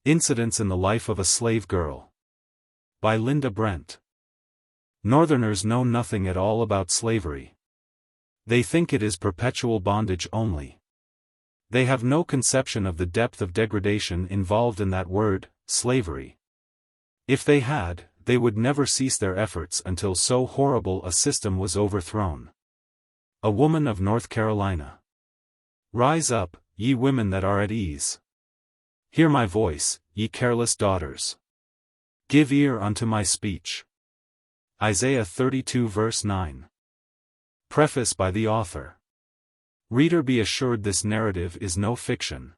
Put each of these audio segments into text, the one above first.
Incidents in the Life of a Slave Girl. By Linda Brent. Northerners know nothing at all about slavery. They think it is perpetual bondage only. They have no conception of the depth of degradation involved in that word, slavery. If they had, they would never cease their efforts until so horrible a system was overthrown. A Woman of North Carolina. Rise up, ye women that are at ease. Hear my voice, ye careless daughters. Give ear unto my speech. Isaiah 32 verse 9. Preface by the author. Reader, be assured this narrative is no fiction.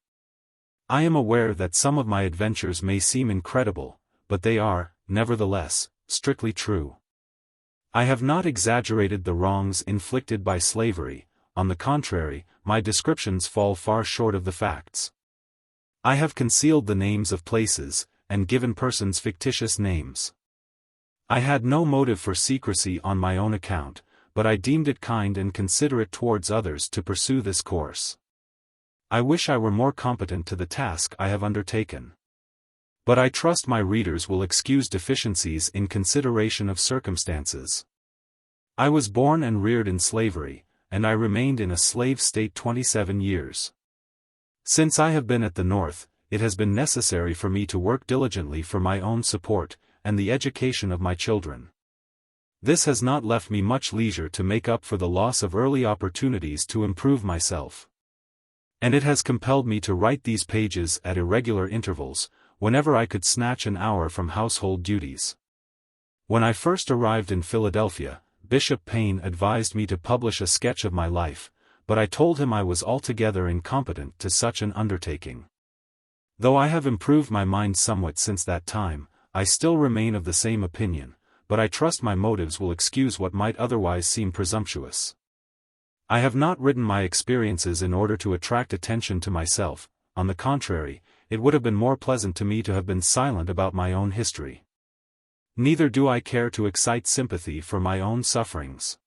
I am aware that some of my adventures may seem incredible, but they are, nevertheless, strictly true. I have not exaggerated the wrongs inflicted by slavery. On the contrary, my descriptions fall far short of the facts. I have concealed the names of places, and given persons fictitious names. I had no motive for secrecy on my own account, but I deemed it kind and considerate towards others to pursue this course. I wish I were more competent to the task I have undertaken. But I trust my readers will excuse deficiencies in consideration of circumstances. I was born and reared in slavery, and I remained in a slave state 27 years. Since I have been at the North, it has been necessary for me to work diligently for my own support, and the education of my children. This has not left me much leisure to make up for the loss of early opportunities to improve myself. And it has compelled me to write these pages at irregular intervals, whenever I could snatch an hour from household duties. When I first arrived in Philadelphia, Bishop Payne advised me to publish a sketch of my life, but I told him I was altogether incompetent to such an undertaking. Though I have improved my mind somewhat since that time, I still remain of the same opinion, but I trust my motives will excuse what might otherwise seem presumptuous. I have not written my experiences in order to attract attention to myself. On the contrary, it would have been more pleasant to me to have been silent about my own history. Neither do I care to excite sympathy for my own sufferings.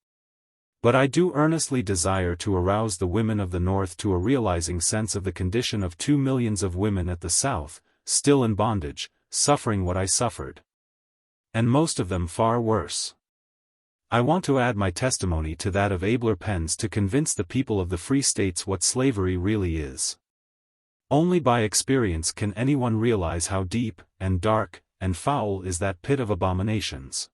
But I do earnestly desire to arouse the women of the North to a realizing sense of the condition of 2 millions of women at the South, still in bondage, suffering what I suffered. And most of them far worse. I want to add my testimony to that of abler pens to convince the people of the free states what slavery really is. Only by experience can anyone realize how deep, and dark, and foul is that pit of abominations.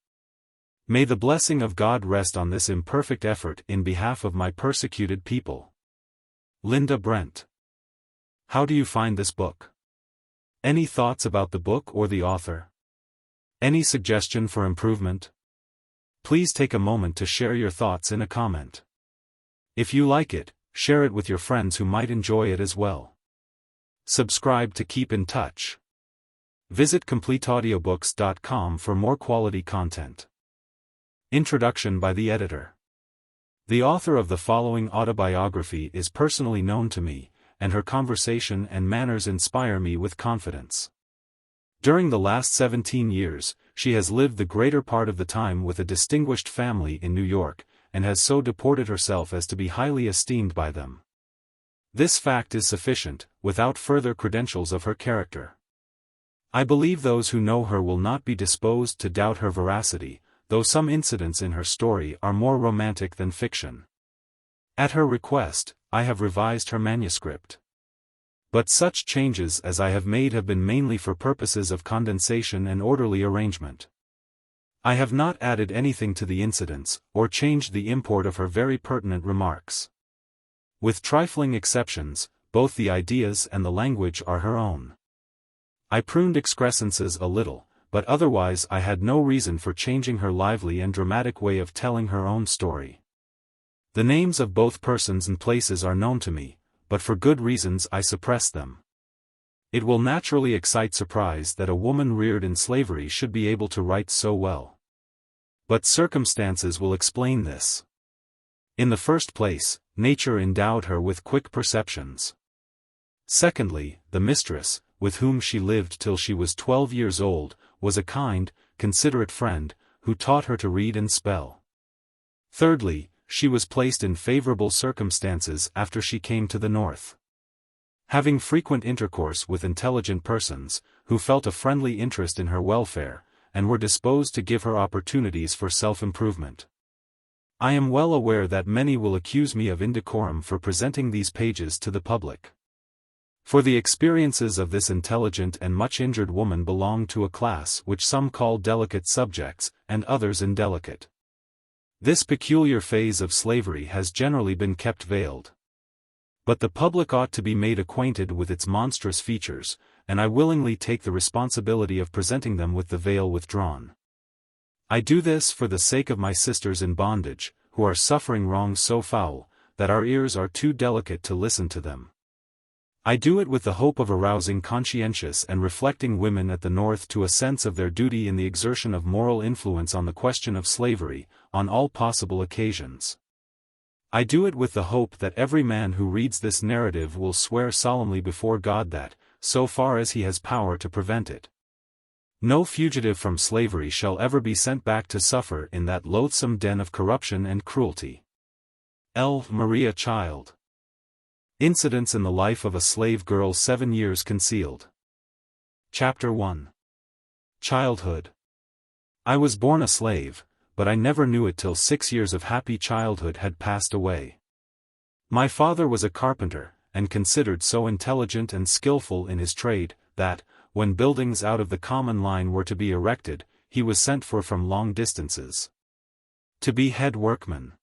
May the blessing of God rest on this imperfect effort in behalf of my persecuted people. Linda Brent. How do you find this book? Any thoughts about the book or the author? Any suggestion for improvement? Please take a moment to share your thoughts in a comment. If you like it, share it with your friends who might enjoy it as well. Subscribe to keep in touch. Visit CompleteAudiobooks.com for more quality content. Introduction by the editor. The author of the following autobiography is personally known to me, and her conversation and manners inspire me with confidence. During the last 17 years, she has lived the greater part of the time with a distinguished family in New York, and has so deported herself as to be highly esteemed by them. This fact is sufficient, without further credentials of her character. I believe those who know her will not be disposed to doubt her veracity, though some incidents in her story are more romantic than fiction. At her request, I have revised her manuscript. But such changes as I have made have been mainly for purposes of condensation and orderly arrangement. I have not added anything to the incidents, or changed the import of her very pertinent remarks. With trifling exceptions, both the ideas and the language are her own. I pruned excrescences a little, but otherwise I had no reason for changing her lively and dramatic way of telling her own story. The names of both persons and places are known to me, but for good reasons I suppress them. It will naturally excite surprise that a woman reared in slavery should be able to write so well. But circumstances will explain this. In the first place, nature endowed her with quick perceptions. Secondly, the mistress, with whom she lived till she was 12 years old, was a kind, considerate friend, who taught her to read and spell. Thirdly, she was placed in favorable circumstances after she came to the North. Having frequent intercourse with intelligent persons, who felt a friendly interest in her welfare, and were disposed to give her opportunities for self-improvement. I am well aware that many will accuse me of indecorum for presenting these pages to the public. For the experiences of this intelligent and much injured woman belong to a class which some call delicate subjects, and others indelicate. This peculiar phase of slavery has generally been kept veiled. But the public ought to be made acquainted with its monstrous features, and I willingly take the responsibility of presenting them with the veil withdrawn. I do this for the sake of my sisters in bondage, who are suffering wrongs so foul, that our ears are too delicate to listen to them. I do it with the hope of arousing conscientious and reflecting women at the North to a sense of their duty in the exertion of moral influence on the question of slavery, on all possible occasions. I do it with the hope that every man who reads this narrative will swear solemnly before God that, so far as he has power to prevent it, no fugitive from slavery shall ever be sent back to suffer in that loathsome den of corruption and cruelty. L. Maria Child. Incidents in the Life of a Slave Girl 7 Years Concealed. Chapter 1. Childhood. I was born a slave, but I never knew it till 6 years of happy childhood had passed away. My father was a carpenter, and considered so intelligent and skillful in his trade, that, when buildings out of the common line were to be erected, he was sent for from long distances to be head workman.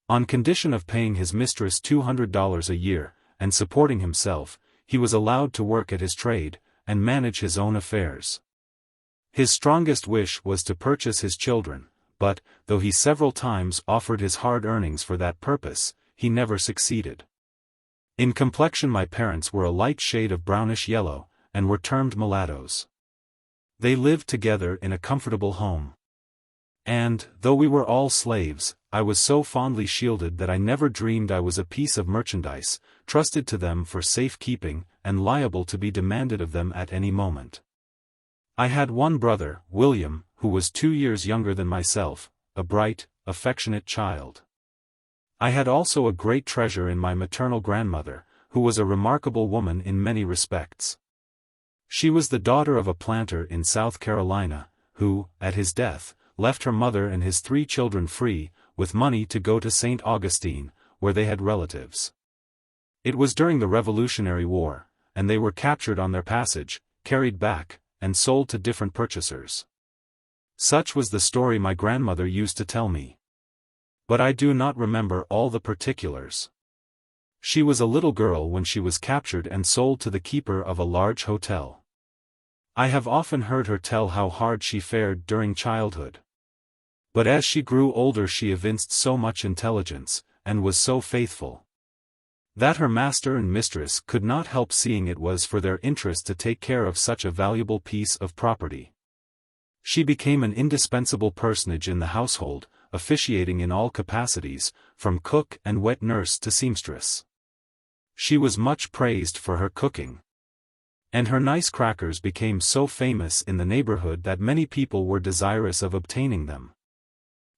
On condition of paying his mistress $200 a year, and supporting himself, he was allowed to work at his trade, and manage his own affairs. His strongest wish was to purchase his children, but, though he several times offered his hard earnings for that purpose, he never succeeded. In complexion my parents were a light shade of brownish yellow, and were termed mulattoes. They lived together in a comfortable home. And, though we were all slaves, I was so fondly shielded that I never dreamed I was a piece of merchandise, trusted to them for safe keeping, and liable to be demanded of them at any moment. I had one brother, William, who was 2 years younger than myself, a bright, affectionate child. I had also a great treasure in my maternal grandmother, who was a remarkable woman in many respects. She was the daughter of a planter in South Carolina, who, at his death, left her mother and his 3 children free, with money to go to St. Augustine, where they had relatives. It was during the Revolutionary War, and they were captured on their passage, carried back, and sold to different purchasers. Such was the story my grandmother used to tell me. But I do not remember all the particulars. She was a little girl when she was captured and sold to the keeper of a large hotel. I have often heard her tell how hard she fared during childhood. But as she grew older she evinced so much intelligence, and was so faithful, that her master and mistress could not help seeing it was for their interest to take care of such a valuable piece of property. She became an indispensable personage in the household, officiating in all capacities, from cook and wet nurse to seamstress. She was much praised for her cooking, and her nice crackers became so famous in the neighborhood that many people were desirous of obtaining them.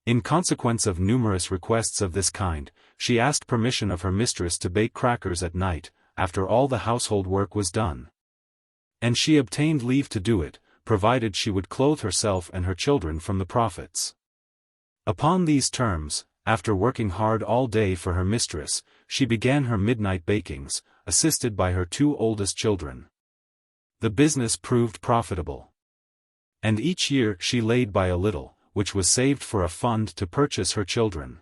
In consequence of numerous requests of this kind, she asked permission of her mistress to bake crackers at night, after all the household work was done. And she obtained leave to do it, provided she would clothe herself and her children from the profits. Upon these terms, after working hard all day for her mistress, she began her midnight bakings, assisted by her 2 oldest children. The business proved profitable, and each year she laid by a little, which was saved for a fund to purchase her children.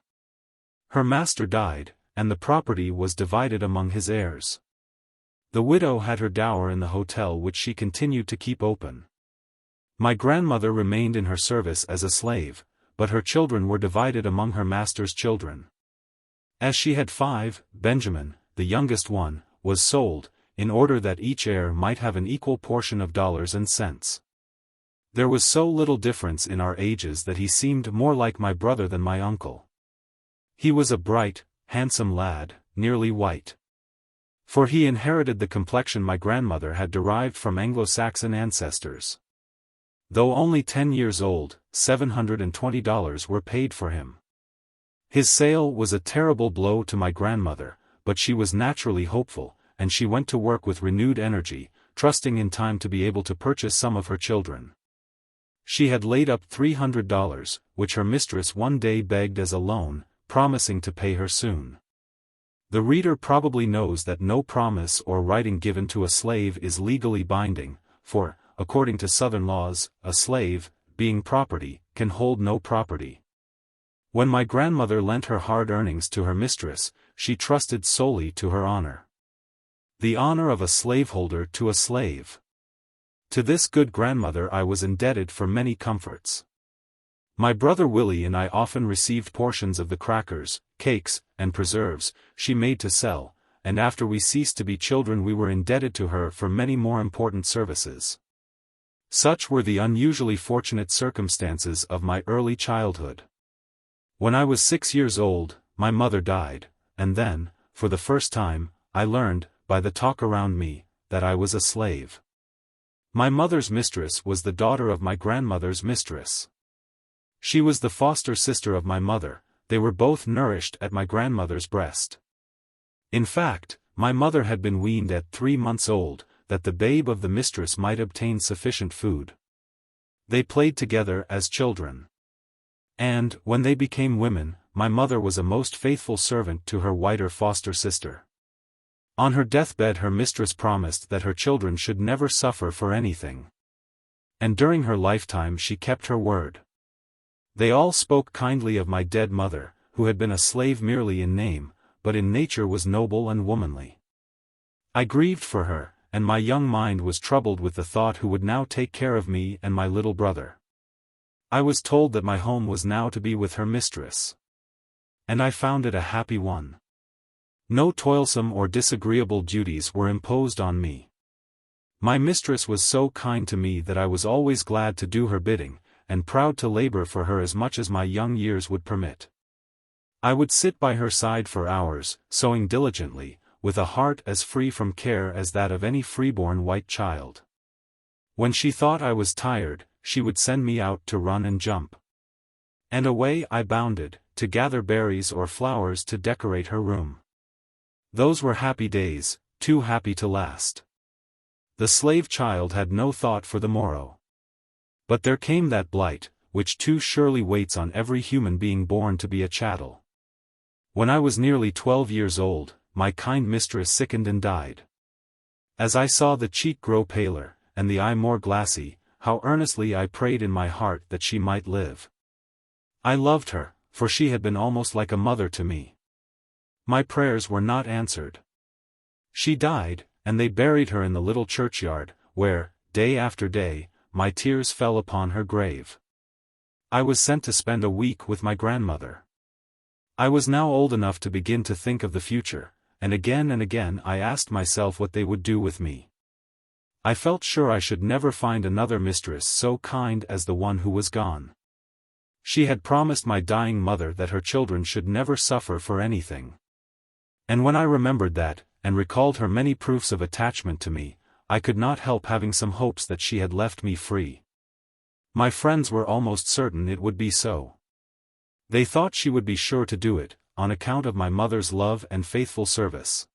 Her master died, and the property was divided among his heirs. The widow had her dower in the hotel which she continued to keep open. My grandmother remained in her service as a slave, but her children were divided among her master's children. As she had 5, Benjamin, the youngest one, was sold, in order that each heir might have an equal portion of dollars and cents. There was so little difference in our ages that he seemed more like my brother than my uncle. He was a bright, handsome lad, nearly white. For he inherited the complexion my grandmother had derived from Anglo-Saxon ancestors. Though only 10 years old, $720 were paid for him. His sale was a terrible blow to my grandmother, but she was naturally hopeful, and she went to work with renewed energy, trusting in time to be able to purchase some of her children. She had laid up $300, which her mistress one day begged as a loan, promising to pay her soon. The reader probably knows that no promise or writing given to a slave is legally binding, for, according to Southern laws, a slave, being property, can hold no property. When my grandmother lent her hard earnings to her mistress, she trusted solely to her honor. The honor of a slaveholder to a slave. To this good grandmother I was indebted for many comforts. My brother Willie and I often received portions of the crackers, cakes, and preserves she made to sell, and after we ceased to be children we were indebted to her for many more important services. Such were the unusually fortunate circumstances of my early childhood. When I was 6 years old, my mother died, and then, for the first time, I learned, by the talk around me, that I was a slave. My mother's mistress was the daughter of my grandmother's mistress. She was the foster sister of my mother, they were both nourished at my grandmother's breast. In fact, my mother had been weaned at 3 months old, that the babe of the mistress might obtain sufficient food. They played together as children. And, when they became women, my mother was a most faithful servant to her whiter foster sister. On her deathbed her mistress promised that her children should never suffer for anything. And during her lifetime she kept her word. They all spoke kindly of my dead mother, who had been a slave merely in name, but in nature was noble and womanly. I grieved for her, and my young mind was troubled with the thought who would now take care of me and my little brother. I was told that my home was now to be with her mistress. And I found it a happy one. No toilsome or disagreeable duties were imposed on me. My mistress was so kind to me that I was always glad to do her bidding, and proud to labor for her as much as my young years would permit. I would sit by her side for hours, sewing diligently, with a heart as free from care as that of any freeborn white child. When she thought I was tired, she would send me out to run and jump. And away I bounded, to gather berries or flowers to decorate her room. Those were happy days, too happy to last. The slave child had no thought for the morrow. But there came that blight, which too surely waits on every human being born to be a chattel. When I was nearly 12 years old, my kind mistress sickened and died. As I saw the cheek grow paler, and the eye more glassy, how earnestly I prayed in my heart that she might live. I loved her, for she had been almost like a mother to me. My prayers were not answered. She died, and they buried her in the little churchyard, where, day after day, my tears fell upon her grave. I was sent to spend a week with my grandmother. I was now old enough to begin to think of the future, and again I asked myself what they would do with me. I felt sure I should never find another mistress so kind as the one who was gone. She had promised my dying mother that her children should never suffer for anything. And when I remembered that, and recalled her many proofs of attachment to me, I could not help having some hopes that she had left me free. My friends were almost certain it would be so. They thought she would be sure to do it, on account of my mother's love and faithful service.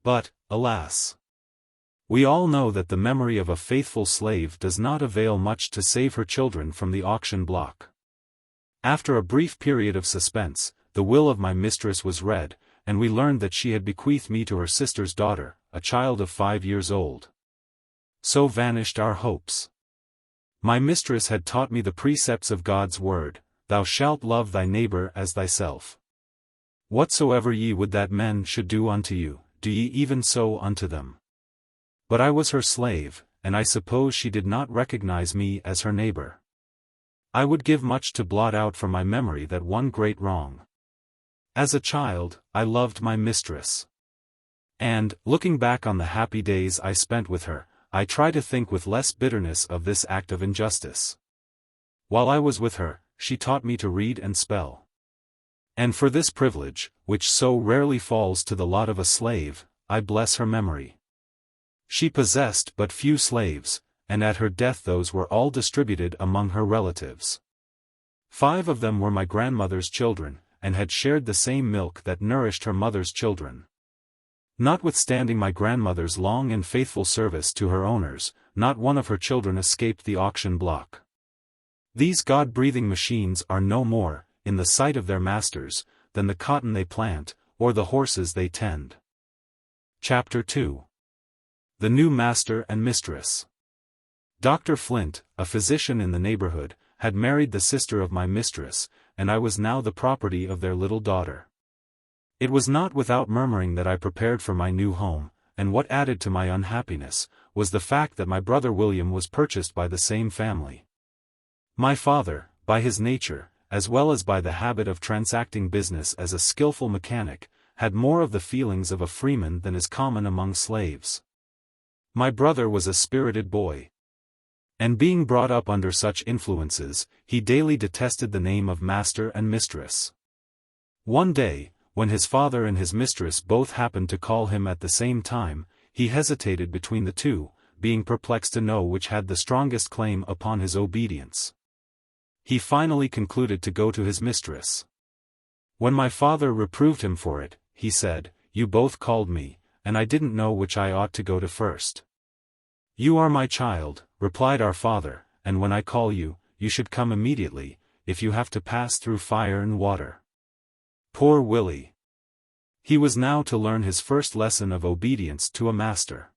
But, alas! We all know that the memory of a faithful slave does not avail much to save her children from the auction block. After a brief period of suspense, the will of my mistress was read, and we learned that she had bequeathed me to her sister's daughter, a child of 5 years old. So vanished our hopes. My mistress had taught me the precepts of God's word, "Thou shalt love thy neighbor as thyself. Whatsoever ye would that men should do unto you, do ye even so unto them." But I was her slave, and I suppose she did not recognize me as her neighbor. I would give much to blot out from my memory that one great wrong. As a child, I loved my mistress. And, looking back on the happy days I spent with her, I try to think with less bitterness of this act of injustice. While I was with her, she taught me to read and spell. And for this privilege, which so rarely falls to the lot of a slave, I bless her memory. She possessed but few slaves, and at her death those were all distributed among her relatives. 5 of them were my grandmother's children, and had shared the same milk that nourished her mother's children. Notwithstanding my grandmother's long and faithful service to her owners, not one of her children escaped the auction block. These God-breathing machines are no more, in the sight of their masters, than the cotton they plant, or the horses they tend. Chapter 2. The New Master and Mistress. Dr. Flint, a physician in the neighborhood, had married the sister of my mistress, and I was now the property of their little daughter. It was not without murmuring that I prepared for my new home, and what added to my unhappiness, was the fact that my brother William was purchased by the same family. My father, by his nature, as well as by the habit of transacting business as a skillful mechanic, had more of the feelings of a freeman than is common among slaves. My brother was a spirited boy. And being brought up under such influences, he daily detested the name of master and mistress. One day, when his father and his mistress both happened to call him at the same time, he hesitated between the two, being perplexed to know which had the strongest claim upon his obedience. He finally concluded to go to his mistress. When my father reproved him for it, he said, "You both called me, and I didn't know which I ought to go to first." "You are my child," replied our father, "and when I call you, you should come immediately, if you have to pass through fire and water." Poor Willie! He was now to learn his first lesson of obedience to a master.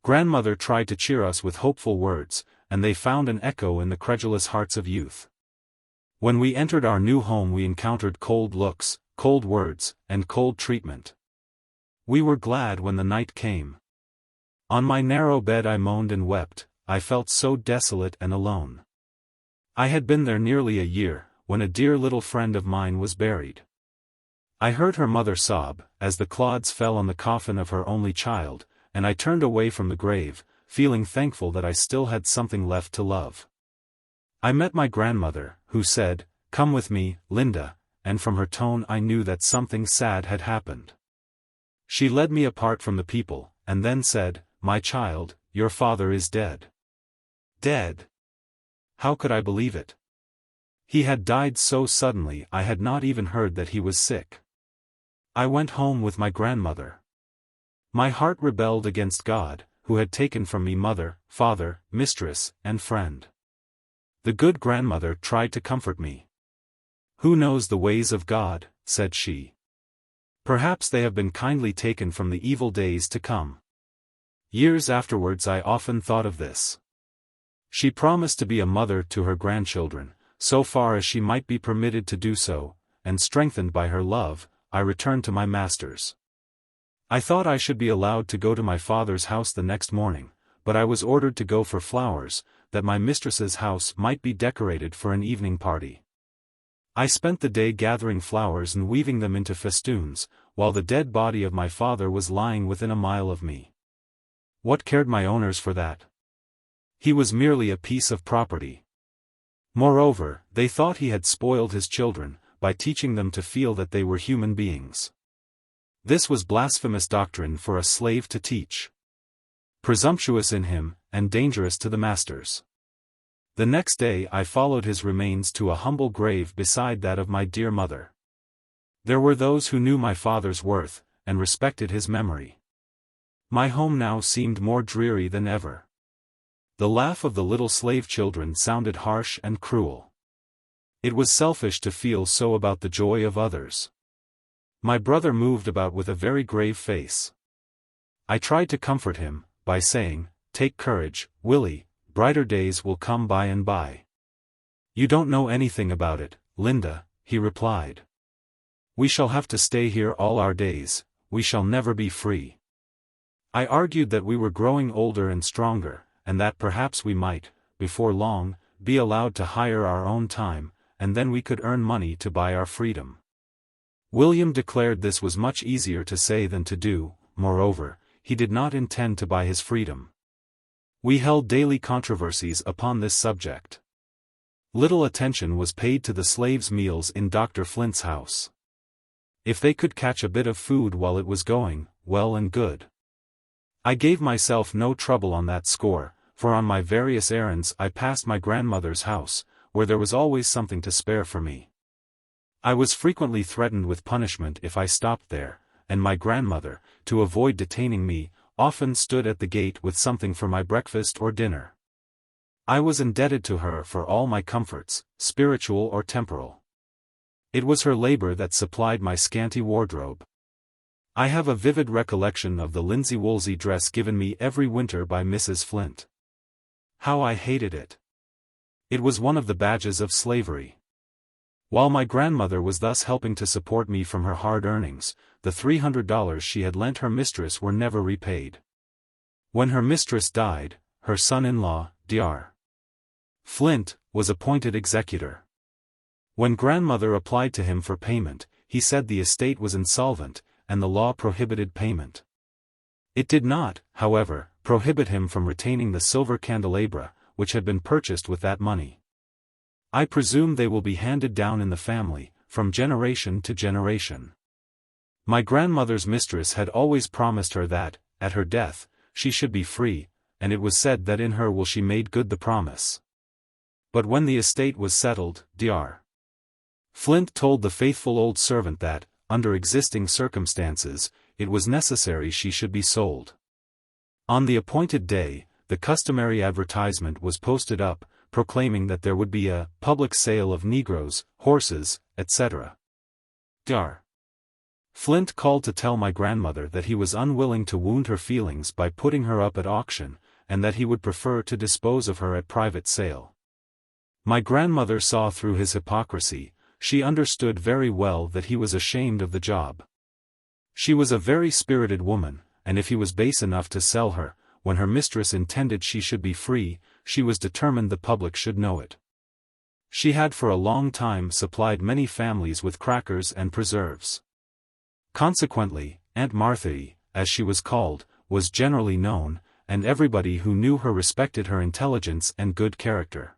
Grandmother tried to cheer us with hopeful words, and they found an echo in the credulous hearts of youth. When we entered our new home we encountered cold looks, cold words, and cold treatment. We were glad when the night came. On my narrow bed I moaned and wept, I felt so desolate and alone. I had been there nearly a year, when a dear little friend of mine was buried. I heard her mother sob, as the clods fell on the coffin of her only child, and I turned away from the grave, feeling thankful that I still had something left to love. I met my grandmother, who said, "Come with me, Linda," and from her tone I knew that something sad had happened. She led me apart from the people, and then said, "My child, your father is dead." Dead? How could I believe it? He had died so suddenly I had not even heard that he was sick. I went home with my grandmother. My heart rebelled against God, who had taken from me mother, father, mistress, and friend. The good grandmother tried to comfort me. "Who knows the ways of God?" said she. "Perhaps they have been kindly taken from the evil days to come." Years afterwards I often thought of this. She promised to be a mother to her grandchildren, so far as she might be permitted to do so, and strengthened by her love, I returned to my masters. I thought I should be allowed to go to my father's house the next morning, but I was ordered to go for flowers, that my mistress's house might be decorated for an evening party. I spent the day gathering flowers and weaving them into festoons, while the dead body of my father was lying within a mile of me. What cared my owners for that? He was merely a piece of property. Moreover, they thought he had spoiled his children, by teaching them to feel that they were human beings. This was blasphemous doctrine for a slave to teach. Presumptuous in him, and dangerous to the masters. The next day I followed his remains to a humble grave beside that of my dear mother. There were those who knew my father's worth, and respected his memory. My home now seemed more dreary than ever. The laugh of the little slave children sounded harsh and cruel. It was selfish to feel so about the joy of others. My brother moved about with a very grave face. I tried to comfort him, by saying, "Take courage, Willie, brighter days will come by and by." "You don't know anything about it, Linda," he replied. "We shall have to stay here all our days, we shall never be free." I argued that we were growing older and stronger, and that perhaps we might, before long, be allowed to hire our own time, and then we could earn money to buy our freedom. William declared this was much easier to say than to do. Moreover, he did not intend to buy his freedom. We held daily controversies upon this subject. Little attention was paid to the slaves' meals in Dr. Flint's house. If they could catch a bit of food while it was going, well and good. I gave myself no trouble on that score, for on my various errands I passed my grandmother's house, where there was always something to spare for me. I was frequently threatened with punishment if I stopped there, and my grandmother, to avoid detaining me, often stood at the gate with something for my breakfast or dinner. I was indebted to her for all my comforts, spiritual or temporal. It was her labor that supplied my scanty wardrobe. I have a vivid recollection of the linsey-woolsey dress given me every winter by Mrs. Flint. How I hated it! It was one of the badges of slavery. While my grandmother was thus helping to support me from her hard earnings, the $300 she had lent her mistress were never repaid. When her mistress died, her son-in-law, Dr. Flint, was appointed executor. When grandmother applied to him for payment, he said the estate was insolvent, and the law prohibited payment. It did not, however, prohibit him from retaining the silver candelabra, which had been purchased with that money. I presume they will be handed down in the family, from generation to generation. My grandmother's mistress had always promised her that, at her death, she should be free, and it was said that in her will she made good the promise. But when the estate was settled, Dr. Flint told the faithful old servant that, under existing circumstances, it was necessary she should be sold. On the appointed day, the customary advertisement was posted up, proclaiming that there would be a public sale of negroes, horses, etc. Dr. Flint called to tell my grandmother that he was unwilling to wound her feelings by putting her up at auction, and that he would prefer to dispose of her at private sale. My grandmother saw through his hypocrisy. She understood very well that he was ashamed of the job. She was a very spirited woman, and if he was base enough to sell her, when her mistress intended she should be free, she was determined the public should know it. She had for a long time supplied many families with crackers and preserves. Consequently, Aunt Martha, as she was called, was generally known, and everybody who knew her respected her intelligence and good character.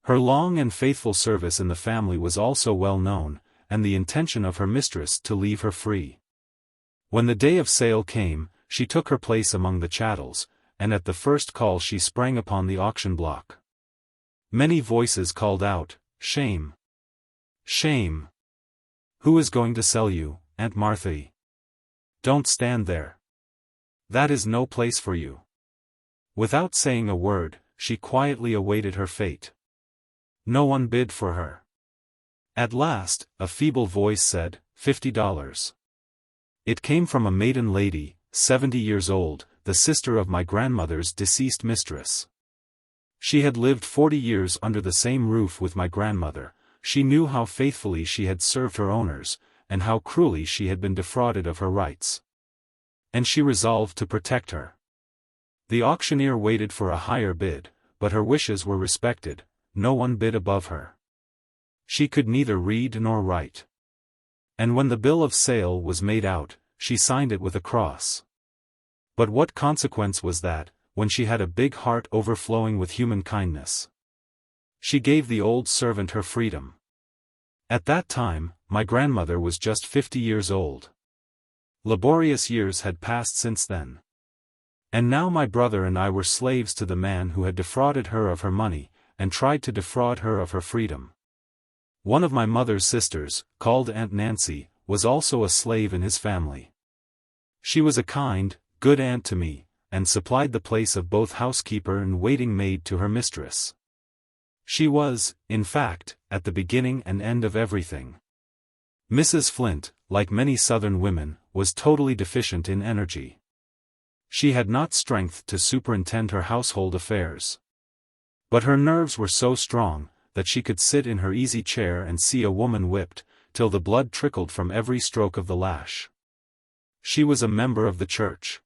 Her long and faithful service in the family was also well known, and the intention of her mistress to leave her free. When the day of sale came, she took her place among the chattels, and at the first call she sprang upon the auction block. Many voices called out, "Shame! Shame! Who is going to sell you, Aunt Martha? Don't stand there. That is no place for you." Without saying a word, she quietly awaited her fate. No one bid for her. At last, a feeble voice said, $50. It came from a maiden lady, 70 years old, the sister of my grandmother's deceased mistress. She had lived 40 years under the same roof with my grandmother. She knew how faithfully she had served her owners, and how cruelly she had been defrauded of her rights. And she resolved to protect her. The auctioneer waited for a higher bid, but her wishes were respected. No one bid above her. She could neither read nor write. And when the bill of sale was made out, she signed it with a cross. But what consequence was that, when she had a big heart overflowing with human kindness? She gave the old servant her freedom. At that time, my grandmother was just 50 years old. Laborious years had passed since then. And now my brother and I were slaves to the man who had defrauded her of her money, and tried to defraud her of her freedom. One of my mother's sisters, called Aunt Nancy, was also a slave in his family. She was a kind, good aunt to me, and supplied the place of both housekeeper and waiting maid to her mistress. She was, in fact, at the beginning and end of everything. Mrs. Flint, like many Southern women, was totally deficient in energy. She had not strength to superintend her household affairs. But her nerves were so strong, that she could sit in her easy chair and see a woman whipped, till the blood trickled from every stroke of the lash. She was a member of the church.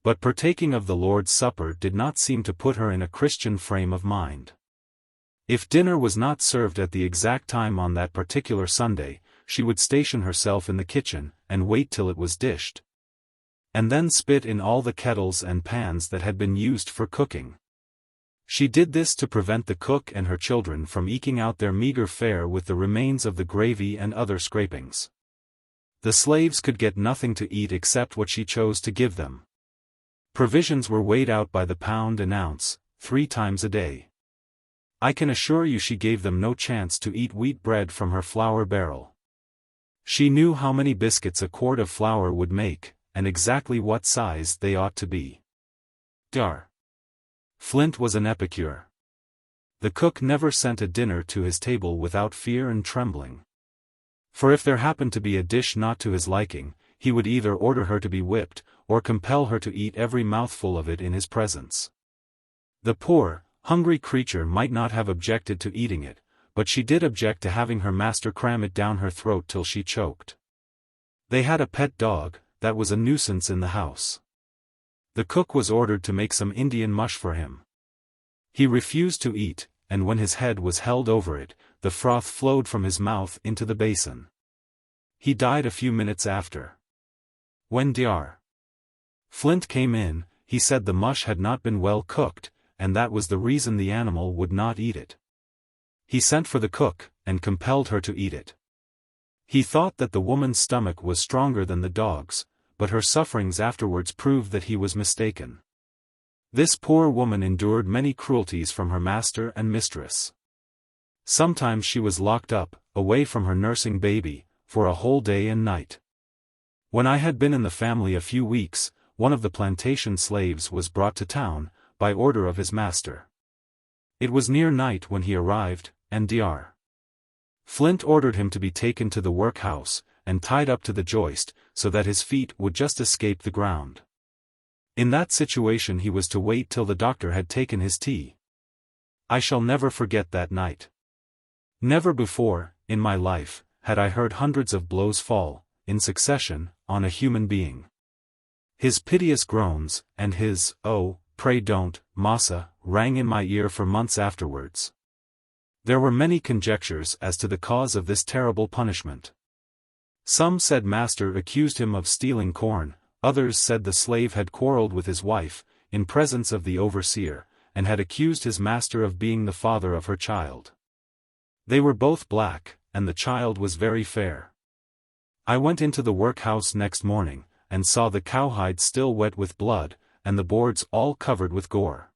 But partaking of the Lord's Supper did not seem to put her in a Christian frame of mind. If dinner was not served at the exact time on that particular Sunday, she would station herself in the kitchen, and wait till it was dished. And then spit in all the kettles and pans that had been used for cooking. She did this to prevent the cook and her children from eking out their meager fare with the remains of the gravy and other scrapings. The slaves could get nothing to eat except what she chose to give them. Provisions were weighed out by the pound and ounce, 3 times a day. I can assure you she gave them no chance to eat wheat bread from her flour barrel. She knew how many biscuits a quart of flour would make, and exactly what size they ought to be. Flint was an epicure. The cook never sent a dinner to his table without fear and trembling. For if there happened to be a dish not to his liking, he would either order her to be whipped, or compel her to eat every mouthful of it in his presence. The poor, hungry creature might not have objected to eating it, but she did object to having her master cram it down her throat till she choked. They had a pet dog, that was a nuisance in the house. The cook was ordered to make some Indian mush for him. He refused to eat, and when his head was held over it, the froth flowed from his mouth into the basin. He died a few minutes after. When Dr. Flint came in, he said the mush had not been well cooked, and that was the reason the animal would not eat it. He sent for the cook, and compelled her to eat it. He thought that the woman's stomach was stronger than the dog's, but her sufferings afterwards proved that he was mistaken. This poor woman endured many cruelties from her master and mistress. Sometimes she was locked up, away from her nursing baby, for a whole day and night. When I had been in the family a few weeks, one of the plantation slaves was brought to town, by order of his master. It was near night when he arrived, and Dr. Flint ordered him to be taken to the workhouse, and tied up to the joist, so that his feet would just escape the ground. In that situation he was to wait till the doctor had taken his tea. I shall never forget that night. Never before, in my life, had I heard hundreds of blows fall, in succession, on a human being. His piteous groans, and his, "Oh, pray don't, massa," rang in my ear for months afterwards. There were many conjectures as to the cause of this terrible punishment. Some said master accused him of stealing corn, others said the slave had quarreled with his wife, in presence of the overseer, and had accused his master of being the father of her child. They were both black, and the child was very fair. I went into the workhouse next morning, and saw the cowhide still wet with blood, and the boards all covered with gore.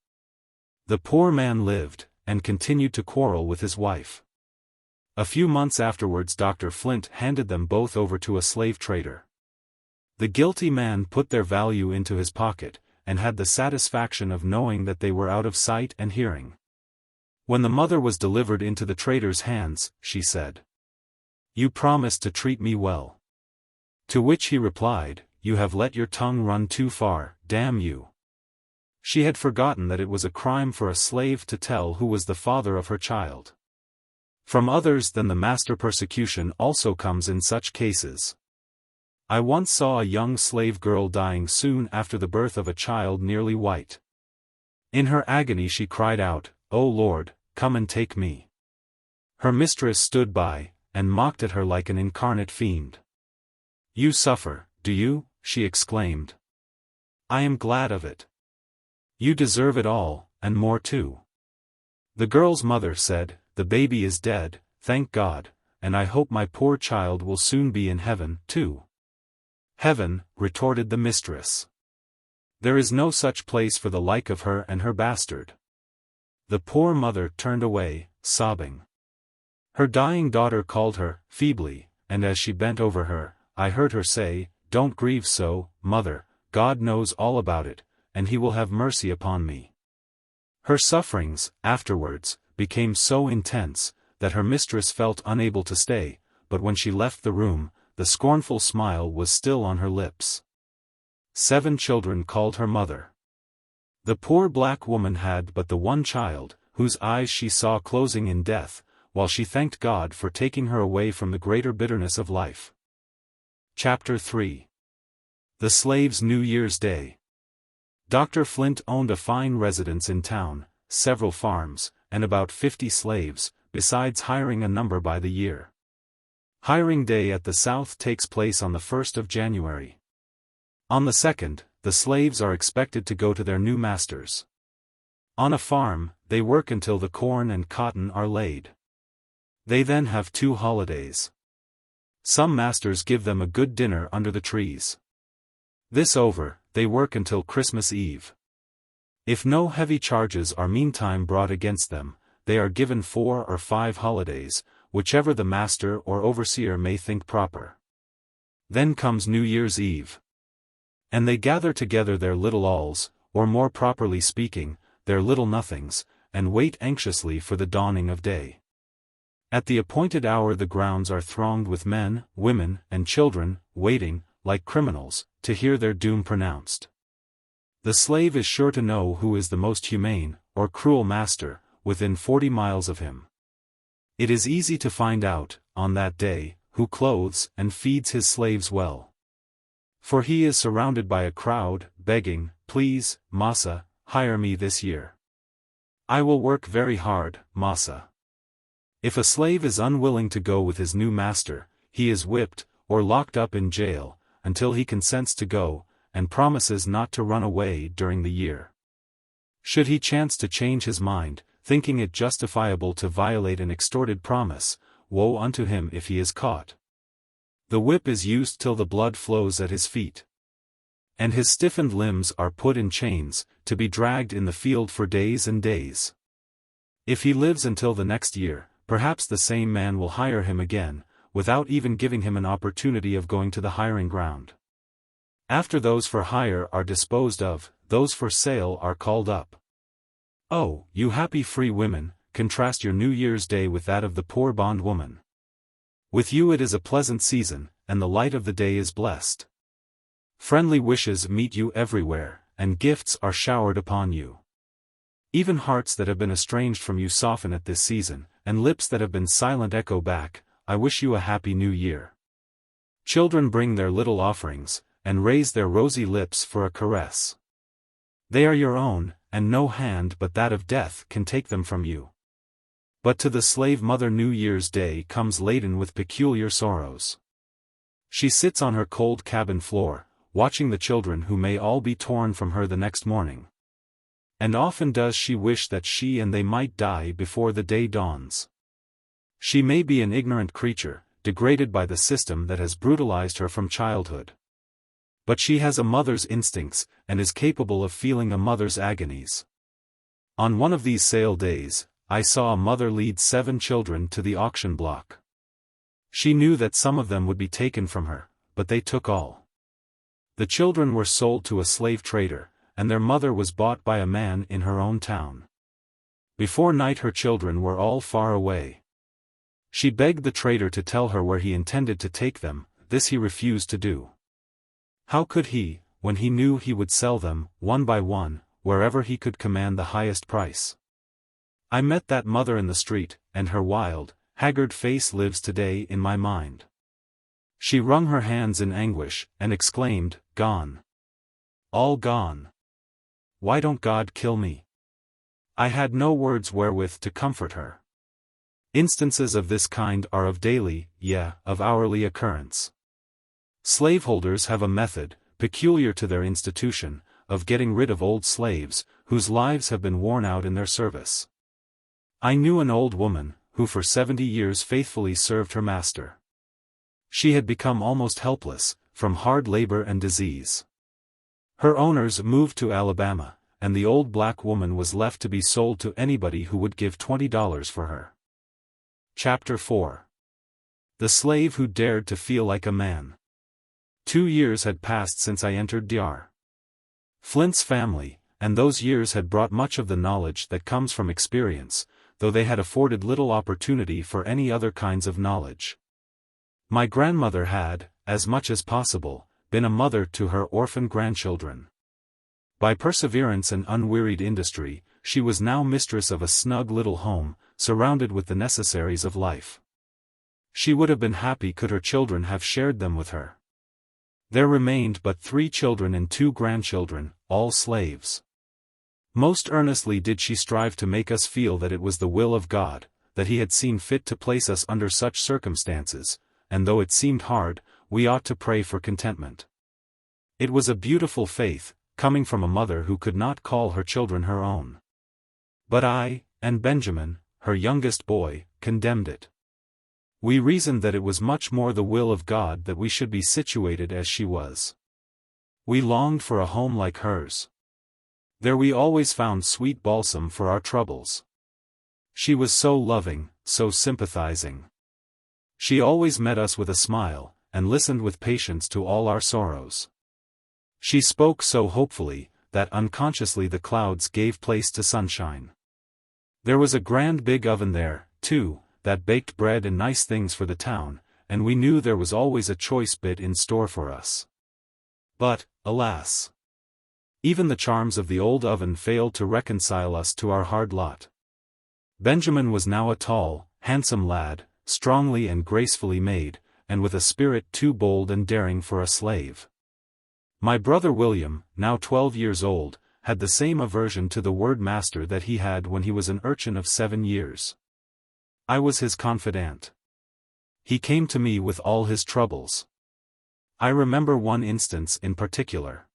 The poor man lived, and continued to quarrel with his wife. A few months afterwards Dr. Flint handed them both over to a slave trader. The guilty man put their value into his pocket, and had the satisfaction of knowing that they were out of sight and hearing. When the mother was delivered into the trader's hands, she said, "You promised to treat me well." To which he replied, "You have let your tongue run too far, damn you." She had forgotten that it was a crime for a slave to tell who was the father of her child. From others than the master persecution also comes in such cases. I once saw a young slave girl dying soon after the birth of a child nearly white. In her agony she cried out, "O Lord, come and take me." Her mistress stood by, and mocked at her like an incarnate fiend. "You suffer, do you?" she exclaimed. "I am glad of it. You deserve it all, and more too." The girl's mother said, "The baby is dead, thank God, and I hope my poor child will soon be in heaven, too." "Heaven," retorted the mistress. "There is no such place for the like of her and her bastard." The poor mother turned away, sobbing. Her dying daughter called her, feebly, and as she bent over her, I heard her say, "Don't grieve so, mother, God knows all about it, and He will have mercy upon me." Her sufferings, afterwards, became so intense, that her mistress felt unable to stay, but when she left the room, the scornful smile was still on her lips. 7 children called her mother. The poor black woman had but the one child, whose eyes she saw closing in death, while she thanked God for taking her away from the greater bitterness of life. Chapter 3. The Slave's New Year's Day. Dr. Flint owned a fine residence in town, several farms, and about 50 slaves, besides hiring a number by the year. Hiring day at the South takes place on the 1st of January. On the 2nd, the slaves are expected to go to their new masters. On a farm, they work until the corn and cotton are laid. They then have 2 holidays. Some masters give them a good dinner under the trees. This over, they work until Christmas Eve. If no heavy charges are meantime brought against them, they are given 4 or 5 holidays, whichever the master or overseer may think proper. Then comes New Year's Eve. And they gather together their little alls, or more properly speaking, their little nothings, and wait anxiously for the dawning of day. At the appointed hour the grounds are thronged with men, women, and children, waiting, like criminals, to hear their doom pronounced. The slave is sure to know who is the most humane, or cruel master, within 40 miles of him. It is easy to find out, on that day, who clothes and feeds his slaves well. For he is surrounded by a crowd, begging, "Please, massa, hire me this year. I will work very hard, massa." If a slave is unwilling to go with his new master, he is whipped, or locked up in jail, until he consents to go, and promises not to run away during the year. Should he chance to change his mind, thinking it justifiable to violate an extorted promise, woe unto him if he is caught. The whip is used till the blood flows at his feet. And his stiffened limbs are put in chains, to be dragged in the field for days and days. If he lives until the next year, perhaps the same man will hire him again, without even giving him an opportunity of going to the hiring ground. After those for hire are disposed of, those for sale are called up. Oh, you happy free women, contrast your New Year's Day with that of the poor bondwoman. With you it is a pleasant season, and the light of the day is blessed. Friendly wishes meet you everywhere, and gifts are showered upon you. Even hearts that have been estranged from you soften at this season, and lips that have been silent echo back, "I wish you a happy new year." Children bring their little offerings, and raise their rosy lips for a caress. They are your own, and no hand but that of death can take them from you. But to the slave mother New Year's Day comes laden with peculiar sorrows. She sits on her cold cabin floor, watching the children who may all be torn from her the next morning. And often does she wish that she and they might die before the day dawns. She may be an ignorant creature, degraded by the system that has brutalized her from childhood. But she has a mother's instincts, and is capable of feeling a mother's agonies. On one of these sale days, I saw a mother lead 7 children to the auction block. She knew that some of them would be taken from her, but they took all. The children were sold to a slave trader, and their mother was bought by a man in her own town. Before night her children were all far away. She begged the trader to tell her where he intended to take them. This he refused to do. How could he, when he knew he would sell them, one by one, wherever he could command the highest price? I met that mother in the street, and her wild, haggard face lives today in my mind. She wrung her hands in anguish, and exclaimed, "Gone. All gone. Why don't God kill me?" I had no words wherewith to comfort her. Instances of this kind are of daily, of hourly occurrence. Slaveholders have a method, peculiar to their institution, of getting rid of old slaves, whose lives have been worn out in their service. I knew an old woman, who for 70 years faithfully served her master. She had become almost helpless, from hard labor and disease. Her owners moved to Alabama, and the old black woman was left to be sold to anybody who would give $20 for her. Chapter 4. The Slave Who Dared to Feel Like a Man. 2 years had passed since I entered Dr. Flint's family, and those years had brought much of the knowledge that comes from experience, though they had afforded little opportunity for any other kinds of knowledge. My grandmother had, as much as possible, been a mother to her orphan grandchildren. By perseverance and unwearied industry, she was now mistress of a snug little home, surrounded with the necessaries of life. She would have been happy could her children have shared them with her. There remained but 3 children and 2 grandchildren, all slaves. Most earnestly did she strive to make us feel that it was the will of God, that He had seen fit to place us under such circumstances, and though it seemed hard, we ought to pray for contentment. It was a beautiful faith, coming from a mother who could not call her children her own. But I, and Benjamin, her youngest boy, condemned it. We reasoned that it was much more the will of God that we should be situated as she was. We longed for a home like hers. There we always found sweet balsam for our troubles. She was so loving, so sympathizing. She always met us with a smile, and listened with patience to all our sorrows. She spoke so hopefully, that unconsciously the clouds gave place to sunshine. There was a grand big oven there, too, that baked bread and nice things for the town, and we knew there was always a choice bit in store for us. But, alas! Even the charms of the old oven failed to reconcile us to our hard lot. Benjamin was now a tall, handsome lad, strongly and gracefully made, and with a spirit too bold and daring for a slave. My brother William, now 12 years old, had the same aversion to the word master that he had when he was an urchin of 7 years. I was his confidant. He came to me with all his troubles. I remember one instance in particular.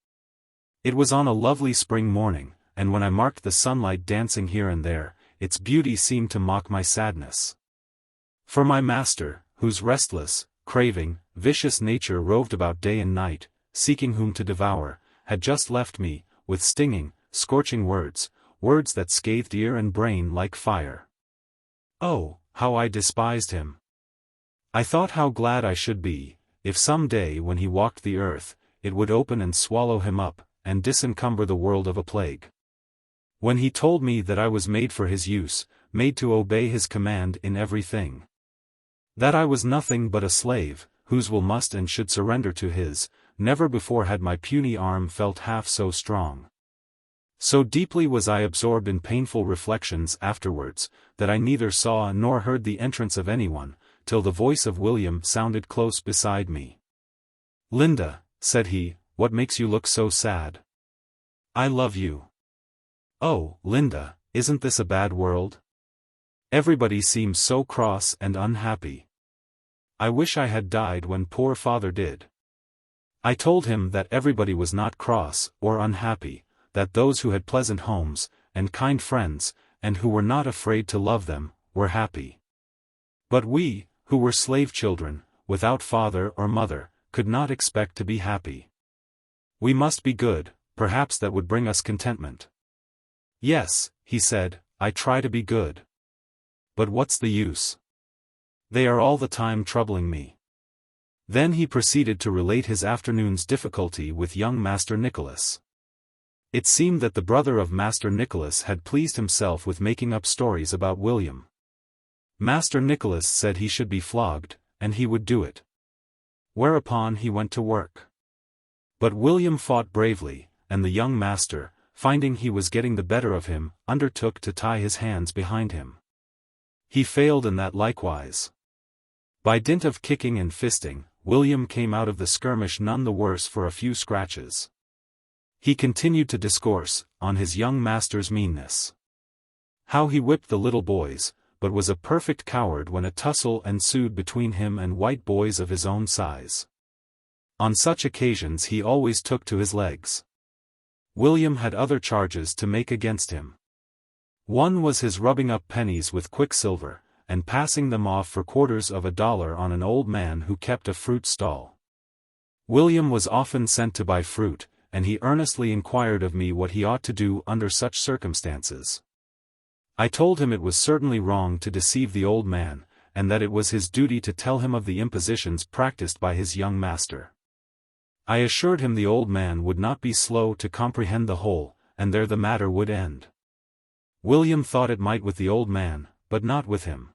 It was on a lovely spring morning, and when I marked the sunlight dancing here and there, its beauty seemed to mock my sadness. For my master, whose restless, craving, vicious nature roved about day and night, seeking whom to devour, had just left me, with stinging, scorching words, words that scathed ear and brain like fire. Oh, how I despised him! I thought how glad I should be, if some day when he walked the earth, it would open and swallow him up, and disencumber the world of a plague. When he told me that I was made for his use, made to obey his command in everything. That I was nothing but a slave, whose will must and should surrender to his, never before had my puny arm felt half so strong. So deeply was I absorbed in painful reflections afterwards, that I neither saw nor heard the entrance of anyone, till the voice of William sounded close beside me. "Linda," said he, "what makes you look so sad? I love you." "Oh, Linda, isn't this a bad world? Everybody seems so cross and unhappy. I wish I had died when poor father did." I told him that everybody was not cross or unhappy, that those who had pleasant homes, and kind friends, and who were not afraid to love them, were happy. But we, who were slave children, without father or mother, could not expect to be happy. We must be good, perhaps that would bring us contentment. "Yes," he said, "I try to be good. But what's the use? They are all the time troubling me." Then he proceeded to relate his afternoon's difficulty with young Master Nicholas. It seemed that the brother of Master Nicholas had pleased himself with making up stories about William. Master Nicholas said he should be flogged, and he would do it. Whereupon he went to work. But William fought bravely, and the young master, finding he was getting the better of him, undertook to tie his hands behind him. He failed in that likewise. By dint of kicking and fisting, William came out of the skirmish none the worse for a few scratches. He continued to discourse on his young master's meanness. How he whipped the little boys, but was a perfect coward when a tussle ensued between him and white boys of his own size. On such occasions he always took to his legs. William had other charges to make against him. One was his rubbing up pennies with quicksilver, and passing them off for $0.25 on an old man who kept a fruit stall. William was often sent to buy fruit, and he earnestly inquired of me what he ought to do under such circumstances. I told him it was certainly wrong to deceive the old man, and that it was his duty to tell him of the impositions practiced by his young master. I assured him the old man would not be slow to comprehend the whole, and there the matter would end. William thought it might with the old man, but not with him.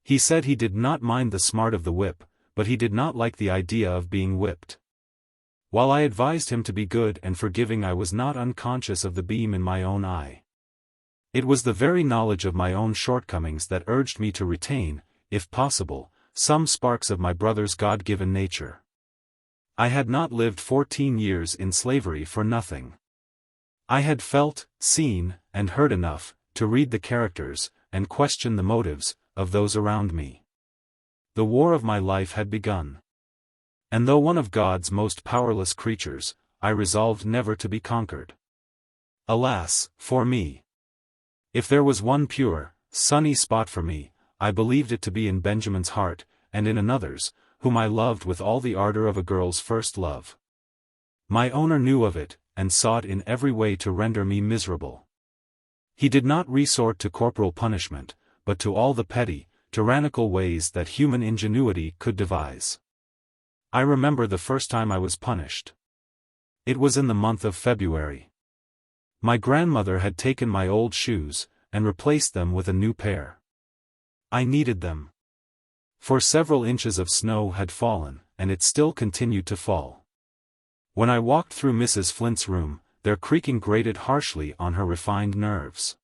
He said he did not mind the smart of the whip, but he did not like the idea of being whipped. While I advised him to be good and forgiving, I was not unconscious of the beam in my own eye. It was the very knowledge of my own shortcomings that urged me to retain, if possible, some sparks of my brother's God-given nature. I had not lived 14 years in slavery for nothing. I had felt, seen, and heard enough, to read the characters, and question the motives, of those around me. The war of my life had begun. And though one of God's most powerless creatures, I resolved never to be conquered. Alas, for me! If there was one pure, sunny spot for me, I believed it to be in Benjamin's heart, and in another's, whom I loved with all the ardor of a girl's first love. My owner knew of it, and sought in every way to render me miserable. He did not resort to corporal punishment, but to all the petty, tyrannical ways that human ingenuity could devise. I remember the first time I was punished. It was in the month of February. My grandmother had taken my old shoes, and replaced them with a new pair. I needed them. For several inches of snow had fallen, and it still continued to fall. When I walked through Mrs. Flint's room, their creaking grated harshly on her refined nerves.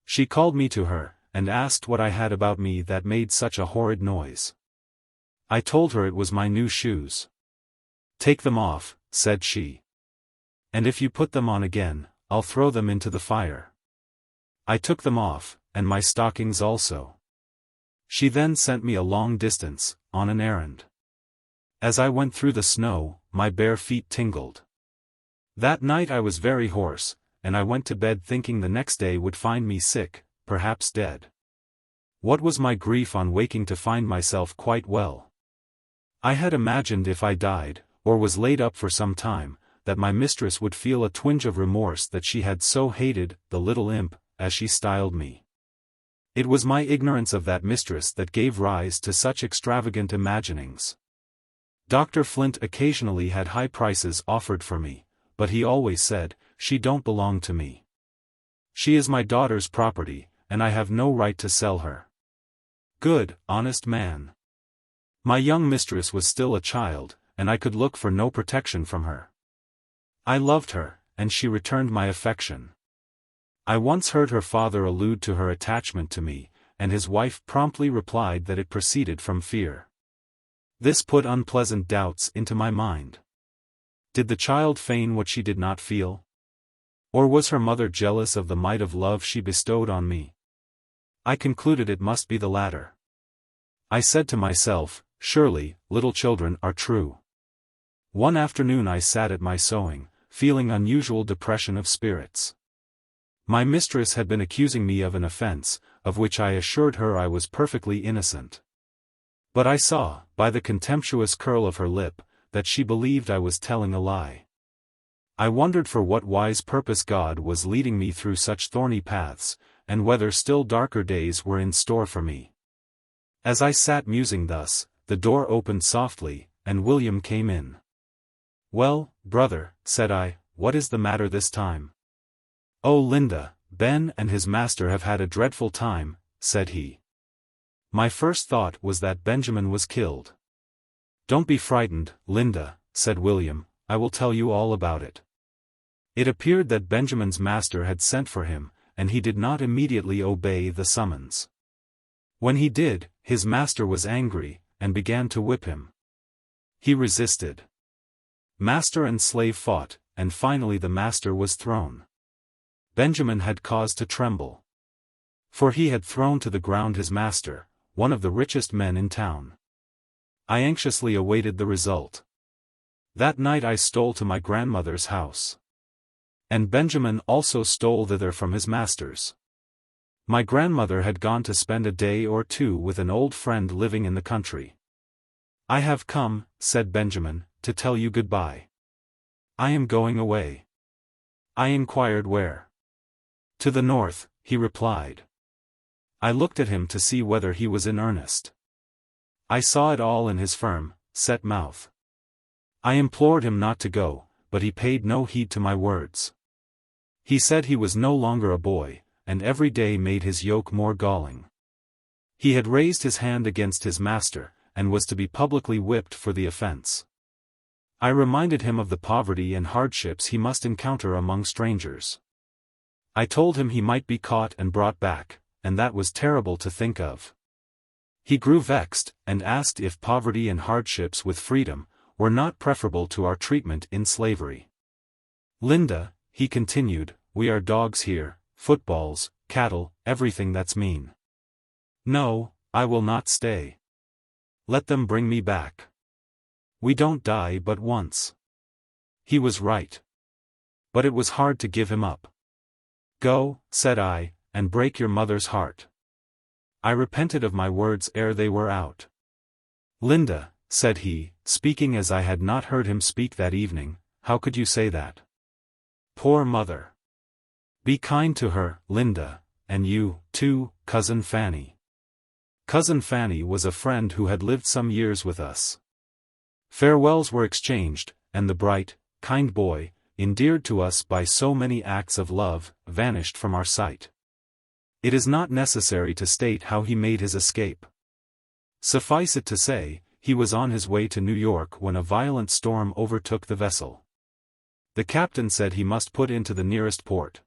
She called me to her, and asked what I had about me that made such a horrid noise. I told her it was my new shoes. "Take them off," said she. "And if you put them on again, I'll throw them into the fire." I took them off, and my stockings also. She then sent me a long distance, on an errand. As I went through the snow, my bare feet tingled. That night I was very hoarse, and I went to bed thinking the next day would find me sick, perhaps dead. What was my grief on waking to find myself quite well. I had imagined if I died, or was laid up for some time, that my mistress would feel a twinge of remorse that she had so hated the little imp, as she styled me. It was my ignorance of that mistress that gave rise to such extravagant imaginings. Dr. Flint occasionally had high prices offered for me, but he always said, "She don't belong to me. She is my daughter's property, and I have no right to sell her." Good, honest man. My young mistress was still a child, and I could look for no protection from her. I loved her, and she returned my affection. I once heard her father allude to her attachment to me, and his wife promptly replied that it proceeded from fear. This put unpleasant doubts into my mind. Did the child feign what she did not feel? Or was her mother jealous of the mite of love she bestowed on me? I concluded it must be the latter. I said to myself, surely, little children are true. One afternoon I sat at my sewing, feeling unusual depression of spirits. My mistress had been accusing me of an offense, of which I assured her I was perfectly innocent. But I saw, by the contemptuous curl of her lip, that she believed I was telling a lie. I wondered for what wise purpose God was leading me through such thorny paths, and whether still darker days were in store for me. As I sat musing thus, the door opened softly, and William came in. "Well, brother," said I, "what is the matter this time?" "Oh, Linda, Ben and his master have had a dreadful time," said he. My first thought was that Benjamin was killed. "Don't be frightened, Linda," said William, "I will tell you all about it." It appeared that Benjamin's master had sent for him, and he did not immediately obey the summons. When he did, his master was angry, and began to whip him. He resisted. Master and slave fought, and finally the master was thrown. Benjamin had cause to tremble. For he had thrown to the ground his master, one of the richest men in town. I anxiously awaited the result. That night I stole to my grandmother's house. And Benjamin also stole thither from his master's. My grandmother had gone to spend a day or two with an old friend living in the country. "I have come," said Benjamin, "to tell you goodbye. I am going away." I inquired where. "To the north," he replied. I looked at him to see whether he was in earnest. I saw it all in his firm, set mouth. I implored him not to go, but he paid no heed to my words. He said he was no longer a boy, and every day made his yoke more galling. He had raised his hand against his master, and was to be publicly whipped for the offense. I reminded him of the poverty and hardships he must encounter among strangers. I told him he might be caught and brought back, and that was terrible to think of. He grew vexed, and asked if poverty and hardships with freedom were not preferable to our treatment in slavery. "Linda," he continued, "we are dogs here, footballs, cattle, everything that's mean. No, I will not stay. Let them bring me back. We don't die but once." He was right. But it was hard to give him up. "Go," said I, "and break your mother's heart." I repented of my words ere they were out. "Linda," said he, speaking as I had not heard him speak that evening, "how could you say that? Poor mother. Be kind to her, Linda, and you, too, Cousin Fanny." Cousin Fanny was a friend who had lived some years with us. Farewells were exchanged, and the bright, kind boy, endeared to us by so many acts of love, vanished from our sight. It is not necessary to state how he made his escape. Suffice it to say, he was on his way to New York when a violent storm overtook the vessel. The captain said he must put into the nearest port.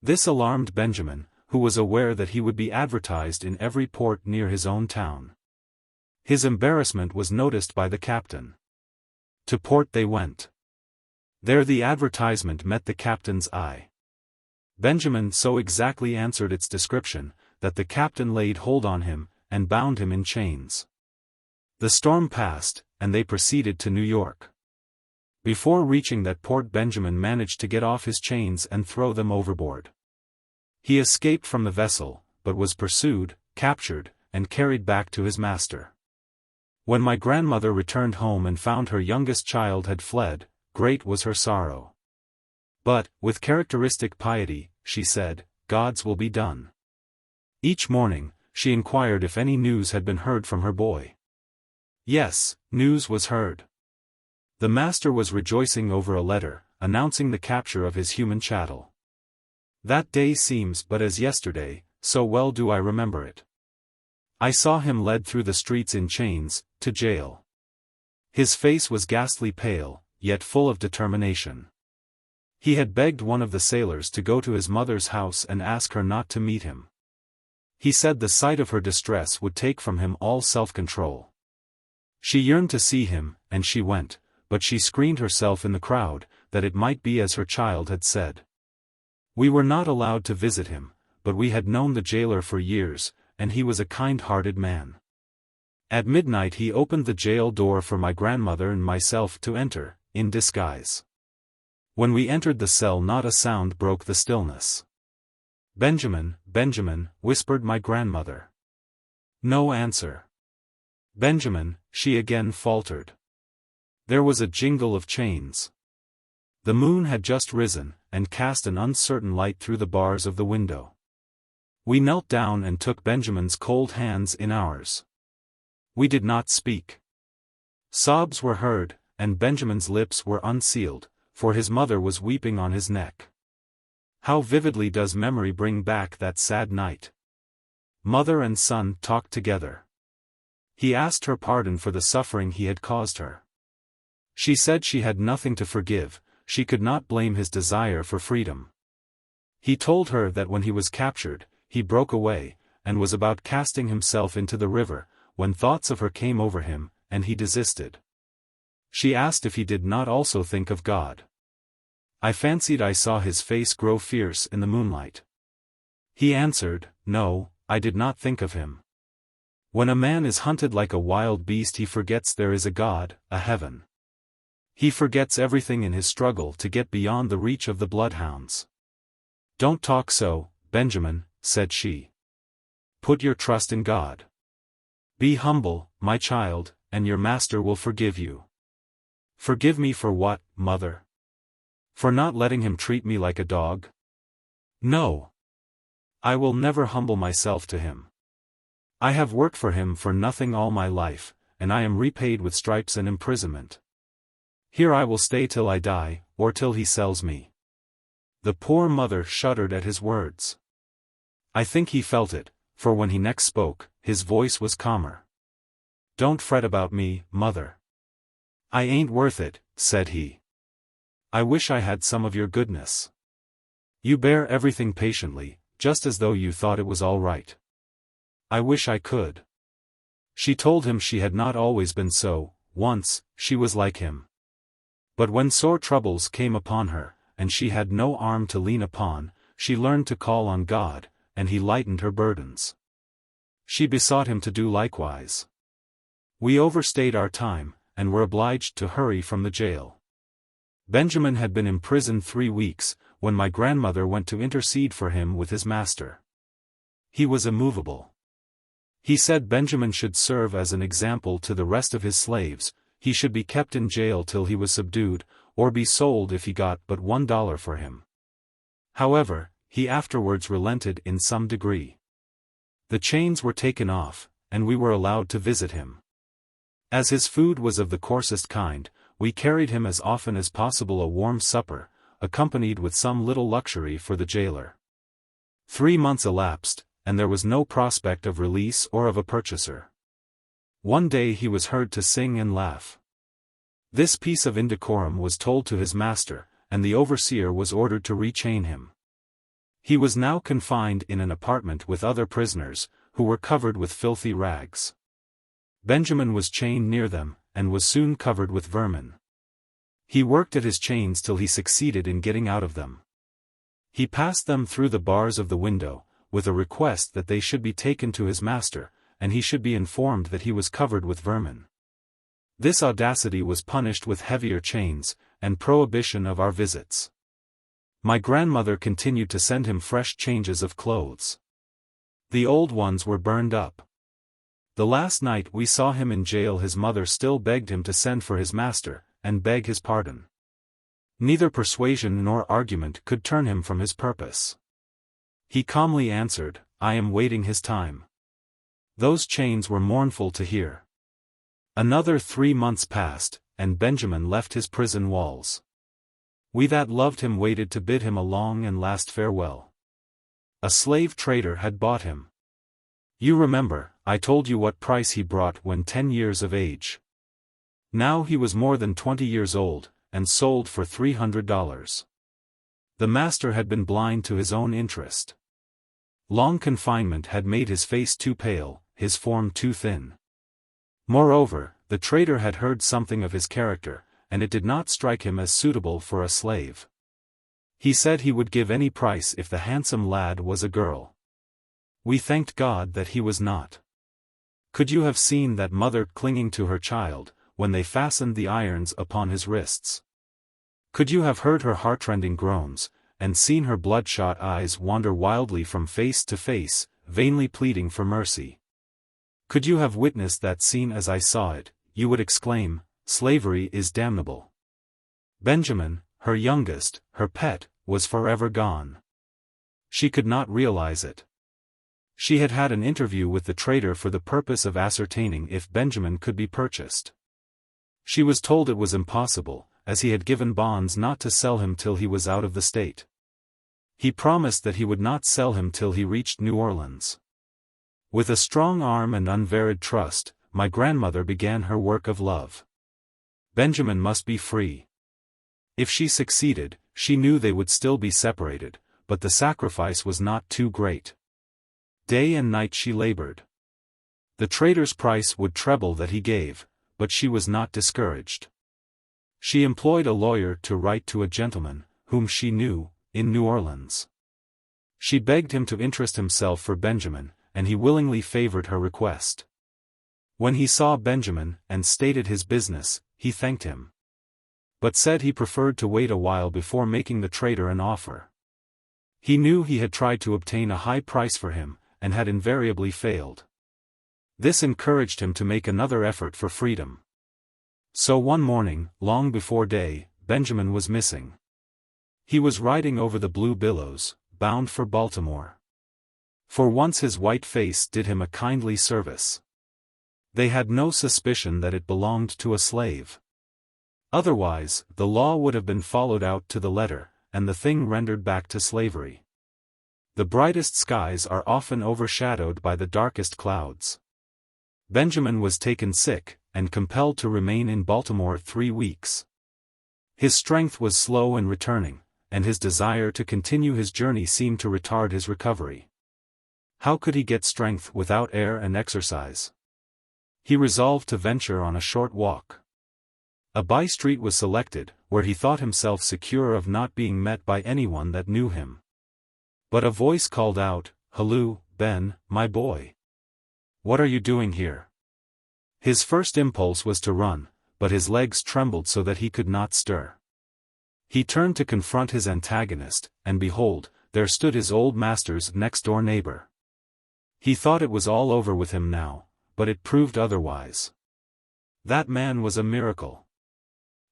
This alarmed Benjamin, who was aware that he would be advertised in every port near his own town. His embarrassment was noticed by the captain. To port they went. There the advertisement met the captain's eye. Benjamin so exactly answered its description, that the captain laid hold on him, and bound him in chains. The storm passed, and they proceeded to New York. Before reaching that port Benjamin managed to get off his chains and throw them overboard. He escaped from the vessel, but was pursued, captured, and carried back to his master. When my grandmother returned home and found her youngest child had fled, great was her sorrow. But, with characteristic piety, she said, "God's will be done." Each morning, she inquired if any news had been heard from her boy. Yes, news was heard. The master was rejoicing over a letter, announcing the capture of his human chattel. That day seems but as yesterday, so well do I remember it. I saw him led through the streets in chains, to jail. His face was ghastly pale, yet full of determination. He had begged one of the sailors to go to his mother's house and ask her not to meet him. He said the sight of her distress would take from him all self-control. She yearned to see him, and she went, but she screened herself in the crowd, that it might be as her child had said. We were not allowed to visit him, but we had known the jailer for years, and he was a kind-hearted man. At midnight he opened the jail door for my grandmother and myself to enter, in disguise. When we entered the cell not a sound broke the stillness. "Benjamin, Benjamin," whispered my grandmother. No answer. "Benjamin," she again faltered. There was a jingle of chains. The moon had just risen, and cast an uncertain light through the bars of the window. We knelt down and took Benjamin's cold hands in ours. We did not speak. Sobs were heard, and Benjamin's lips were unsealed, for his mother was weeping on his neck. How vividly does memory bring back that sad night. Mother and son talked together. He asked her pardon for the suffering he had caused her. She said she had nothing to forgive, she could not blame his desire for freedom. He told her that when he was captured, he broke away, and was about casting himself into the river, when thoughts of her came over him, and he desisted. She asked if he did not also think of God. I fancied I saw his face grow fierce in the moonlight. He answered, "No, I did not think of him. When a man is hunted like a wild beast he forgets there is a God, a heaven. He forgets everything in his struggle to get beyond the reach of the bloodhounds." "Don't talk so, Benjamin," said she. "Put your trust in God. Be humble, my child, and your master will forgive you." "Forgive me for what, mother? For not letting him treat me like a dog?" "No. I will never humble myself to him. I have worked for him for nothing all my life, and I am repaid with stripes and imprisonment. Here I will stay till I die, or till he sells me." The poor mother shuddered at his words. I think he felt it, for when he next spoke, his voice was calmer. "Don't fret about me, mother. I ain't worth it," said he. "I wish I had some of your goodness. You bear everything patiently, just as though you thought it was all right. I wish I could." She told him she had not always been so. Once, she was like him. But when sore troubles came upon her, and she had no arm to lean upon, she learned to call on God, and he lightened her burdens. She besought him to do likewise. We overstayed our time, and were obliged to hurry from the jail. Benjamin had been imprisoned 3 weeks, when my grandmother went to intercede for him with his master. He was immovable. He said Benjamin should serve as an example to the rest of his slaves, he should be kept in jail till he was subdued, or be sold if he got but $1 for him. However, he afterwards relented in some degree. The chains were taken off, and we were allowed to visit him. As his food was of the coarsest kind, we carried him as often as possible a warm supper, accompanied with some little luxury for the jailer. 3 months elapsed, and there was no prospect of release or of a purchaser. One day he was heard to sing and laugh. This piece of indecorum was told to his master, and the overseer was ordered to rechain him. He was now confined in an apartment with other prisoners, who were covered with filthy rags. Benjamin was chained near them, and was soon covered with vermin. He worked at his chains till he succeeded in getting out of them. He passed them through the bars of the window, with a request that they should be taken to his master, and he should be informed that he was covered with vermin. This audacity was punished with heavier chains, and prohibition of our visits. My grandmother continued to send him fresh changes of clothes. The old ones were burned up. The last night we saw him in jail his mother still begged him to send for his master, and beg his pardon. Neither persuasion nor argument could turn him from his purpose. He calmly answered, "I am waiting his time." Those chains were mournful to hear. Another 3 months passed, and Benjamin left his prison walls. We that loved him waited to bid him a long and last farewell. A slave trader had bought him. You remember, I told you what price he brought when 10 years of age. Now he was more than 20 years old, and sold for $300. The master had been blind to his own interest. Long confinement had made his face too pale, his form too thin. Moreover, the trader had heard something of his character, and it did not strike him as suitable for a slave. He said he would give any price if the handsome lad was a girl. We thanked God that he was not. Could you have seen that mother clinging to her child, when they fastened the irons upon his wrists? Could you have heard her heartrending groans, and seen her bloodshot eyes wander wildly from face to face, vainly pleading for mercy? Could you have witnessed that scene as I saw it, you would exclaim, "Slavery is damnable." Benjamin, her youngest, her pet, was forever gone. She could not realize it. She had had an interview with the trader for the purpose of ascertaining if Benjamin could be purchased. She was told it was impossible, as he had given bonds not to sell him till he was out of the state. He promised that he would not sell him till he reached New Orleans. With a strong arm and unvaried trust, my grandmother began her work of love. Benjamin must be free. If she succeeded, she knew they would still be separated, but the sacrifice was not too great. Day and night she labored. The trader's price would treble that he gave, but she was not discouraged. She employed a lawyer to write to a gentleman, whom she knew, in New Orleans. She begged him to interest himself for Benjamin, and he willingly favored her request. When he saw Benjamin, and stated his business, he thanked him, but said he preferred to wait a while before making the trader an offer. He knew he had tried to obtain a high price for him, and had invariably failed. This encouraged him to make another effort for freedom. So one morning, long before day, Benjamin was missing. He was riding over the blue billows, bound for Baltimore. For once his white face did him a kindly service. They had no suspicion that it belonged to a slave. Otherwise, the law would have been followed out to the letter, and the thing rendered back to slavery. The brightest skies are often overshadowed by the darkest clouds. Benjamin was taken sick, and compelled to remain in Baltimore 3 weeks. His strength was slow in returning, and his desire to continue his journey seemed to retard his recovery. How could he get strength without air and exercise? He resolved to venture on a short walk. A by-street was selected, where he thought himself secure of not being met by anyone that knew him. But a voice called out, "Halloo, Ben, my boy. What are you doing here?" His first impulse was to run, but his legs trembled so that he could not stir. He turned to confront his antagonist, and behold, there stood his old master's next-door neighbor. He thought it was all over with him now, but it proved otherwise. That man was a miracle.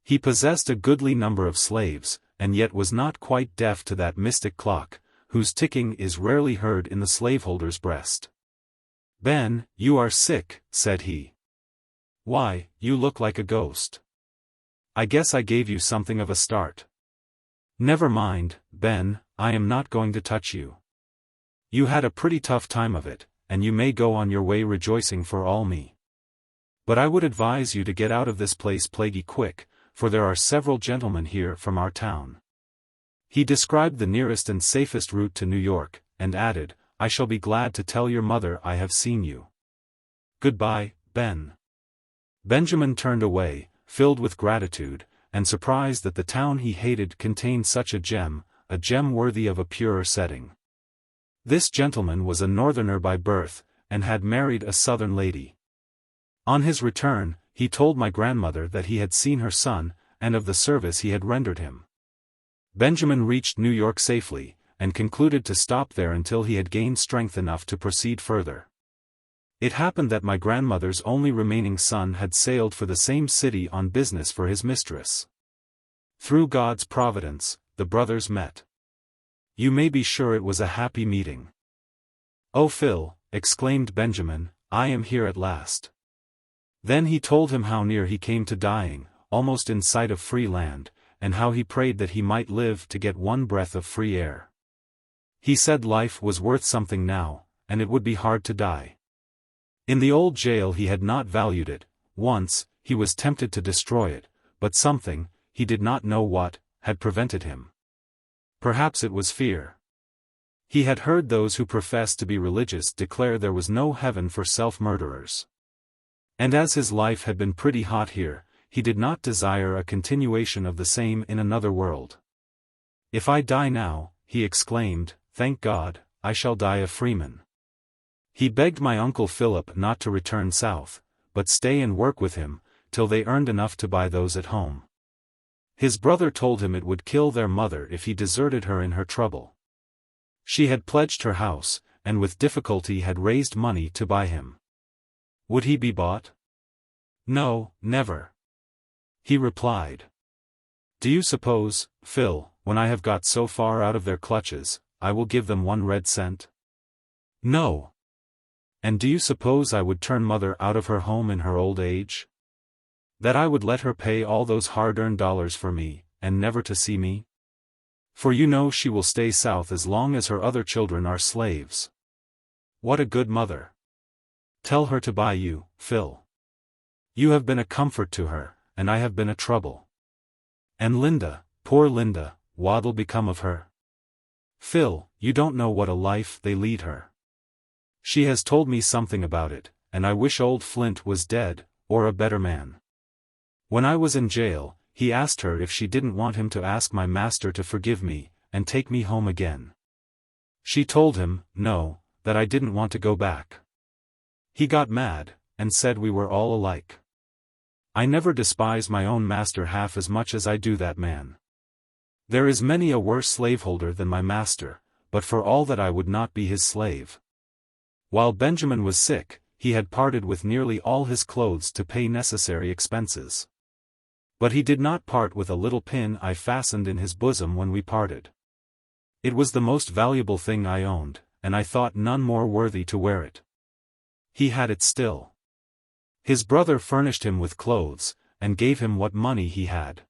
He possessed a goodly number of slaves, and yet was not quite deaf to that mystic clock, whose ticking is rarely heard in the slaveholder's breast. "Ben, you are sick," said he. Why, you look like a ghost. I guess I gave you something of a start. Never mind, Ben, I am not going to touch you. You had a pretty tough time of it, and you may go on your way rejoicing for all me. But I would advise you to get out of this place plaguey quick, for there are several gentlemen here from our town. He described the nearest and safest route to New York, and added, I shall be glad to tell your mother I have seen you. Goodbye, Ben. Benjamin turned away, filled with gratitude, and surprised that the town he hated contained such a gem worthy of a purer setting. This gentleman was a Northerner by birth, and had married a Southern lady. On his return, he told my grandmother that he had seen her son, and of the service he had rendered him. Benjamin reached New York safely, and concluded to stop there until he had gained strength enough to proceed further. It happened that my grandmother's only remaining son had sailed for the same city on business for his mistress. Through God's providence, the brothers met. You may be sure it was a happy meeting. "Oh Phil," exclaimed Benjamin, "I am here at last." Then he told him how near he came to dying, almost in sight of free land, and how he prayed that he might live to get one breath of free air. He said life was worth something now, and it would be hard to die. In the old jail he had not valued it. Once, he was tempted to destroy it, but something, he did not know what, had prevented him. Perhaps it was fear. He had heard those who professed to be religious declare there was no heaven for self-murderers. And as his life had been pretty hot here, he did not desire a continuation of the same in another world. "If I die now," he exclaimed, "thank God, I shall die a freeman." He begged my Uncle Philip not to return south, but stay and work with him, till they earned enough to buy those at home. His brother told him it would kill their mother if he deserted her in her trouble. She had pledged her house, and with difficulty had raised money to buy him. Would he be bought? "No, never," he replied. "Do you suppose, Phil, when I have got so far out of their clutches, I will give them 1 red cent? No. And do you suppose I would turn mother out of her home in her old age? That I would let her pay all those hard-earned dollars for me, and never to see me? For you know she will stay south as long as her other children are slaves. What a good mother. Tell her to buy you, Phil. You have been a comfort to her, and I have been a trouble. And Linda, poor Linda, what'll become of her? Phil, you don't know what a life they lead her. She has told me something about it, and I wish old Flint was dead, or a better man. When I was in jail, he asked her if she didn't want him to ask my master to forgive me, and take me home again. She told him, no, that I didn't want to go back. He got mad, and said we were all alike. I never despise my own master half as much as I do that man. There is many a worse slaveholder than my master, but for all that I would not be his slave. While Benjamin was sick, he had parted with nearly all his clothes to pay necessary expenses. But he did not part with a little pin I fastened in his bosom when we parted. It was the most valuable thing I owned, and I thought none more worthy to wear it. He had it still. His brother furnished him with clothes, and gave him what money he had.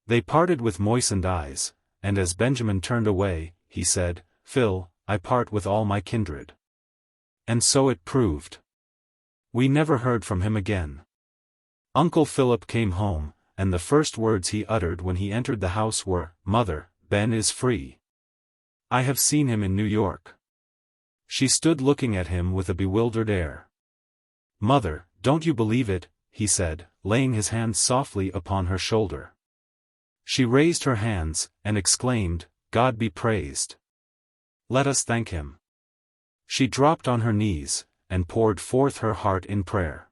They parted with moistened eyes, and as Benjamin turned away, he said, "Phil, I part with all my kindred." And so it proved. We never heard from him again. Uncle Philip came home, and the first words he uttered when he entered the house were, "Mother, Ben is free. I have seen him in New York." She stood looking at him with a bewildered air. "Mother, don't you believe it?" he said, laying his hand softly upon her shoulder. She raised her hands, and exclaimed, "God be praised. Let us thank him." She dropped on her knees, and poured forth her heart in prayer.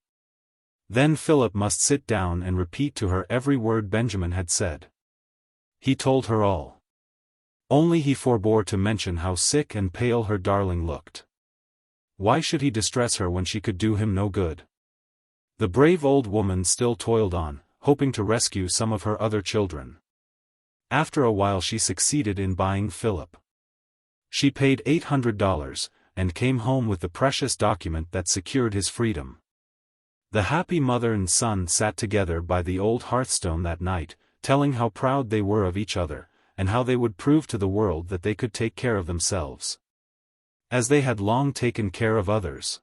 Then Philip must sit down and repeat to her every word Benjamin had said. He told her all. Only he forbore to mention how sick and pale her darling looked. Why should he distress her when she could do him no good? The brave old woman still toiled on, hoping to rescue some of her other children. After a while she succeeded in buying Philip. She paid $800, and came home with the precious document that secured his freedom. The happy mother and son sat together by the old hearthstone that night, telling how proud they were of each other, and how they would prove to the world that they could take care of themselves, as they had long taken care of others.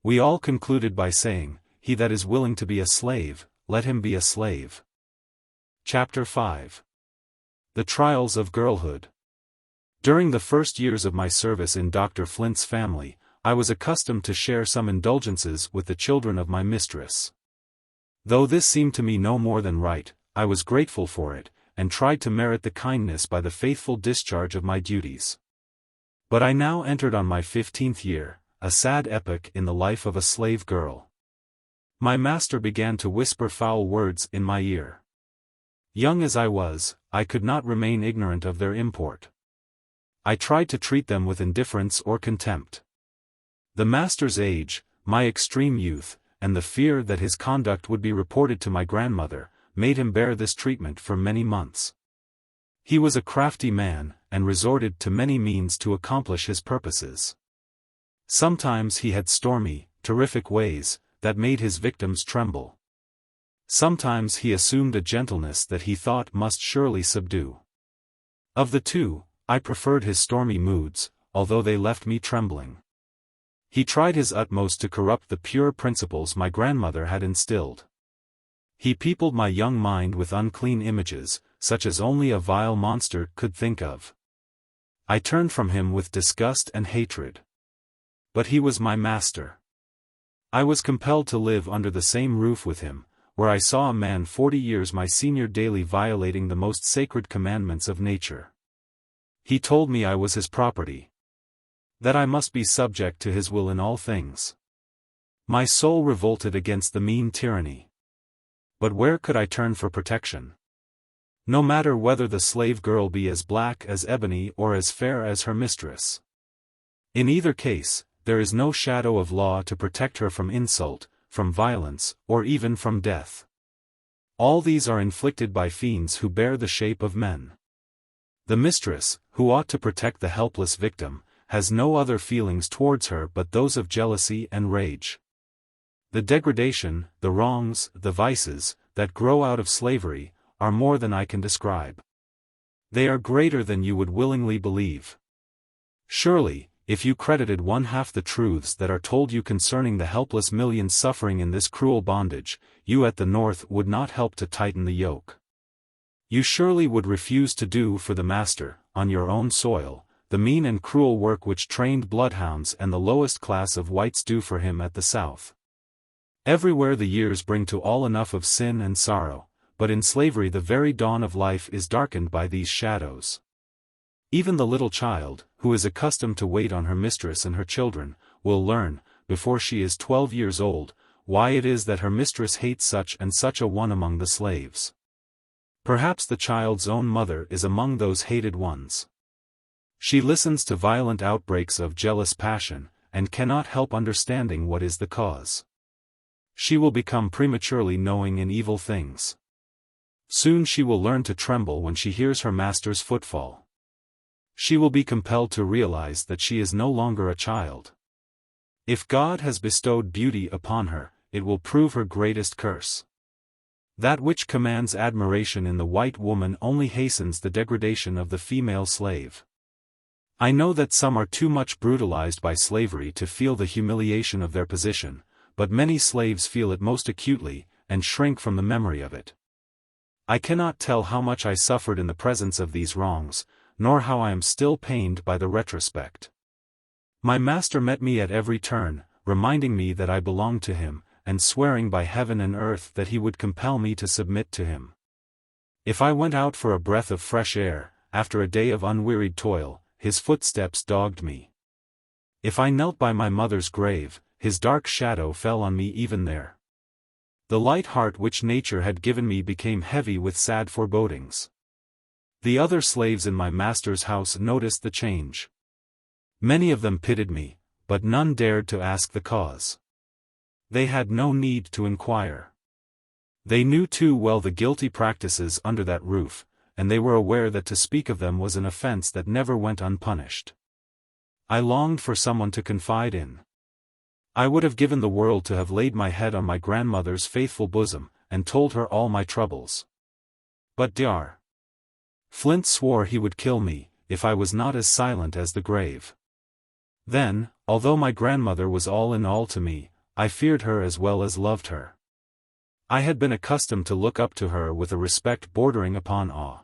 We all concluded by saying, "He that is willing to be a slave, let him be a slave." Chapter 5. The Trials of Girlhood. During the first years of my service in Dr. Flint's family, I was accustomed to share some indulgences with the children of my mistress. Though this seemed to me no more than right, I was grateful for it, and tried to merit the kindness by the faithful discharge of my duties. But I now entered on my 15th year, a sad epoch in the life of a slave girl. My master began to whisper foul words in my ear. Young as I was, I could not remain ignorant of their import. I tried to treat them with indifference or contempt. The master's age, my extreme youth, and the fear that his conduct would be reported to my grandmother, made him bear this treatment for many months. He was a crafty man, and resorted to many means to accomplish his purposes. Sometimes he had stormy, terrific ways, that made his victims tremble. Sometimes he assumed a gentleness that he thought must surely subdue. Of the two, I preferred his stormy moods, although they left me trembling. He tried his utmost to corrupt the pure principles my grandmother had instilled. He peopled my young mind with unclean images, such as only a vile monster could think of. I turned from him with disgust and hatred. But he was my master. I was compelled to live under the same roof with him, where I saw a man 40 years my senior daily violating the most sacred commandments of nature. He told me I was his property, that I must be subject to his will in all things. My soul revolted against the mean tyranny. But where could I turn for protection? No matter whether the slave girl be as black as ebony or as fair as her mistress. In either case, there is no shadow of law to protect her from insult, from violence, or even from death. All these are inflicted by fiends who bear the shape of men. The mistress, who ought to protect the helpless victim, has no other feelings towards her but those of jealousy and rage. The degradation, the wrongs, the vices, that grow out of slavery, are more than I can describe. They are greater than you would willingly believe. Surely, if you credited one half the truths that are told you concerning the helpless millions suffering in this cruel bondage, you at the North would not help to tighten the yoke. You surely would refuse to do for the master, on your own soil, the mean and cruel work which trained bloodhounds and the lowest class of whites do for him at the South. Everywhere the years bring to all enough of sin and sorrow, but in slavery the very dawn of life is darkened by these shadows. Even the little child, who is accustomed to wait on her mistress and her children, will learn, before she is 12 years old, why it is that her mistress hates such and such a one among the slaves. Perhaps the child's own mother is among those hated ones. She listens to violent outbreaks of jealous passion, and cannot help understanding what is the cause. She will become prematurely knowing in evil things. Soon she will learn to tremble when she hears her master's footfall. She will be compelled to realize that she is no longer a child. If God has bestowed beauty upon her, it will prove her greatest curse. That which commands admiration in the white woman only hastens the degradation of the female slave. I know that some are too much brutalized by slavery to feel the humiliation of their position, but many slaves feel it most acutely, and shrink from the memory of it. I cannot tell how much I suffered in the presence of these wrongs, nor how I am still pained by the retrospect. My master met me at every turn, reminding me that I belonged to him, and swearing by heaven and earth that he would compel me to submit to him. If I went out for a breath of fresh air, after a day of unwearied toil, his footsteps dogged me. If I knelt by my mother's grave, his dark shadow fell on me even there. The light heart which nature had given me became heavy with sad forebodings. The other slaves in my master's house noticed the change. Many of them pitied me, but none dared to ask the cause. They had no need to inquire. They knew too well the guilty practices under that roof, and they were aware that to speak of them was an offense that never went unpunished. I longed for someone to confide in. I would have given the world to have laid my head on my grandmother's faithful bosom, and told her all my troubles. But Dr. Flint swore he would kill me, if I was not as silent as the grave. Then, although my grandmother was all in all to me, I feared her as well as loved her. I had been accustomed to look up to her with a respect bordering upon awe.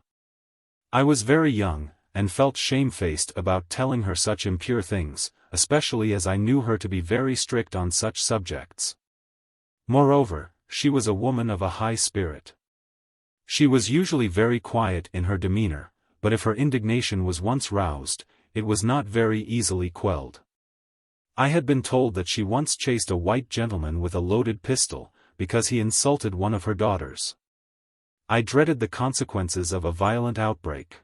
I was very young, and felt shamefaced about telling her such impure things, especially as I knew her to be very strict on such subjects. Moreover, she was a woman of a high spirit. She was usually very quiet in her demeanor, but if her indignation was once roused, it was not very easily quelled. I had been told that she once chased a white gentleman with a loaded pistol, because he insulted one of her daughters. I dreaded the consequences of a violent outbreak.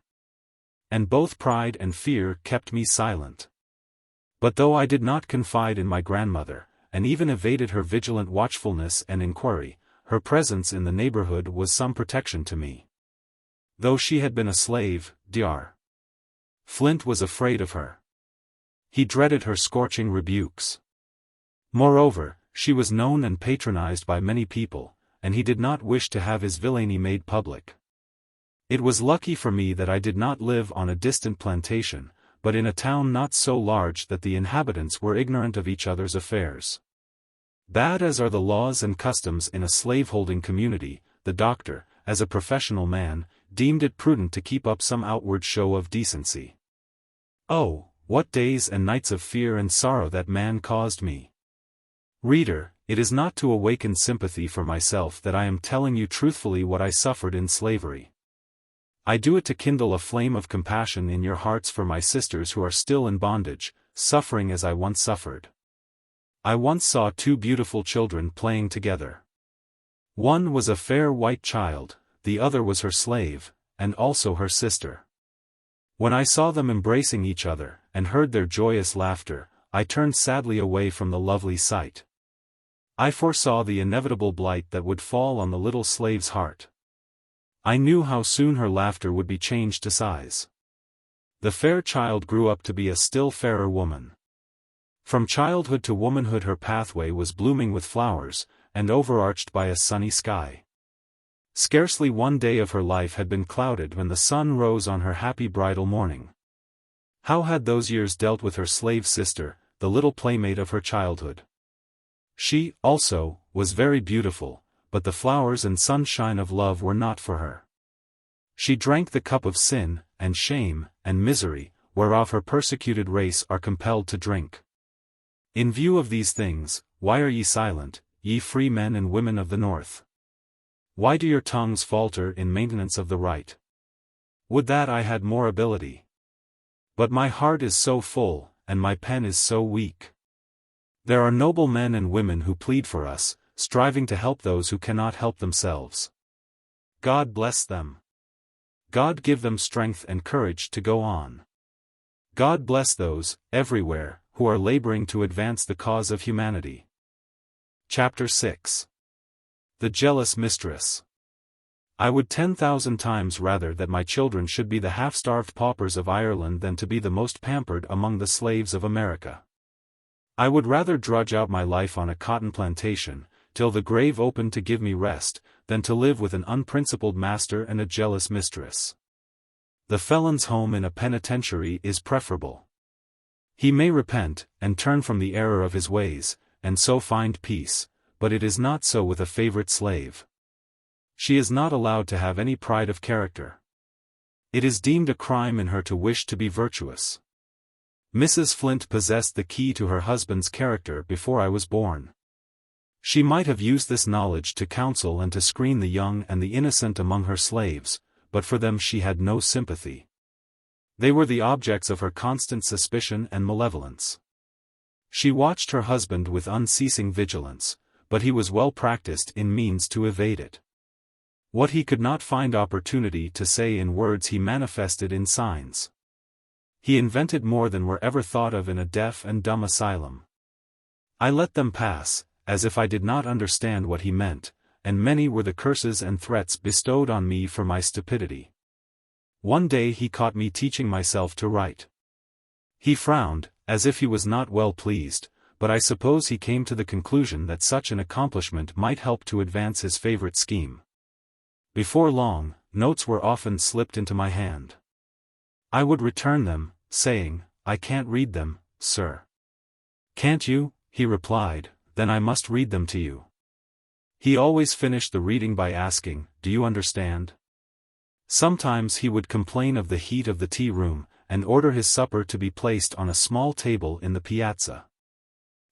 And both pride and fear kept me silent. But though I did not confide in my grandmother, and even evaded her vigilant watchfulness and inquiry, her presence in the neighborhood was some protection to me. Though she had been a slave, Dr. Flint was afraid of her. He dreaded her scorching rebukes. Moreover, she was known and patronized by many people, and he did not wish to have his villainy made public. It was lucky for me that I did not live on a distant plantation, but in a town not so large that the inhabitants were ignorant of each other's affairs. Bad as are the laws and customs in a slaveholding community, the doctor, as a professional man, deemed it prudent to keep up some outward show of decency. Oh, what days and nights of fear and sorrow that man caused me! Reader, it is not to awaken sympathy for myself that I am telling you truthfully what I suffered in slavery. I do it to kindle a flame of compassion in your hearts for my sisters who are still in bondage, suffering as I once suffered. I once saw two beautiful children playing together. One was a fair white child, the other was her slave, and also her sister. When I saw them embracing each other, and heard their joyous laughter, I turned sadly away from the lovely sight. I foresaw the inevitable blight that would fall on the little slave's heart. I knew how soon her laughter would be changed to sighs. The fair child grew up to be a still fairer woman. From childhood to womanhood her pathway was blooming with flowers, and overarched by a sunny sky. Scarcely one day of her life had been clouded when the sun rose on her happy bridal morning. How had those years dealt with her slave sister, the little playmate of her childhood? She, also, was very beautiful, but the flowers and sunshine of love were not for her. She drank the cup of sin, and shame, and misery, whereof her persecuted race are compelled to drink. In view of these things, why are ye silent, ye free men and women of the North? Why do your tongues falter in maintenance of the right? Would that I had more ability. But my heart is so full, and my pen is so weak. There are noble men and women who plead for us, striving to help those who cannot help themselves. God bless them. God give them strength and courage to go on. God bless those, everywhere, who are laboring to advance the cause of humanity. Chapter 6. The Jealous Mistress. I would 10,000 times rather that my children should be the half-starved paupers of Ireland than to be the most pampered among the slaves of America. I would rather drudge out my life on a cotton plantation, till the grave opened to give me rest, than to live with an unprincipled master and a jealous mistress. The felon's home in a penitentiary is preferable. He may repent, and turn from the error of his ways, and so find peace, but it is not so with a favorite slave. She is not allowed to have any pride of character. It is deemed a crime in her to wish to be virtuous. Mrs. Flint possessed the key to her husband's character before I was born. She might have used this knowledge to counsel and to screen the young and the innocent among her slaves, but for them she had no sympathy. They were the objects of her constant suspicion and malevolence. She watched her husband with unceasing vigilance, but he was well practiced in means to evade it. What he could not find opportunity to say in words he manifested in signs. He invented more than were ever thought of in a deaf and dumb asylum. I let them pass, as if I did not understand what he meant, and many were the curses and threats bestowed on me for my stupidity. One day he caught me teaching myself to write. He frowned, as if he was not well pleased, but I suppose he came to the conclusion that such an accomplishment might help to advance his favorite scheme. Before long, notes were often slipped into my hand. I would return them, saying, "I can't read them, sir." "Can't you?" he replied, "then I must read them to you." He always finished the reading by asking, "Do you understand?" Sometimes he would complain of the heat of the tea room, and order his supper to be placed on a small table in the piazza.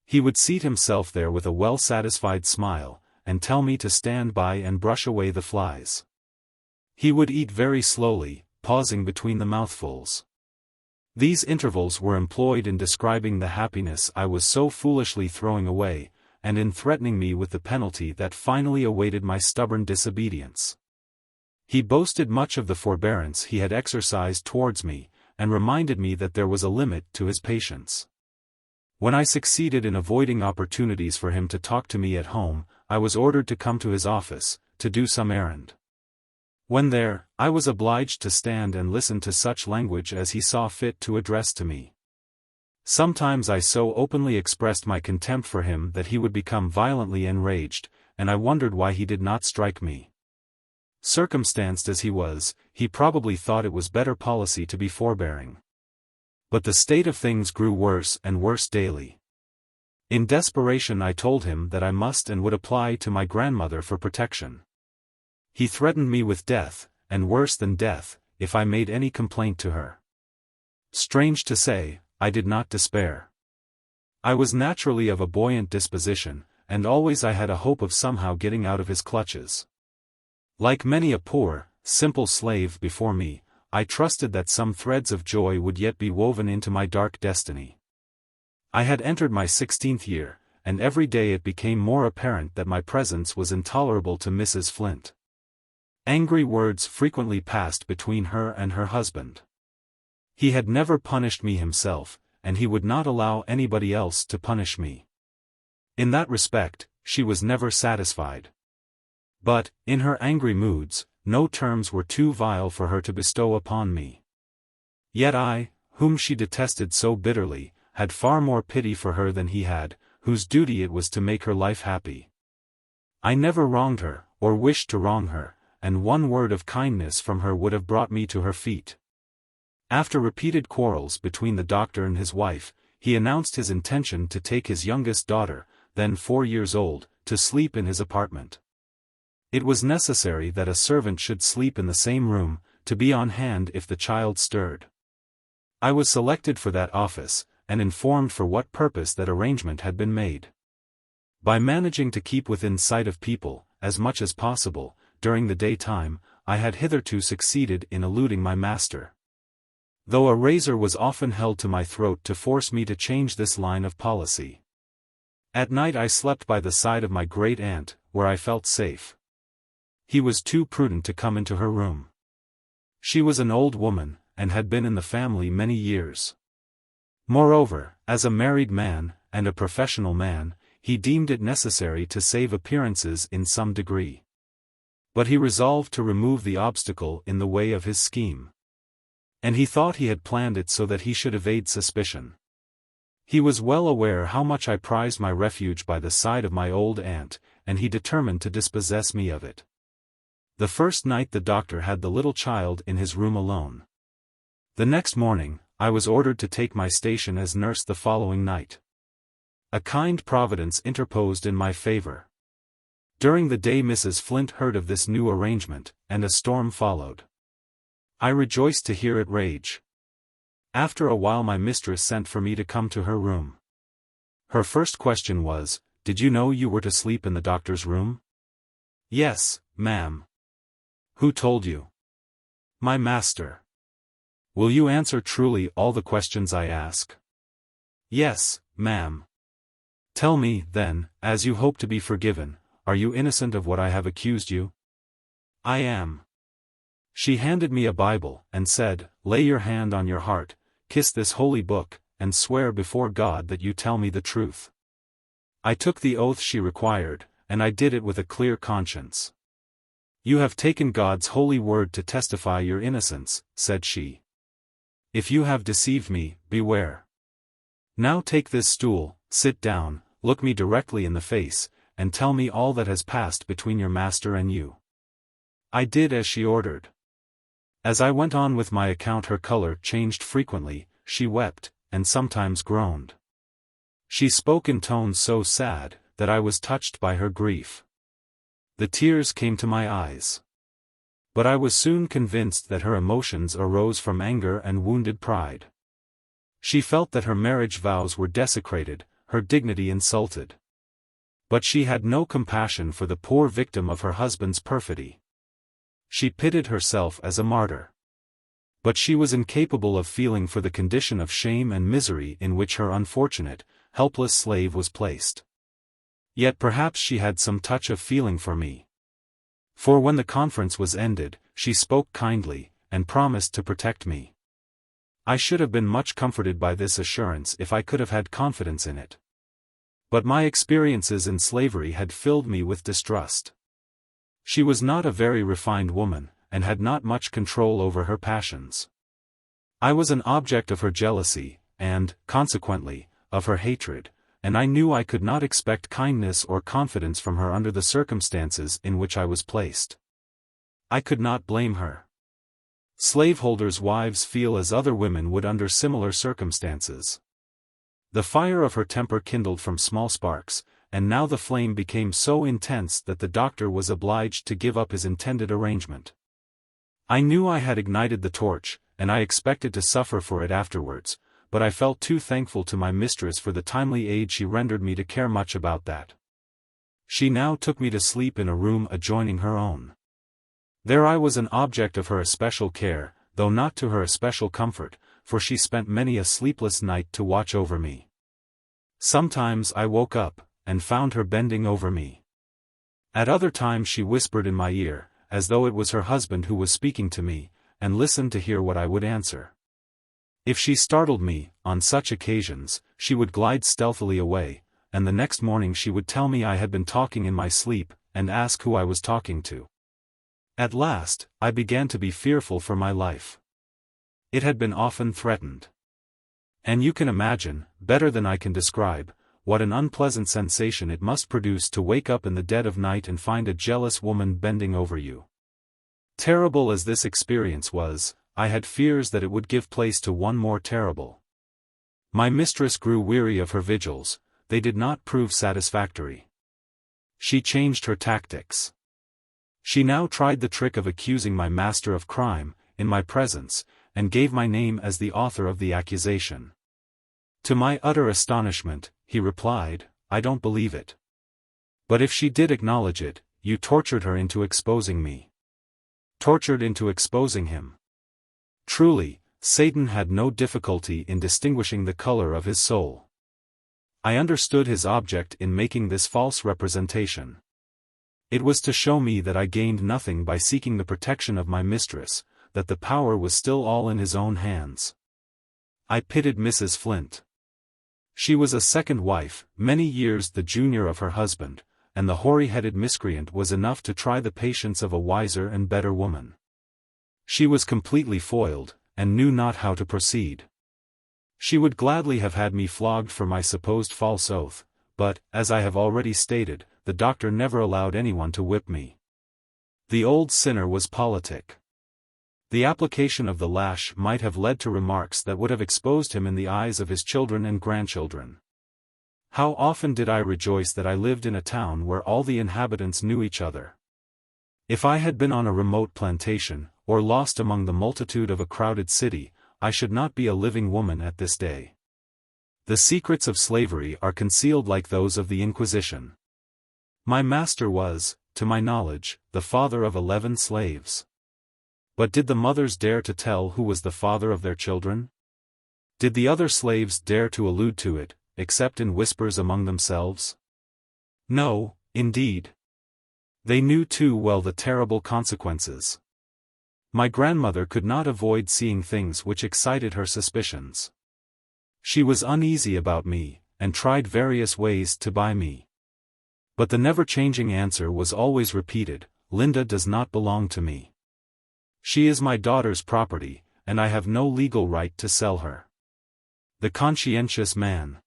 He would seat himself there with a well-satisfied smile, and tell me to stand by and brush away the flies. He would eat very slowly, pausing between the mouthfuls. These intervals were employed in describing the happiness I was so foolishly throwing away, and in threatening me with the penalty that finally awaited my stubborn disobedience. He boasted much of the forbearance he had exercised towards me, and reminded me that there was a limit to his patience. When I succeeded in avoiding opportunities for him to talk to me at home, I was ordered to come to his office, to do some errand. When there, I was obliged to stand and listen to such language as he saw fit to address to me. Sometimes I so openly expressed my contempt for him that he would become violently enraged, and I wondered why he did not strike me. Circumstanced as he was, he probably thought it was better policy to be forbearing. But the state of things grew worse and worse daily. In desperation I told him that I must and would apply to my grandmother for protection. He threatened me with death, and worse than death, if I made any complaint to her. Strange to say, I did not despair. I was naturally of a buoyant disposition, and always I had a hope of somehow getting out of his clutches. Like many a poor, simple slave before me, I trusted that some threads of joy would yet be woven into my dark destiny. I had entered my 16th year, and every day it became more apparent that my presence was intolerable to Mrs. Flint. Angry words frequently passed between her and her husband. He had never punished me himself, and he would not allow anybody else to punish me. In that respect, she was never satisfied. But, in her angry moods, no terms were too vile for her to bestow upon me. Yet I, whom she detested so bitterly, had far more pity for her than he had, whose duty it was to make her life happy. I never wronged her, or wished to wrong her, and one word of kindness from her would have brought me to her feet. After repeated quarrels between the doctor and his wife, he announced his intention to take his youngest daughter, then 4 years old, to sleep in his apartment. It was necessary that a servant should sleep in the same room, to be on hand if the child stirred. I was selected for that office, and informed for what purpose that arrangement had been made. By managing to keep within sight of people, as much as possible, during the daytime, I had hitherto succeeded in eluding my master. Though a razor was often held to my throat to force me to change this line of policy. At night I slept by the side of my great aunt, where I felt safe. He was too prudent to come into her room. She was an old woman, and had been in the family many years. Moreover, as a married man, and a professional man, he deemed it necessary to save appearances in some degree. But he resolved to remove the obstacle in the way of his scheme. And he thought he had planned it so that he should evade suspicion. He was well aware how much I prized my refuge by the side of my old aunt, and he determined to dispossess me of it. The first night the doctor had the little child in his room alone. The next morning, I was ordered to take my station as nurse the following night. A kind providence interposed in my favor. During the day Mrs. Flint heard of this new arrangement, and a storm followed. I rejoiced to hear it rage. After a while my mistress sent for me to come to her room. Her first question was, "Did you know you were to sleep in the doctor's room?" "Yes, ma'am." "Who told you?" "My master." "Will you answer truly all the questions I ask?" "Yes, ma'am." "Tell me, then, as you hope to be forgiven, are you innocent of what I have accused you?" "I am." She handed me a Bible, and said, "Lay your hand on your heart, kiss this holy book, and swear before God that you tell me the truth." I took the oath she required, and I did it with a clear conscience. "You have taken God's holy word to testify your innocence," said she. "If you have deceived me, beware. Now take this stool, sit down, look me directly in the face, and tell me all that has passed between your master and you." I did as she ordered. As I went on with my account, her color changed frequently, she wept, and sometimes groaned. She spoke in tones so sad, that I was touched by her grief. The tears came to my eyes. But I was soon convinced that her emotions arose from anger and wounded pride. She felt that her marriage vows were desecrated, her dignity insulted. But she had no compassion for the poor victim of her husband's perfidy. She pitied herself as a martyr. But she was incapable of feeling for the condition of shame and misery in which her unfortunate, helpless slave was placed. Yet perhaps she had some touch of feeling for me. For when the conference was ended, she spoke kindly, and promised to protect me. I should have been much comforted by this assurance if I could have had confidence in it. But my experiences in slavery had filled me with distrust. She was not a very refined woman, and had not much control over her passions. I was an object of her jealousy, and, consequently, of her hatred, and I knew I could not expect kindness or confidence from her under the circumstances in which I was placed. I could not blame her. Slaveholders' wives feel as other women would under similar circumstances. The fire of her temper kindled from small sparks, and now the flame became so intense that the doctor was obliged to give up his intended arrangement. I knew I had ignited the torch, and I expected to suffer for it afterwards, but I felt too thankful to my mistress for the timely aid she rendered me to care much about that. She now took me to sleep in a room adjoining her own. There I was an object of her especial care, though not to her especial comfort, for she spent many a sleepless night to watch over me. Sometimes I woke up, and found her bending over me. At other times she whispered in my ear, as though it was her husband who was speaking to me, and listened to hear what I would answer. If she startled me, on such occasions, she would glide stealthily away, and the next morning she would tell me I had been talking in my sleep, and ask who I was talking to. At last, I began to be fearful for my life. It had been often threatened. And you can imagine, better than I can describe, what an unpleasant sensation it must produce to wake up in the dead of night and find a jealous woman bending over you. Terrible as this experience was, I had fears that it would give place to one more terrible. My mistress grew weary of her vigils, they did not prove satisfactory. She changed her tactics. She now tried the trick of accusing my master of crime, in my presence, and gave my name as the author of the accusation. To my utter astonishment, he replied, "I don't believe it. But if she did acknowledge it, you tortured her into exposing me." Tortured into exposing him. Truly, Satan had no difficulty in distinguishing the color of his soul. I understood his object in making this false representation. It was to show me that I gained nothing by seeking the protection of my mistress, that the power was still all in his own hands. I pitied Mrs. Flint. She was a second wife, many years the junior of her husband, and the hoary-headed miscreant was enough to try the patience of a wiser and better woman. She was completely foiled, and knew not how to proceed. She would gladly have had me flogged for my supposed false oath, but, as I have already stated, the doctor never allowed anyone to whip me. The old sinner was politic. The application of the lash might have led to remarks that would have exposed him in the eyes of his children and grandchildren. How often did I rejoice that I lived in a town where all the inhabitants knew each other. If I had been on a remote plantation, or lost among the multitude of a crowded city, I should not be a living woman at this day. The secrets of slavery are concealed like those of the Inquisition. My master was, to my knowledge, the father of 11 slaves. But did the mothers dare to tell who was the father of their children? Did the other slaves dare to allude to it, except in whispers among themselves? No, indeed. They knew too well the terrible consequences. My grandmother could not avoid seeing things which excited her suspicions. She was uneasy about me, and tried various ways to buy me. But the never-changing answer was always repeated, "Linda does not belong to me. She is my daughter's property, and I have no legal right to sell her." The conscientious man.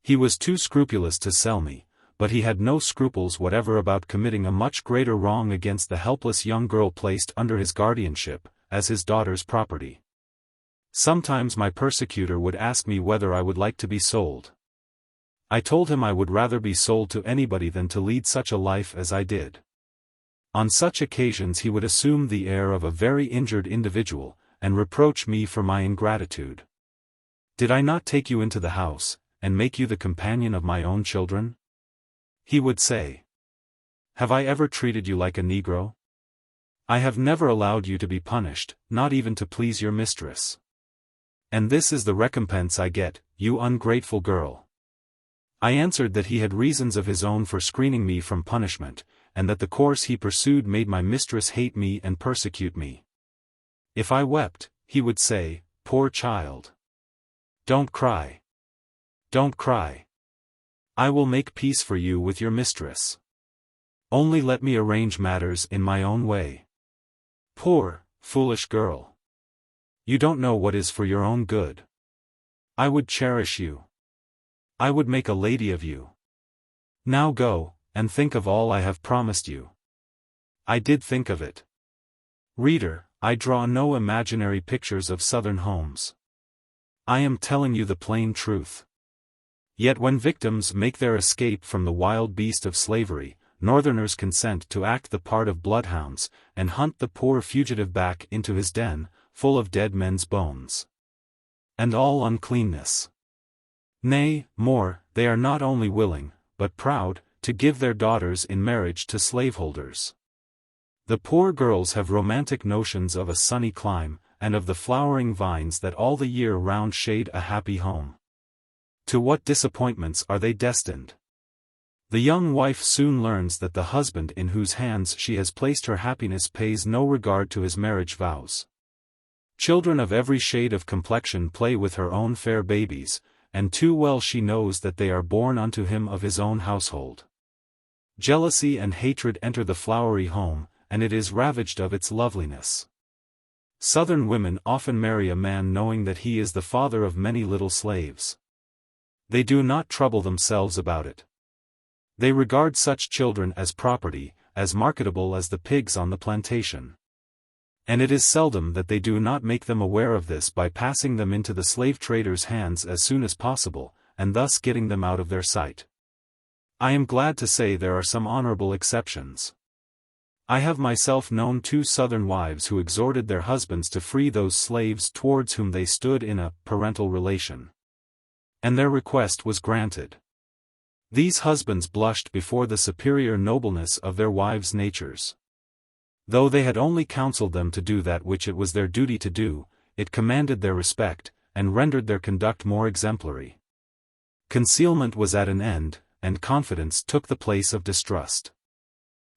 He was too scrupulous to sell me, but he had no scruples whatever about committing a much greater wrong against the helpless young girl placed under his guardianship, as his daughter's property. Sometimes my persecutor would ask me whether I would like to be sold. I told him I would rather be sold to anybody than to lead such a life as I did. On such occasions he would assume the air of a very injured individual, and reproach me for my ingratitude. "Did I not take you into the house, and make you the companion of my own children?" he would say. "Have I ever treated you like a Negro? I have never allowed you to be punished, not even to please your mistress. And this is the recompense I get, you ungrateful girl." I answered that he had reasons of his own for screening me from punishment, and that the course he pursued made my mistress hate me and persecute me. If I wept, he would say, "Poor child. Don't cry. Don't cry. I will make peace for you with your mistress. Only let me arrange matters in my own way. Poor, foolish girl. You don't know what is for your own good. I would cherish you. I would make a lady of you. Now go, and think of all I have promised you." I did think of it. Reader, I draw no imaginary pictures of Southern homes. I am telling you the plain truth. Yet when victims make their escape from the wild beast of slavery, Northerners consent to act the part of bloodhounds, and hunt the poor fugitive back into his den, full of dead men's bones and all uncleanness. Nay, more, they are not only willing, but proud, to give their daughters in marriage to slaveholders. The poor girls have romantic notions of a sunny clime, and of the flowering vines that all the year round shade a happy home. To what disappointments are they destined? The young wife soon learns that the husband in whose hands she has placed her happiness pays no regard to his marriage vows. Children of every shade of complexion play with her own fair babies, and too well she knows that they are born unto him of his own household. Jealousy and hatred enter the flowery home, and it is ravaged of its loveliness. Southern women often marry a man knowing that he is the father of many little slaves. They do not trouble themselves about it. They regard such children as property, as marketable as the pigs on the plantation. And it is seldom that they do not make them aware of this by passing them into the slave traders' hands as soon as possible, and thus getting them out of their sight. I am glad to say there are some honorable exceptions. I have myself known 2 Southern wives who exhorted their husbands to free those slaves towards whom they stood in a parental relation. And their request was granted. These husbands blushed before the superior nobleness of their wives' natures. Though they had only counseled them to do that which it was their duty to do, it commanded their respect, and rendered their conduct more exemplary. Concealment was at an end, and confidence took the place of distrust.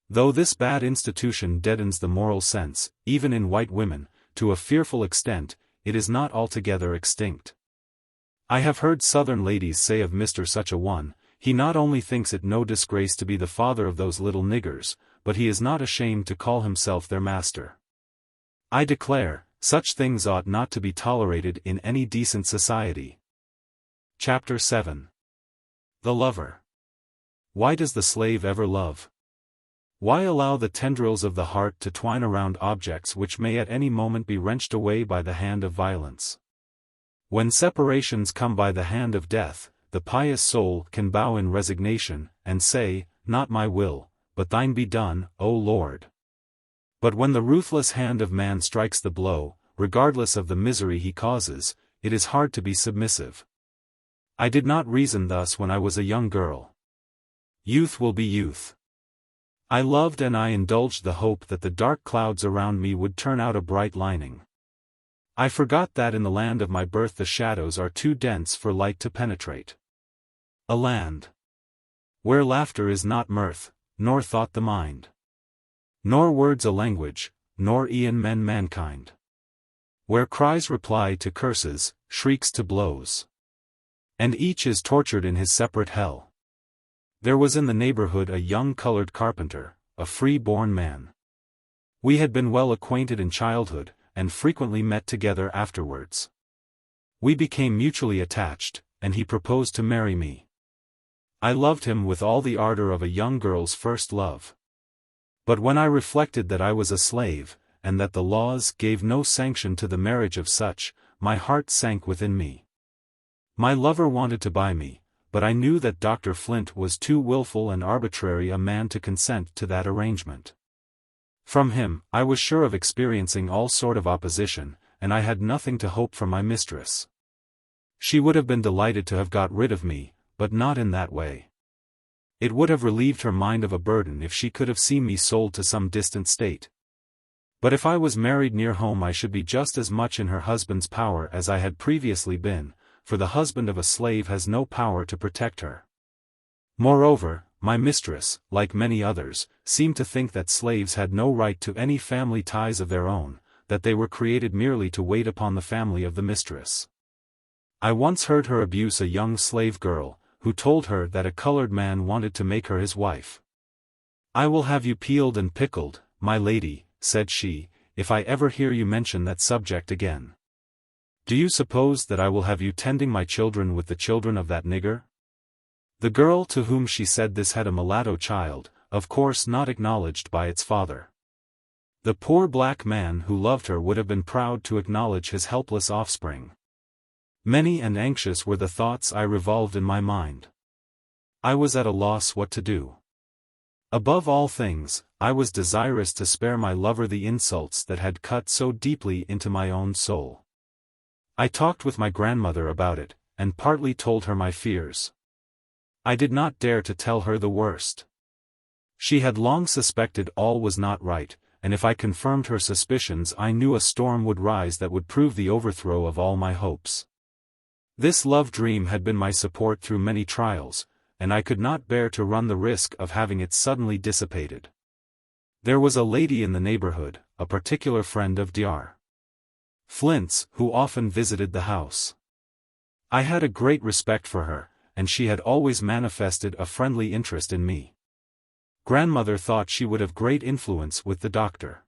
Though this bad institution deadens the moral sense, even in white women, to a fearful extent, it is not altogether extinct. I have heard Southern ladies say of Mr. Such a one, "He not only thinks it no disgrace to be the father of those little niggers, but he is not ashamed to call himself their master." I declare, such things ought not to be tolerated in any decent society. Chapter 7. The Lover. Why does the slave ever love? Why allow the tendrils of the heart to twine around objects which may at any moment be wrenched away by the hand of violence? When separations come by the hand of death, the pious soul can bow in resignation, and say, "Not my will, but thine be done, O Lord." But when the ruthless hand of man strikes the blow, regardless of the misery he causes, it is hard to be submissive. I did not reason thus when I was a young girl. Youth will be youth. I loved and I indulged the hope that the dark clouds around me would turn out a bright lining. I forgot that in the land of my birth the shadows are too dense for light to penetrate. A land where laughter is not mirth, nor thought the mind, nor words a language, nor e'en men mankind. Where cries reply to curses, shrieks to blows, and each is tortured in his separate hell. There was in the neighborhood a young colored carpenter, a free-born man. We had been well acquainted in childhood, and frequently met together afterwards. We became mutually attached, and he proposed to marry me. I loved him with all the ardor of a young girl's first love. But when I reflected that I was a slave, and that the laws gave no sanction to the marriage of such, my heart sank within me. My lover wanted to buy me, but I knew that Dr. Flint was too willful and arbitrary a man to consent to that arrangement. From him, I was sure of experiencing all sort of opposition, and I had nothing to hope from my mistress. She would have been delighted to have got rid of me, but not in that way. It would have relieved her mind of a burden if she could have seen me sold to some distant state. But if I was married near home I should be just as much in her husband's power as I had previously been, for the husband of a slave has no power to protect her. Moreover, my mistress, like many others, seemed to think that slaves had no right to any family ties of their own, that they were created merely to wait upon the family of the mistress. I once heard her abuse a young slave girl, who told her that a colored man wanted to make her his wife. "I will have you peeled and pickled, my lady," said she, "if I ever hear you mention that subject again. Do you suppose that I will have you tending my children with the children of that nigger?" The girl to whom she said this had a mulatto child, of course not acknowledged by its father. The poor black man who loved her would have been proud to acknowledge his helpless offspring. Many and anxious were the thoughts I revolved in my mind. I was at a loss what to do. Above all things, I was desirous to spare my lover the insults that had cut so deeply into my own soul. I talked with my grandmother about it, and partly told her my fears. I did not dare to tell her the worst. She had long suspected all was not right, and if I confirmed her suspicions I knew a storm would rise that would prove the overthrow of all my hopes. This love dream had been my support through many trials, and I could not bear to run the risk of having it suddenly dissipated. There was a lady in the neighborhood, a particular friend of Dr. Flint's, who often visited the house. I had a great respect for her, and she had always manifested a friendly interest in me. Grandmother thought she would have great influence with the doctor.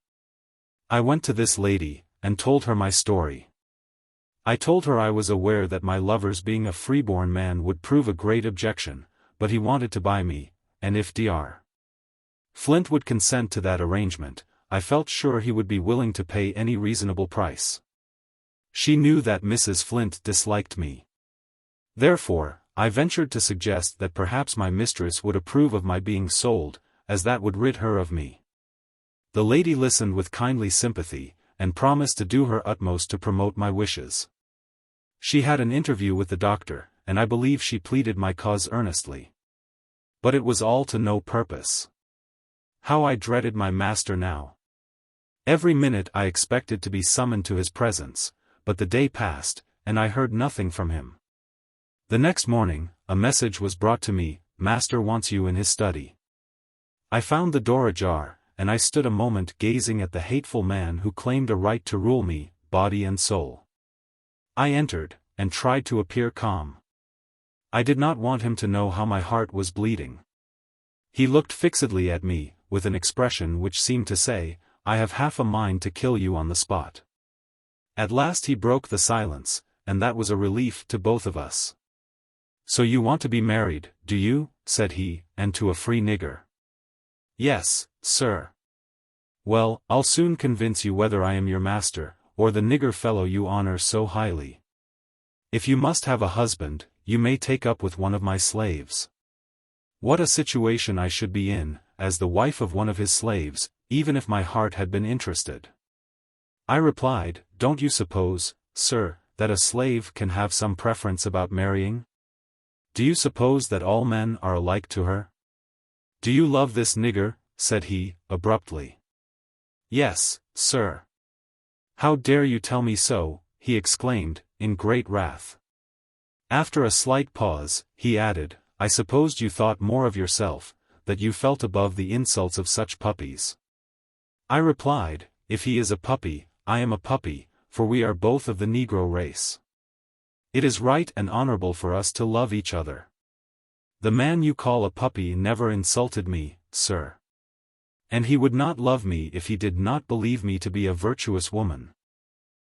I went to this lady, and told her my story. I told her I was aware that my lover's being a freeborn man would prove a great objection, but he wanted to buy me, and if Dr. Flint would consent to that arrangement, I felt sure he would be willing to pay any reasonable price. She knew that Mrs. Flint disliked me. Therefore, I ventured to suggest that perhaps my mistress would approve of my being sold, as that would rid her of me. The lady listened with kindly sympathy, and promised to do her utmost to promote my wishes. She had an interview with the doctor, and I believe she pleaded my cause earnestly. But it was all to no purpose. How I dreaded my master now. Every minute I expected to be summoned to his presence, but the day passed, and I heard nothing from him. The next morning, a message was brought to me, "Master wants you in his study." I found the door ajar, and I stood a moment gazing at the hateful man who claimed a right to rule me, body and soul. I entered, and tried to appear calm. I did not want him to know how my heart was bleeding. He looked fixedly at me, with an expression which seemed to say, "I have half a mind to kill you on the spot." At last he broke the silence, and that was a relief to both of us. "So you want to be married, do you?" said he, "and to a free nigger?" "Yes, sir." "Well, I'll soon convince you whether I am your master, or the nigger fellow you honor so highly. If you must have a husband, you may take up with one of my slaves." What a situation I should be in, as the wife of one of his slaves, even if my heart had been interested. I replied, "Don't you suppose, sir, that a slave can have some preference about marrying? Do you suppose that all men are alike to her?" "Do you love this nigger?" said he, abruptly. "Yes, sir." "How dare you tell me so?" he exclaimed, in great wrath. After a slight pause, he added, "I supposed you thought more of yourself, that you felt above the insults of such puppies." I replied, "If he is a puppy, I am a puppy, for we are both of the Negro race. It is right and honorable for us to love each other. The man you call a puppy never insulted me, sir. And he would not love me if he did not believe me to be a virtuous woman."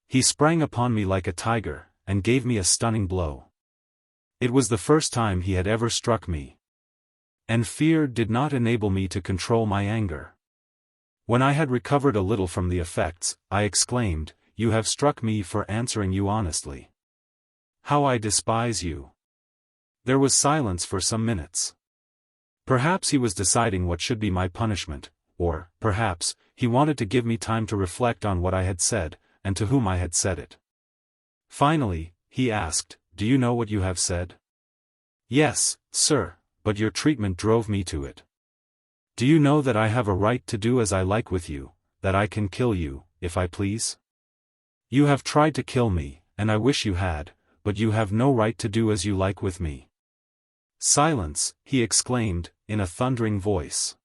He sprang upon me like a tiger, and gave me a stunning blow. It was the first time he had ever struck me, And fear did not enable me to control my anger. When I had recovered a little from the effects, I exclaimed, "You have struck me for answering you honestly. How I despise you." There was silence for some minutes. Perhaps he was deciding what should be my punishment, or, perhaps, he wanted to give me time to reflect on what I had said, and to whom I had said it. Finally, he asked, "Do you know what you have said?" "Yes, sir, but your treatment drove me to it." "Do you know that I have a right to do as I like with you, that I can kill you, if I please?" "You have tried to kill me, and I wish you had, but you have no right to do as you like with me." "Silence," he exclaimed, in a thundering voice.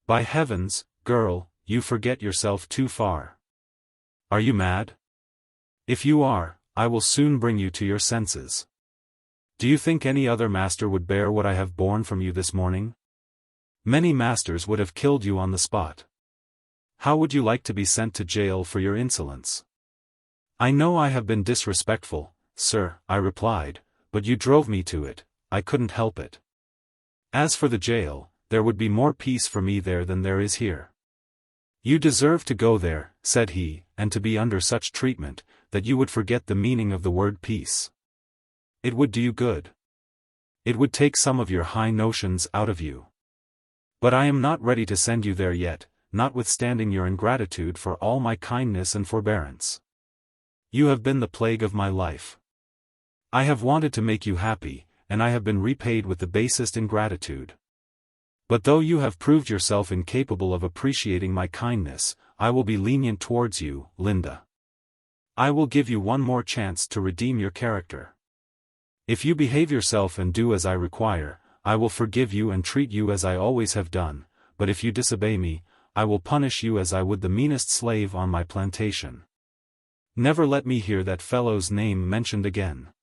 "By heavens, girl, you forget yourself too far. Are you mad? If you are, I will soon bring you to your senses. Do you think any other master would bear what I have borne from you this morning? Many masters would have killed you on the spot. How would you like to be sent to jail for your insolence?" "I know I have been disrespectful, sir," I replied, "but you drove me to it, I couldn't help it. As for the jail, there would be more peace for me there than there is here." "You deserve to go there," said he, "and to be under such treatment, that you would forget the meaning of the word peace. It would do you good. It would take some of your high notions out of you. But I am not ready to send you there yet, notwithstanding your ingratitude for all my kindness and forbearance. You have been the plague of my life. I have wanted to make you happy, and I have been repaid with the basest ingratitude. But though you have proved yourself incapable of appreciating my kindness, I will be lenient towards you, Linda. I will give you one more chance to redeem your character. If you behave yourself and do as I require, I will forgive you and treat you as I always have done, but if you disobey me, I will punish you as I would the meanest slave on my plantation. Never let me hear that fellow's name mentioned again.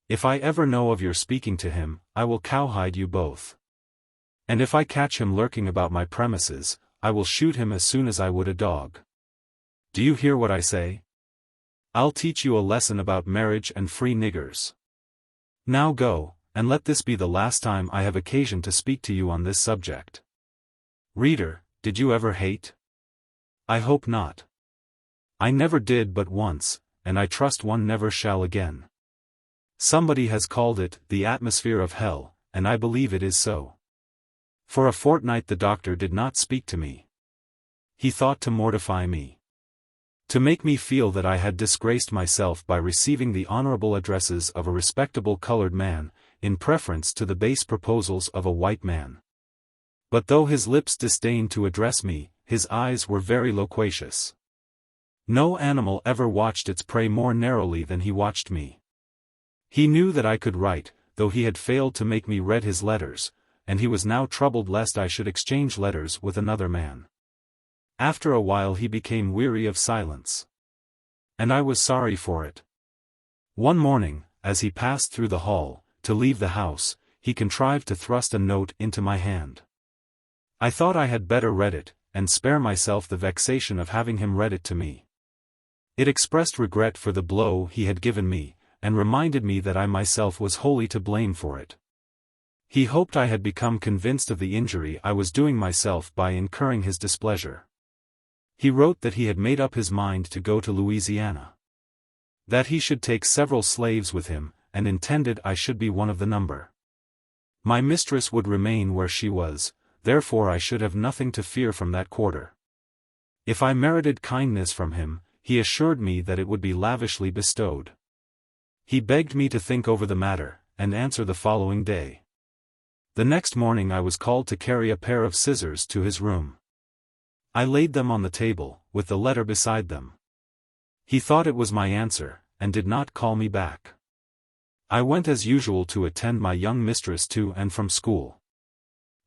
If I ever know of your speaking to him, I will cowhide you both. And if I catch him lurking about my premises, I will shoot him as soon as I would a dog. Do you hear what I say? I'll teach you a lesson about marriage and free niggers. Now go, and let this be the last time I have occasion to speak to you on this subject." Reader, did you ever hate? I hope not. I never did but once, and I trust one never shall again. Somebody has called it the atmosphere of hell, and I believe it is so. For a fortnight the doctor did not speak to me. He thought to mortify me, to make me feel that I had disgraced myself by receiving the honorable addresses of a respectable colored man, in preference to the base proposals of a white man. But though his lips disdained to address me, his eyes were very loquacious. No animal ever watched its prey more narrowly than he watched me. He knew that I could write, though he had failed to make me read his letters, and he was now troubled lest I should exchange letters with another man. After a while he became weary of silence. And I was sorry for it. One morning, as he passed through the hall, to leave the house, he contrived to thrust a note into my hand. I thought I had better read it, and spare myself the vexation of having him read it to me. It expressed regret for the blow he had given me, and reminded me that I myself was wholly to blame for it. He hoped I had become convinced of the injury I was doing myself by incurring his displeasure. He wrote that he had made up his mind to go to Louisiana. That he should take several slaves with him, and intended I should be one of the number. My mistress would remain where she was, therefore I should have nothing to fear from that quarter. If I merited kindness from him, he assured me that it would be lavishly bestowed. He begged me to think over the matter, and answer the following day. The next morning I was called to carry a pair of scissors to his room. I laid them on the table, with the letter beside them. He thought it was my answer, and did not call me back. I went as usual to attend my young mistress to and from school.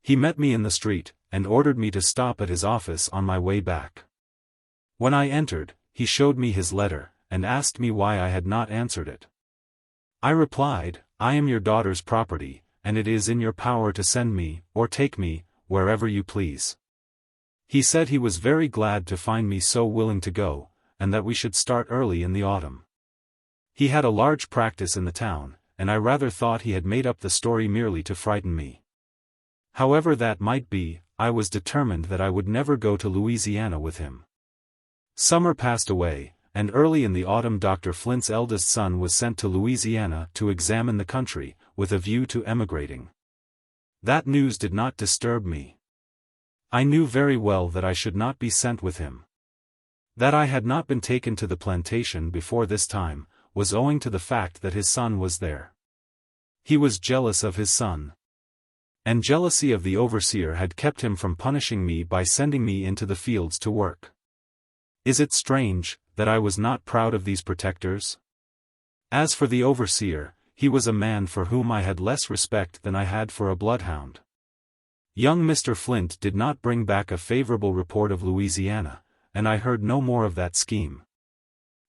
He met me in the street, and ordered me to stop at his office on my way back. When I entered, he showed me his letter, and asked me why I had not answered it. I replied, "I am your daughter's property, and it is in your power to send me, or take me, wherever you please." He said he was very glad to find me so willing to go, and that we should start early in the autumn. He had a large practice in the town, and I rather thought he had made up the story merely to frighten me. However that might be, I was determined that I would never go to Louisiana with him. Summer passed away, and early in the autumn Dr. Flint's eldest son was sent to Louisiana to examine the country, with a view to emigrating. That news did not disturb me. I knew very well that I should not be sent with him. That I had not been taken to the plantation before this time, was owing to the fact that his son was there. He was jealous of his son. And jealousy of the overseer had kept him from punishing me by sending me into the fields to work. Is it strange, that I was not proud of these protectors? As for the overseer, he was a man for whom I had less respect than I had for a bloodhound. Young Mr. Flint did not bring back a favorable report of Louisiana, and I heard no more of that scheme.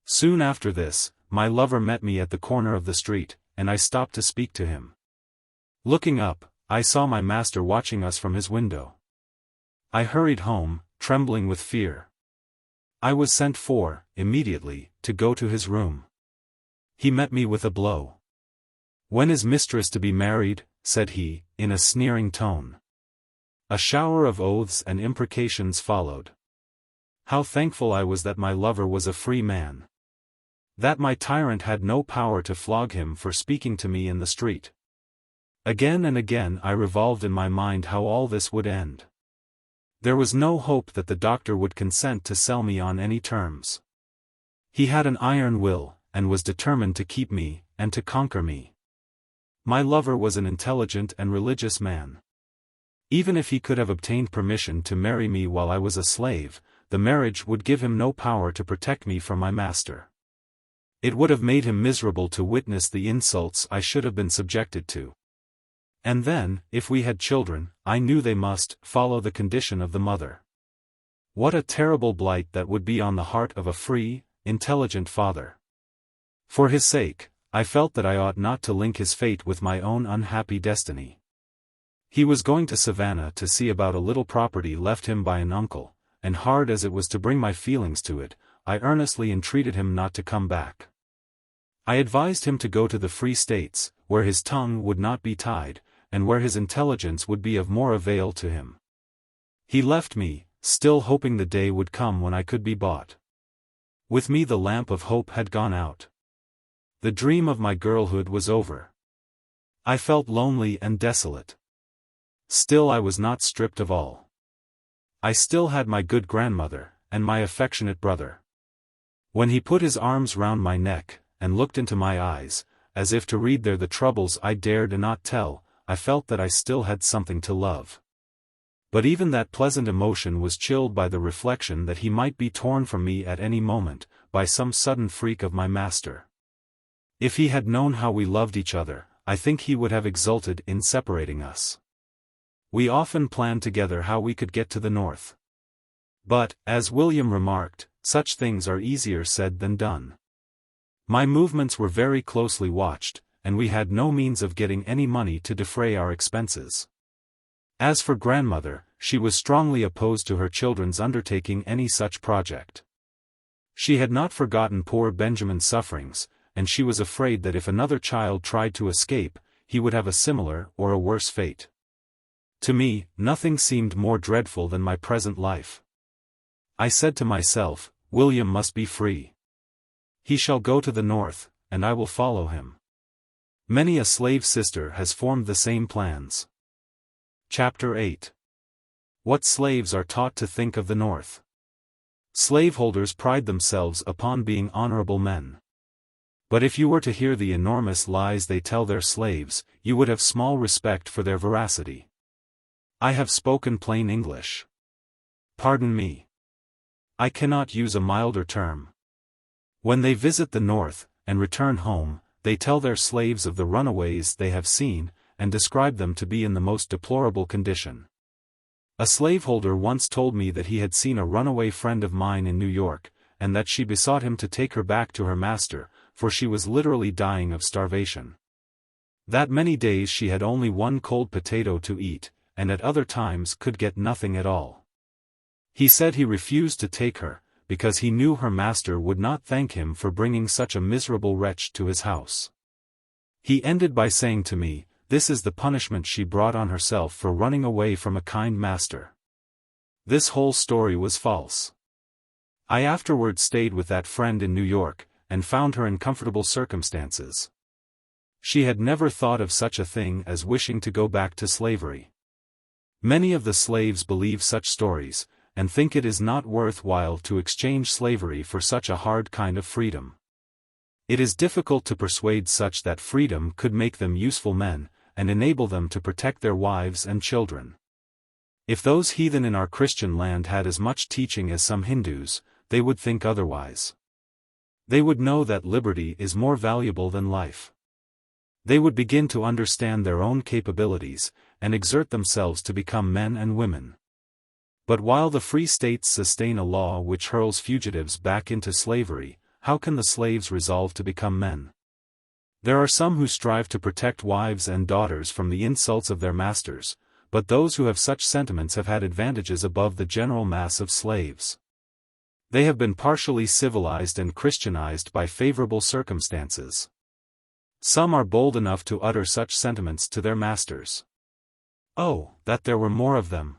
Soon after this, my lover met me at the corner of the street, and I stopped to speak to him. Looking up, I saw my master watching us from his window. I hurried home, trembling with fear. I was sent for, immediately, to go to his room. He met me with a blow. "When is mistress to be married?" said he, in a sneering tone. A shower of oaths and imprecations followed. How thankful I was that my lover was a free man. That my tyrant had no power to flog him for speaking to me in the street. Again and again I revolved in my mind how all this would end. There was no hope that the doctor would consent to sell me on any terms. He had an iron will, and was determined to keep me, and to conquer me. My lover was an intelligent and religious man. Even if he could have obtained permission to marry me while I was a slave, the marriage would give him no power to protect me from my master. It would have made him miserable to witness the insults I should have been subjected to. And then, if we had children, I knew they must follow the condition of the mother. What a terrible blight that would be on the heart of a free, intelligent father. For his sake, I felt that I ought not to link his fate with my own unhappy destiny. He was going to Savannah to see about a little property left him by an uncle, and hard as it was to bring my feelings to it, I earnestly entreated him not to come back. I advised him to go to the Free States, where his tongue would not be tied, and where his intelligence would be of more avail to him. He left me, still hoping the day would come when I could be bought. With me the lamp of hope had gone out. The dream of my girlhood was over. I felt lonely and desolate. Still I was not stripped of all. I still had my good grandmother, and my affectionate brother. When he put his arms round my neck, and looked into my eyes, as if to read there the troubles I dared not tell, I felt that I still had something to love. But even that pleasant emotion was chilled by the reflection that he might be torn from me at any moment, by some sudden freak of my master. If he had known how we loved each other, I think he would have exulted in separating us. We often planned together how we could get to the north. But, as William remarked, such things are easier said than done. My movements were very closely watched, and we had no means of getting any money to defray our expenses. As for grandmother, she was strongly opposed to her children's undertaking any such project. She had not forgotten poor Benjamin's sufferings, and she was afraid that if another child tried to escape, he would have a similar or a worse fate. To me, nothing seemed more dreadful than my present life. I said to myself, William must be free. He shall go to the north, and I will follow him. Many a slave sister has formed the same plans. Chapter 8. What slaves are taught to think of the North. Slaveholders pride themselves upon being honorable men. But if you were to hear the enormous lies they tell their slaves, you would have small respect for their veracity. I have spoken plain English. Pardon me. I cannot use a milder term. When they visit the North, and return home, they tell their slaves of the runaways they have seen, and describe them to be in the most deplorable condition. A slaveholder once told me that he had seen a runaway friend of mine in New York, and that she besought him to take her back to her master, for she was literally dying of starvation. That many days she had only one cold potato to eat, and at other times could get nothing at all. He said he refused to take her, because he knew her master would not thank him for bringing such a miserable wretch to his house. He ended by saying to me, this is the punishment she brought on herself for running away from a kind master. This whole story was false. I afterward stayed with that friend in New York, and found her in comfortable circumstances. She had never thought of such a thing as wishing to go back to slavery. Many of the slaves believe such stories, and think it is not worth while to exchange slavery for such a hard kind of freedom. It is difficult to persuade such that freedom could make them useful men, and enable them to protect their wives and children. If those heathen in our Christian land had as much teaching as some Hindus, they would think otherwise. They would know that liberty is more valuable than life. They would begin to understand their own capabilities, and exert themselves to become men and women. But while the free states sustain a law which hurls fugitives back into slavery, how can the slaves resolve to become men? There are some who strive to protect wives and daughters from the insults of their masters, but those who have such sentiments have had advantages above the general mass of slaves. They have been partially civilized and Christianized by favorable circumstances. Some are bold enough to utter such sentiments to their masters. Oh, that there were more of them!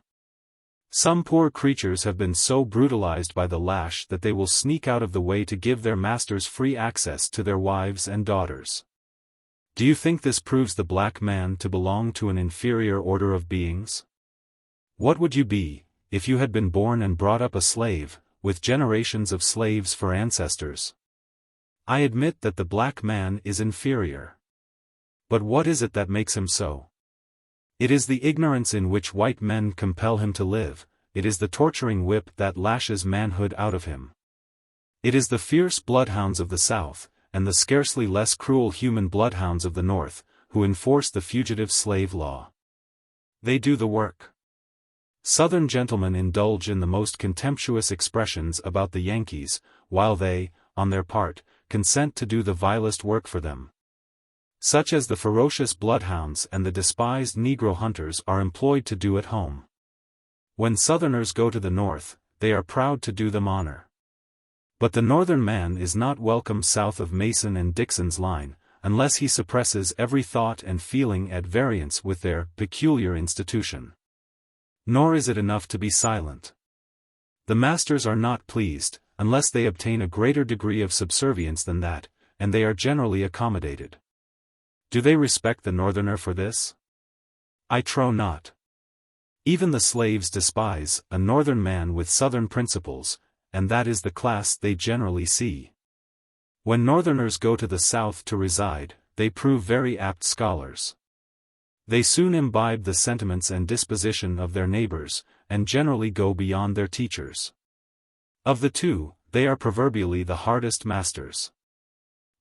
Some poor creatures have been so brutalized by the lash that they will sneak out of the way to give their masters free access to their wives and daughters. Do you think this proves the black man to belong to an inferior order of beings? What would you be, if you had been born and brought up a slave, with generations of slaves for ancestors? I admit that the black man is inferior. But what is it that makes him so? It is the ignorance in which white men compel him to live, it is the torturing whip that lashes manhood out of him. It is the fierce bloodhounds of the South, and the scarcely less cruel human bloodhounds of the North, who enforce the Fugitive Slave Law. They do the work. Southern gentlemen indulge in the most contemptuous expressions about the Yankees, while they, on their part, consent to do the vilest work for them. Such as the ferocious bloodhounds and the despised Negro hunters are employed to do at home. When Southerners go to the North, they are proud to do them honor. But the Northern man is not welcome south of Mason and Dixon's line, unless he suppresses every thought and feeling at variance with their peculiar institution. Nor is it enough to be silent. The masters are not pleased, unless they obtain a greater degree of subservience than that, and they are generally accommodated. Do they respect the Northerner for this? I trow not. Even the slaves despise a Northern man with Southern principles, and that is the class they generally see. When Northerners go to the South to reside, they prove very apt scholars. They soon imbibe the sentiments and disposition of their neighbors, and generally go beyond their teachers. Of the two, they are proverbially the hardest masters.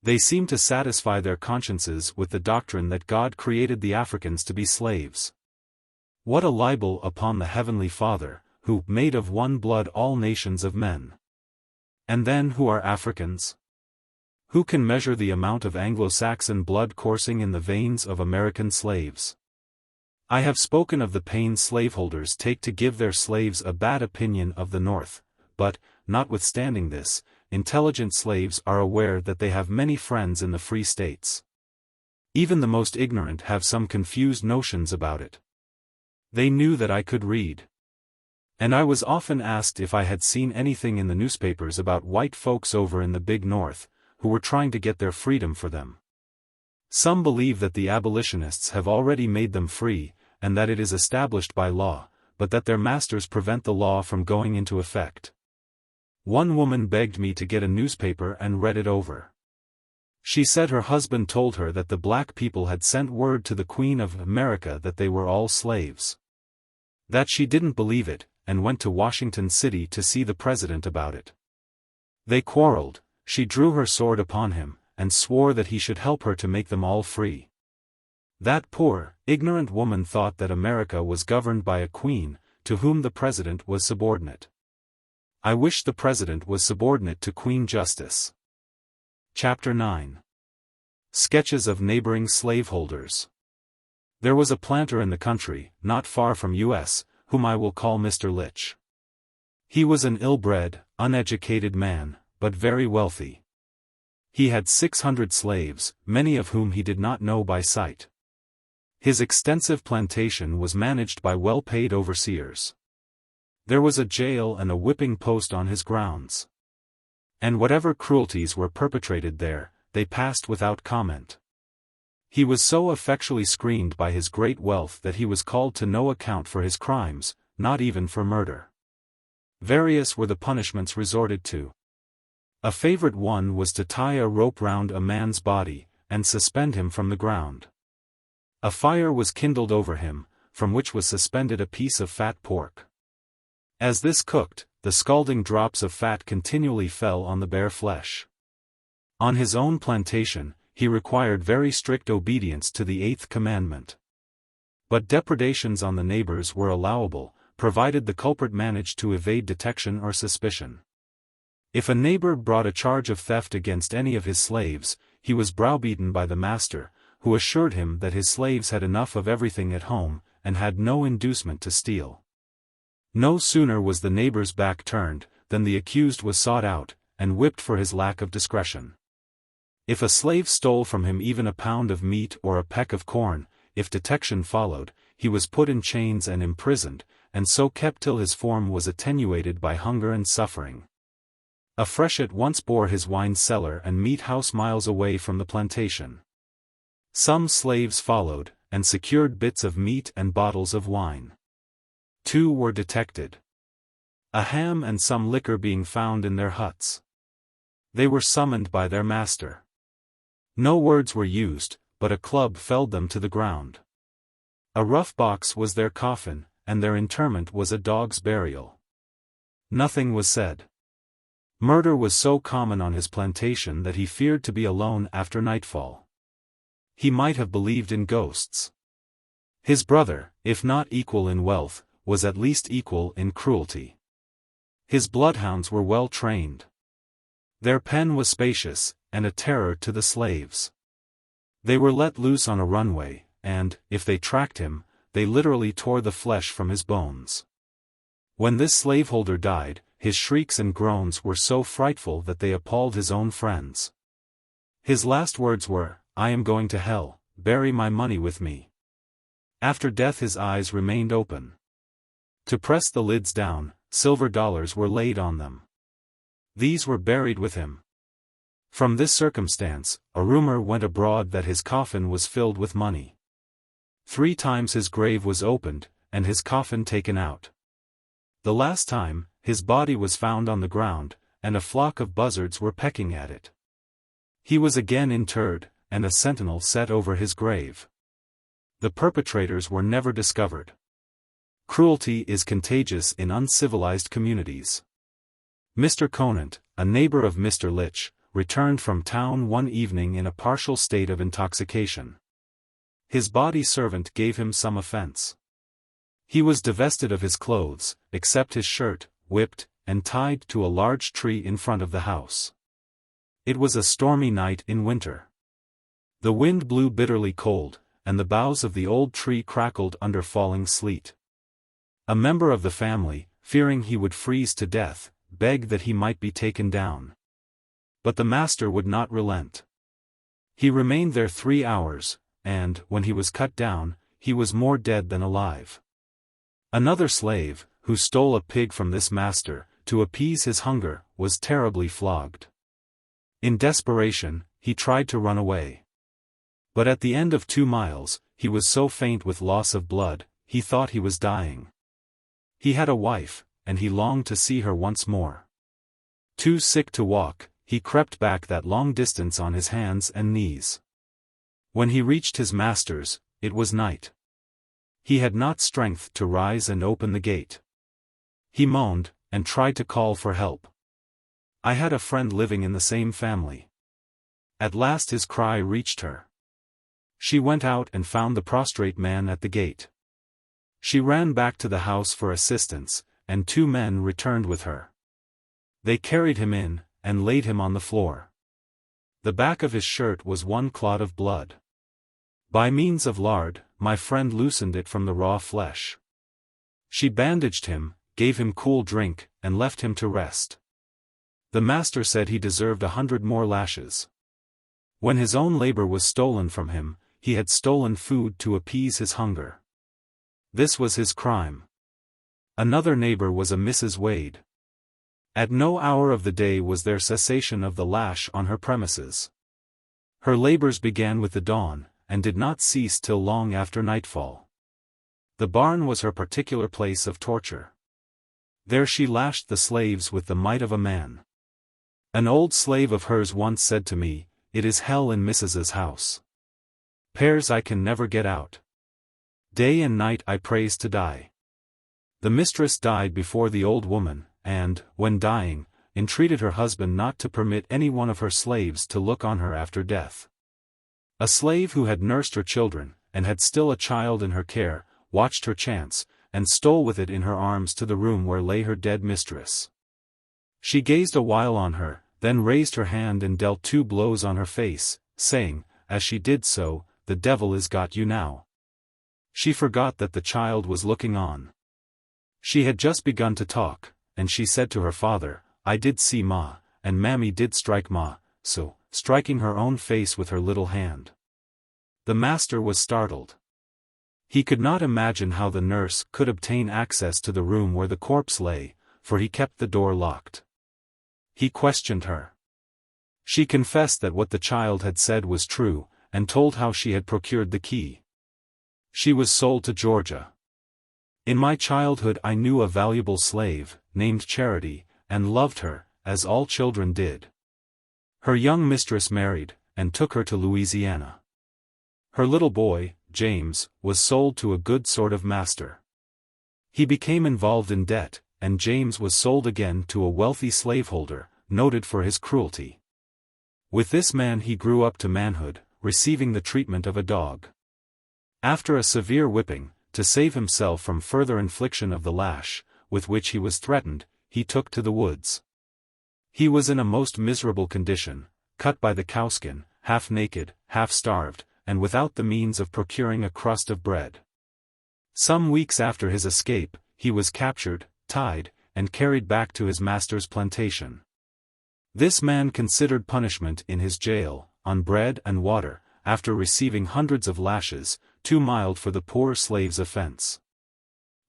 They seem to satisfy their consciences with the doctrine that God created the Africans to be slaves. What a libel upon the Heavenly Father, who made of one blood all nations of men. And then who are Africans? Who can measure the amount of Anglo-Saxon blood coursing in the veins of American slaves? I have spoken of the pains slaveholders take to give their slaves a bad opinion of the North, but, notwithstanding this, intelligent slaves are aware that they have many friends in the free states. Even the most ignorant have some confused notions about it. They knew that I could read. And I was often asked if I had seen anything in the newspapers about white folks over in the Big North, who were trying to get their freedom for them. Some believe that the abolitionists have already made them free, and that it is established by law, but that their masters prevent the law from going into effect. One woman begged me to get a newspaper and read it over. She said her husband told her that the black people had sent word to the Queen of America that they were all slaves. That she didn't believe it, and went to Washington City to see the president about it. They quarreled, she drew her sword upon him, and swore that he should help her to make them all free. That poor, ignorant woman thought that America was governed by a queen, to whom the president was subordinate. I wish the president was subordinate to Queen Justice. Chapter 9. Sketches of Neighboring Slaveholders. There was a planter in the country, not far from U.S., whom I will call Mr. Litch. He was an ill-bred, uneducated man, but very wealthy. He had 600 slaves, many of whom he did not know by sight. His extensive plantation was managed by well-paid overseers. There was a jail and a whipping post on his grounds. And whatever cruelties were perpetrated there, they passed without comment. He was so effectually screened by his great wealth that he was called to no account for his crimes, not even for murder. Various were the punishments resorted to. A favorite one was to tie a rope round a man's body, and suspend him from the ground. A fire was kindled over him, from which was suspended a piece of fat pork. As this cooked, the scalding drops of fat continually fell on the bare flesh. On his own plantation, he required very strict obedience to the 8th commandment. But depredations on the neighbors were allowable, provided the culprit managed to evade detection or suspicion. If a neighbor brought a charge of theft against any of his slaves, he was browbeaten by the master, who assured him that his slaves had enough of everything at home, and had no inducement to steal. No sooner was the neighbor's back turned, than the accused was sought out, and whipped for his lack of discretion. If a slave stole from him even a pound of meat or a peck of corn, if detection followed, he was put in chains and imprisoned, and so kept till his form was attenuated by hunger and suffering. A freshet once bore his wine cellar and meat house miles away from the plantation. Some slaves followed, and secured bits of meat and bottles of wine. 2 were detected. A ham and some liquor being found in their huts. They were summoned by their master. No words were used, but a club felled them to the ground. A rough box was their coffin, and their interment was a dog's burial. Nothing was said. Murder was so common on his plantation that he feared to be alone after nightfall. He might have believed in ghosts. His brother, if not equal in wealth, was at least equal in cruelty. His bloodhounds were well trained. Their pen was spacious, and a terror to the slaves. They were let loose on a runway, and, if they tracked him, they literally tore the flesh from his bones. When this slaveholder died, his shrieks and groans were so frightful that they appalled his own friends. His last words were, "I am going to hell, bury my money with me." After death his eyes remained open. To press the lids down, silver dollars were laid on them. These were buried with him. From this circumstance, a rumor went abroad that his coffin was filled with money. 3 times his grave was opened, and his coffin taken out. The last time, his body was found on the ground, and a flock of buzzards were pecking at it. He was again interred, and a sentinel set over his grave. The perpetrators were never discovered. Cruelty is contagious in uncivilized communities. Mr. Conant, a neighbor of Mr. Litch, returned from town one evening in a partial state of intoxication. His body servant gave him some offense. He was divested of his clothes, except his shirt, whipped, and tied to a large tree in front of the house. It was a stormy night in winter. The wind blew bitterly cold, and the boughs of the old tree crackled under falling sleet. A member of the family, fearing he would freeze to death, begged that he might be taken down. But the master would not relent. He remained there 3 hours, and, when he was cut down, he was more dead than alive. Another slave, who stole a pig from this master, to appease his hunger, was terribly flogged. In desperation, he tried to run away. But at the end of 2 miles, he was so faint with loss of blood, he thought he was dying. He had a wife, and he longed to see her once more. Too sick to walk, he crept back that long distance on his hands and knees. When he reached his master's, it was night. He had not strength to rise and open the gate. He moaned, and tried to call for help. I had a friend living in the same family. At last his cry reached her. She went out and found the prostrate man at the gate. She ran back to the house for assistance, and 2 men returned with her. They carried him in, and laid him on the floor. The back of his shirt was one clot of blood. By means of lard, my friend loosened it from the raw flesh. She bandaged him, gave him cool drink, and left him to rest. The master said he deserved 100 more lashes. When his own labor was stolen from him, he had stolen food to appease his hunger. This was his crime. Another neighbor was a Mrs. Wade. At no hour of the day was there cessation of the lash on her premises. Her labors began with the dawn, and did not cease till long after nightfall. The barn was her particular place of torture. There she lashed the slaves with the might of a man. An old slave of hers once said to me, "It is hell in Mrs.'s house. Pairs I can never get out. Day and night I prays to die." The mistress died before the old woman, and, when dying, entreated her husband not to permit any one of her slaves to look on her after death. A slave who had nursed her children, and had still a child in her care, watched her chance, and stole with it in her arms to the room where lay her dead mistress. She gazed a while on her, then raised her hand and dealt 2 blows on her face, saying, as she did so, "The devil is got you now." She forgot that the child was looking on. She had just begun to talk, and she said to her father, "I did see Ma, and Mammy did strike Ma," so, striking her own face with her little hand. The master was startled. He could not imagine how the nurse could obtain access to the room where the corpse lay, for he kept the door locked. He questioned her. She confessed that what the child had said was true, and told how she had procured the key. She was sold to Georgia. "In my childhood I knew a valuable slave, named Charity, and loved her, as all children did. Her young mistress married, and took her to Louisiana. Her little boy, James, was sold to a good sort of master. He became involved in debt, and James was sold again to a wealthy slaveholder, noted for his cruelty. With this man he grew up to manhood, receiving the treatment of a dog. After a severe whipping, to save himself from further infliction of the lash, with which he was threatened, he took to the woods. He was in a most miserable condition, cut by the cowskin, half naked, half starved, and without the means of procuring a crust of bread. Some weeks after his escape, he was captured, tied, and carried back to his master's plantation. This man considered punishment in his jail, on bread and water, after receiving hundreds of lashes, too mild for the poor slave's offense.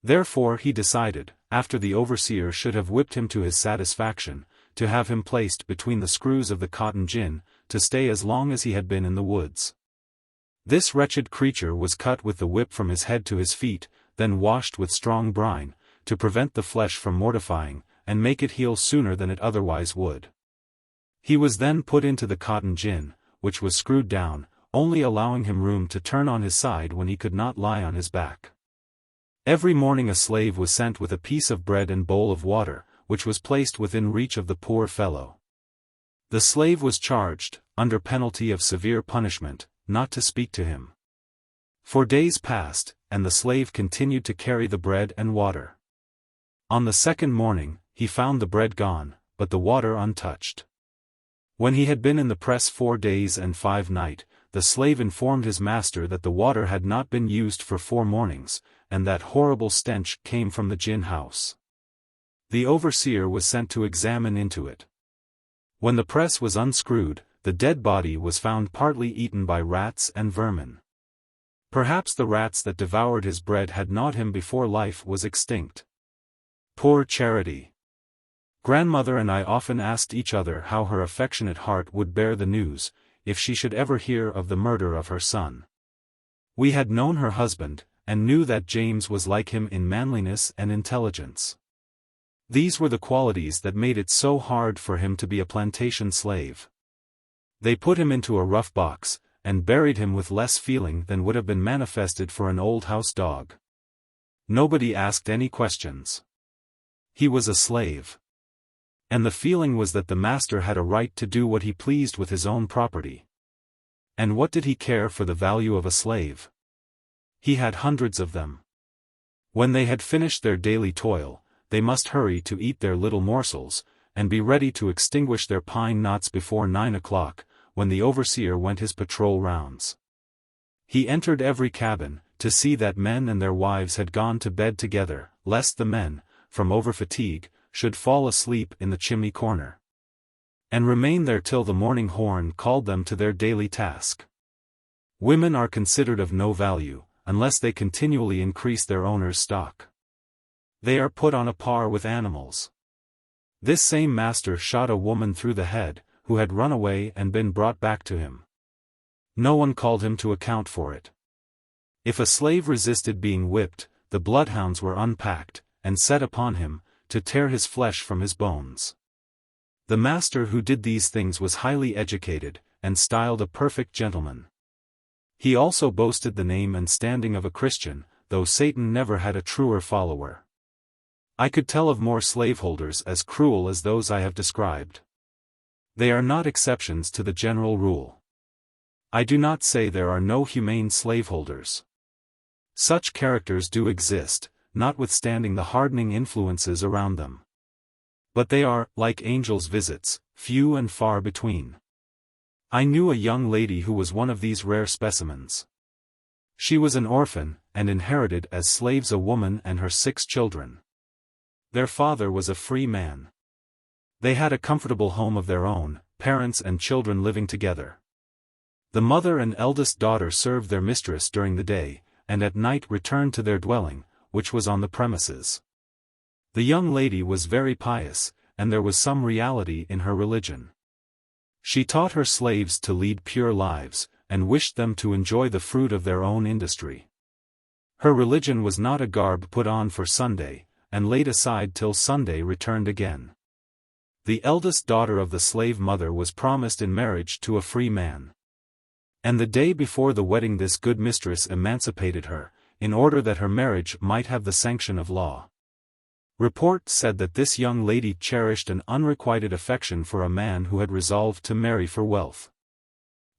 Therefore he decided, after the overseer should have whipped him to his satisfaction, to have him placed between the screws of the cotton gin, to stay as long as he had been in the woods. This wretched creature was cut with the whip from his head to his feet, then washed with strong brine, to prevent the flesh from mortifying, and make it heal sooner than it otherwise would. He was then put into the cotton gin, which was screwed down, only allowing him room to turn on his side when he could not lie on his back. Every morning a slave was sent with a piece of bread and bowl of water, which was placed within reach of the poor fellow. The slave was charged, under penalty of severe punishment, not to speak to him. For days passed, and the slave continued to carry the bread and water. On the second morning, he found the bread gone, but the water untouched. When he had been in the press 4 days and 5 nights, the slave informed his master that the water had not been used for 4 mornings, and that horrible stench came from the gin house. The overseer was sent to examine into it. When the press was unscrewed, the dead body was found partly eaten by rats and vermin. Perhaps the rats that devoured his bread had gnawed him before life was extinct. Poor Charity! Grandmother and I often asked each other how her affectionate heart would bear the news, if she should ever hear of the murder of her son. We had known her husband, and knew that James was like him in manliness and intelligence. These were the qualities that made it so hard for him to be a plantation slave. They put him into a rough box, and buried him with less feeling than would have been manifested for an old house dog. Nobody asked any questions. He was a slave. And the feeling was that the master had a right to do what he pleased with his own property. And what did he care for the value of a slave? He had hundreds of them. When they had finished their daily toil, they must hurry to eat their little morsels, and be ready to extinguish their pine knots before 9 o'clock, when the overseer went his patrol rounds. He entered every cabin, to see that men and their wives had gone to bed together, lest the men, from over-fatigue, should fall asleep in the chimney corner, and remain there till the morning horn called them to their daily task. Women are considered of no value, unless they continually increase their owner's stock. They are put on a par with animals. This same master shot a woman through the head, who had run away and been brought back to him. No one called him to account for it. If a slave resisted being whipped, the bloodhounds were unpacked, and set upon him, to tear his flesh from his bones. The master who did these things was highly educated, and styled a perfect gentleman. He also boasted the name and standing of a Christian, though Satan never had a truer follower. I could tell of more slaveholders as cruel as those I have described. They are not exceptions to the general rule. I do not say there are no humane slaveholders. Such characters do exist, notwithstanding the hardening influences around them. But they are, like angels' visits, few and far between. I knew a young lady who was one of these rare specimens. She was an orphan, and inherited as slaves a woman and her 6 children. Their father was a free man. They had a comfortable home of their own, parents and children living together. The mother and eldest daughter served their mistress during the day, and at night returned to their dwelling, which was on the premises. The young lady was very pious, and there was some reality in her religion. She taught her slaves to lead pure lives, and wished them to enjoy the fruit of their own industry. Her religion was not a garb put on for Sunday, and laid aside till Sunday returned again. The eldest daughter of the slave mother was promised in marriage to a free man. And the day before the wedding this good mistress emancipated her, in order that her marriage might have the sanction of law. Report said that this young lady cherished an unrequited affection for a man who had resolved to marry for wealth.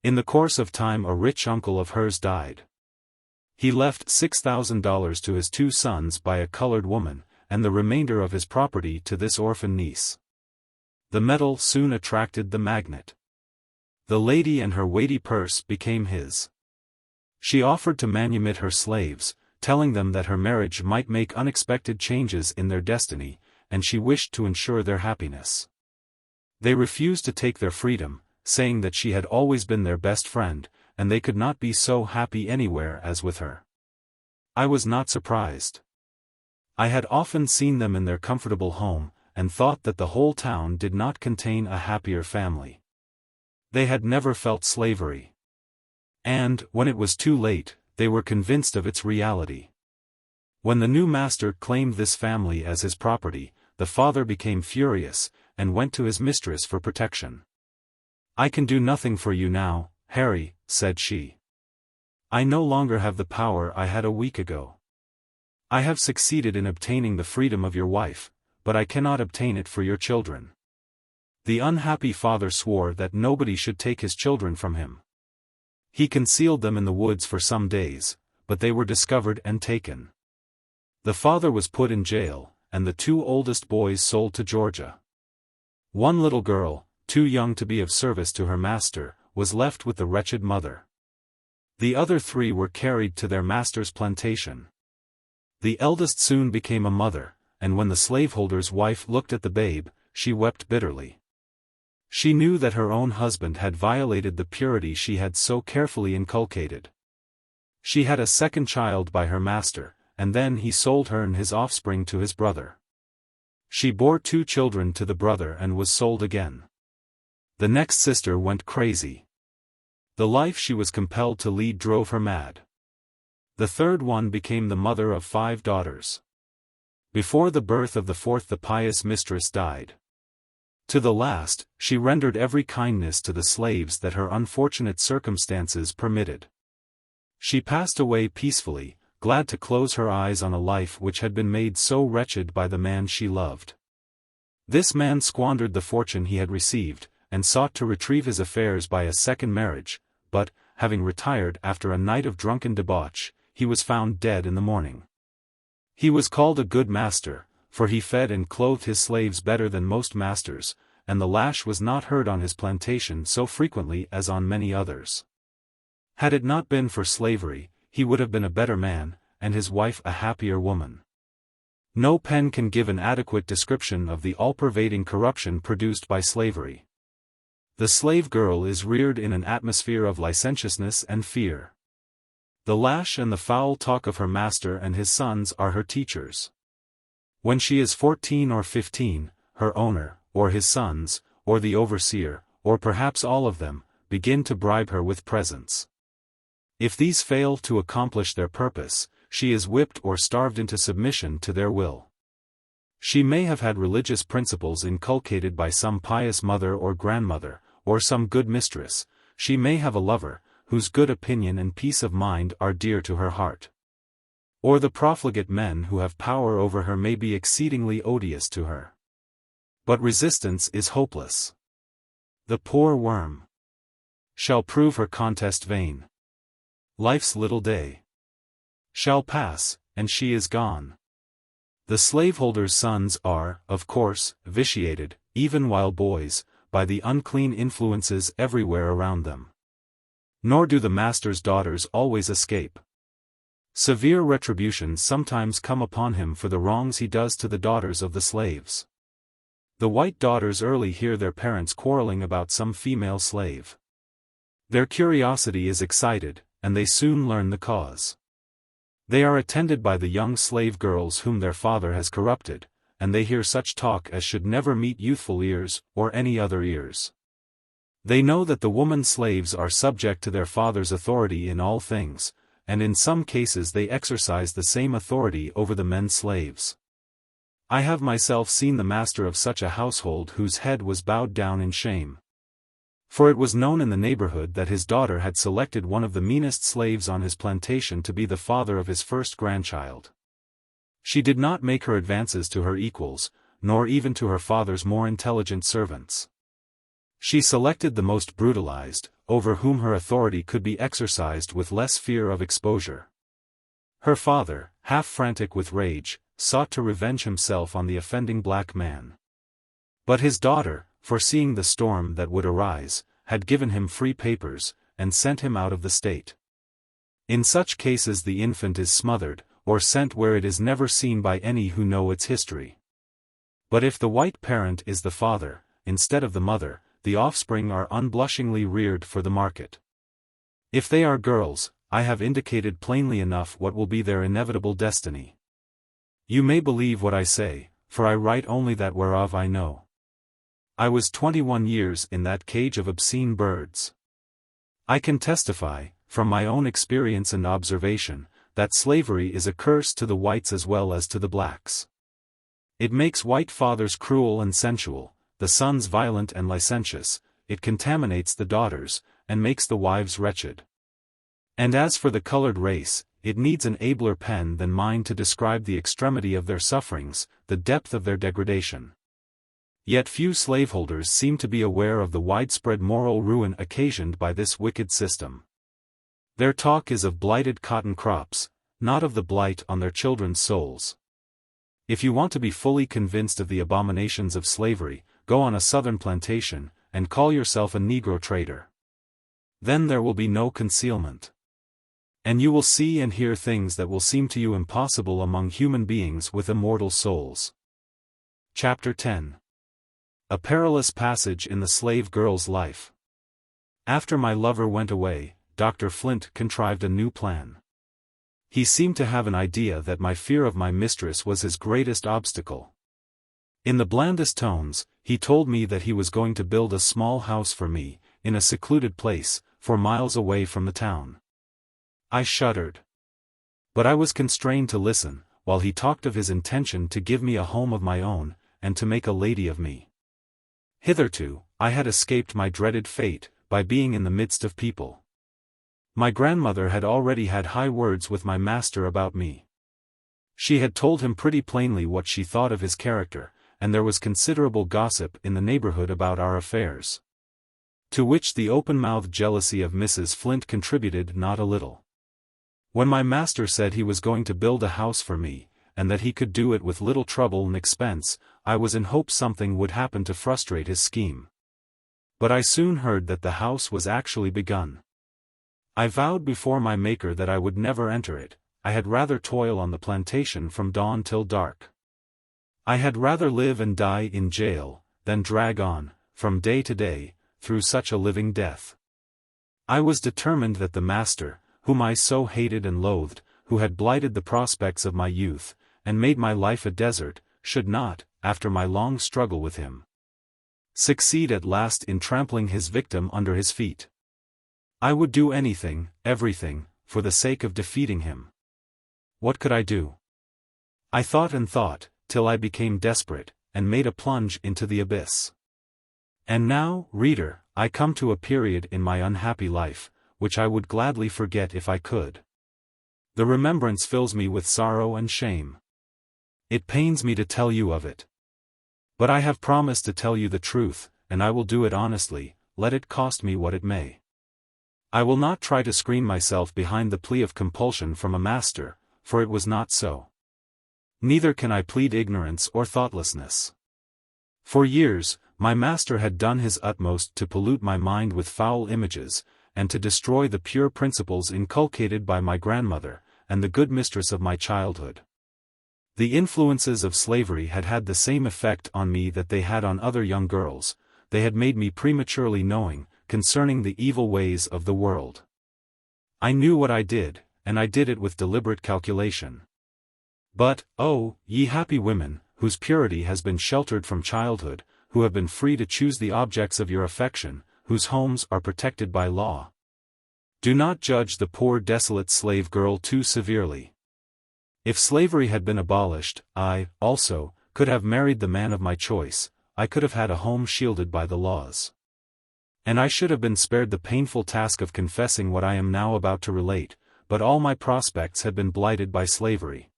In the course of time a rich uncle of hers died. He left $6,000 to his 2 sons by a colored woman, and the remainder of his property to this orphan niece. The metal soon attracted the magnet. The lady and her weighty purse became his. She offered to manumit her slaves, telling them that her marriage might make unexpected changes in their destiny, and she wished to ensure their happiness. They refused to take their freedom, saying that she had always been their best friend, and they could not be so happy anywhere as with her. I was not surprised. I had often seen them in their comfortable home, and thought that the whole town did not contain a happier family. They had never felt slavery. And, when it was too late, they were convinced of its reality. When the new master claimed this family as his property, the father became furious, and went to his mistress for protection. "I can do nothing for you now, Harry," said she. "I no longer have the power I had a week ago. I have succeeded in obtaining the freedom of your wife, but I cannot obtain it for your children." The unhappy father swore that nobody should take his children from him. He concealed them in the woods for some days, but they were discovered and taken. The father was put in jail, and the 2 oldest boys sold to Georgia. One little girl, too young to be of service to her master, was left with the wretched mother. The other 3 were carried to their master's plantation. The eldest soon became a mother, and when the slaveholder's wife looked at the babe, she wept bitterly. She knew that her own husband had violated the purity she had so carefully inculcated. She had a 2nd child by her master, and then he sold her and his offspring to his brother. She bore 2 children to the brother and was sold again. The next sister went crazy. The life she was compelled to lead drove her mad. The 3rd one became the mother of 5 daughters. Before the birth of the 4th the pious mistress died. To the last, she rendered every kindness to the slaves that her unfortunate circumstances permitted. She passed away peacefully, glad to close her eyes on a life which had been made so wretched by the man she loved. This man squandered the fortune he had received, and sought to retrieve his affairs by a 2nd marriage, but, having retired after a night of drunken debauch, he was found dead in the morning. He was called a good master, for he fed and clothed his slaves better than most masters, and the lash was not heard on his plantation so frequently as on many others. Had it not been for slavery, he would have been a better man, and his wife a happier woman. No pen can give an adequate description of the all-pervading corruption produced by slavery. The slave girl is reared in an atmosphere of licentiousness and fear. The lash and the foul talk of her master and his sons are her teachers. When she is 14 or 15, her owner, or his sons, or the overseer, or perhaps all of them, begin to bribe her with presents. If these fail to accomplish their purpose, she is whipped or starved into submission to their will. She may have had religious principles inculcated by some pious mother or grandmother, or some good mistress. She may have a lover, whose good opinion and peace of mind are dear to her heart. Or the profligate men who have power over her may be exceedingly odious to her. But resistance is hopeless. The poor worm shall prove her contest vain. Life's little day shall pass, and she is gone. The slaveholders' sons are, of course, vitiated, even while boys, by the unclean influences everywhere around them. Nor do the master's daughters always escape. Severe retributions sometimes come upon him for the wrongs he does to the daughters of the slaves. The white daughters early hear their parents quarreling about some female slave. Their curiosity is excited, and they soon learn the cause. They are attended by the young slave girls whom their father has corrupted, and they hear such talk as should never meet youthful ears, or any other ears. They know that the woman slaves are subject to their father's authority in all things, and in some cases they exercise the same authority over the men slaves. I have myself seen the master of such a household whose head was bowed down in shame. For it was known in the neighborhood that his daughter had selected one of the meanest slaves on his plantation to be the father of his first grandchild. She did not make her advances to her equals, nor even to her father's more intelligent servants. She selected the most brutalized, over whom her authority could be exercised with less fear of exposure. Her father, half frantic with rage, sought to revenge himself on the offending black man. But his daughter, foreseeing the storm that would arise, had given him free papers, and sent him out of the state. In such cases the infant is smothered, or sent where it is never seen by any who know its history. But if the white parent is the father, instead of the mother, the offspring are unblushingly reared for the market. If they are girls, I have indicated plainly enough what will be their inevitable destiny. You may believe what I say, for I write only that whereof I know. I was 21 years in that cage of obscene birds. I can testify, from my own experience and observation, that slavery is a curse to the whites as well as to the blacks. It makes white fathers cruel and sensual, the sons violent and licentious, it contaminates the daughters, and makes the wives wretched. And as for the colored race, it needs an abler pen than mine to describe the extremity of their sufferings, the depth of their degradation. Yet few slaveholders seem to be aware of the widespread moral ruin occasioned by this wicked system. Their talk is of blighted cotton crops, not of the blight on their children's souls. If you want to be fully convinced of the abominations of slavery, go on a southern plantation, and call yourself a Negro trader. Then there will be no concealment. And you will see and hear things that will seem to you impossible among human beings with immortal souls. Chapter 10. A perilous passage in the slave girl's life. After my lover went away, Dr. Flint contrived a new plan. He seemed to have an idea that my fear of my mistress was his greatest obstacle. In the blandest tones, he told me that he was going to build a small house for me, in a secluded place, 4 miles away from the town. I shuddered. But I was constrained to listen, while he talked of his intention to give me a home of my own, and to make a lady of me. Hitherto, I had escaped my dreaded fate, by being in the midst of people. My grandmother had already had high words with my master about me. She had told him pretty plainly what she thought of his character, and there was considerable gossip in the neighborhood about our affairs. To which the open-mouthed jealousy of Mrs. Flint contributed not a little. When my master said he was going to build a house for me, and that he could do it with little trouble and expense, I was in hope something would happen to frustrate his scheme. But I soon heard that the house was actually begun. I vowed before my Maker that I would never enter it. I had rather toil on the plantation from dawn till dark. I had rather live and die in jail, than drag on, from day to day, through such a living death. I was determined that the master, whom I so hated and loathed, who had blighted the prospects of my youth, and made my life a desert, should not, after my long struggle with him, succeed at last in trampling his victim under his feet. I would do anything, everything, for the sake of defeating him. What could I do? I thought and thought, till I became desperate, and made a plunge into the abyss. And now, reader, I come to a period in my unhappy life, which I would gladly forget if I could. The remembrance fills me with sorrow and shame. It pains me to tell you of it. But I have promised to tell you the truth, and I will do it honestly, let it cost me what it may. I will not try to screen myself behind the plea of compulsion from a master, for it was not so. Neither can I plead ignorance or thoughtlessness. For years, my master had done his utmost to pollute my mind with foul images, and to destroy the pure principles inculcated by my grandmother, and the good mistress of my childhood. The influences of slavery had had the same effect on me that they had on other young girls. They had made me prematurely knowing, concerning the evil ways of the world. I knew what I did, and I did it with deliberate calculation. But, oh, ye happy women, whose purity has been sheltered from childhood, who have been free to choose the objects of your affection, whose homes are protected by law. Do not judge the poor desolate slave girl too severely. If slavery had been abolished, I, also, could have married the man of my choice, I could have had a home shielded by the laws. And I should have been spared the painful task of confessing what I am now about to relate, but all my prospects had been blighted by slavery.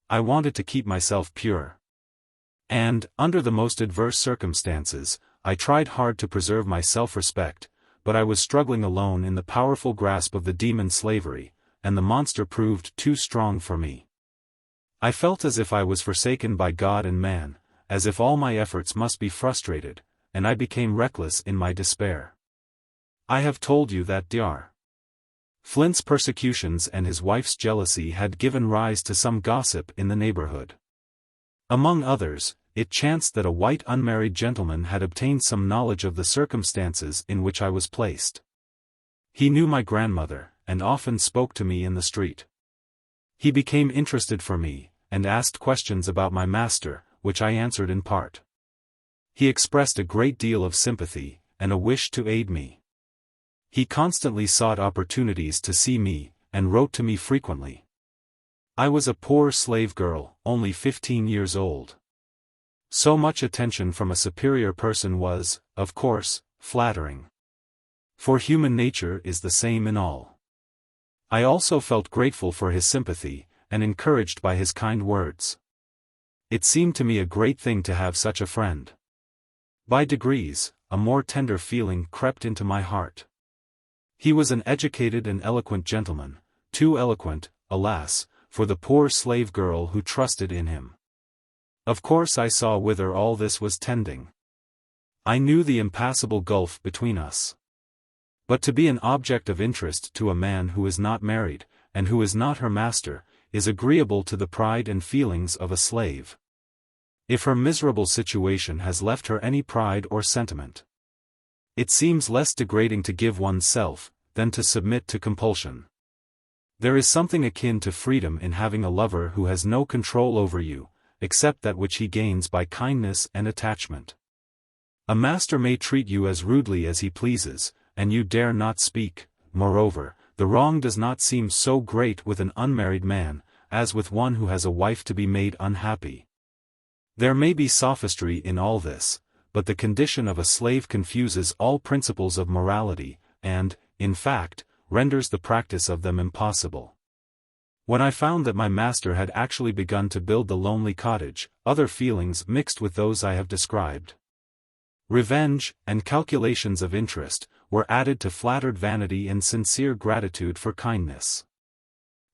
I wanted to keep myself pure. And, under the most adverse circumstances, I tried hard to preserve my self-respect, but I was struggling alone in the powerful grasp of the demon slavery, and the monster proved too strong for me. I felt as if I was forsaken by God and man, as if all my efforts must be frustrated, and I became reckless in my despair. I have told you that Dr. Flint's persecutions and his wife's jealousy had given rise to some gossip in the neighborhood. Among others, it chanced that a white unmarried gentleman had obtained some knowledge of the circumstances in which I was placed. He knew my grandmother, and often spoke to me in the street. He became interested for me, and asked questions about my master, which I answered in part. He expressed a great deal of sympathy, and a wish to aid me. He constantly sought opportunities to see me, and wrote to me frequently. I was a poor slave girl, only 15 years old. So much attention from a superior person was, of course, flattering. For human nature is the same in all. I also felt grateful for his sympathy, and encouraged by his kind words. It seemed to me a great thing to have such a friend. By degrees, a more tender feeling crept into my heart. He was an educated and eloquent gentleman, too eloquent, alas, for the poor slave girl who trusted in him. Of course I saw whither all this was tending. I knew the impassable gulf between us. But to be an object of interest to a man who is not married, and who is not her master, is agreeable to the pride and feelings of a slave. If her miserable situation has left her any pride or sentiment, it seems less degrading to give oneself, than to submit to compulsion. There is something akin to freedom in having a lover who has no control over you, except that which he gains by kindness and attachment. A master may treat you as rudely as he pleases, and you dare not speak. Moreover, the wrong does not seem so great with an unmarried man, as with one who has a wife to be made unhappy. There may be sophistry in all this, but the condition of a slave confuses all principles of morality, and, in fact, renders the practice of them impossible. When I found that my master had actually begun to build the lonely cottage, other feelings mixed with those I have described. Revenge, and calculations of interest, were added to flattered vanity and sincere gratitude for kindness.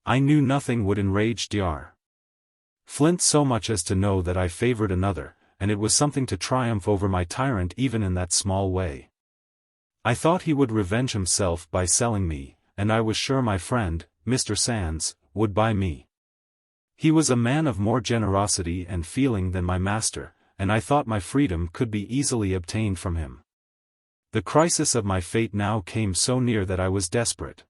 I knew nothing would enrage Dr. Flint so much as to know that I favored another, and it was something to triumph over my tyrant even in that small way. I thought he would revenge himself by selling me, and I was sure my friend, Mr. Sands, would buy me. He was a man of more generosity and feeling than my master, and I thought my freedom could be easily obtained from him. The crisis of my fate now came so near that I was desperate.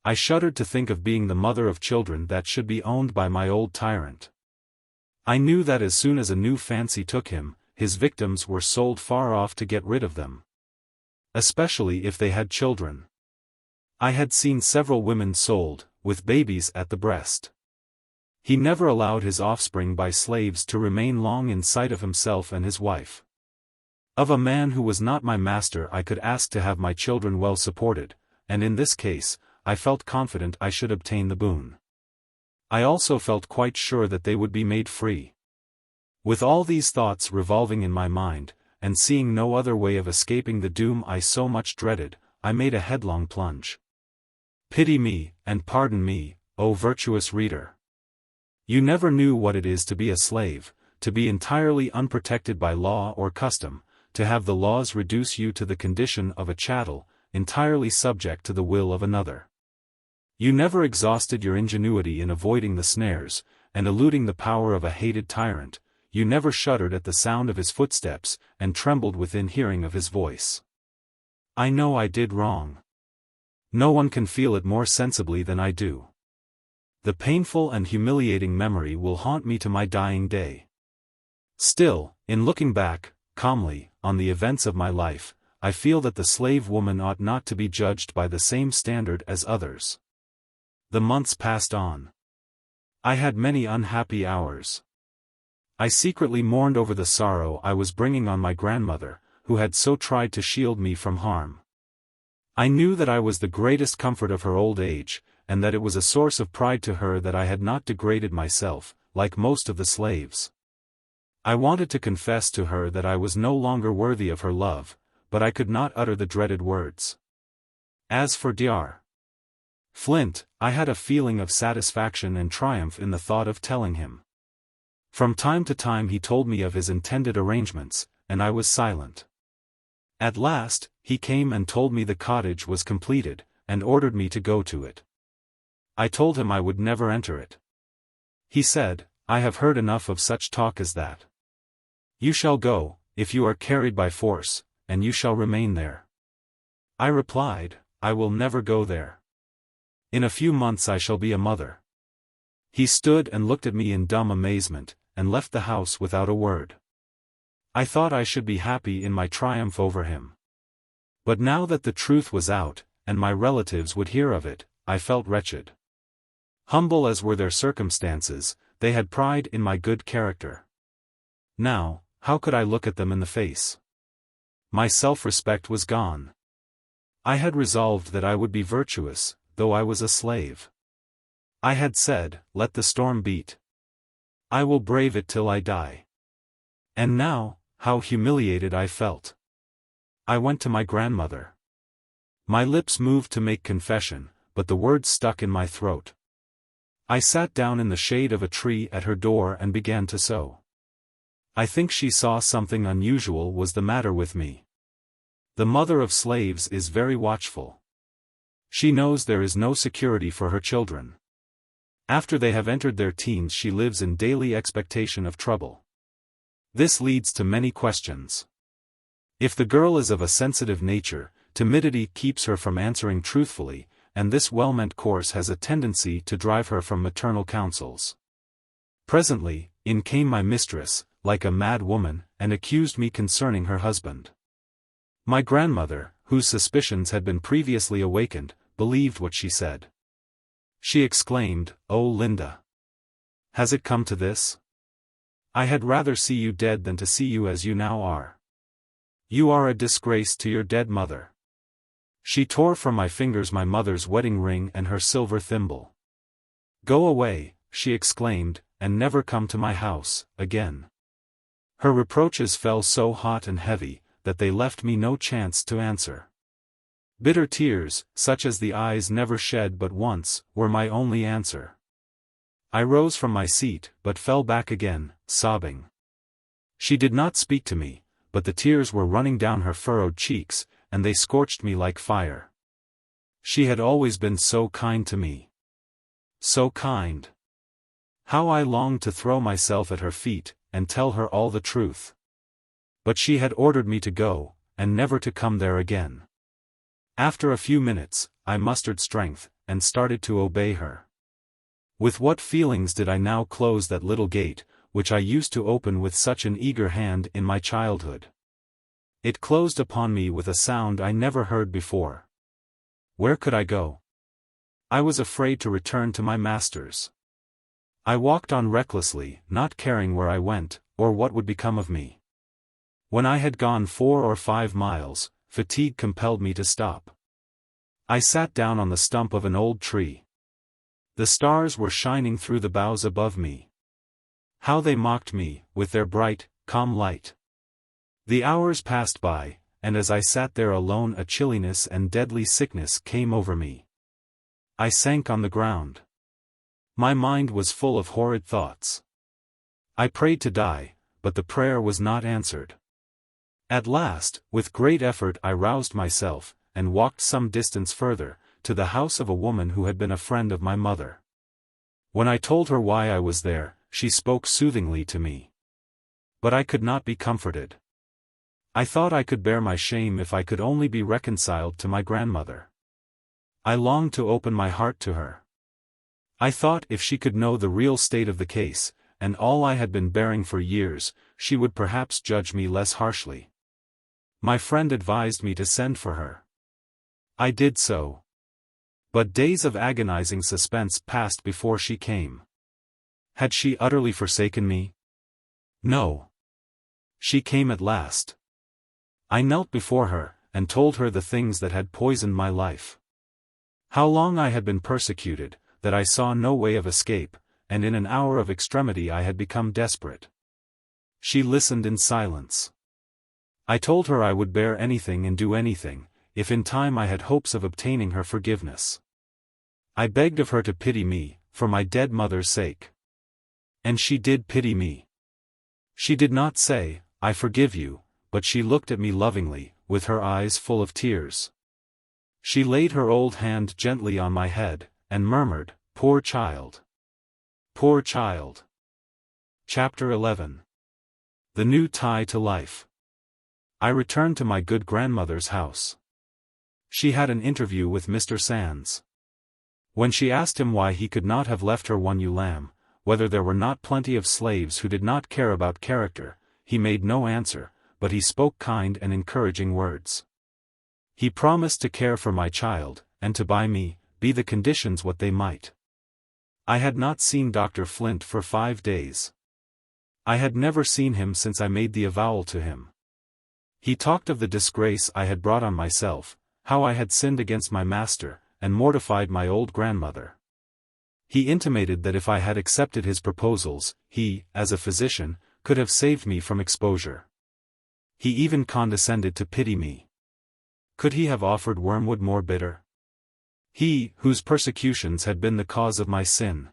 I shuddered to think of being the mother of children that should be owned by my old tyrant. I knew that as soon as a new fancy took him, his victims were sold far off to get rid of them. Especially if they had children. I had seen several women sold, with babies at the breast. He never allowed his offspring by slaves to remain long in sight of himself and his wife. Of a man who was not my master I could ask to have my children well supported, and in this case, I felt confident I should obtain the boon. I also felt quite sure that they would be made free. With all these thoughts revolving in my mind, and seeing no other way of escaping the doom I so much dreaded, I made a headlong plunge. Pity me, and pardon me, O virtuous reader. You never knew what it is to be a slave, to be entirely unprotected by law or custom, to have the laws reduce you to the condition of a chattel, entirely subject to the will of another. You never exhausted your ingenuity in avoiding the snares, and eluding the power of a hated tyrant. You never shuddered at the sound of his footsteps, and trembled within hearing of his voice. I know I did wrong. No one can feel it more sensibly than I do. The painful and humiliating memory will haunt me to my dying day. Still, in looking back, calmly, on the events of my life, I feel that the slave woman ought not to be judged by the same standard as others. The months passed on. I had many unhappy hours. I secretly mourned over the sorrow I was bringing on my grandmother, who had so tried to shield me from harm. I knew that I was the greatest comfort of her old age, and that it was a source of pride to her that I had not degraded myself, like most of the slaves. I wanted to confess to her that I was no longer worthy of her love, but I could not utter the dreaded words. As for Dr. Flint, I had a feeling of satisfaction and triumph in the thought of telling him. From time to time he told me of his intended arrangements, and I was silent. At last, he came and told me the cottage was completed, and ordered me to go to it. I told him I would never enter it. He said, I have heard enough of such talk as that. You shall go, if you are carried by force, and you shall remain there. I replied, I will never go there. In a few months I shall be a mother. He stood and looked at me in dumb amazement, and left the house without a word. I thought I should be happy in my triumph over him. But now that the truth was out, and my relatives would hear of it, I felt wretched. Humble as were their circumstances, they had pride in my good character. Now, how could I look at them in the face? My self-respect was gone. I had resolved that I would be virtuous, though I was a slave. I had said, let the storm beat. I will brave it till I die. And now, how humiliated I felt. I went to my grandmother. My lips moved to make confession, but the words stuck in my throat. I sat down in the shade of a tree at her door and began to sew. I think she saw something unusual was the matter with me. The mother of slaves is very watchful. She knows there is no security for her children. After they have entered their teens she lives in daily expectation of trouble. This leads to many questions. If the girl is of a sensitive nature, timidity keeps her from answering truthfully, and this well-meant course has a tendency to drive her from maternal counsels. Presently, in came my mistress, like a mad woman, and accused me concerning her husband. My grandmother, whose suspicions had been previously awakened, believed what she said. She exclaimed, "Oh Linda! Has it come to this? I had rather see you dead than to see you as you now are. You are a disgrace to your dead mother." She tore from my fingers my mother's wedding ring and her silver thimble. "Go away," she exclaimed, "and never come to my house again." Her reproaches fell so hot and heavy, that they left me no chance to answer. Bitter tears, such as the eyes never shed but once, were my only answer. I rose from my seat, but fell back again, sobbing. She did not speak to me, but the tears were running down her furrowed cheeks, and they scorched me like fire. She had always been so kind to me. So kind. How I longed to throw myself at her feet, and tell her all the truth. But she had ordered me to go, and never to come there again. After a few minutes, I mustered strength, and started to obey her. With what feelings did I now close that little gate, which I used to open with such an eager hand in my childhood? It closed upon me with a sound I never heard before. Where could I go? I was afraid to return to my masters. I walked on recklessly, not caring where I went, or what would become of me. When I had gone 4 or 5 miles, fatigue compelled me to stop. I sat down on the stump of an old tree. The stars were shining through the boughs above me. How they mocked me, with their bright, calm light. The hours passed by, and as I sat there alone a chilliness and deadly sickness came over me. I sank on the ground. My mind was full of horrid thoughts. I prayed to die, but the prayer was not answered. At last, with great effort I roused myself, and walked some distance further, to the house of a woman who had been a friend of my mother. When I told her why I was there, she spoke soothingly to me. But I could not be comforted. I thought I could bear my shame if I could only be reconciled to my grandmother. I longed to open my heart to her. I thought if she could know the real state of the case, and all I had been bearing for years, she would perhaps judge me less harshly. My friend advised me to send for her. I did so. But days of agonizing suspense passed before she came. Had she utterly forsaken me? No. She came at last. I knelt before her, and told her the things that had poisoned my life. How long I had been persecuted, that I saw no way of escape, and in an hour of extremity I had become desperate. She listened in silence. I told her I would bear anything and do anything, if in time I had hopes of obtaining her forgiveness. I begged of her to pity me, for my dead mother's sake. And she did pity me. She did not say, "I forgive you," but she looked at me lovingly, with her eyes full of tears. She laid her old hand gently on my head, and murmured, "Poor child. Poor child." Chapter 11. The New Tie to Life. I returned to my good grandmother's house. She had an interview with Mr. Sands. When she asked him why he could not have left her one ewe lamb, whether there were not plenty of slaves who did not care about character, he made no answer, but he spoke kind and encouraging words. He promised to care for my child, and to buy me, be the conditions what they might. I had not seen Dr. Flint for 5 days. I had never seen him since I made the avowal to him. He talked of the disgrace I had brought on myself, how I had sinned against my master, and mortified my old grandmother. He intimated that if I had accepted his proposals, he, as a physician, could have saved me from exposure. He even condescended to pity me. Could he have offered wormwood more bitter? He, whose persecutions had been the cause of my sin.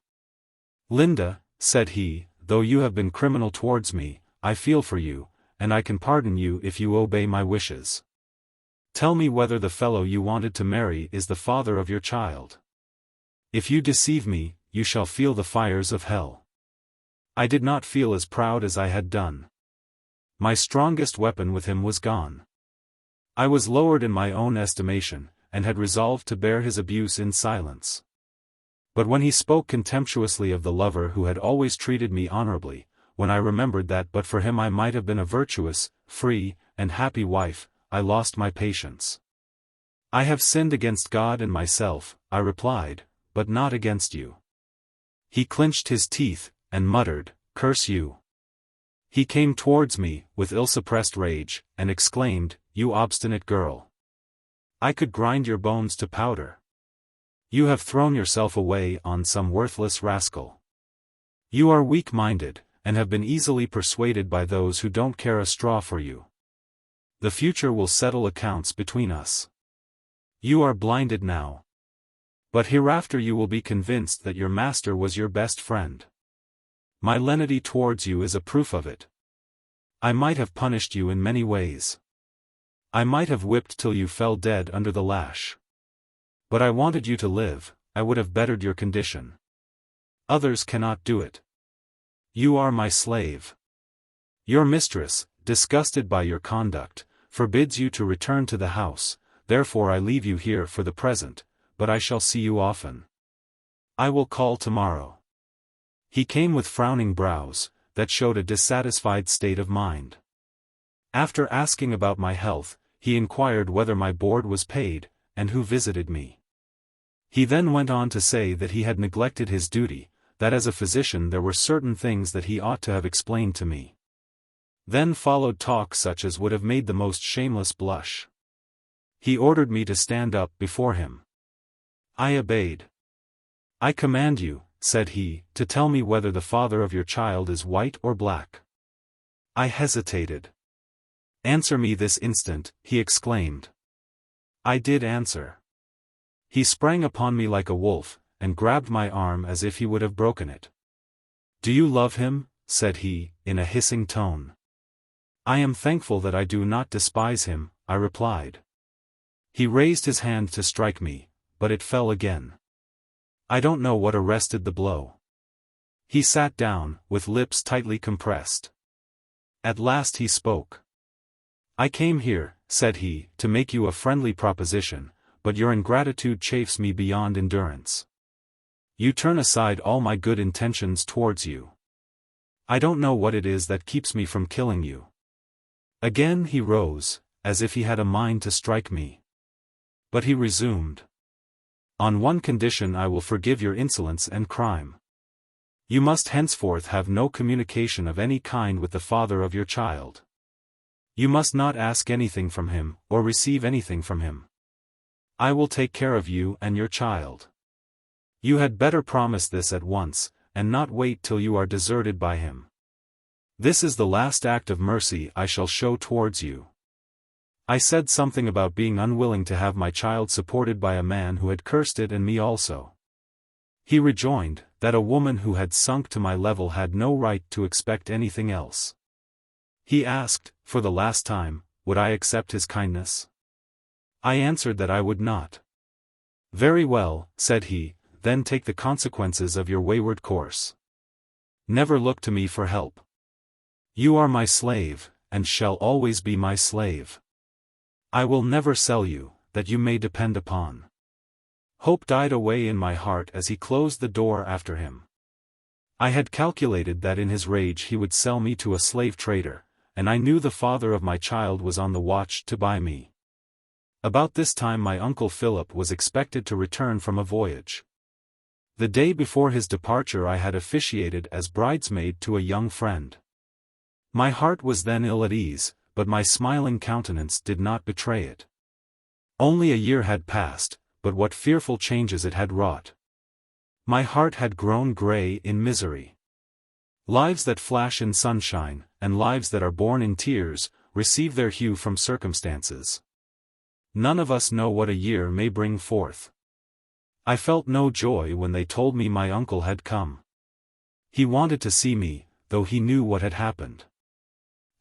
"Linda," said he, "though you have been criminal towards me, I feel for you, and I can pardon you if you obey my wishes. Tell me whether the fellow you wanted to marry is the father of your child. If you deceive me, you shall feel the fires of hell." I did not feel as proud as I had done. My strongest weapon with him was gone. I was lowered in my own estimation, and had resolved to bear his abuse in silence. But when he spoke contemptuously of the lover who had always treated me honorably, when I remembered that but for him I might have been a virtuous, free, and happy wife, I lost my patience. "I have sinned against God and myself," I replied, "but not against you." He clenched his teeth, and muttered, "Curse you." He came towards me, with ill-suppressed rage, and exclaimed, "You obstinate girl! I could grind your bones to powder. You have thrown yourself away on some worthless rascal. You are weak-minded, and have been easily persuaded by those who don't care a straw for you. The future will settle accounts between us. You are blinded now. But hereafter you will be convinced that your master was your best friend. My lenity towards you is a proof of it. I might have punished you in many ways. I might have whipped till you fell dead under the lash. But I wanted you to live, I would have bettered your condition. Others cannot do it. You are my slave. Your mistress, disgusted by your conduct, forbids you to return to the house, therefore I leave you here for the present, but I shall see you often. I will call tomorrow." He came with frowning brows, that showed a dissatisfied state of mind. After asking about my health, he inquired whether my board was paid, and who visited me. He then went on to say that he had neglected his duty, that as a physician there were certain things that he ought to have explained to me. Then followed talk such as would have made the most shameless blush. He ordered me to stand up before him. I obeyed. "I command you," said he, "to tell me whether the father of your child is white or black." I hesitated. "Answer me this instant," he exclaimed. I did answer. He sprang upon me like a wolf, and grabbed my arm as if he would have broken it. "Do you love him?" said he, in a hissing tone. "I am thankful that I do not despise him," I replied. He raised his hand to strike me, but it fell again. I don't know what arrested the blow. He sat down, with lips tightly compressed. At last he spoke. "I came here," said he, "to make you a friendly proposition, but your ingratitude chafes me beyond endurance. You turn aside all my good intentions towards you. I don't know what it is that keeps me from killing you." Again he rose, as if he had a mind to strike me. But he resumed. "On one condition I will forgive your insolence and crime. You must henceforth have no communication of any kind with the father of your child. You must not ask anything from him, or receive anything from him. I will take care of you and your child. You had better promise this at once, and not wait till you are deserted by him. This is the last act of mercy I shall show towards you." I said something about being unwilling to have my child supported by a man who had cursed it and me also. He rejoined, that a woman who had sunk to my level had no right to expect anything else. He asked, for the last time, would I accept his kindness? I answered that I would not. "Very well," said he, "then take the consequences of your wayward course. Never look to me for help. You are my slave, and shall always be my slave. I will never sell you, that you may depend upon." Hope died away in my heart as he closed the door after him. I had calculated that in his rage he would sell me to a slave trader, and I knew the father of my child was on the watch to buy me. About this time my uncle Philip was expected to return from a voyage. The day before his departure I had officiated as bridesmaid to a young friend. My heart was then ill at ease, but my smiling countenance did not betray it. Only a year had passed, but what fearful changes it had wrought. My heart had grown grey in misery. Lives that flash in sunshine, and lives that are born in tears, receive their hue from circumstances. None of us know what a year may bring forth. I felt no joy when they told me my uncle had come. He wanted to see me, though he knew what had happened.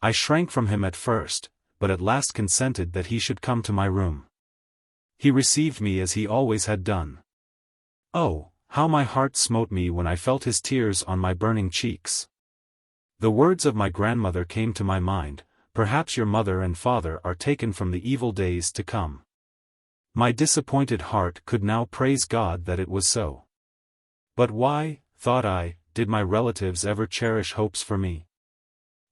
I shrank from him at first, but at last consented that he should come to my room. He received me as he always had done. Oh, how my heart smote me when I felt his tears on my burning cheeks. The words of my grandmother came to my mind, "Perhaps your mother and father are taken from the evil days to come." My disappointed heart could now praise God that it was so. But why, thought I, did my relatives ever cherish hopes for me?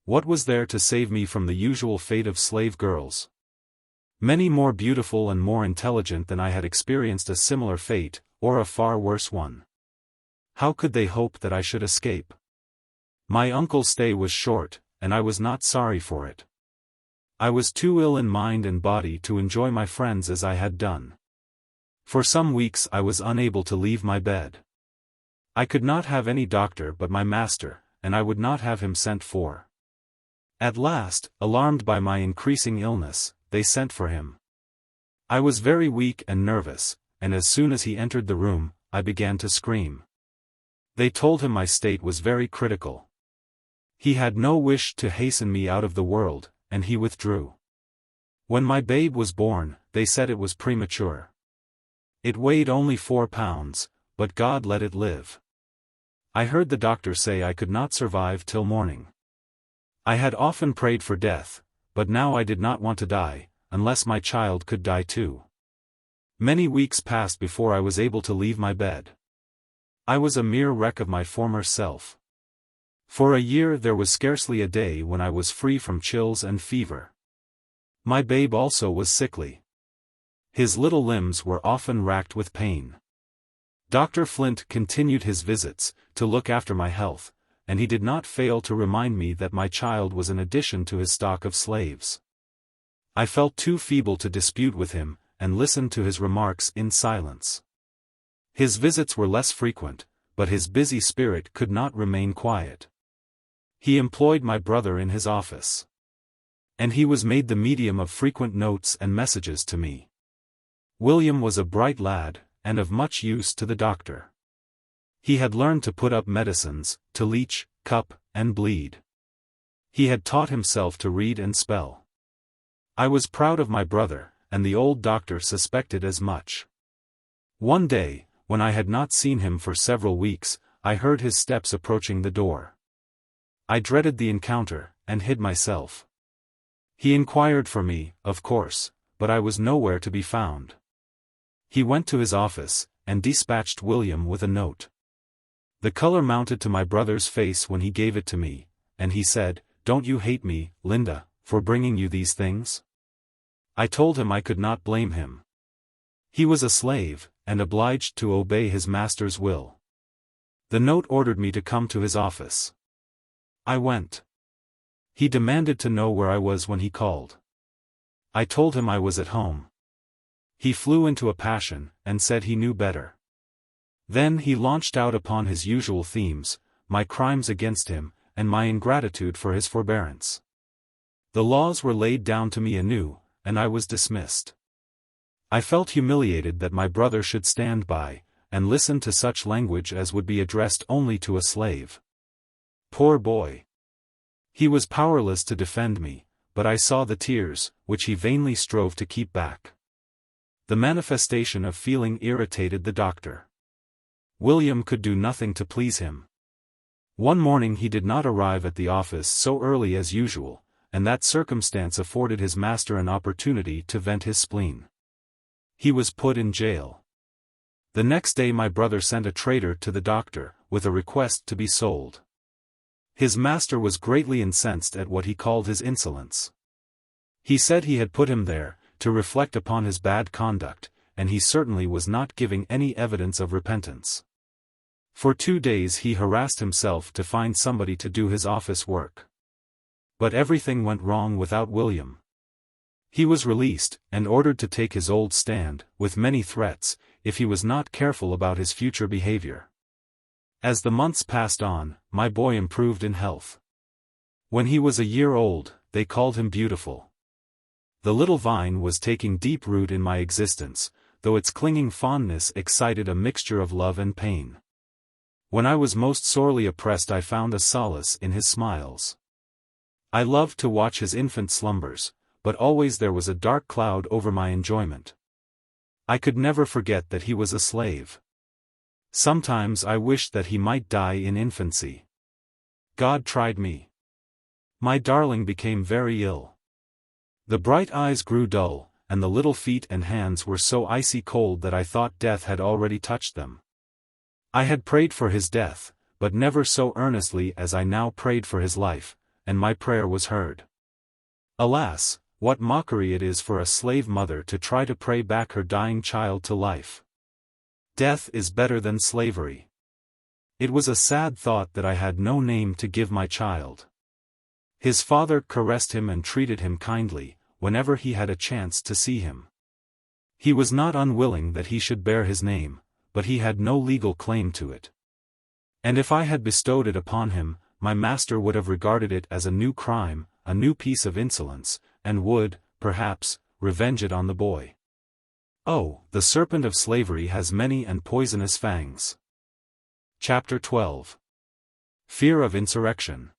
What was there to save me from the usual fate of slave girls? Many more beautiful and more intelligent than I had experienced a similar fate, or a far worse one. How could they hope that I should escape? My uncle's stay was short, and I was not sorry for it. I was too ill in mind and body to enjoy my friends as I had done. For some weeks I was unable to leave my bed. I could not have any doctor but my master, and I would not have him sent for. At last, alarmed by my increasing illness, they sent for him. I was very weak and nervous, and as soon as he entered the room, I began to scream. They told him my state was very critical. He had no wish to hasten me out of the world, and he withdrew. When my babe was born, they said it was premature. It weighed only 4 pounds, but God let it live. I heard the doctor say I could not survive till morning. I had often prayed for death, but now I did not want to die, unless my child could die too. Many weeks passed before I was able to leave my bed. I was a mere wreck of my former self. For a year there was scarcely a day when I was free from chills and fever. My babe also was sickly. His little limbs were often racked with pain. Dr. Flint continued his visits, to look after my health, and he did not fail to remind me that my child was an addition to his stock of slaves. I felt too feeble to dispute with him, and listened to his remarks in silence. His visits were less frequent, but his busy spirit could not remain quiet. He employed my brother in his office. And he was made the medium of frequent notes and messages to me. William was a bright lad, and of much use to the doctor. He had learned to put up medicines, to leech, cup, and bleed. He had taught himself to read and spell. I was proud of my brother, and the old doctor suspected as much. One day, when I had not seen him for several weeks, I heard his steps approaching the door. I dreaded the encounter, and hid myself. He inquired for me, of course, but I was nowhere to be found. He went to his office, and dispatched William with a note. The color mounted to my brother's face when he gave it to me, and he said, "Don't you hate me, Linda, for bringing you these things?" I told him I could not blame him. He was a slave, and obliged to obey his master's will. The note ordered me to come to his office. I went. He demanded to know where I was when he called. I told him I was at home. He flew into a passion, and said he knew better. Then he launched out upon his usual themes, my crimes against him, and my ingratitude for his forbearance. The laws were laid down to me anew, and I was dismissed. I felt humiliated that my brother should stand by, and listen to such language as would be addressed only to a slave. Poor boy! He was powerless to defend me, but I saw the tears, which he vainly strove to keep back. The manifestation of feeling irritated the doctor. William could do nothing to please him. One morning he did not arrive at the office so early as usual, and that circumstance afforded his master an opportunity to vent his spleen. He was put in jail. The next day my brother sent a trader to the doctor, with a request to be sold. His master was greatly incensed at what he called his insolence. He said he had put him there, to reflect upon his bad conduct, and he certainly was not giving any evidence of repentance. For 2 days he harassed himself to find somebody to do his office work. But everything went wrong without William. He was released, and ordered to take his old stand, with many threats, if he was not careful about his future behavior. As the months passed on, my boy improved in health. When he was a year old, they called him beautiful. The little vine was taking deep root in my existence, though its clinging fondness excited a mixture of love and pain. When I was most sorely oppressed I found a solace in his smiles. I loved to watch his infant slumbers, but always there was a dark cloud over my enjoyment. I could never forget that he was a slave. Sometimes I wished that he might die in infancy. God tried me. My darling became very ill. The bright eyes grew dull, and the little feet and hands were so icy cold that I thought death had already touched them. I had prayed for his death, but never so earnestly as I now prayed for his life, and my prayer was heard. Alas, what mockery it is for a slave mother to try to pray back her dying child to life. Death is better than slavery. It was a sad thought that I had no name to give my child. His father caressed him and treated him kindly, whenever he had a chance to see him. He was not unwilling that he should bear his name, but he had no legal claim to it. And if I had bestowed it upon him, my master would have regarded it as a new crime, a new piece of insolence, and would, perhaps, revenge it on the boy. Oh, the serpent of slavery has many and poisonous fangs. Chapter 12. Fear of Insurrection.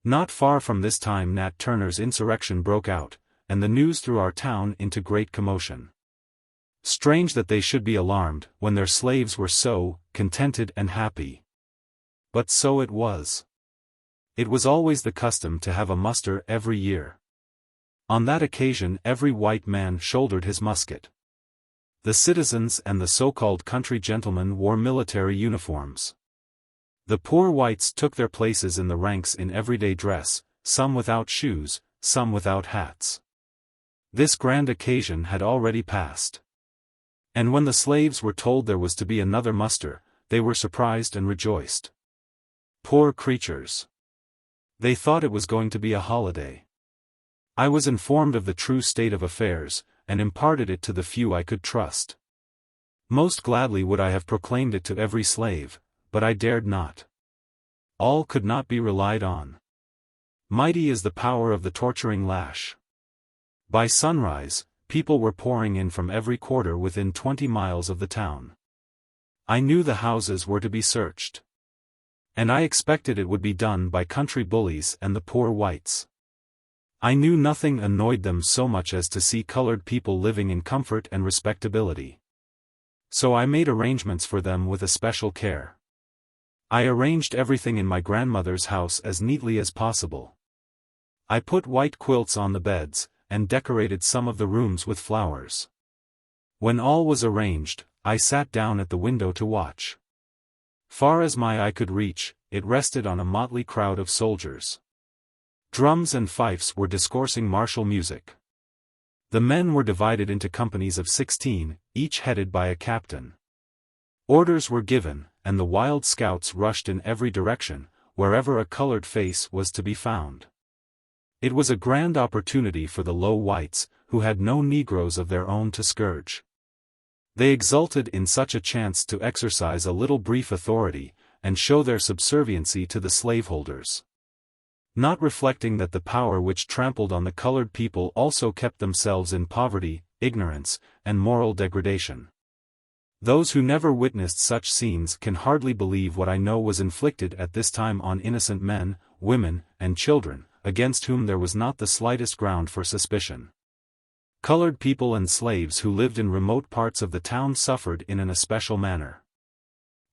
Not far from this time Nat Turner's insurrection broke out, and the news threw our town into great commotion. Strange that they should be alarmed, when their slaves were so contented and happy. But so it was. It was always the custom to have a muster every year. On that occasion every white man shouldered his musket. The citizens and the so-called country gentlemen wore military uniforms. The poor whites took their places in the ranks in everyday dress, some without shoes, some without hats. This grand occasion had already passed. And when the slaves were told there was to be another muster, they were surprised and rejoiced. Poor creatures! They thought it was going to be a holiday. I was informed of the true state of affairs, and imparted it to the few I could trust. Most gladly would I have proclaimed it to every slave, but I dared not. All could not be relied on. Mighty is the power of the torturing lash. By sunrise, people were pouring in from every quarter within 20 miles of the town. I knew the houses were to be searched. And I expected it would be done by country bullies and the poor whites. I knew nothing annoyed them so much as to see colored people living in comfort and respectability. So I made arrangements for them with especial care. I arranged everything in my grandmother's house as neatly as possible. I put white quilts on the beds, and decorated some of the rooms with flowers. When all was arranged, I sat down at the window to watch. Far as my eye could reach, it rested on a motley crowd of soldiers. Drums and fifes were discoursing martial music. The men were divided into companies of 16, each headed by a captain. Orders were given, and the wild scouts rushed in every direction, wherever a colored face was to be found. It was a grand opportunity for the low whites, who had no Negroes of their own to scourge. They exulted in such a chance to exercise a little brief authority, and show their subserviency to the slaveholders. Not reflecting that the power which trampled on the colored people also kept themselves in poverty, ignorance, and moral degradation. Those who never witnessed such scenes can hardly believe what I know was inflicted at this time on innocent men, women, and children, against whom there was not the slightest ground for suspicion. Colored people and slaves who lived in remote parts of the town suffered in an especial manner.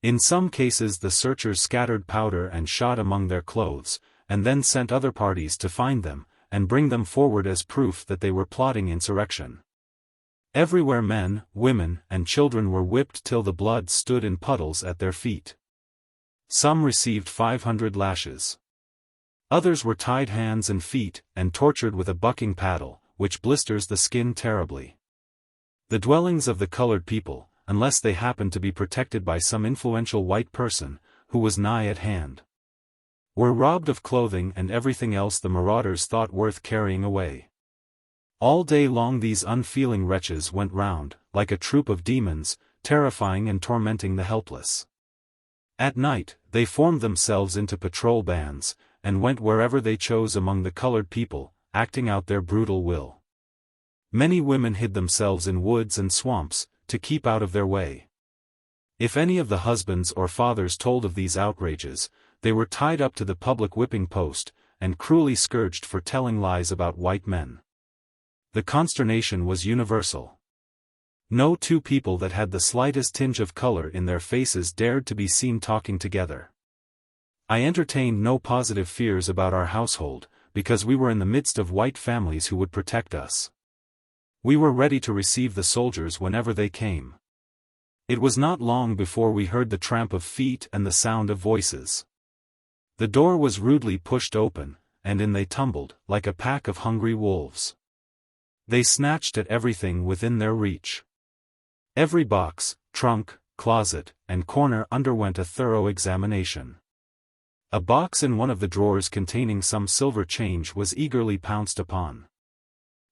In some cases the searchers scattered powder and shot among their clothes, and then sent other parties to find them, and bring them forward as proof that they were plotting insurrection. Everywhere men, women, and children were whipped till the blood stood in puddles at their feet. Some received 500 lashes. Others were tied hands and feet, and tortured with a bucking paddle, which blisters the skin terribly. The dwellings of the colored people, unless they happened to be protected by some influential white person, who was nigh at hand, were robbed of clothing and everything else the marauders thought worth carrying away. All day long these unfeeling wretches went round, like a troop of demons, terrifying and tormenting the helpless. At night, they formed themselves into patrol bands, and went wherever they chose among the colored people, acting out their brutal will. Many women hid themselves in woods and swamps, to keep out of their way. If any of the husbands or fathers told of these outrages, they were tied up to the public whipping post, and cruelly scourged for telling lies about white men. The consternation was universal. No two people that had the slightest tinge of color in their faces dared to be seen talking together. I entertained no positive fears about our household, because we were in the midst of white families who would protect us. We were ready to receive the soldiers whenever they came. It was not long before we heard the tramp of feet and the sound of voices. The door was rudely pushed open, and in they tumbled, like a pack of hungry wolves. They snatched at everything within their reach. Every box, trunk, closet, and corner underwent a thorough examination. A box in one of the drawers containing some silver change was eagerly pounced upon.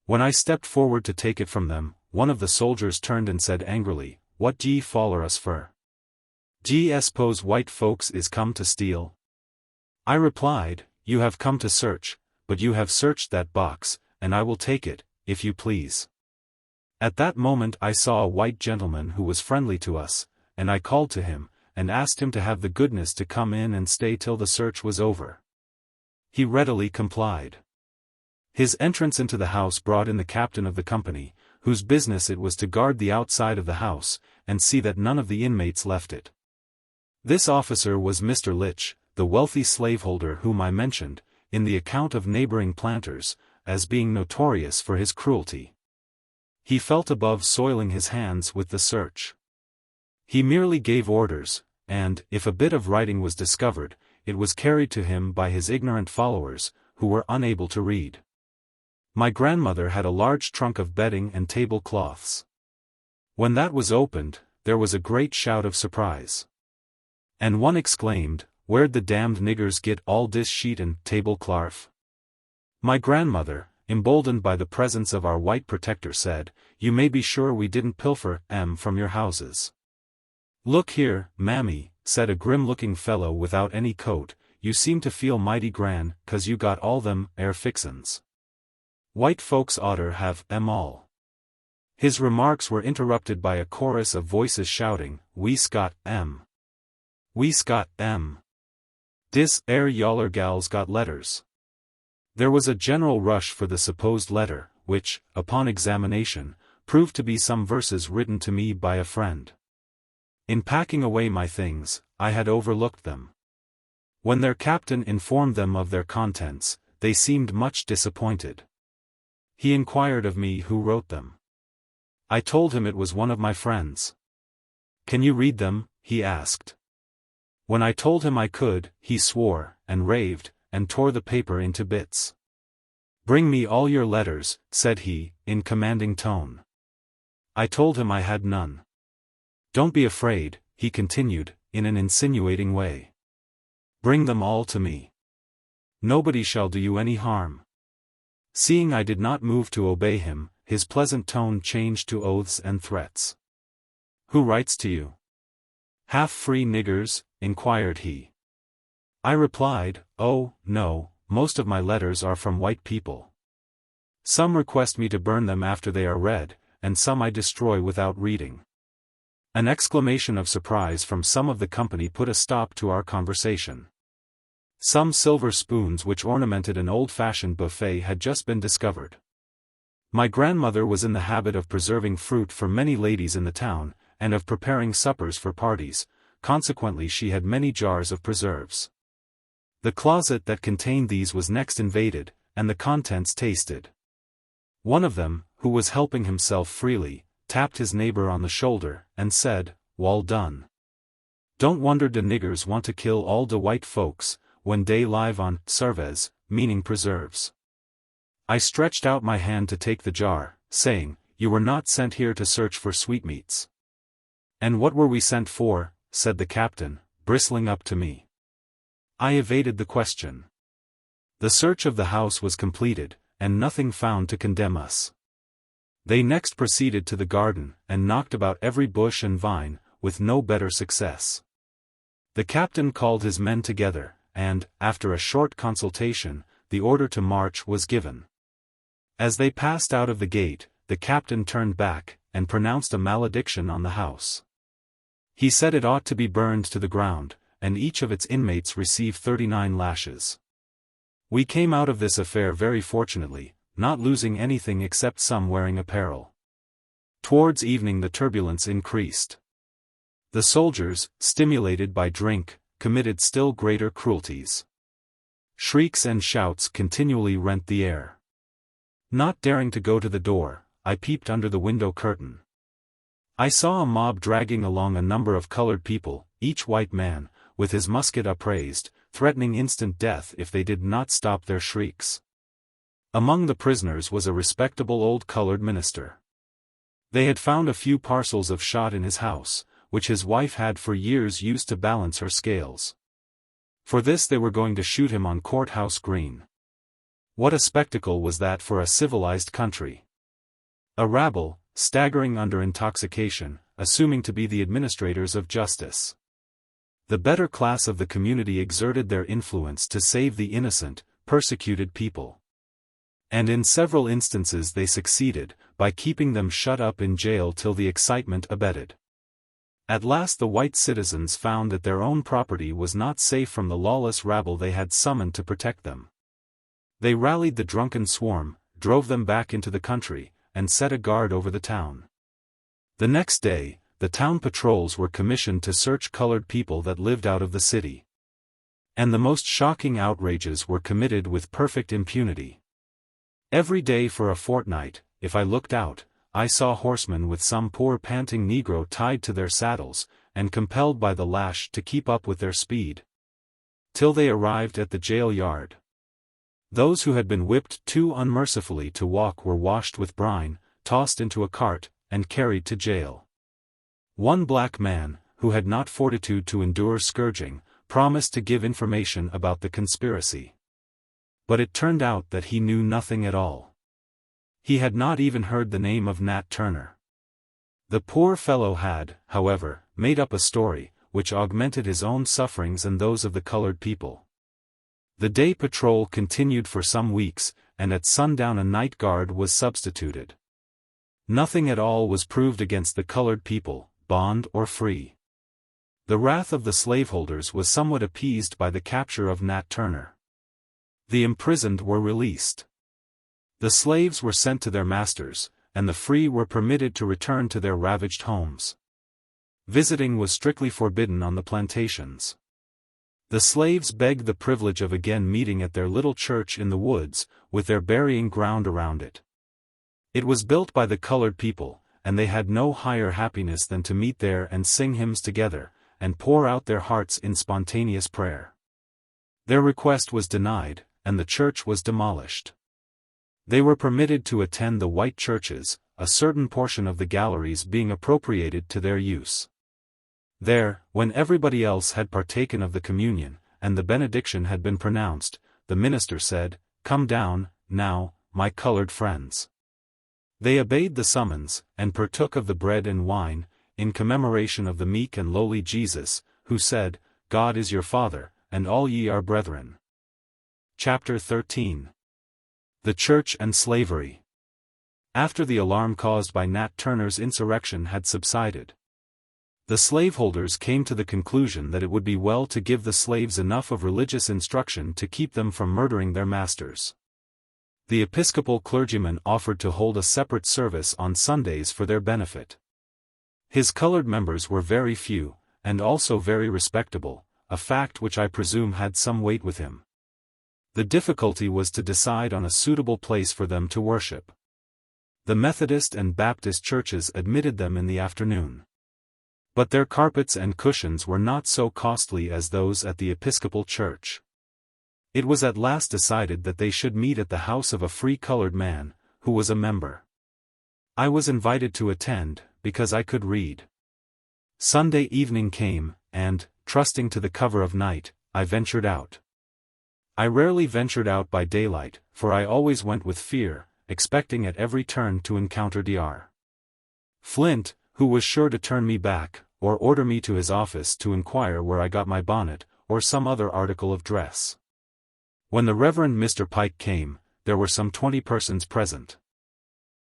When I stepped forward to take it from them, one of the soldiers turned and said angrily, "What ye foller us for? D'ye suppose white folks is come to steal?" I replied, "You have come to search, but you have searched that box, and I will take it, if you please." At that moment I saw a white gentleman who was friendly to us, and I called to him, and asked him to have the goodness to come in and stay till the search was over. He readily complied. His entrance into the house brought in the captain of the company, whose business it was to guard the outside of the house, and see that none of the inmates left it. This officer was Mr. Litch, the wealthy slaveholder whom I mentioned, in the account of neighboring planters, as being notorious for his cruelty. He felt above soiling his hands with the search. He merely gave orders, and, if a bit of writing was discovered, it was carried to him by his ignorant followers, who were unable to read. My grandmother had a large trunk of bedding and tablecloths. When that was opened, there was a great shout of surprise. And one exclaimed, "Where'd the damned niggers get all dis sheet and tableclarf?" My grandmother, emboldened by the presence of our white protector, said, "You may be sure we didn't pilfer from your houses." "Look here, mammy," said a grim-looking fellow without any coat, "you seem to feel mighty gran, 'cause you got all them fixin's. White folks oughter have all." His remarks were interrupted by a chorus of voices shouting, "We scot We scot Dis yaller gals got letters." There was a general rush for the supposed letter, which, upon examination, proved to be some verses written to me by a friend. In packing away my things, I had overlooked them. When their captain informed them of their contents, they seemed much disappointed. He inquired of me who wrote them. I told him it was one of my friends. "Can you read them?" he asked. When I told him I could, he swore, and raved, and tore the paper into bits. "Bring me all your letters," said he, in commanding tone. I told him I had none. "Don't be afraid," he continued, in an insinuating way. "Bring them all to me. Nobody shall do you any harm." Seeing I did not move to obey him, his pleasant tone changed to oaths and threats. "Who writes to you? Half-free niggers?" inquired he. I replied, "Oh, no, most of my letters are from white people. Some request me to burn them after they are read, and some I destroy without reading." An exclamation of surprise from some of the company put a stop to our conversation. Some silver spoons which ornamented an old-fashioned buffet had just been discovered. My grandmother was in the habit of preserving fruit for many ladies in the town, and of preparing suppers for parties, consequently she had many jars of preserves. The closet that contained these was next invaded, and the contents tasted. One of them, who was helping himself freely, tapped his neighbor on the shoulder, and said, "Wall done. Don't wonder de niggers want to kill all de white folks, when dey live on sarves, meaning preserves." I stretched out my hand to take the jar, saying, "You were not sent here to search for sweetmeats." "And what were we sent for?" said the captain, bristling up to me. I evaded the question. The search of the house was completed, and nothing found to condemn us. They next proceeded to the garden, and knocked about every bush and vine, with no better success. The captain called his men together, and, after a short consultation, the order to march was given. As they passed out of the gate, the captain turned back, and pronounced a malediction on the house. He said it ought to be burned to the ground, and each of its inmates receive 39 lashes. We came out of this affair very fortunately, not losing anything except some wearing apparel. Towards evening the turbulence increased. The soldiers, stimulated by drink, committed still greater cruelties. Shrieks and shouts continually rent the air. Not daring to go to the door, I peeped under the window curtain. I saw a mob dragging along a number of colored people, each white man, with his musket upraised, threatening instant death if they did not stop their shrieks. Among the prisoners was a respectable old colored minister. They had found a few parcels of shot in his house, which his wife had for years used to balance her scales. For this they were going to shoot him on Courthouse Green. What a spectacle was that for a civilized country! A rabble, staggering under intoxication, assuming to be the administrators of justice. The better class of the community exerted their influence to save the innocent, persecuted people. And in several instances they succeeded, by keeping them shut up in jail till the excitement abated. At last the white citizens found that their own property was not safe from the lawless rabble they had summoned to protect them. They rallied the drunken swarm, drove them back into the country, and set a guard over the town. The next day, the town patrols were commissioned to search colored people that lived out of the city. And the most shocking outrages were committed with perfect impunity. Every day for a fortnight, if I looked out, I saw horsemen with some poor panting Negro tied to their saddles, and compelled by the lash to keep up with their speed, till they arrived at the jail yard. Those who had been whipped too unmercifully to walk were washed with brine, tossed into a cart, and carried to jail. One black man, who had not fortitude to endure scourging, promised to give information about the conspiracy. But it turned out that he knew nothing at all. He had not even heard the name of Nat Turner. The poor fellow had, however, made up a story, which augmented his own sufferings and those of the colored people. The day patrol continued for some weeks, and at sundown a night guard was substituted. Nothing at all was proved against the colored people, bond or free. The wrath of the slaveholders was somewhat appeased by the capture of Nat Turner. The imprisoned were released. The slaves were sent to their masters, and the free were permitted to return to their ravaged homes. Visiting was strictly forbidden on the plantations. The slaves begged the privilege of again meeting at their little church in the woods, with their burying ground around it. It was built by the colored people, and they had no higher happiness than to meet there and sing hymns together, and pour out their hearts in spontaneous prayer. Their request was denied, and the church was demolished. They were permitted to attend the white churches, a certain portion of the galleries being appropriated to their use. There, when everybody else had partaken of the communion, and the benediction had been pronounced, the minister said, "Come down, now, my colored friends." They obeyed the summons, and partook of the bread and wine, in commemoration of the meek and lowly Jesus, who said, "God is your Father, and all ye are brethren." Chapter 13. The Church and Slavery. After the alarm caused by Nat Turner's insurrection had subsided, the slaveholders came to the conclusion that it would be well to give the slaves enough of religious instruction to keep them from murdering their masters. The Episcopal clergyman offered to hold a separate service on Sundays for their benefit. His colored members were very few, and also very respectable, a fact which I presume had some weight with him. The difficulty was to decide on a suitable place for them to worship. The Methodist and Baptist churches admitted them in the afternoon. But their carpets and cushions were not so costly as those at the Episcopal church. It was at last decided that they should meet at the house of a free colored man, who was a member. I was invited to attend, because I could read. Sunday evening came, and, trusting to the cover of night, I ventured out. I rarely ventured out by daylight, for I always went with fear, expecting at every turn to encounter Dr. Flint, who was sure to turn me back, or order me to his office to inquire where I got my bonnet, or some other article of dress. When the Reverend Mr. Pike came, there were some 20 persons present.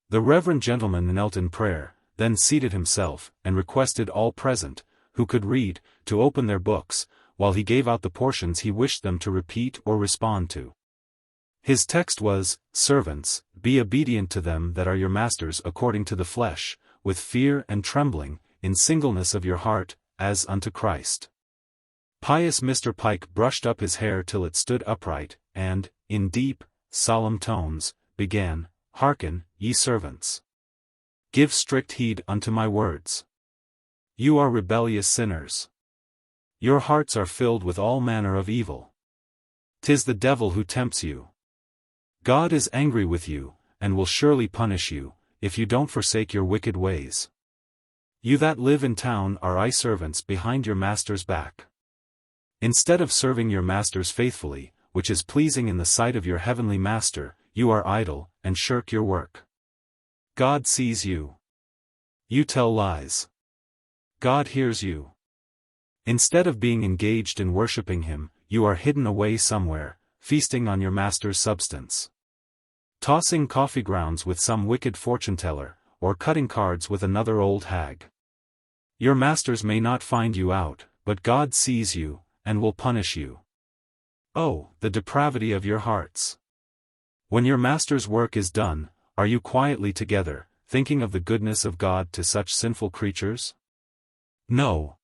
The reverend gentleman knelt in prayer, then seated himself, and requested all present, who could read, to open their books, while he gave out the portions he wished them to repeat or respond to. His text was, "Servants, be obedient to them that are your masters according to the flesh, with fear and trembling, in singleness of your heart, as unto Christ." Pious Mr. Pike brushed up his hair till it stood upright, and, in deep, solemn tones, began, "Hearken, ye servants. Give strict heed unto my words. You are rebellious sinners. Your hearts are filled with all manner of evil. 'Tis the devil who tempts you. God is angry with you, and will surely punish you, if you don't forsake your wicked ways. You that live in town are eye servants behind your master's back. Instead of serving your masters faithfully, which is pleasing in the sight of your heavenly master, you are idle, and shirk your work. God sees you. You tell lies. God hears you. Instead of being engaged in worshipping him, you are hidden away somewhere, feasting on your master's substance. Tossing coffee grounds with some wicked fortune-teller, or cutting cards with another old hag. Your masters may not find you out, but God sees you, and will punish you. Oh, the depravity of your hearts! When your master's work is done, are you quietly together, thinking of the goodness of God to such sinful creatures? No.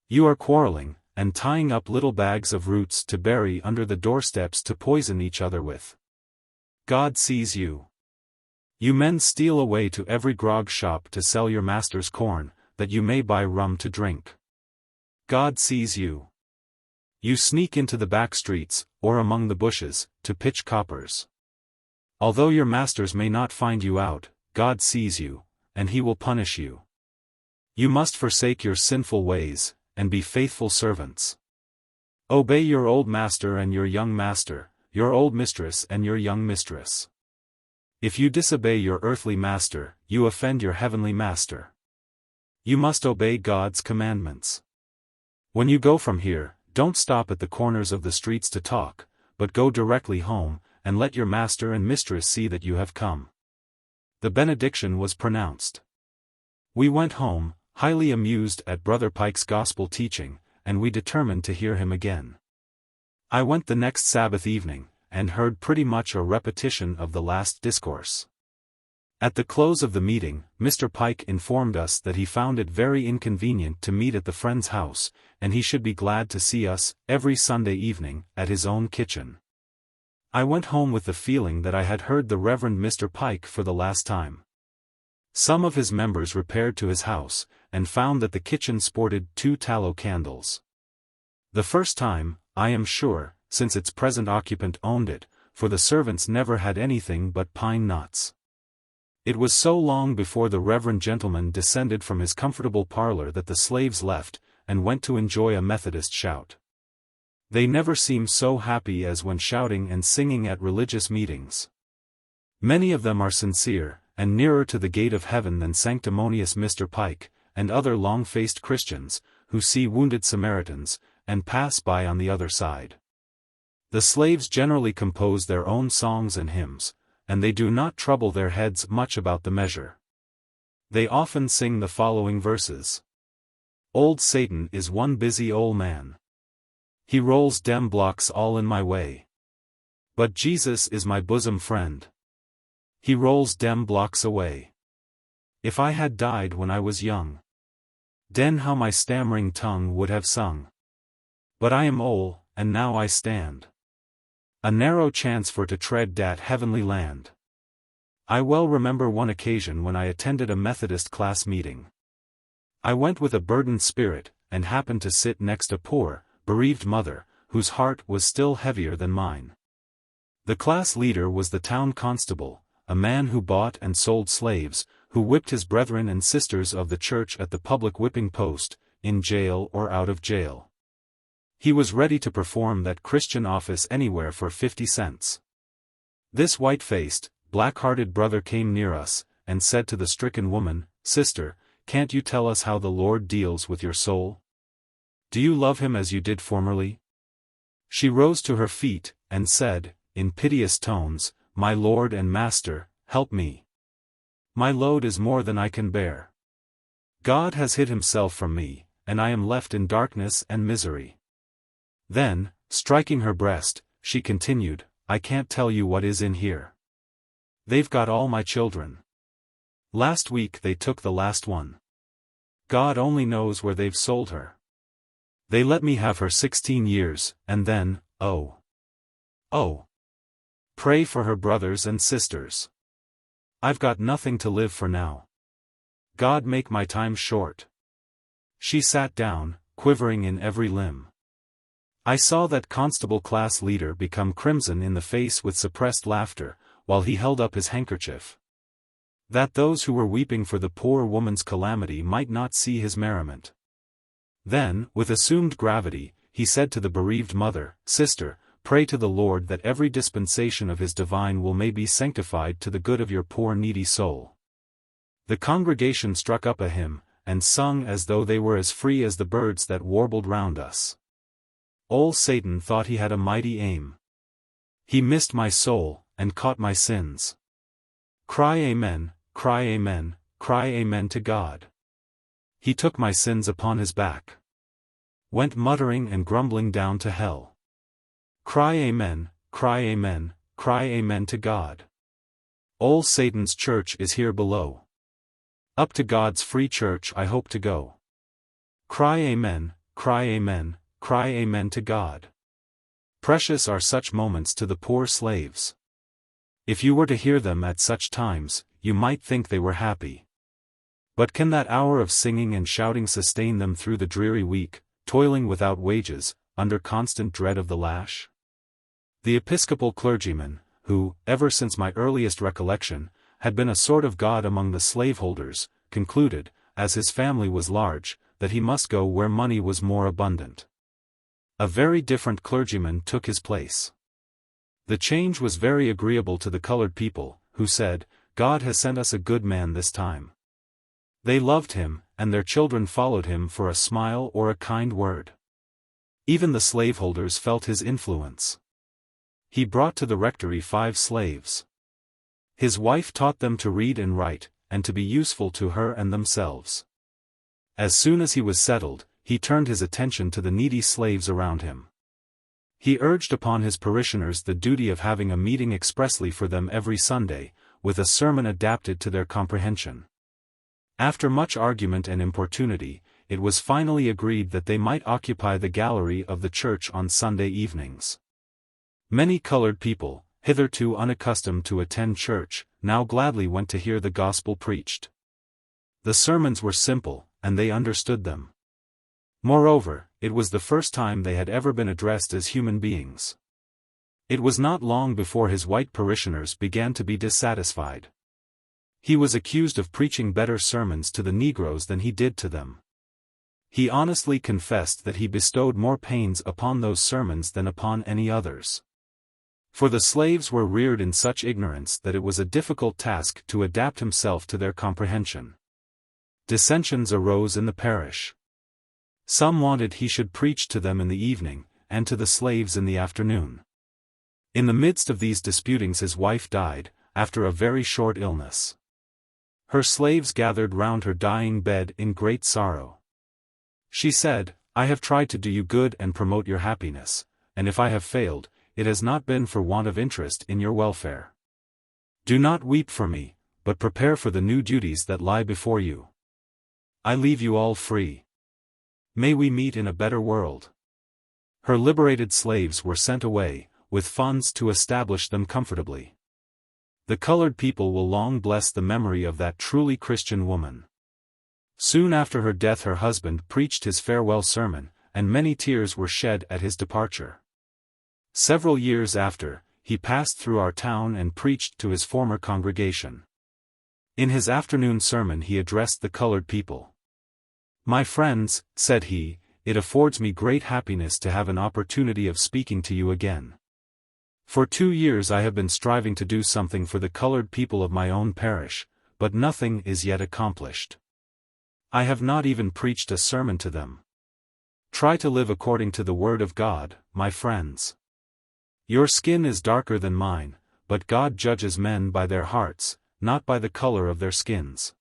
You are quarreling, and tying up little bags of roots to bury under the doorsteps to poison each other with. God sees you. You men steal away to every grog shop to sell your master's corn, that you may buy rum to drink. God sees you. You sneak into the back streets, or among the bushes, to pitch coppers. Although your masters may not find you out, God sees you, and he will punish you. You must forsake your sinful ways, and be faithful servants. Obey your old master and your young master, your old mistress and your young mistress. If you disobey your earthly master, you offend your heavenly master. You must obey God's commandments. When you go from here, don't stop at the corners of the streets to talk, but go directly home, and let your master and mistress see that you have come. The benediction was pronounced. We went home, highly amused at Brother Pike's gospel teaching, and we determined to hear him again. I went the next Sabbath evening, and heard pretty much a repetition of the last discourse. At the close of the meeting, Mr. Pike informed us that he found it very inconvenient to meet at the friend's house, and he should be glad to see us, every Sunday evening, at his own kitchen. I went home with the feeling that I had heard the Reverend Mr. Pike for the last time. Some of his members repaired to his house, and found that the kitchen sported 2 tallow candles. The first time, I am sure, since its present occupant owned it, for the servants never had anything but pine knots. It was so long before the reverend gentleman descended from his comfortable parlor that the slaves left, and went to enjoy a Methodist shout. They never seem so happy as when shouting and singing at religious meetings. Many of them are sincere, and nearer to the gate of heaven than sanctimonious Mr. Pike, and other long-faced Christians, who see wounded Samaritans, and pass by on the other side. The slaves generally compose their own songs and hymns, and they do not trouble their heads much about the measure. They often sing the following verses. Old Satan is one busy old man. He rolls dem blocks all in my way. But Jesus is my bosom friend. He rolls dem blocks away. If I had died when I was young, den how my stammering tongue would have sung. But I am old, and now I stand. A narrow chance for to tread dat heavenly land. I well remember one occasion when I attended a Methodist class meeting. I went with a burdened spirit, and happened to sit next a poor, bereaved mother, whose heart was still heavier than mine. The class leader was the town constable, a man who bought and sold slaves, who whipped his brethren and sisters of the church at the public whipping post, in jail or out of jail. He was ready to perform that Christian office anywhere for 50 cents. This white-faced, black-hearted brother came near us, and said to the stricken woman, "Sister, can't you tell us how the Lord deals with your soul? Do you love him as you did formerly?" She rose to her feet, and said, in piteous tones, "My Lord and Master, help me. My load is more than I can bear. God has hid himself from me, and I am left in darkness and misery." Then, striking her breast, she continued, "I can't tell you what is in here. They've got all my children. Last week they took the last one. God only knows where they've sold her. They let me have her 16 years, and then, oh. Pray for her brothers and sisters. I've got nothing to live for now. God make my time short." She sat down, quivering in every limb. I saw that constable class leader become crimson in the face with suppressed laughter, while he held up his handkerchief. That those who were weeping for the poor woman's calamity might not see his merriment. Then, with assumed gravity, he said to the bereaved mother, "Sister, pray to the Lord that every dispensation of his divine will may be sanctified to the good of your poor needy soul." The congregation struck up a hymn, and sung as though they were as free as the birds that warbled round us. Old Satan thought he had a mighty aim. He missed my soul, and caught my sins. Cry amen, cry amen, cry amen to God. He took my sins upon his back. Went muttering and grumbling down to hell. Cry amen, cry amen, cry amen to God. Old Satan's church is here below. Up to God's free church I hope to go. Cry amen, cry amen, cry amen to God. Precious are such moments to the poor slaves. If you were to hear them at such times, you might think they were happy. But can that hour of singing and shouting sustain them through the dreary week, toiling without wages, under constant dread of the lash? The Episcopal clergyman, who, ever since my earliest recollection, had been a sort of god among the slaveholders, concluded, as his family was large, that he must go where money was more abundant. A very different clergyman took his place. The change was very agreeable to the colored people, who said, "God has sent us a good man this time." They loved him, and their children followed him for a smile or a kind word. Even the slaveholders felt his influence. He brought to the rectory 5 slaves. His wife taught them to read and write, and to be useful to her and themselves. As soon as he was settled, he turned his attention to the needy slaves around him. He urged upon his parishioners the duty of having a meeting expressly for them every Sunday, with a sermon adapted to their comprehension. After much argument and importunity, it was finally agreed that they might occupy the gallery of the church on Sunday evenings. Many colored people, hitherto unaccustomed to attend church, now gladly went to hear the gospel preached. The sermons were simple, and they understood them. Moreover, it was the first time they had ever been addressed as human beings. It was not long before his white parishioners began to be dissatisfied. He was accused of preaching better sermons to the Negroes than he did to them. He honestly confessed that he bestowed more pains upon those sermons than upon any others. For the slaves were reared in such ignorance that it was a difficult task to adapt himself to their comprehension. Dissensions arose in the parish. Some wanted he should preach to them in the evening, and to the slaves in the afternoon. In the midst of these disputings his wife died, after a very short illness. Her slaves gathered round her dying bed in great sorrow. She said, "I have tried to do you good and promote your happiness, and if I have failed, it has not been for want of interest in your welfare. Do not weep for me, but prepare for the new duties that lie before you. I leave you all free. May we meet in a better world." Her liberated slaves were sent away, with funds to establish them comfortably. The colored people will long bless the memory of that truly Christian woman. Soon after her death her husband preached his farewell sermon, and many tears were shed at his departure. Several years after, he passed through our town and preached to his former congregation. In his afternoon sermon he addressed the colored people. "My friends," said he, "it affords me great happiness to have an opportunity of speaking to you again. For 2 years I have been striving to do something for the colored people of my own parish, but nothing is yet accomplished. I have not even preached a sermon to them. Try to live according to the word of God, my friends. Your skin is darker than mine, but God judges men by their hearts, not by the color of their skins."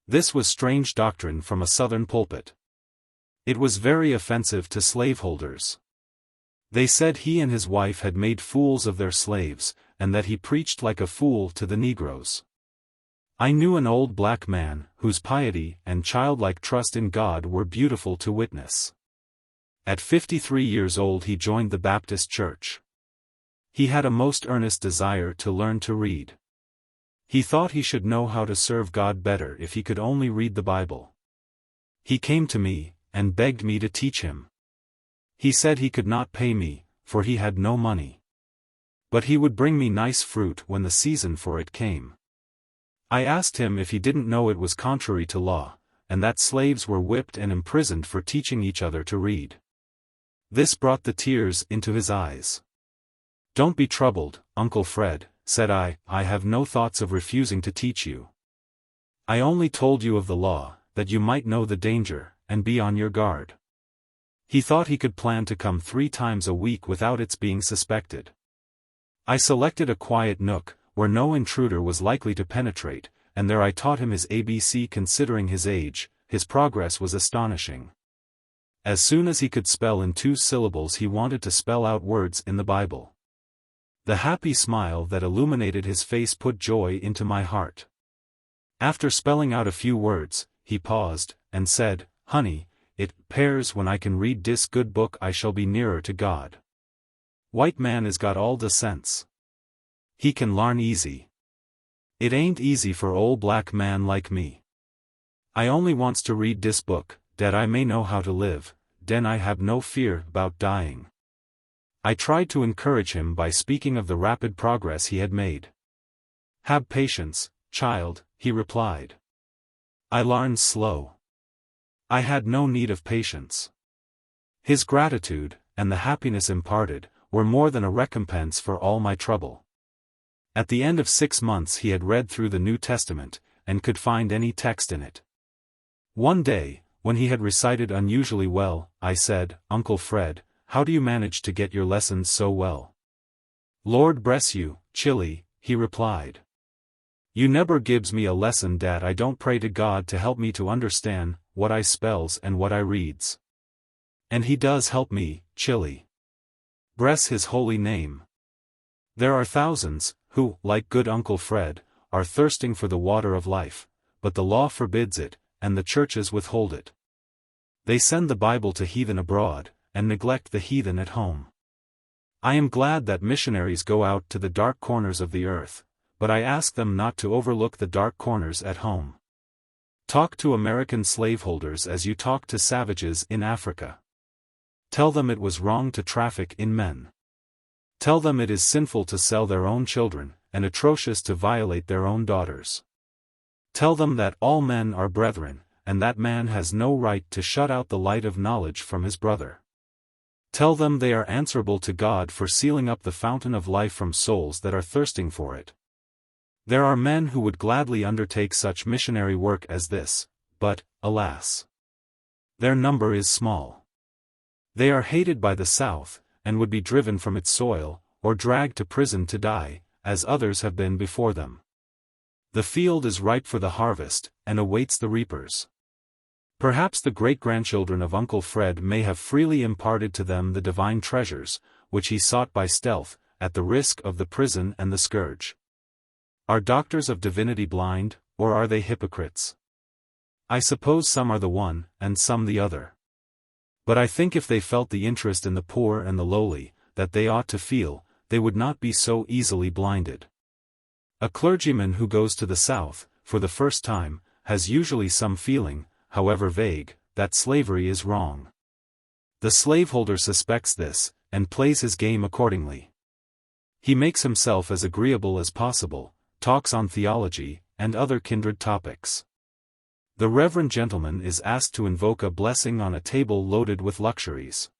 This was strange doctrine from a Southern pulpit. It was very offensive to slaveholders. They said he and his wife had made fools of their slaves, and that he preached like a fool to the Negroes. I knew an old black man, whose piety and childlike trust in God were beautiful to witness. At 53 years old he joined the Baptist Church. He had a most earnest desire to learn to read. He thought he should know how to serve God better if he could only read the Bible. He came to me, and begged me to teach him. He said he could not pay me, for he had no money. But he would bring me nice fruit when the season for it came. I asked him if he didn't know it was contrary to law, and that slaves were whipped and imprisoned for teaching each other to read. This brought the tears into his eyes. "Don't be troubled, Uncle Fred," said I have no thoughts of refusing to teach you. I only told you of the law, that you might know the danger, and be on your guard." He thought he could plan to come 3 times a week without its being suspected. I selected a quiet nook, where no intruder was likely to penetrate, and there I taught him his ABC. Considering his age, his progress was astonishing. As soon as he could spell in 2 syllables he wanted to spell out words in the Bible. The happy smile that illuminated his face put joy into my heart. After spelling out a few words, he paused, and said, "Honey, it 'pears when I can read dis good book I shall be nearer to God. White man is got all the sense. He can larn easy. It ain't easy for ol' black man like me. I only wants to read dis book, dat I may know how to live, den I have no fear about dying. I tried to encourage him by speaking of the rapid progress he had made. Have patience, child, he replied. I larns slow. I had no need of patience. His gratitude, and the happiness imparted, were more than a recompense for all my trouble. At the end of 6 months he had read through the New Testament, and could find any text in it. One day, when he had recited unusually well, I said, Uncle Fred, how do you manage to get your lessons so well? Lord bless you, Chilly, he replied. You never gives me a lesson dat I don't pray to God to help me to understand what I spells and what I reads. And he does help me, Chilly. Bless his holy name. There are thousands, who, like good Uncle Fred, are thirsting for the water of life, but the law forbids it, and the churches withhold it. They send the Bible to heathen abroad, and neglect the heathen at home. I am glad that missionaries go out to the dark corners of the earth, but I ask them not to overlook the dark corners at home. Talk to American slaveholders as you talk to savages in Africa. Tell them it was wrong to traffic in men. Tell them it is sinful to sell their own children, and atrocious to violate their own daughters. Tell them that all men are brethren, and that man has no right to shut out the light of knowledge from his brother. Tell them they are answerable to God for sealing up the fountain of life from souls that are thirsting for it. There are men who would gladly undertake such missionary work as this, but, alas, their number is small. They are hated by the South, and would be driven from its soil, or dragged to prison to die, as others have been before them. The field is ripe for the harvest, and awaits the reapers. Perhaps the great-grandchildren of Uncle Fred may have freely imparted to them the divine treasures, which he sought by stealth, at the risk of the prison and the scourge. Are doctors of divinity blind, or are they hypocrites? I suppose some are the one, and some the other. But I think if they felt the interest in the poor and the lowly, that they ought to feel, they would not be so easily blinded. A clergyman who goes to the South, for the first time, has usually some feeling, however vague, that slavery is wrong. The slaveholder suspects this, and plays his game accordingly. He makes himself as agreeable as possible, talks on theology, and other kindred topics. The reverend gentleman is asked to invoke a blessing on a table loaded with luxuries.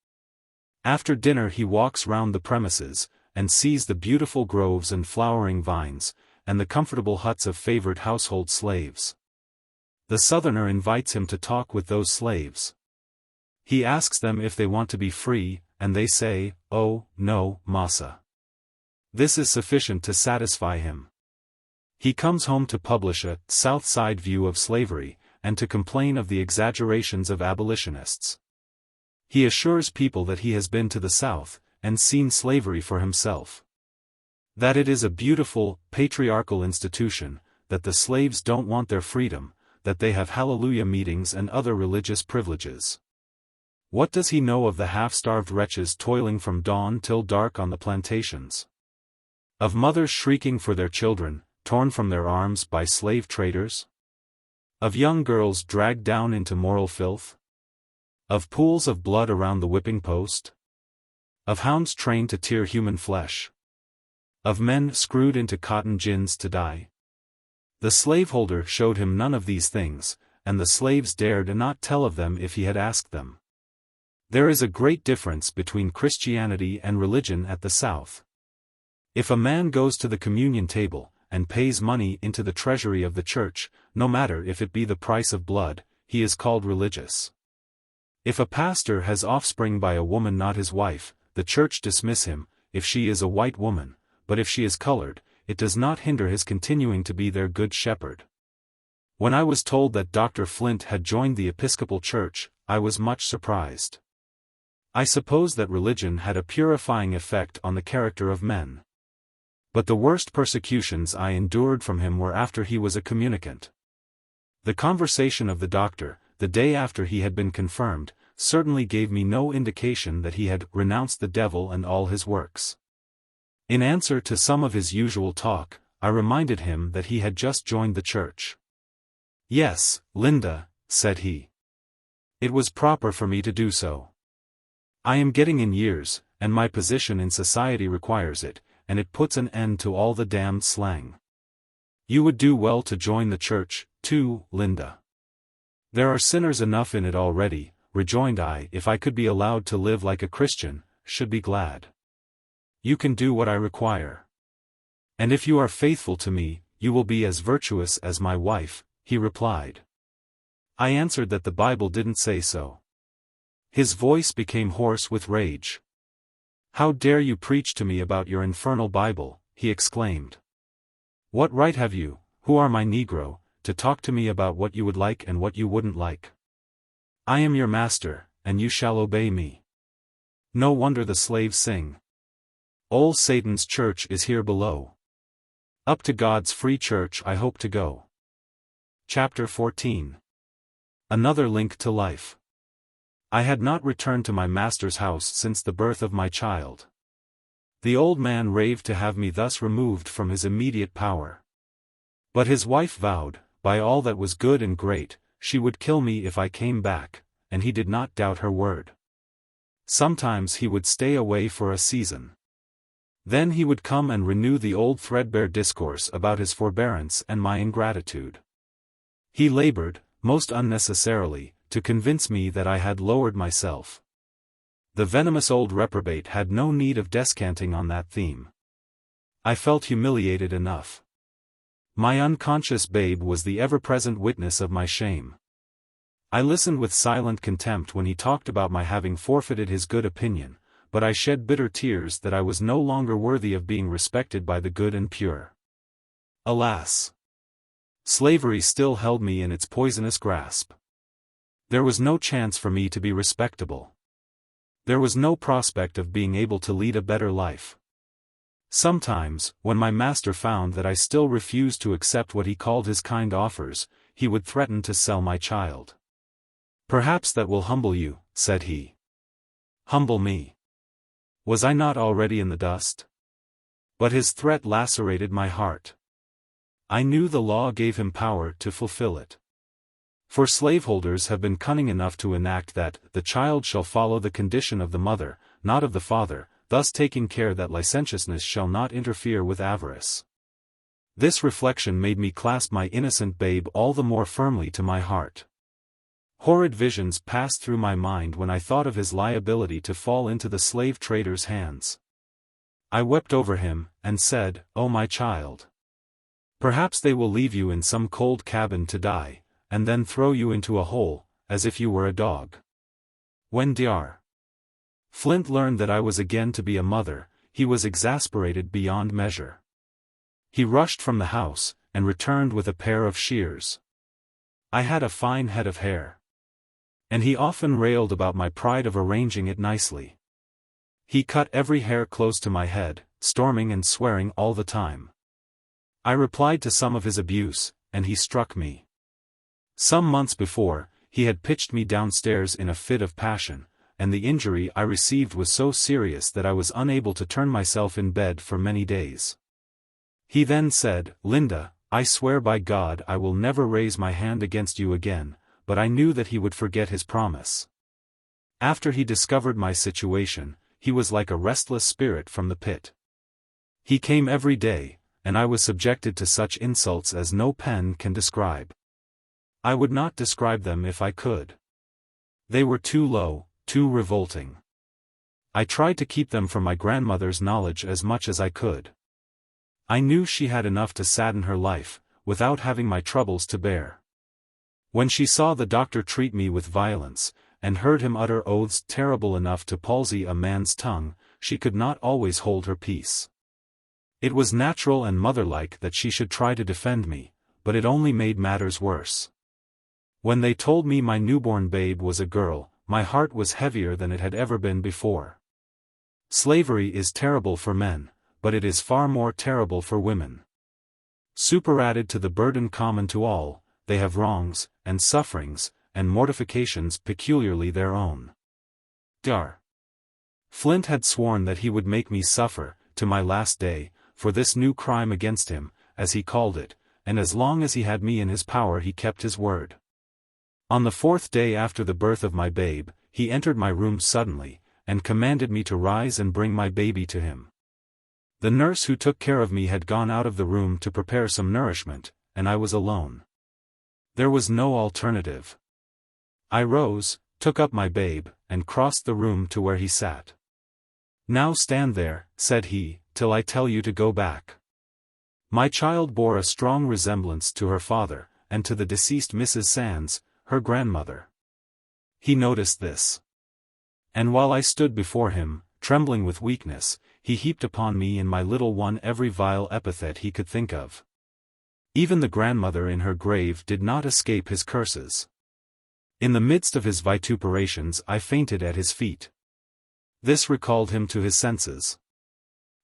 After dinner he walks round the premises, and sees the beautiful groves and flowering vines, and the comfortable huts of favored household slaves. The Southerner invites him to talk with those slaves. He asks them if they want to be free, and they say, "Oh, no, massa." This is sufficient to satisfy him. He comes home to publish a South Side view of slavery, and to complain of the exaggerations of abolitionists. He assures people that he has been to the South, and seen slavery for himself. That it is a beautiful, patriarchal institution, that the slaves don't want their freedom, that they have hallelujah meetings and other religious privileges. What does he know of the half-starved wretches toiling from dawn till dark on the plantations? Of mothers shrieking for their children, torn from their arms by slave traders? Of young girls dragged down into moral filth? Of pools of blood around the whipping post? Of hounds trained to tear human flesh? Of men screwed into cotton gins to die? The slaveholder showed him none of these things, and the slaves dared not tell of them if he had asked them. There is a great difference between Christianity and religion at the South. If a man goes to the communion table, and pays money into the treasury of the church, no matter if it be the price of blood, he is called religious. If a pastor has offspring by a woman not his wife, the church dismiss him, if she is a white woman, but if she is colored, it does not hinder his continuing to be their good shepherd. When I was told that Dr. Flint had joined the Episcopal Church, I was much surprised. I suppose that religion had a purifying effect on the character of men. But the worst persecutions I endured from him were after he was a communicant. The conversation of the doctor, the day after he had been confirmed, certainly gave me no indication that he had renounced the devil and all his works. In answer to some of his usual talk, I reminded him that he had just joined the church. "Yes, Linda," said he. "It was proper for me to do so. I am getting in years, and my position in society requires it, and it puts an end to all the damned slang. You would do well to join the church, too, Linda." "There are sinners enough in it already," rejoined I. "If I could be allowed to live like a Christian, should be glad." "You can do what I require. And if you are faithful to me, you will be as virtuous as my wife," he replied. I answered that the Bible didn't say so. His voice became hoarse with rage. "How dare you preach to me about your infernal Bible?" he exclaimed. "What right have you, who are my Negro, to talk to me about what you would like and what you wouldn't like? I am your master, and you shall obey me." No wonder the slaves sing, "Ol' Satan's church is here below. Up to God's free church I hope to go." Chapter 14. Another link to life. I had not returned to my master's house since the birth of my child. The old man raved to have me thus removed from his immediate power. But his wife vowed, by all that was good and great, she would kill me if I came back, and he did not doubt her word. Sometimes he would stay away for a season. Then he would come and renew the old threadbare discourse about his forbearance and my ingratitude. He labored, most unnecessarily, to convince me that I had lowered myself. The venomous old reprobate had no need of descanting on that theme. I felt humiliated enough. My unconscious babe was the ever-present witness of my shame. I listened with silent contempt when he talked about my having forfeited his good opinion, but I shed bitter tears that I was no longer worthy of being respected by the good and pure. Alas! Slavery still held me in its poisonous grasp. There was no chance for me to be respectable. There was no prospect of being able to lead a better life. Sometimes, when my master found that I still refused to accept what he called his kind offers, he would threaten to sell my child. "Perhaps that will humble you," said he. Humble me? Was I not already in the dust? But his threat lacerated my heart. I knew the law gave him power to fulfill it. For slaveholders have been cunning enough to enact that the child shall follow the condition of the mother, not of the father, thus taking care that licentiousness shall not interfere with avarice. This reflection made me clasp my innocent babe all the more firmly to my heart. Horrid visions passed through my mind when I thought of his liability to fall into the slave trader's hands. I wept over him, and said, "Oh my child! Perhaps they will leave you in some cold cabin to die, and then throw you into a hole, as if you were a dog." When Dr. Flint learned that I was again to be a mother, he was exasperated beyond measure. He rushed from the house, and returned with a pair of shears. I had a fine head of hair. And he often railed about my pride of arranging it nicely. He cut every hair close to my head, storming and swearing all the time. I replied to some of his abuse, and he struck me. Some months before, he had pitched me downstairs in a fit of passion, and the injury I received was so serious that I was unable to turn myself in bed for many days. He then said, "Linda, I swear by God I will never raise my hand against you again," but I knew that he would forget his promise. After he discovered my situation, he was like a restless spirit from the pit. He came every day, and I was subjected to such insults as no pen can describe. I would not describe them if I could. They were too low, too revolting. I tried to keep them from my grandmother's knowledge as much as I could. I knew she had enough to sadden her life, without having my troubles to bear. When she saw the doctor treat me with violence, and heard him utter oaths terrible enough to palsy a man's tongue, she could not always hold her peace. It was natural and motherlike that she should try to defend me, but it only made matters worse. When they told me my newborn babe was a girl, my heart was heavier than it had ever been before. Slavery is terrible for men, but it is far more terrible for women. Superadded to the burden common to all, they have wrongs, and sufferings, and mortifications peculiarly their own. Dr. Flint had sworn that he would make me suffer, to my last day, for this new crime against him, as he called it, and as long as he had me in his power he kept his word. On the 4th day after the birth of my babe, he entered my room suddenly, and commanded me to rise and bring my baby to him. The nurse who took care of me had gone out of the room to prepare some nourishment, and I was alone. There was no alternative. I rose, took up my babe, and crossed the room to where he sat. "Now stand there," said he, "till I tell you to go back." My child bore a strong resemblance to her father, and to the deceased Mrs. Sands, her grandmother. He noticed this. And while I stood before him, trembling with weakness, he heaped upon me and my little one every vile epithet he could think of. Even the grandmother in her grave did not escape his curses. In the midst of his vituperations I fainted at his feet. This recalled him to his senses.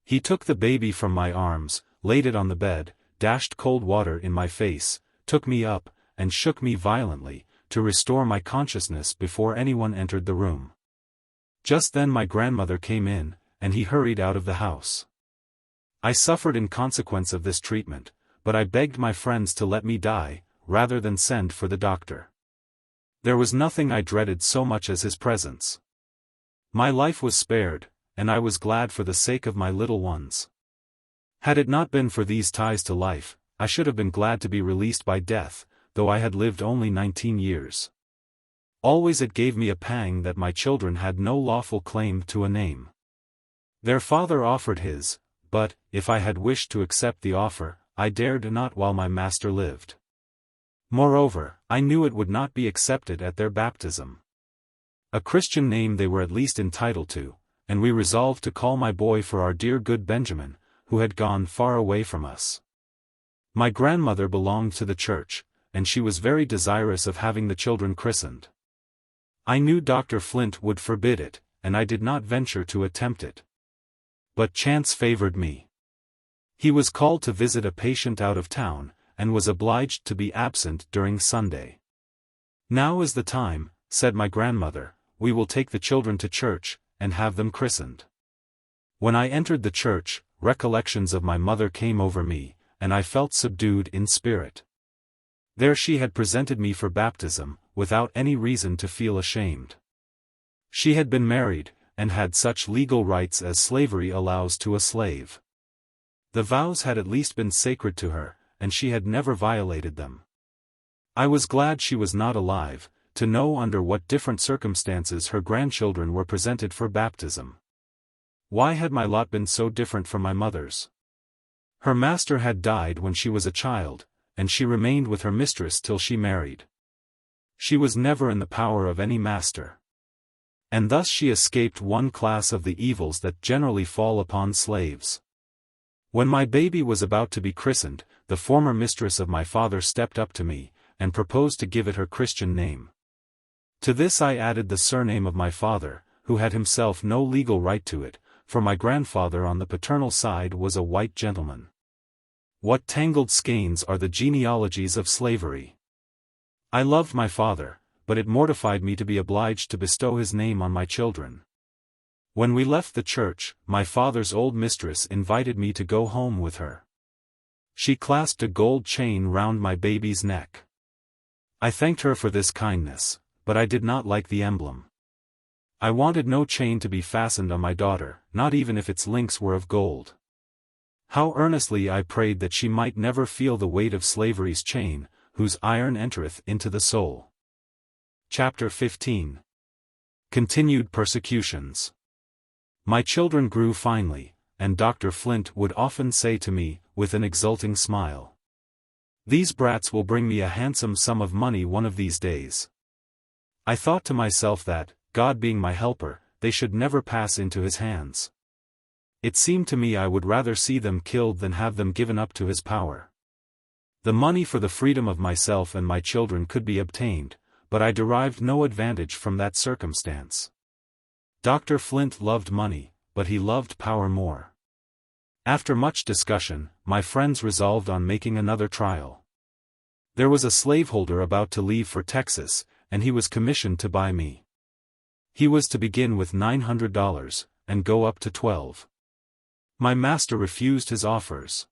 He took the baby from my arms, laid it on the bed, dashed cold water in my face, took me up, and shook me violently, to restore my consciousness before anyone entered the room. Just then my grandmother came in, and he hurried out of the house. I suffered in consequence of this treatment, but I begged my friends to let me die, rather than send for the doctor. There was nothing I dreaded so much as his presence. My life was spared, and I was glad for the sake of my little ones. Had it not been for these ties to life, I should have been glad to be released by death, though I had lived only 19 years. Always it gave me a pang that my children had no lawful claim to a name. Their father offered his, but, if I had wished to accept the offer, I dared not while my master lived. Moreover, I knew it would not be accepted at their baptism. A Christian name they were at least entitled to, and we resolved to call my boy for our dear good Benjamin, who had gone far away from us. My grandmother belonged to the church, and she was very desirous of having the children christened. I knew Dr. Flint would forbid it, and I did not venture to attempt it. But chance favored me. He was called to visit a patient out of town, and was obliged to be absent during Sunday. "Now is the time," said my grandmother, "we will take the children to church, and have them christened." When I entered the church, recollections of my mother came over me, and I felt subdued in spirit. There she had presented me for baptism, without any reason to feel ashamed. She had been married, and had such legal rights as slavery allows to a slave. The vows had at least been sacred to her, and she had never violated them. I was glad she was not alive, to know under what different circumstances her grandchildren were presented for baptism. Why had my lot been so different from my mother's? Her master had died when she was a child, and she remained with her mistress till she married. She was never in the power of any master. And thus she escaped one class of the evils that generally fall upon slaves. When my baby was about to be christened, the former mistress of my father stepped up to me, and proposed to give it her Christian name. To this I added the surname of my father, who had himself no legal right to it, for my grandfather on the paternal side was a white gentleman. What tangled skeins are the genealogies of slavery! I loved my father, but it mortified me to be obliged to bestow his name on my children. When we left the church, my father's old mistress invited me to go home with her. She clasped a gold chain round my baby's neck. I thanked her for this kindness, but I did not like the emblem. I wanted no chain to be fastened on my daughter, not even if its links were of gold. How earnestly I prayed that she might never feel the weight of slavery's chain, whose iron entereth into the soul. Chapter 15. Continued Persecutions. My children grew finely, and Dr. Flint would often say to me, with an exulting smile, "These brats will bring me a handsome sum of money one of these days." I thought to myself that, God being my helper, they should never pass into his hands. It seemed to me I would rather see them killed than have them given up to his power. The money for the freedom of myself and my children could be obtained, but I derived no advantage from that circumstance. Dr. Flint loved money, but he loved power more. After much discussion, my friends resolved on making another trial. There was a slaveholder about to leave for Texas, and he was commissioned to buy me. He was to begin with $900, and go up to $12. My master refused his offers.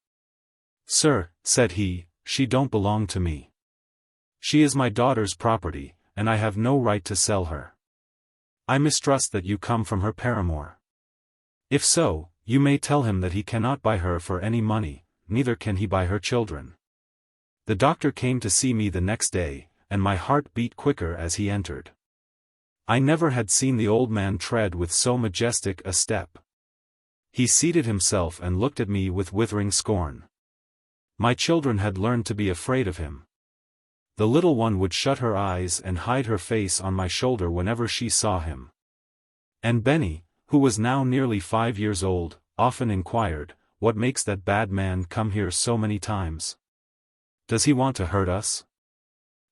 "Sir," said he, "she don't belong to me. She is my daughter's property, and I have no right to sell her. I mistrust that you come from her paramour. If so, you may tell him that he cannot buy her for any money, neither can he buy her children." The doctor came to see me the next day, and my heart beat quicker as he entered. I never had seen the old man tread with so majestic a step. He seated himself and looked at me with withering scorn. My children had learned to be afraid of him. The little one would shut her eyes and hide her face on my shoulder whenever she saw him. And Benny, who was now nearly 5 years old, often inquired, "What makes that bad man come here so many times? Does he want to hurt us?"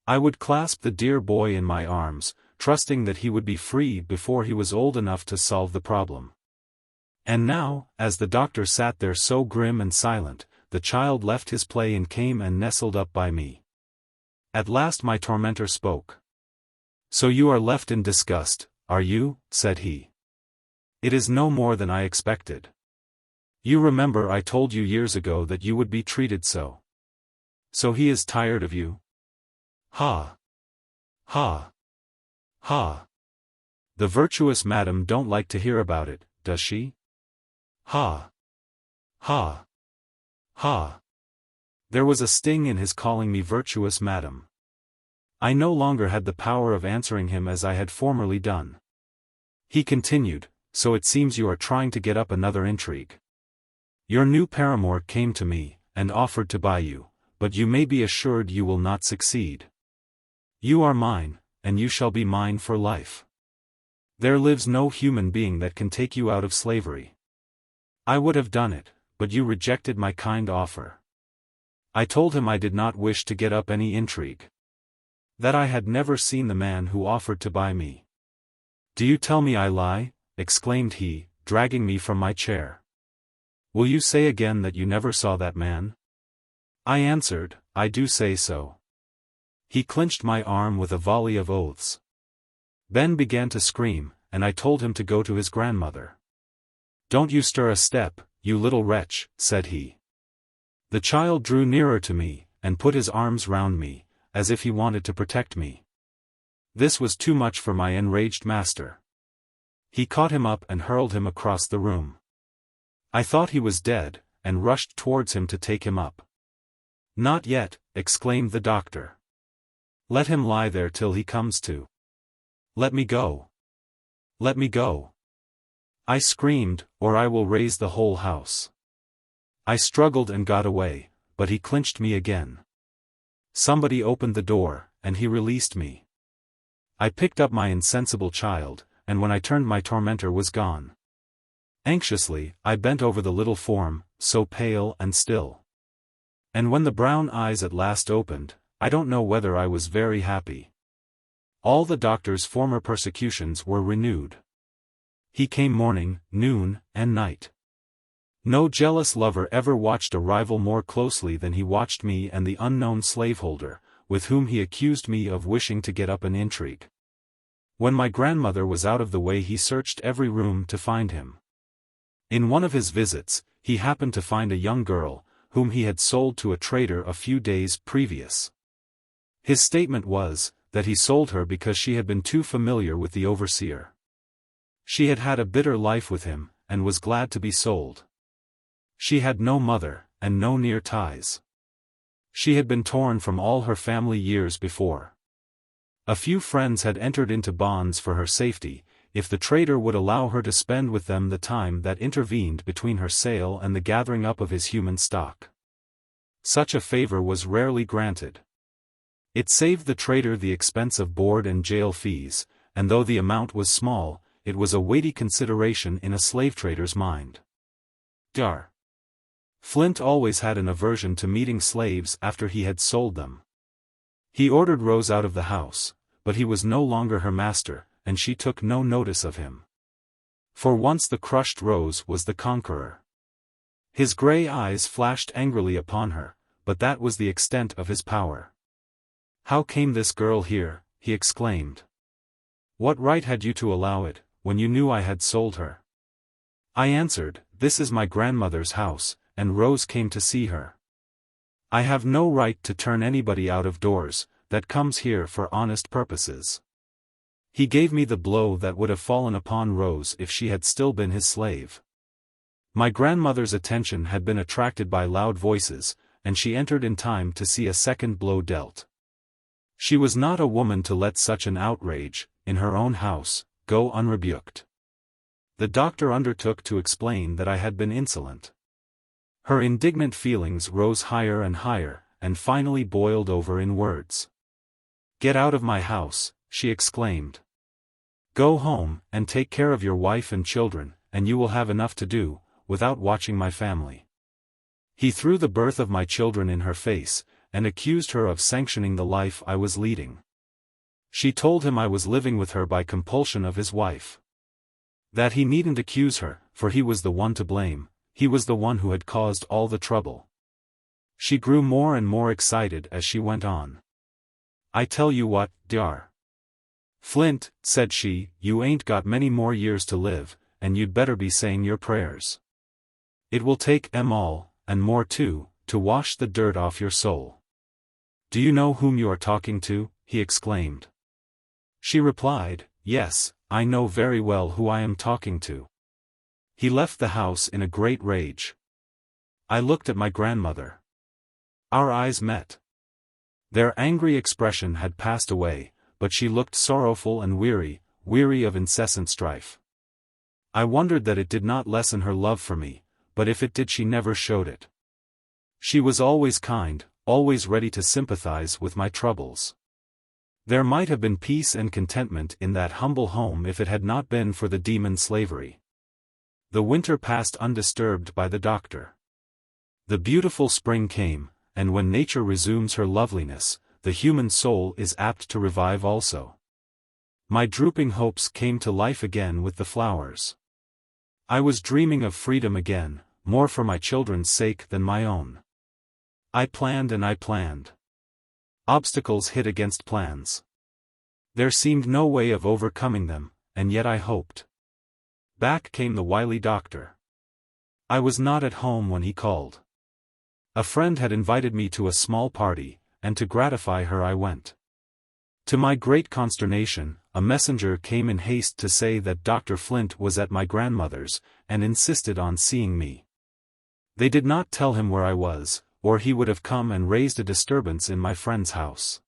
I would clasp the dear boy in my arms, trusting that he would be free before he was old enough to solve the problem. And now, as the doctor sat there so grim and silent, the child left his play and came and nestled up by me. At last my tormentor spoke. "So you are left in disgust, are you?" said he. "It is no more than I expected. You remember I told you years ago that you would be treated so. So he is tired of you? Ha! Ha! Ha! The virtuous madam don't like to hear about it, does she? Ha! Ha! Ha! There was a sting in his calling me virtuous madam. I no longer had the power of answering him as I had formerly done. He continued, "So it seems you are trying to get up another intrigue. Your new paramour came to me, and offered to buy you, but you may be assured you will not succeed. You are mine, and you shall be mine for life. There lives no human being that can take you out of slavery. I would have done it, but you rejected my kind offer." I told him I did not wish to get up any intrigue. That I had never seen the man who offered to buy me. "Do you tell me I lie?" exclaimed he, dragging me from my chair. "Will you say again that you never saw that man?" I answered, "I do say so." He clinched my arm with a volley of oaths. Ben began to scream, and I told him to go to his grandmother. "Don't you stir a step, you little wretch," said he. The child drew nearer to me, and put his arms round me, as if he wanted to protect me. This was too much for my enraged master. He caught him up and hurled him across the room. I thought he was dead, and rushed towards him to take him up. "Not yet," exclaimed the doctor. "Let him lie there till he comes to. Let me go. Let me go," I screamed, "or I will raise the whole house." I struggled and got away, but he clinched me again. Somebody opened the door, and he released me. I picked up my insensible child, and when I turned my tormentor was gone. Anxiously, I bent over the little form, so pale and still. And when the brown eyes at last opened, I don't know whether I was very happy. All the doctor's former persecutions were renewed. He came morning, noon, and night. No jealous lover ever watched a rival more closely than he watched me and the unknown slaveholder, with whom he accused me of wishing to get up an intrigue. When my grandmother was out of the way he searched every room to find him. In one of his visits, he happened to find a young girl, whom he had sold to a trader a few days previous. His statement was, that he sold her because she had been too familiar with the overseer. She had had a bitter life with him, and was glad to be sold. She had no mother, and no near ties. She had been torn from all her family years before. A few friends had entered into bonds for her safety, if the trader would allow her to spend with them the time that intervened between her sale and the gathering up of his human stock. Such a favor was rarely granted. It saved the trader the expense of board and jail fees, and though the amount was small, it was a weighty consideration in a slave trader's mind. Dar. Flint always had an aversion to meeting slaves after he had sold them. He ordered Rose out of the house, but he was no longer her master, and she took no notice of him. For once the crushed Rose was the conqueror. His gray eyes flashed angrily upon her, but that was the extent of his power. "How came this girl here?" he exclaimed. "What right had you to allow it, when you knew I had sold her?" I answered, this is my grandmother's house, and Rose came to see her. I have no right to turn anybody out of doors, that comes here for honest purposes. He gave me the blow that would have fallen upon Rose if she had still been his slave. My grandmother's attention had been attracted by loud voices, and she entered in time to see a second blow dealt. She was not a woman to let such an outrage, in her own house, go unrebuked. The doctor undertook to explain that I had been insolent. Her indignant feelings rose higher and higher, and finally boiled over in words. "Get out of my house," she exclaimed. "Go home, and take care of your wife and children, and you will have enough to do, without watching my family." He threw the birth of my children in her face, and accused her of sanctioning the life I was leading. She told him I was living with her by compulsion of his wife. That he needn't accuse her, for he was the one to blame, he was the one who had caused all the trouble. She grew more and more excited as she went on. "I tell you what, Dr. Flint," said she, "you ain't got many more years to live, and you'd better be saying your prayers. It will take 'em all, and more too, to wash the dirt off your soul." "Do you know whom you are talking to?" he exclaimed. She replied, "Yes, I know very well who I am talking to." He left the house in a great rage. I looked at my grandmother. Our eyes met. Their angry expression had passed away, but she looked sorrowful and weary of incessant strife. I wondered that it did not lessen her love for me, but if it did she never showed it. She was always kind, always ready to sympathize with my troubles. There might have been peace and contentment in that humble home if it had not been for the demon slavery. The winter passed undisturbed by the doctor. The beautiful spring came, and when nature resumes her loveliness, the human soul is apt to revive also. My drooping hopes came to life again with the flowers. I was dreaming of freedom again, more for my children's sake than my own. I planned and I planned. Obstacles hit against plans. There seemed no way of overcoming them, and yet I hoped. Back came the wily doctor. I was not at home when he called. A friend had invited me to a small party, and to gratify her I went. To my great consternation, a messenger came in haste to say that Dr. Flint was at my grandmother's, and insisted on seeing me. They did not tell him where I was, or he would have come and raised a disturbance in my friend's house.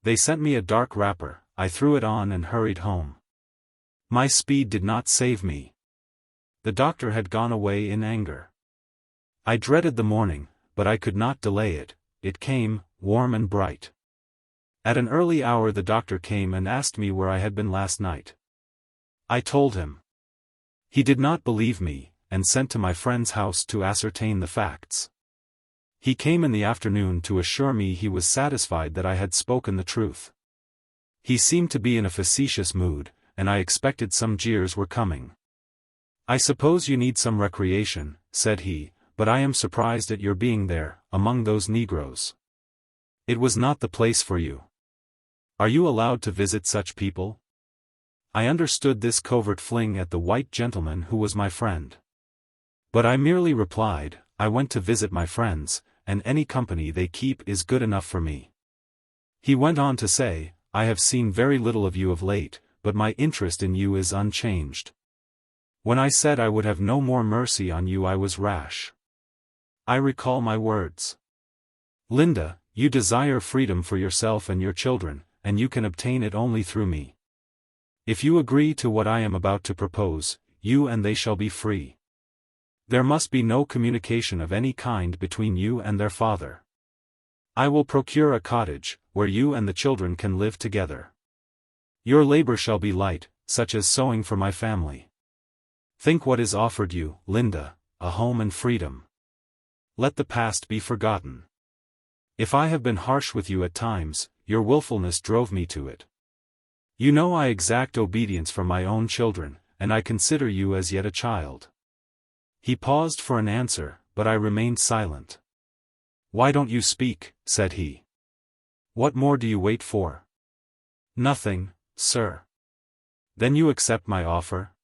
They sent me a dark wrapper, I threw it on and hurried home. My speed did not save me. The doctor had gone away in anger. I dreaded the morning, but I could not delay it. It came, warm and bright. At an early hour the doctor came and asked me where I had been last night. I told him. He did not believe me, and sent to my friend's house to ascertain the facts. He came in the afternoon to assure me he was satisfied that I had spoken the truth. He seemed to be in a facetious mood, and I expected some jeers were coming. "I suppose you need some recreation," said he, "but I am surprised at your being there, among those Negroes. It was not the place for you. Are you allowed to visit such people?" I understood this covert fling at the white gentleman who was my friend. But I merely replied, "I went to visit my friends, and any company they keep is good enough for me." He went on to say, "I have seen very little of you of late, but my interest in you is unchanged. When I said I would have no more mercy on you I was rash. I recall my words. Linda, you desire freedom for yourself and your children, and you can obtain it only through me. If you agree to what I am about to propose, you and they shall be free. There must be no communication of any kind between you and their father. I will procure a cottage, where you and the children can live together. Your labor shall be light, such as sewing for my family. Think what is offered you, Linda, a home and freedom. Let the past be forgotten. If I have been harsh with you at times, your willfulness drove me to it. You know I exact obedience from my own children, and I consider you as yet a child." He paused for an answer, but I remained silent. "Why don't you speak?" said he. "What more do you wait for?" "Nothing, sir." "Then you accept my offer?"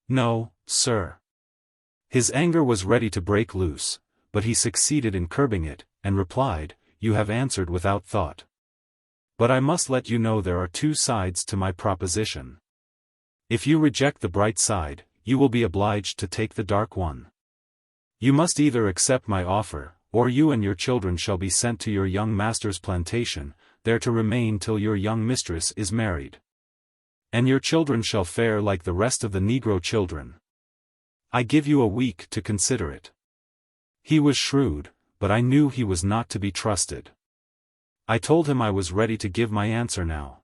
"No, sir." His anger was ready to break loose, but he succeeded in curbing it, and replied, "You have answered without thought. But I must let you know there are two sides to my proposition. If you reject the bright side, you will be obliged to take the dark one. You must either accept my offer, or you and your children shall be sent to your young master's plantation, there to remain till your young mistress is married. And your children shall fare like the rest of the Negro children. I give you a week to consider it." He was shrewd, but I knew he was not to be trusted. I told him I was ready to give my answer now.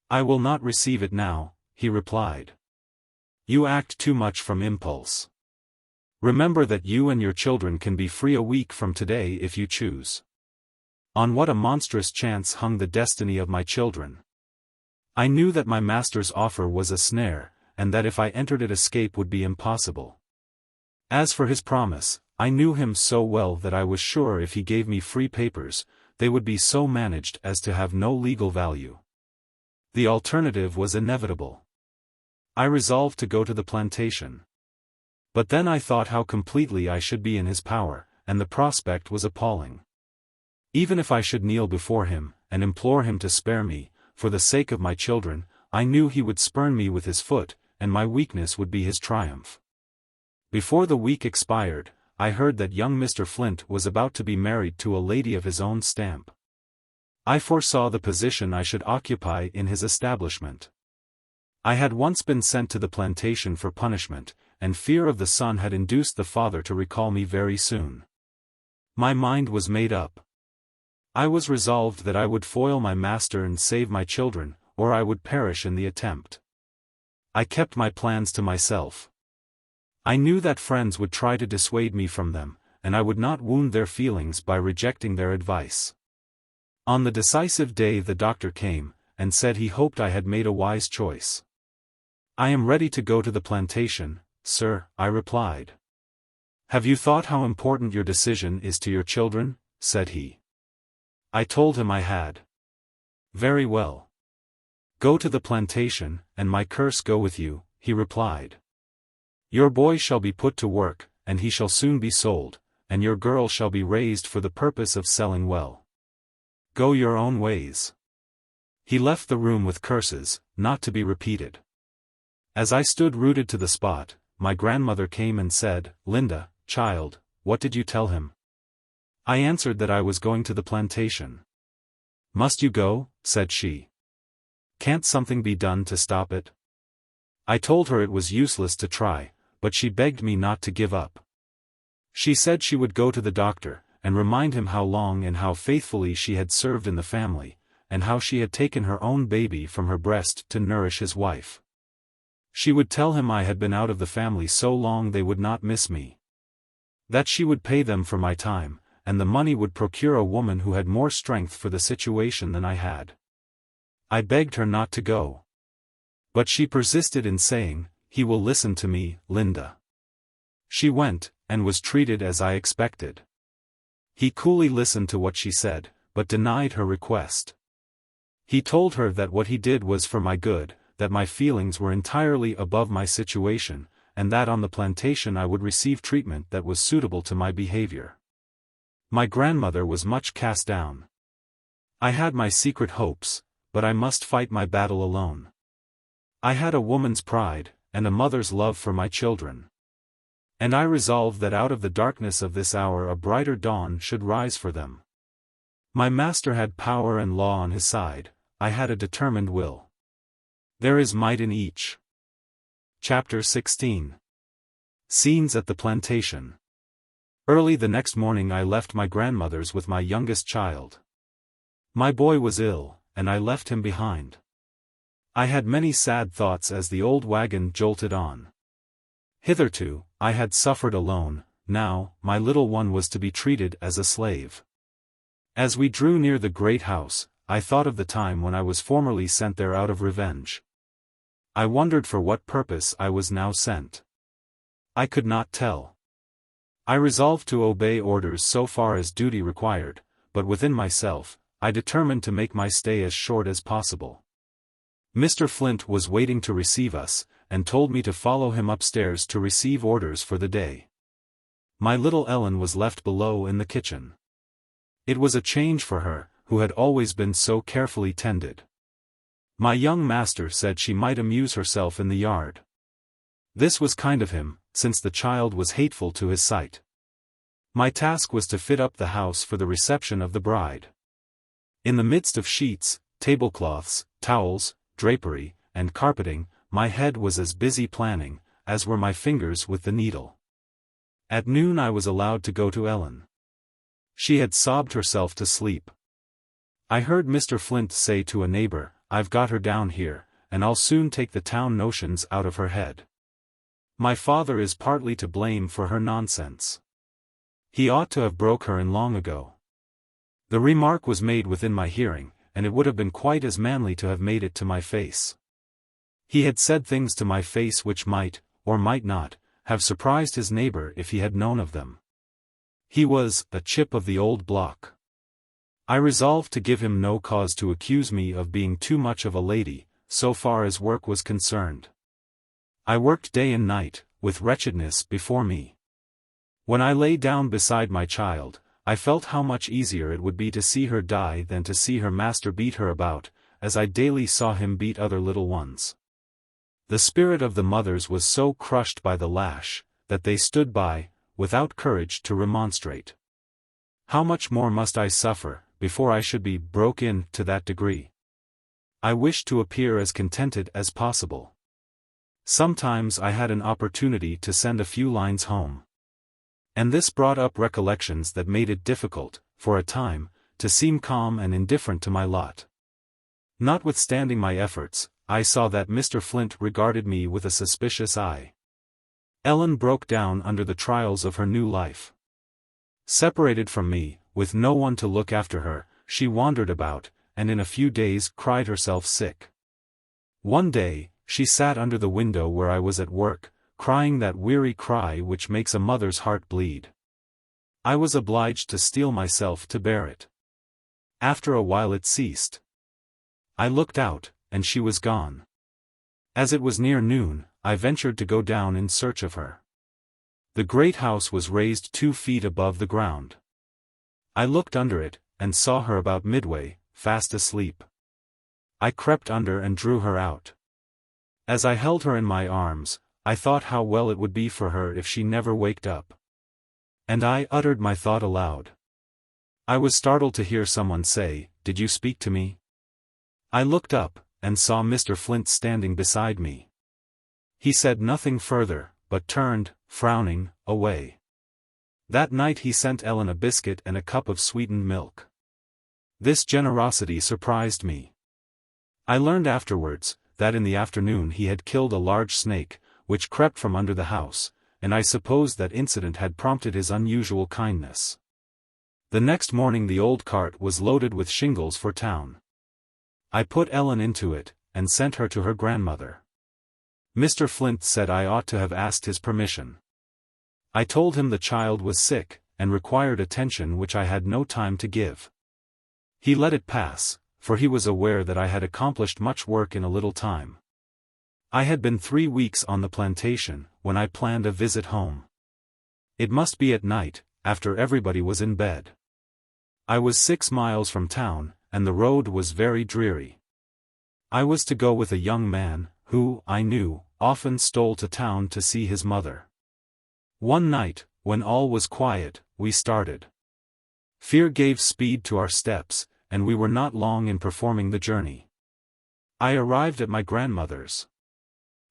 "I will not receive it now," he replied. "You act too much from impulse. Remember that you and your children can be free a week from today if you choose." On what a monstrous chance hung the destiny of my children. I knew that my master's offer was a snare, and that if I entered it escape would be impossible. As for his promise, I knew him so well that I was sure if he gave me free papers, they would be so managed as to have no legal value. The alternative was inevitable. I resolved to go to the plantation. But then I thought how completely I should be in his power, and the prospect was appalling. Even if I should kneel before him, and implore him to spare me, for the sake of my children, I knew he would spurn me with his foot, and my weakness would be his triumph. Before the week expired, I heard that young Mr. Flint was about to be married to a lady of his own stamp. I foresaw the position I should occupy in his establishment. I had once been sent to the plantation for punishment, and fear of the son had induced the father to recall me very soon. My mind was made up. I was resolved that I would foil my master and save my children, or I would perish in the attempt. I kept my plans to myself. I knew that friends would try to dissuade me from them, and I would not wound their feelings by rejecting their advice. On the decisive day the doctor came, and said he hoped I had made a wise choice. "I am ready to go to the plantation, sir," I replied. "Have you thought how important your decision is to your children?" said he. I told him I had. "Very well. Go to the plantation, and my curse go with you," he replied. "Your boy shall be put to work, and he shall soon be sold, and your girl shall be raised for the purpose of selling well. Go your own ways." He left the room with curses, not to be repeated. As I stood rooted to the spot, my grandmother came and said, "Linda, child, what did you tell him?" I answered that I was going to the plantation. "Must you go?" said she. "Can't something be done to stop it?" I told her it was useless to try, but she begged me not to give up. She said she would go to the doctor, and remind him how long and how faithfully she had served in the family, and how she had taken her own baby from her breast to nourish his wife. She would tell him I had been out of the family so long they would not miss me. That she would pay them for my time, and the money would procure a woman who had more strength for the situation than I had. I begged her not to go. But she persisted in saying, "He will listen to me, Linda." She went, and was treated as I expected. He coolly listened to what she said, but denied her request. He told her that what he did was for my good, that my feelings were entirely above my situation, and that on the plantation I would receive treatment that was suitable to my behavior. My grandmother was much cast down. I had my secret hopes, but I must fight my battle alone. I had a woman's pride, and a mother's love for my children. And I resolved that out of the darkness of this hour a brighter dawn should rise for them. My master had power and law on his side, I had a determined will. There is might in each. Chapter 16. Scenes at the plantation. Early the next morning I left my grandmother's with my youngest child. My boy was ill, and I left him behind. I had many sad thoughts as the old wagon jolted on. Hitherto, I had suffered alone, now, my little one was to be treated as a slave. As we drew near the great house, I thought of the time when I was formerly sent there out of revenge. I wondered for what purpose I was now sent. I could not tell. I resolved to obey orders so far as duty required, but within myself, I determined to make my stay as short as possible. Mr. Flint was waiting to receive us, and told me to follow him upstairs to receive orders for the day. My little Ellen was left below in the kitchen. It was a change for her, who had always been so carefully tended. My young master said she might amuse herself in the yard. This was kind of him, since the child was hateful to his sight. My task was to fit up the house for the reception of the bride. In the midst of sheets, tablecloths, towels, drapery, and carpeting, my head was as busy planning, as were my fingers with the needle. At noon I was allowed to go to Ellen. She had sobbed herself to sleep. I heard Mr. Flint say to a neighbor, "I've got her down here, and I'll soon take the town notions out of her head. My father is partly to blame for her nonsense. He ought to have broke her in long ago." The remark was made within my hearing, and it would have been quite as manly to have made it to my face. He had said things to my face which might, or might not, have surprised his neighbor if he had known of them. He was a chip of the old block. I resolved to give him no cause to accuse me of being too much of a lady, so far as work was concerned. I worked day and night, with wretchedness before me. When I lay down beside my child, I felt how much easier it would be to see her die than to see her master beat her about, as I daily saw him beat other little ones. The spirit of the mothers was so crushed by the lash, that they stood by, without courage to remonstrate. How much more must I suffer, before I should be broke in to that degree? I wished to appear as contented as possible. Sometimes I had an opportunity to send a few lines home. And this brought up recollections that made it difficult, for a time, to seem calm and indifferent to my lot. Notwithstanding my efforts, I saw that Mr. Flint regarded me with a suspicious eye. Ellen broke down under the trials of her new life. Separated from me, with no one to look after her, she wandered about, and in a few days cried herself sick. One day, she sat under the window where I was at work, crying that weary cry which makes a mother's heart bleed. I was obliged to steel myself to bear it. After a while it ceased. I looked out, and she was gone. As it was near noon, I ventured to go down in search of her. The great house was raised 2 feet above the ground. I looked under it, and saw her about midway, fast asleep. I crept under and drew her out. As I held her in my arms, I thought how well it would be for her if she never waked up. And I uttered my thought aloud. I was startled to hear someone say, "Did you speak to me?" I looked up, and saw Mr. Flint standing beside me. He said nothing further, but turned, frowning, away. That night he sent Ellen a biscuit and a cup of sweetened milk. This generosity surprised me. I learned afterwards, that in the afternoon he had killed a large snake, which crept from under the house, and I supposed that incident had prompted his unusual kindness. The next morning the old cart was loaded with shingles for town. I put Ellen into it, and sent her to her grandmother. Mr. Flint said I ought to have asked his permission. I told him the child was sick, and required attention which I had no time to give. He let it pass, for he was aware that I had accomplished much work in a little time. I had been 3 weeks on the plantation, when I planned a visit home. It must be at night, after everybody was in bed. I was 6 miles from town, and the road was very dreary. I was to go with a young man, who, I knew, often stole to town to see his mother. One night, when all was quiet, we started. Fear gave speed to our steps, and we were not long in performing the journey. I arrived at my grandmother's.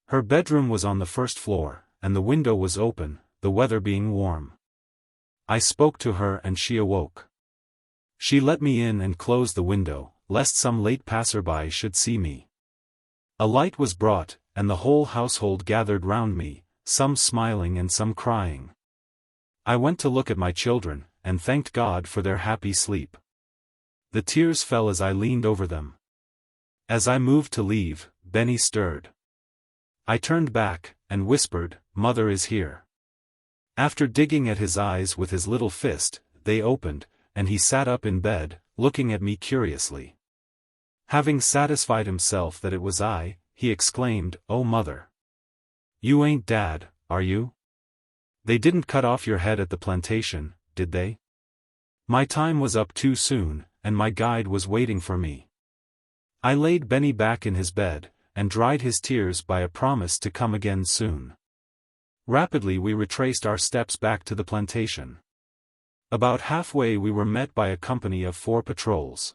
Her bedroom was on the first floor, and the window was open, the weather being warm. I spoke to her and she awoke. She let me in and closed the window, lest some late passer-by should see me. A light was brought, and the whole household gathered round me, some smiling and some crying. I went to look at my children, and thanked God for their happy sleep. The tears fell as I leaned over them. As I moved to leave, Benny stirred. I turned back, and whispered, "Mother is here." After digging at his eyes with his little fist, they opened, and he sat up in bed, looking at me curiously. Having satisfied himself that it was I, he exclaimed, "Oh, Mother! You ain't Dad, are you? They didn't cut off your head at the plantation, did they? My time was up too soon, and my guide was waiting for me. I laid Benny back in his bed, and dried his tears by a promise to come again soon. Rapidly we retraced our steps back to the plantation. About halfway we were met by a company of 4 patrols.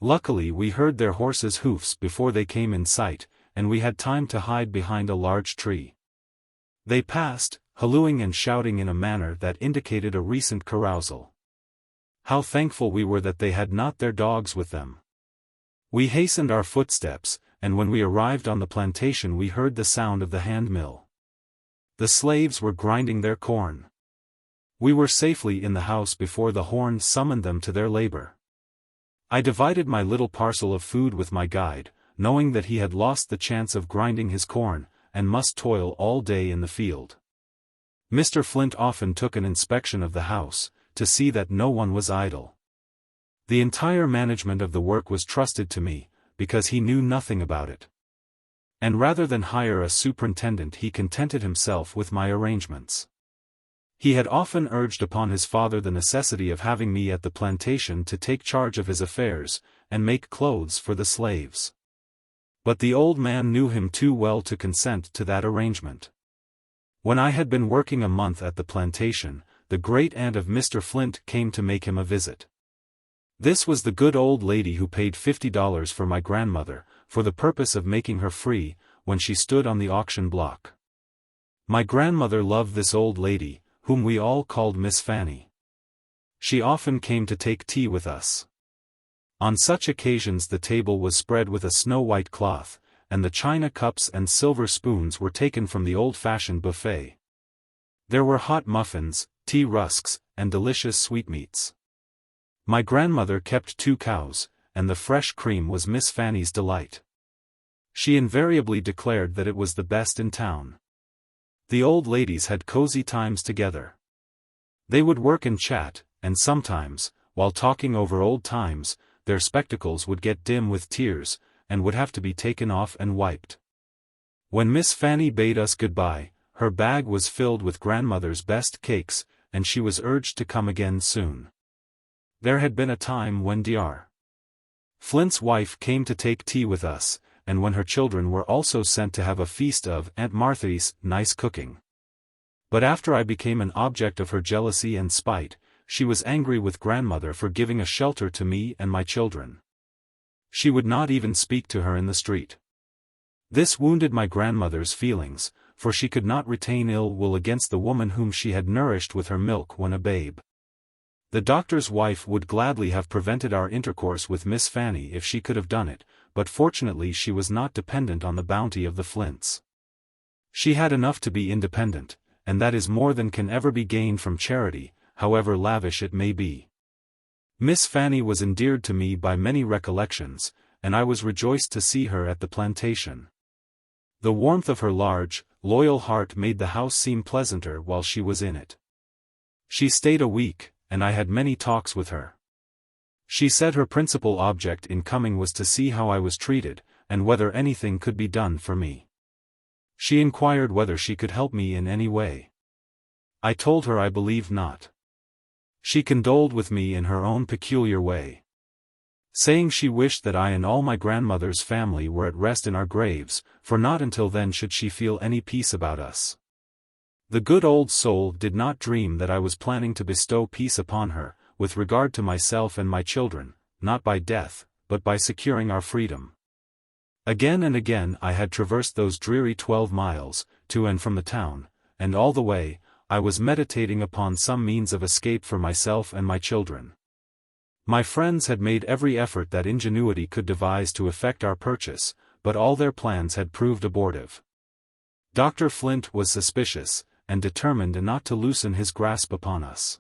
Luckily we heard their horses' hoofs before they came in sight, and we had time to hide behind a large tree. They passed, hallooing and shouting in a manner that indicated a recent carousal. How thankful we were that they had not their dogs with them. We hastened our footsteps, and when we arrived on the plantation we heard the sound of the hand mill. The slaves were grinding their corn. We were safely in the house before the horn summoned them to their labor. I divided my little parcel of food with my guide, knowing that he had lost the chance of grinding his corn, and must toil all day in the field. Mr. Flint often took an inspection of the house, to see that no one was idle. The entire management of the work was trusted to me, because he knew nothing about it. And rather than hire a superintendent he contented himself with my arrangements. He had often urged upon his father the necessity of having me at the plantation to take charge of his affairs, and make clothes for the slaves. But the old man knew him too well to consent to that arrangement. When I had been working a month at the plantation, the great-aunt of Mr. Flint came to make him a visit. This was the good old lady who paid $50 for my grandmother, for the purpose of making her free, when she stood on the auction block. My grandmother loved this old lady, whom we all called Miss Fanny. She often came to take tea with us. On such occasions the table was spread with a snow-white cloth, and the china cups and silver spoons were taken from the old-fashioned buffet. There were hot muffins, tea rusks, and delicious sweetmeats. My grandmother kept 2 cows, and the fresh cream was Miss Fanny's delight. She invariably declared that it was the best in town. The old ladies had cozy times together. They would work and chat, and sometimes, while talking over old times, their spectacles would get dim with tears, and would have to be taken off and wiped. When Miss Fanny bade us goodbye, her bag was filled with grandmother's best cakes, and she was urged to come again soon. There had been a time when Dr. Flint's wife came to take tea with us, and when her children were also sent to have a feast of Aunt Martha's nice cooking. But after I became an object of her jealousy and spite, she was angry with grandmother for giving a shelter to me and my children. She would not even speak to her in the street. This wounded my grandmother's feelings, for she could not retain ill will against the woman whom she had nourished with her milk when a babe. The doctor's wife would gladly have prevented our intercourse with Miss Fanny if she could have done it, but fortunately she was not dependent on the bounty of the Flints. She had enough to be independent, and that is more than can ever be gained from charity, however lavish it may be. Miss Fanny was endeared to me by many recollections, and I was rejoiced to see her at the plantation. The warmth of her large, loyal heart made the house seem pleasanter while she was in it. She stayed a week, and I had many talks with her. She said her principal object in coming was to see how I was treated, and whether anything could be done for me. She inquired whether she could help me in any way. I told her I believed not. She condoled with me in her own peculiar way, saying she wished that I and all my grandmother's family were at rest in our graves, for not until then should she feel any peace about us. The good old soul did not dream that I was planning to bestow peace upon her, with regard to myself and my children, not by death, but by securing our freedom. Again and again I had traversed those dreary 12 miles, to and from the town, and all the way, I was meditating upon some means of escape for myself and my children. My friends had made every effort that ingenuity could devise to effect our purchase, but all their plans had proved abortive. Dr. Flint was suspicious, and determined not to loosen his grasp upon us.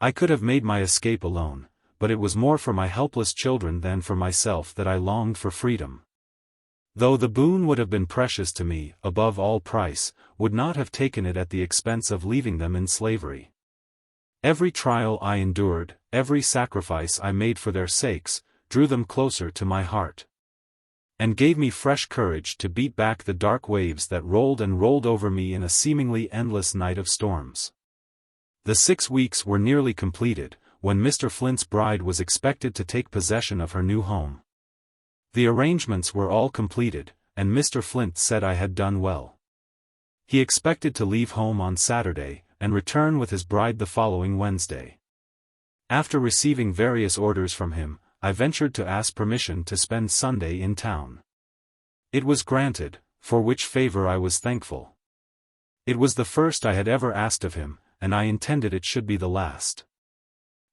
I could have made my escape alone, but it was more for my helpless children than for myself that I longed for freedom. Though the boon would have been precious to me, above all price, would not have taken it at the expense of leaving them in slavery. Every trial I endured, every sacrifice I made for their sakes, drew them closer to my heart. and gave me fresh courage to beat back the dark waves that rolled and rolled over me in a seemingly endless night of storms. The 6 weeks were nearly completed, when Mr. Flint's bride was expected to take possession of her new home. The arrangements were all completed, and Mr. Flint said I had done well. He expected to leave home on Saturday, and return with his bride the following Wednesday. After receiving various orders from him, I ventured to ask permission to spend Sunday in town. It was granted, for which favor I was thankful. It was the first I had ever asked of him, and I intended it should be the last.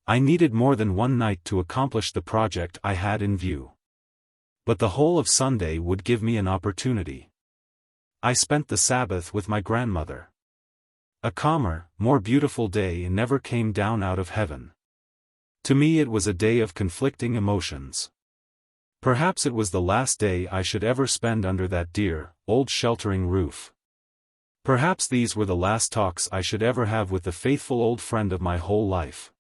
I needed more than one night to accomplish the project I had in view. But the whole of Sunday would give me an opportunity. I spent the Sabbath with my grandmother. A calmer, more beautiful day never came down out of heaven. To me it was a day of conflicting emotions. Perhaps it was the last day I should ever spend under that dear, old sheltering roof. Perhaps these were the last talks I should ever have with the faithful old friend of my whole life.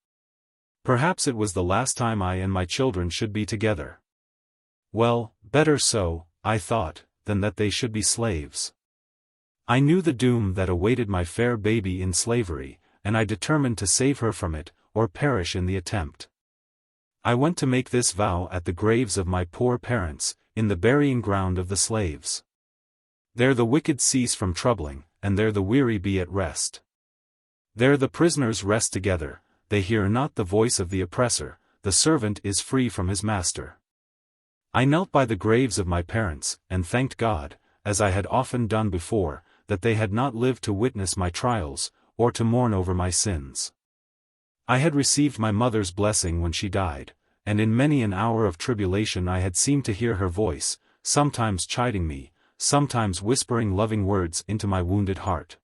Perhaps it was the last time I and my children should be together. Well, better so, I thought, than that they should be slaves. I knew the doom that awaited my fair baby in slavery, and I determined to save her from it, or perish in the attempt. I went to make this vow at the graves of my poor parents, in the burying ground of the slaves. There the wicked cease from troubling, and there the weary be at rest. There the prisoners rest together, they hear not the voice of the oppressor, the servant is free from his master. I knelt by the graves of my parents, and thanked God, as I had often done before, that they had not lived to witness my trials, or to mourn over my sins. I had received my mother's blessing when she died, and in many an hour of tribulation I had seemed to hear her voice, sometimes chiding me, sometimes whispering loving words into my wounded heart.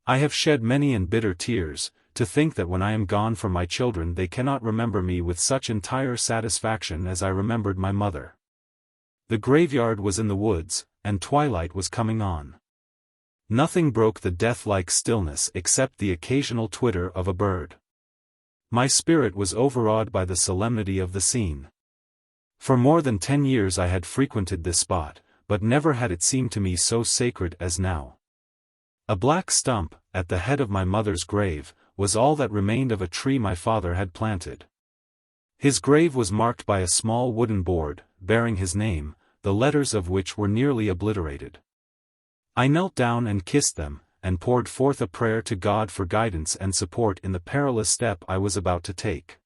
I have shed many and bitter tears, to think that when I am gone from my children they cannot remember me with such entire satisfaction as I remembered my mother. The graveyard was in the woods, and twilight was coming on. Nothing broke the death-like stillness except the occasional twitter of a bird. My spirit was overawed by the solemnity of the scene. For more than 10 years I had frequented this spot, but never had it seemed to me so sacred as now. A black stump, at the head of my mother's grave, was all that remained of a tree my father had planted. His grave was marked by a small wooden board, bearing his name, the letters of which were nearly obliterated. I knelt down and kissed them, and poured forth a prayer to God for guidance and support in the perilous step I was about to take.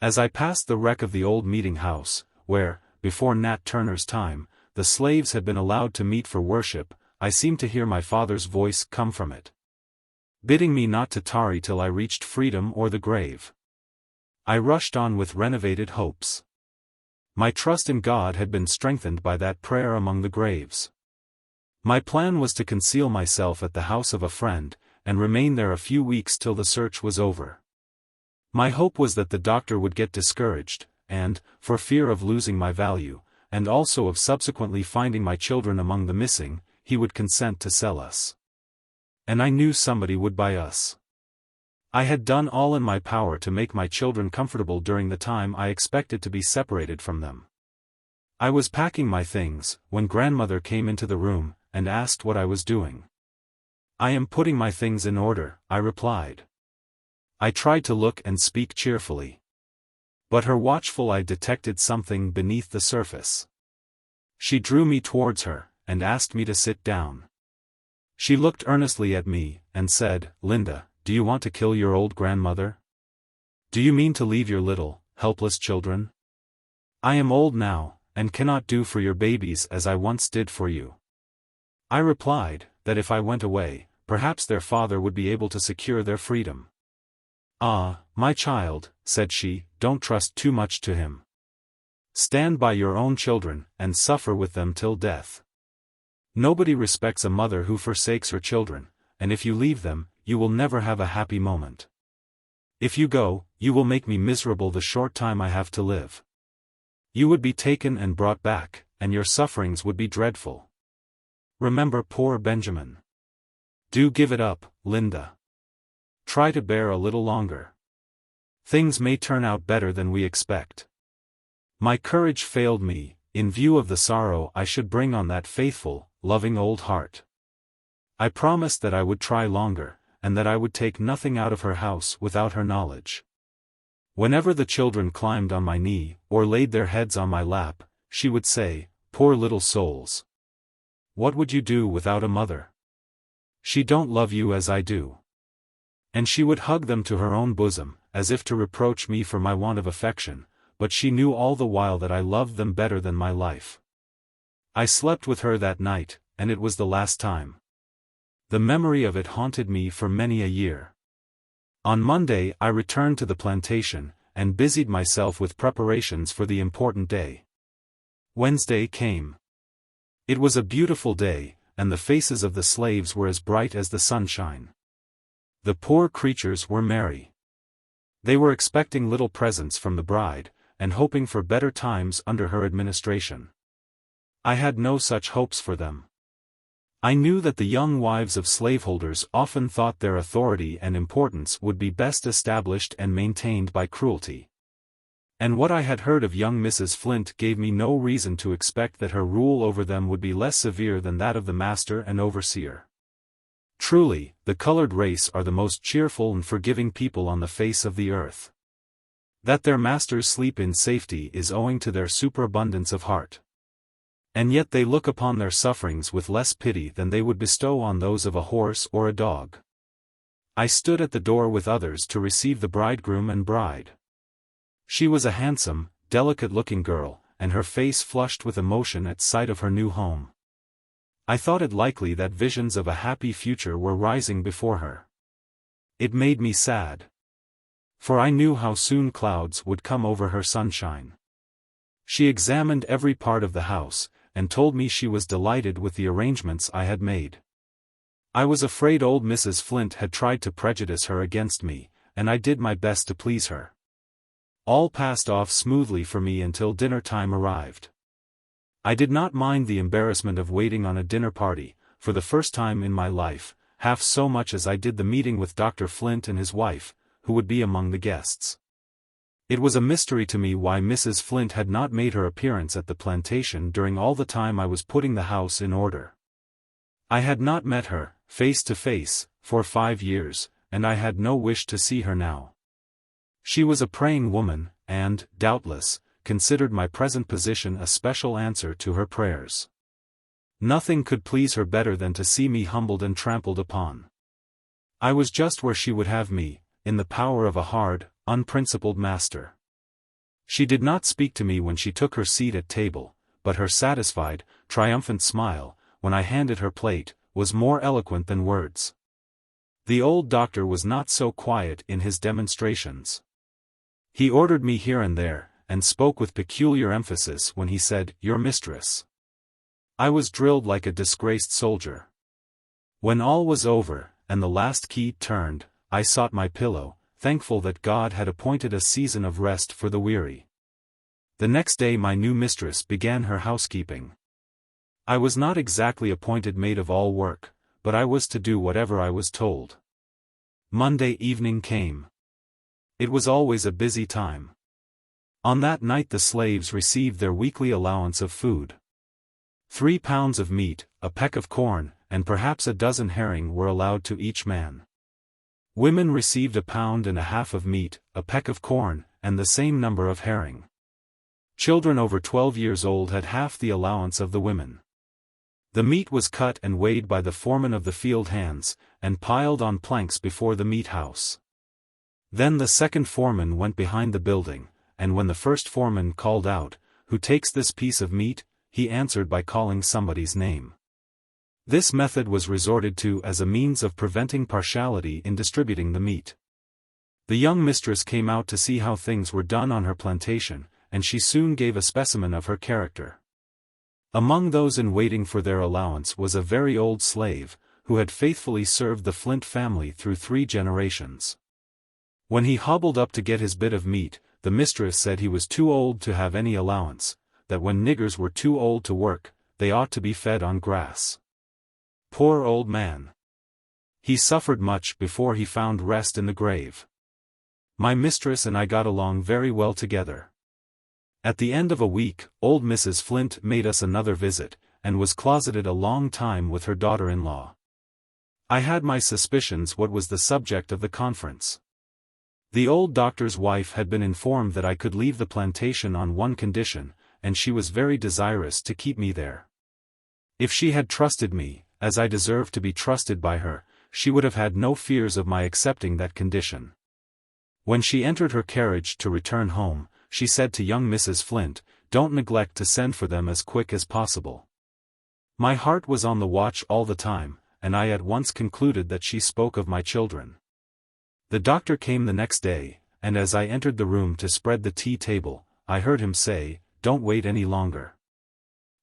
As I passed the wreck of the old meeting house, where, before Nat Turner's time, the slaves had been allowed to meet for worship, I seemed to hear my father's voice come from it, bidding me not to tarry till I reached freedom or the grave. I rushed on with renovated hopes. My trust in God had been strengthened by that prayer among the graves. My plan was to conceal myself at the house of a friend, and remain there a few weeks till the search was over. My hope was that the doctor would get discouraged, and, for fear of losing my value, and also of subsequently finding my children among the missing, he would consent to sell us. And I knew somebody would buy us. I had done all in my power to make my children comfortable during the time I expected to be separated from them. I was packing my things, when grandmother came into the room, and asked what I was doing. "I am putting my things in order," I replied. I tried to look and speak cheerfully. But her watchful eye detected something beneath the surface. She drew me towards her, and asked me to sit down. She looked earnestly at me, and said, "Linda, do you want to kill your old grandmother? Do you mean to leave your little, helpless children? I am old now, and cannot do for your babies as I once did for you." I replied, that if I went away, perhaps their father would be able to secure their freedom. "Ah, my child," said she, "don't trust too much to him. Stand by your own children, and suffer with them till death. Nobody respects a mother who forsakes her children, and if you leave them, you will never have a happy moment. If you go, you will make me miserable the short time I have to live. You would be taken and brought back, and your sufferings would be dreadful. Remember poor Benjamin. Do give it up, Linda. Try to bear a little longer. Things may turn out better than we expect." My courage failed me, in view of the sorrow I should bring on that faithful, loving old heart. I promised that I would try longer, and that I would take nothing out of her house without her knowledge. Whenever the children climbed on my knee, or laid their heads on my lap, she would say, "Poor little souls. What would you do without a mother? She don't love you as I do." And she would hug them to her own bosom, as if to reproach me for my want of affection, but she knew all the while that I loved them better than my life. I slept with her that night, and it was the last time. The memory of it haunted me for many a year. On Monday I returned to the plantation, and busied myself with preparations for the important day. Wednesday came. It was a beautiful day, and the faces of the slaves were as bright as the sunshine. The poor creatures were merry. They were expecting little presents from the bride, and hoping for better times under her administration. I had no such hopes for them. I knew that the young wives of slaveholders often thought their authority and importance would be best established and maintained by cruelty. And what I had heard of young Mrs. Flint gave me no reason to expect that her rule over them would be less severe than that of the master and overseer. Truly, the colored race are the most cheerful and forgiving people on the face of the earth. That their masters sleep in safety is owing to their superabundance of heart. And yet they look upon their sufferings with less pity than they would bestow on those of a horse or a dog. I stood at the door with others to receive the bridegroom and bride. She was a handsome, delicate-looking girl, and her face flushed with emotion at sight of her new home. I thought it likely that visions of a happy future were rising before her. It made me sad. For I knew how soon clouds would come over her sunshine. She examined every part of the house, and told me she was delighted with the arrangements I had made. I was afraid old Mrs. Flint had tried to prejudice her against me, and I did my best to please her. All passed off smoothly for me until dinner time arrived. I did not mind the embarrassment of waiting on a dinner party, for the first time in my life, half so much as I did the meeting with Dr. Flint and his wife, who would be among the guests. It was a mystery to me why Mrs. Flint had not made her appearance at the plantation during all the time I was putting the house in order. I had not met her, face to face, for 5 years, and I had no wish to see her now. She was a praying woman, and, doubtless, considered my present position a special answer to her prayers. Nothing could please her better than to see me humbled and trampled upon. I was just where she would have me, in the power of a hard, unprincipled master. She did not speak to me when she took her seat at table, but her satisfied, triumphant smile, when I handed her plate, was more eloquent than words. The old doctor was not so quiet in his demonstrations. He ordered me here and there, and spoke with peculiar emphasis when he said, "Your mistress." I was drilled like a disgraced soldier. When all was over, and the last key turned, I sought my pillow, thankful that God had appointed a season of rest for the weary. The next day my new mistress began her housekeeping. I was not exactly appointed maid of all work, but I was to do whatever I was told. Monday evening came. It was always a busy time. On that night the slaves received their weekly allowance of food. 3 pounds of meat, a peck of corn, and perhaps a dozen herring were allowed to each man. Women received 1.5 pounds of meat, a peck of corn, and the same number of herring. Children over 12 years old had half the allowance of the women. The meat was cut and weighed by the foreman of the field hands, and piled on planks before the meat house. Then the second foreman went behind the building, and when the first foreman called out, "Who takes this piece of meat?" he answered by calling somebody's name. This method was resorted to as a means of preventing partiality in distributing the meat. The young mistress came out to see how things were done on her plantation, and she soon gave a specimen of her character. Among those in waiting for their allowance was a very old slave, who had faithfully served the Flint family through 3 generations. When he hobbled up to get his bit of meat, the mistress said he was too old to have any allowance, that when niggers were too old to work, they ought to be fed on grass. Poor old man! He suffered much before he found rest in the grave. My mistress and I got along very well together. At the end of a week, old Mrs. Flint made us another visit, and was closeted a long time with her daughter-in-law. I had my suspicions what was the subject of the conference. The old doctor's wife had been informed that I could leave the plantation on one condition, and she was very desirous to keep me there. If she had trusted me, as I deserved to be trusted by her, she would have had no fears of my accepting that condition. When she entered her carriage to return home, she said to young Mrs. Flint, "Don't neglect to send for them as quick as possible." My heart was on the watch all the time, and I at once concluded that she spoke of my children. The doctor came the next day, and as I entered the room to spread the tea table, I heard him say, "Don't wait any longer.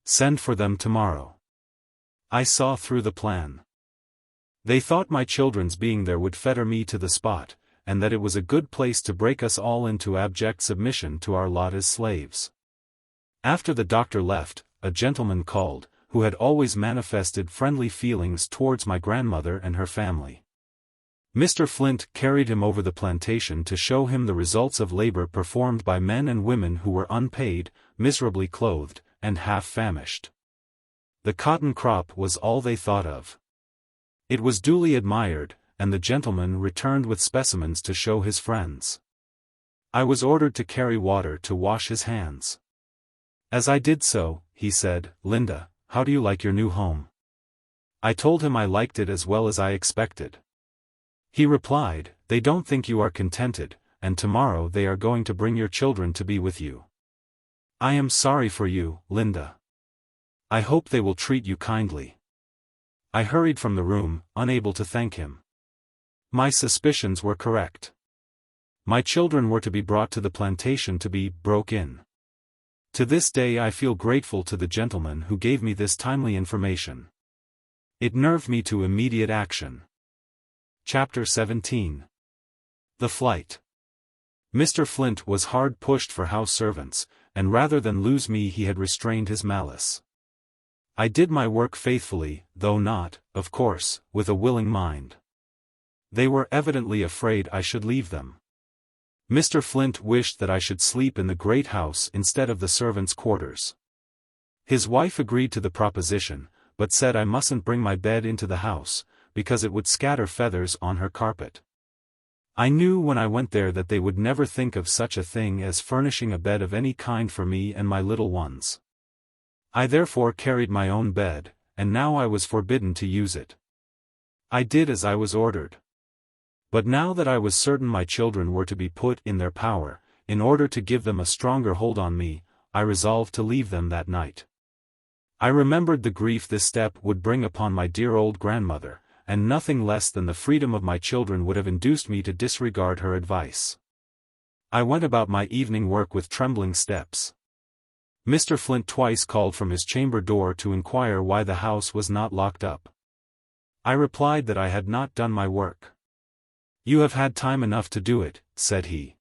Send for them tomorrow." I saw through the plan. They thought my children's being there would fetter me to the spot, and that it was a good place to break us all into abject submission to our lot as slaves. After the doctor left, a gentleman called, who had always manifested friendly feelings towards my grandmother and her family. Mr. Flint carried him over the plantation to show him the results of labor performed by men and women who were unpaid, miserably clothed, and half famished. The cotton crop was all they thought of. It was duly admired, and the gentleman returned with specimens to show his friends. I was ordered to carry water to wash his hands. As I did so, he said, "Linda, how do you like your new home?" I told him I liked it as well as I expected. He replied, "They don't think you are contented, and tomorrow they are going to bring your children to be with you. I am sorry for you, Linda. I hope they will treat you kindly." I hurried from the room, unable to thank him. My suspicions were correct. My children were to be brought to the plantation to be broke in. To this day I feel grateful to the gentleman who gave me this timely information. It nerved me to immediate action. Chapter 17. The Flight. Mr. Flint was hard pushed for house servants, and rather than lose me he had restrained his malice. I did my work faithfully, though not, of course, with a willing mind. They were evidently afraid I should leave them. Mr. Flint wished that I should sleep in the great house instead of the servants' quarters. His wife agreed to the proposition, but said I mustn't bring my bed into the house, because it would scatter feathers on her carpet. I knew when I went there that they would never think of such a thing as furnishing a bed of any kind for me and my little ones. I therefore carried my own bed, and now I was forbidden to use it. I did as I was ordered. But now that I was certain my children were to be put in their power, in order to give them a stronger hold on me, I resolved to leave them that night. I remembered the grief this step would bring upon my dear old grandmother, and nothing less than the freedom of my children would have induced me to disregard her advice. I went about my evening work with trembling steps. Mr. Flint twice called from his chamber door to inquire why the house was not locked up. I replied that I had not done my work. "You have had time enough to do it," said he.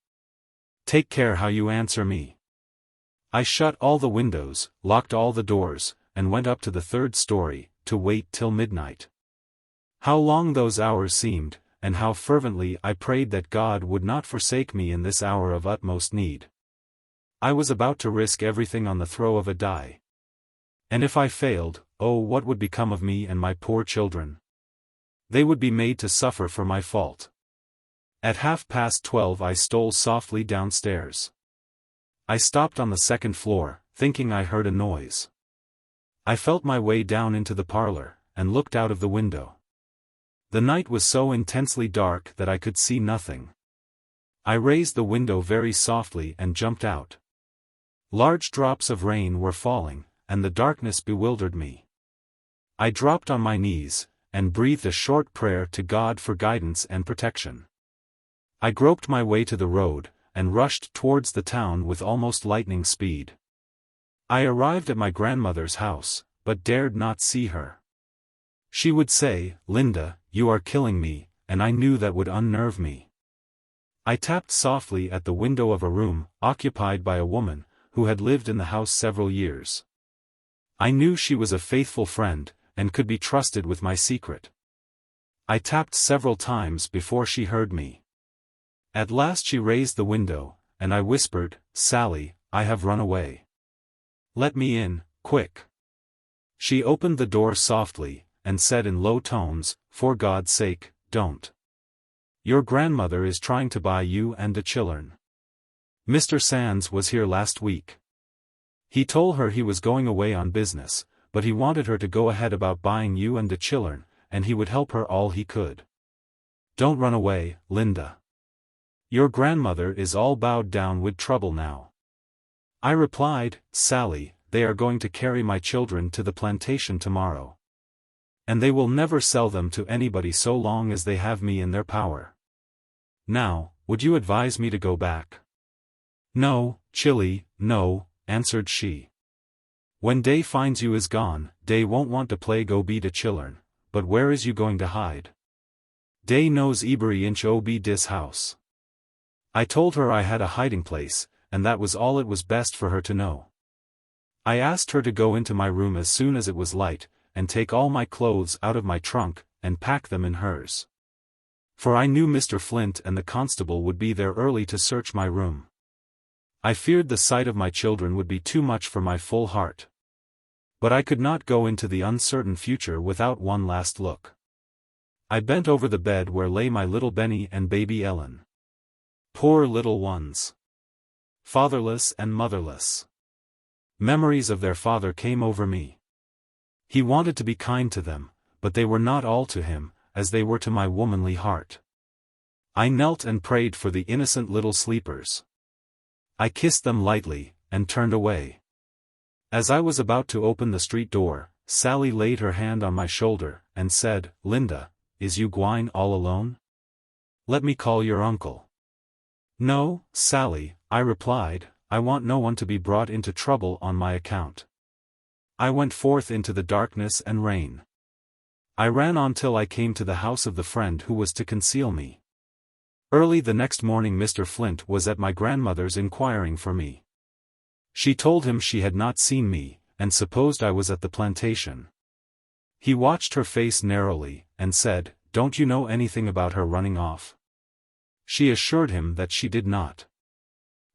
"Take care how you answer me." I shut all the windows, locked all the doors, and went up to the third story, to wait till midnight. How long those hours seemed, and how fervently I prayed that God would not forsake me in this hour of utmost need. I was about to risk everything on the throw of a die. And if I failed, oh, what would become of me and my poor children? They would be made to suffer for my fault. At 12:30 I stole softly downstairs. I stopped on the second floor, thinking I heard a noise. I felt my way down into the parlor, and looked out of the window. The night was so intensely dark that I could see nothing. I raised the window very softly and jumped out. Large drops of rain were falling, and the darkness bewildered me. I dropped on my knees, and breathed a short prayer to God for guidance and protection. I groped my way to the road, and rushed towards the town with almost lightning speed. I arrived at my grandmother's house, but dared not see her. She would say, "Linda, you are killing me," and I knew that would unnerve me. I tapped softly at the window of a room, occupied by a woman, who had lived in the house several years. I knew she was a faithful friend, and could be trusted with my secret. I tapped several times before she heard me. At last she raised the window, and I whispered, "Sally, I have run away. Let me in, quick." She opened the door softly, and said in low tones, "For God's sake, don't. Your grandmother is trying to buy you and the children. Mr. Sands was here last week. He told her he was going away on business, but he wanted her to go ahead about buying you and the children, and he would help her all he could. Don't run away, Linda. Your grandmother is all bowed down with trouble now." I replied, "Sally, they are going to carry my children to the plantation tomorrow. And they will never sell them to anybody so long as they have me in their power. Now, would you advise me to go back?" "No, Chilly, no," answered she. "When Day finds you is gone, Day won't want to play go be the children, but where is you going to hide? Day knows every inch o' be dis house." I told her I had a hiding place, and that was all it was best for her to know. I asked her to go into my room as soon as it was light, and take all my clothes out of my trunk, and pack them in hers. For I knew Mr. Flint and the constable would be there early to search my room. I feared the sight of my children would be too much for my full heart. But I could not go into the uncertain future without one last look. I bent over the bed where lay my little Benny and baby Ellen. Poor little ones. Fatherless and motherless. Memories of their father came over me. He wanted to be kind to them, but they were not all to him, as they were to my womanly heart. I knelt and prayed for the innocent little sleepers. I kissed them lightly, and turned away. As I was about to open the street door, Sally laid her hand on my shoulder, and said, "Linda, is you gwine all alone? Let me call your uncle." "No, Sally," I replied, "I want no one to be brought into trouble on my account." I went forth into the darkness and rain. I ran on till I came to the house of the friend who was to conceal me. Early the next morning Mr. Flint was at my grandmother's inquiring for me. She told him she had not seen me, and supposed I was at the plantation. He watched her face narrowly, and said, "Don't you know anything about her running off?" She assured him that she did not.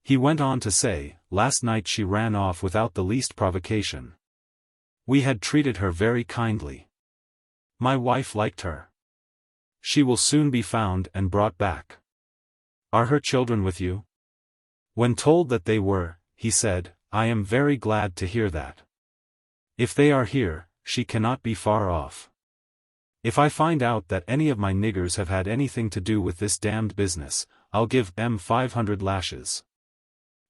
He went on to say, "Last night she ran off without the least provocation. We had treated her very kindly. My wife liked her. She will soon be found and brought back. Are her children with you?" When told that they were, he said, "I am very glad to hear that. If they are here, she cannot be far off. If I find out that any of my niggers have had anything to do with this damned business, I'll give them 500 lashes."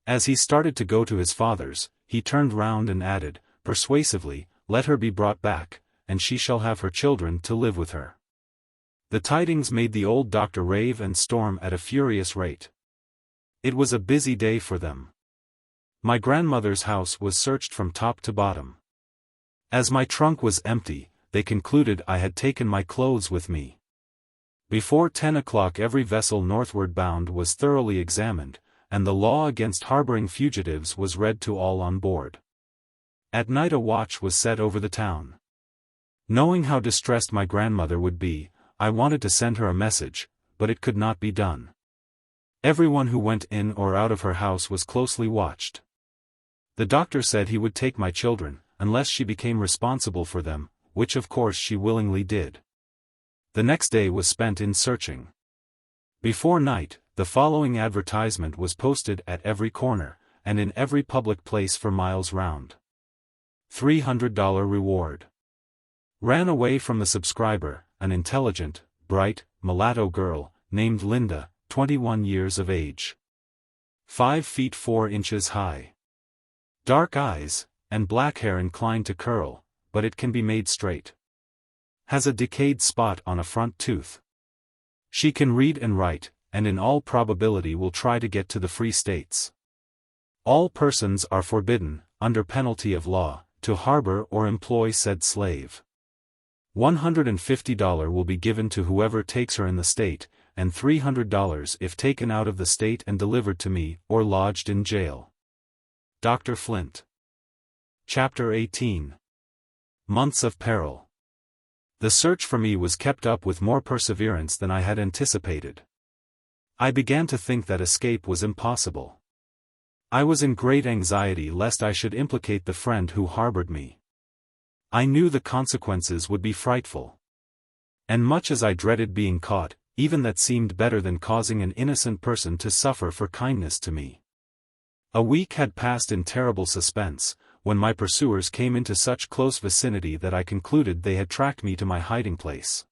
As he started to go to his father's, he turned round and added, persuasively, "Let her be brought back, and she shall have her children to live with her." The tidings made the old doctor rave and storm at a furious rate. It was a busy day for them. My grandmother's house was searched from top to bottom. As my trunk was empty, they concluded I had taken my clothes with me. Before 10 o'clock every vessel northward bound was thoroughly examined, and the law against harboring fugitives was read to all on board. At night a watch was set over the town. Knowing how distressed my grandmother would be, I wanted to send her a message, but it could not be done. Everyone who went in or out of her house was closely watched. The doctor said he would take my children, unless she became responsible for them, which of course she willingly did. The next day was spent in searching. Before night, the following advertisement was posted at every corner, and in every public place for miles round. $300 reward. Ran away from the subscriber, an intelligent, bright, mulatto girl, named Linda, 21 years of age. 5 feet 4 inches high. Dark eyes, and black hair inclined to curl, but it can be made straight. Has a decayed spot on a front tooth. She can read and write, and in all probability will try to get to the Free States. All persons are forbidden, under penalty of law, to harbor or employ said slave. $150 will be given to whoever takes her in the state, and $300 if taken out of the state and delivered to me, or lodged in jail. Dr. Flint. Chapter 18. Months of Peril. The search for me was kept up with more perseverance than I had anticipated. I began to think that escape was impossible. I was in great anxiety lest I should implicate the friend who harbored me. I knew the consequences would be frightful. And much as I dreaded being caught, even that seemed better than causing an innocent person to suffer for kindness to me. A week had passed in terrible suspense, when my pursuers came into such close vicinity that I concluded they had tracked me to my hiding place.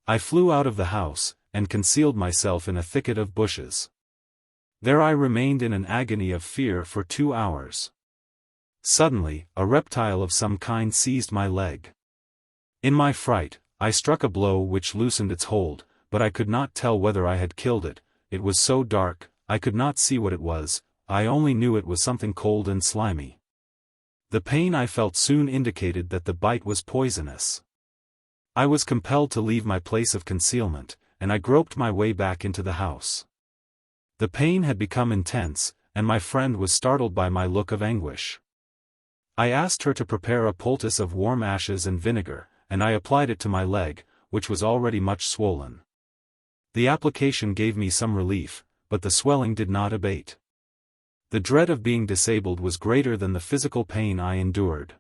I flew out of the house, and concealed myself in a thicket of bushes. There I remained in an agony of fear for 2 hours. Suddenly, a reptile of some kind seized my leg. In my fright, I struck a blow which loosened its hold, but I could not tell whether I had killed it. It was so dark, I could not see what it was. I only knew it was something cold and slimy. The pain I felt soon indicated that the bite was poisonous. I was compelled to leave my place of concealment, and I groped my way back into the house. The pain had become intense, and my friend was startled by my look of anguish. I asked her to prepare a poultice of warm ashes and vinegar, and I applied it to my leg, which was already much swollen. The application gave me some relief, but the swelling did not abate. The dread of being disabled was greater than the physical pain I endured.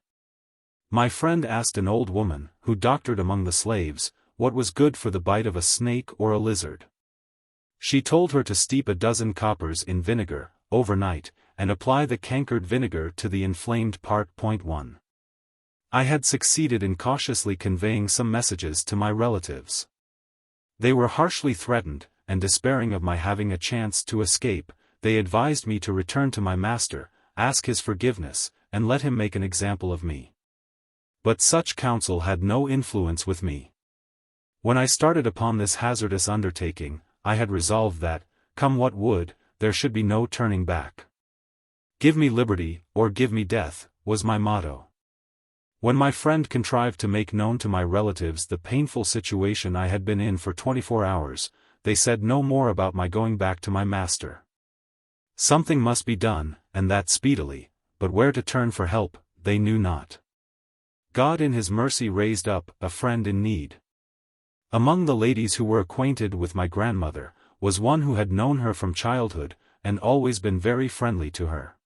My friend asked an old woman, who doctored among the slaves, what was good for the bite of a snake or a lizard. She told her to steep 12 coppers in vinegar, overnight, and apply the cankered vinegar to the inflamed part. 1. I had succeeded in cautiously conveying some messages to my relatives. They were harshly threatened, and despairing of my having a chance to escape, they advised me to return to my master, ask his forgiveness, and let him make an example of me. But such counsel had no influence with me. When I started upon this hazardous undertaking, I had resolved that, come what would, there should be no turning back. Give me liberty, or give me death, was my motto. When my friend contrived to make known to my relatives the painful situation I had been in for 24 hours, they said no more about my going back to my master. Something must be done, and that speedily, but where to turn for help, they knew not. God in his mercy raised up a friend in need. Among the ladies who were acquainted with my grandmother, was one who had known her from childhood, and always been very friendly to her.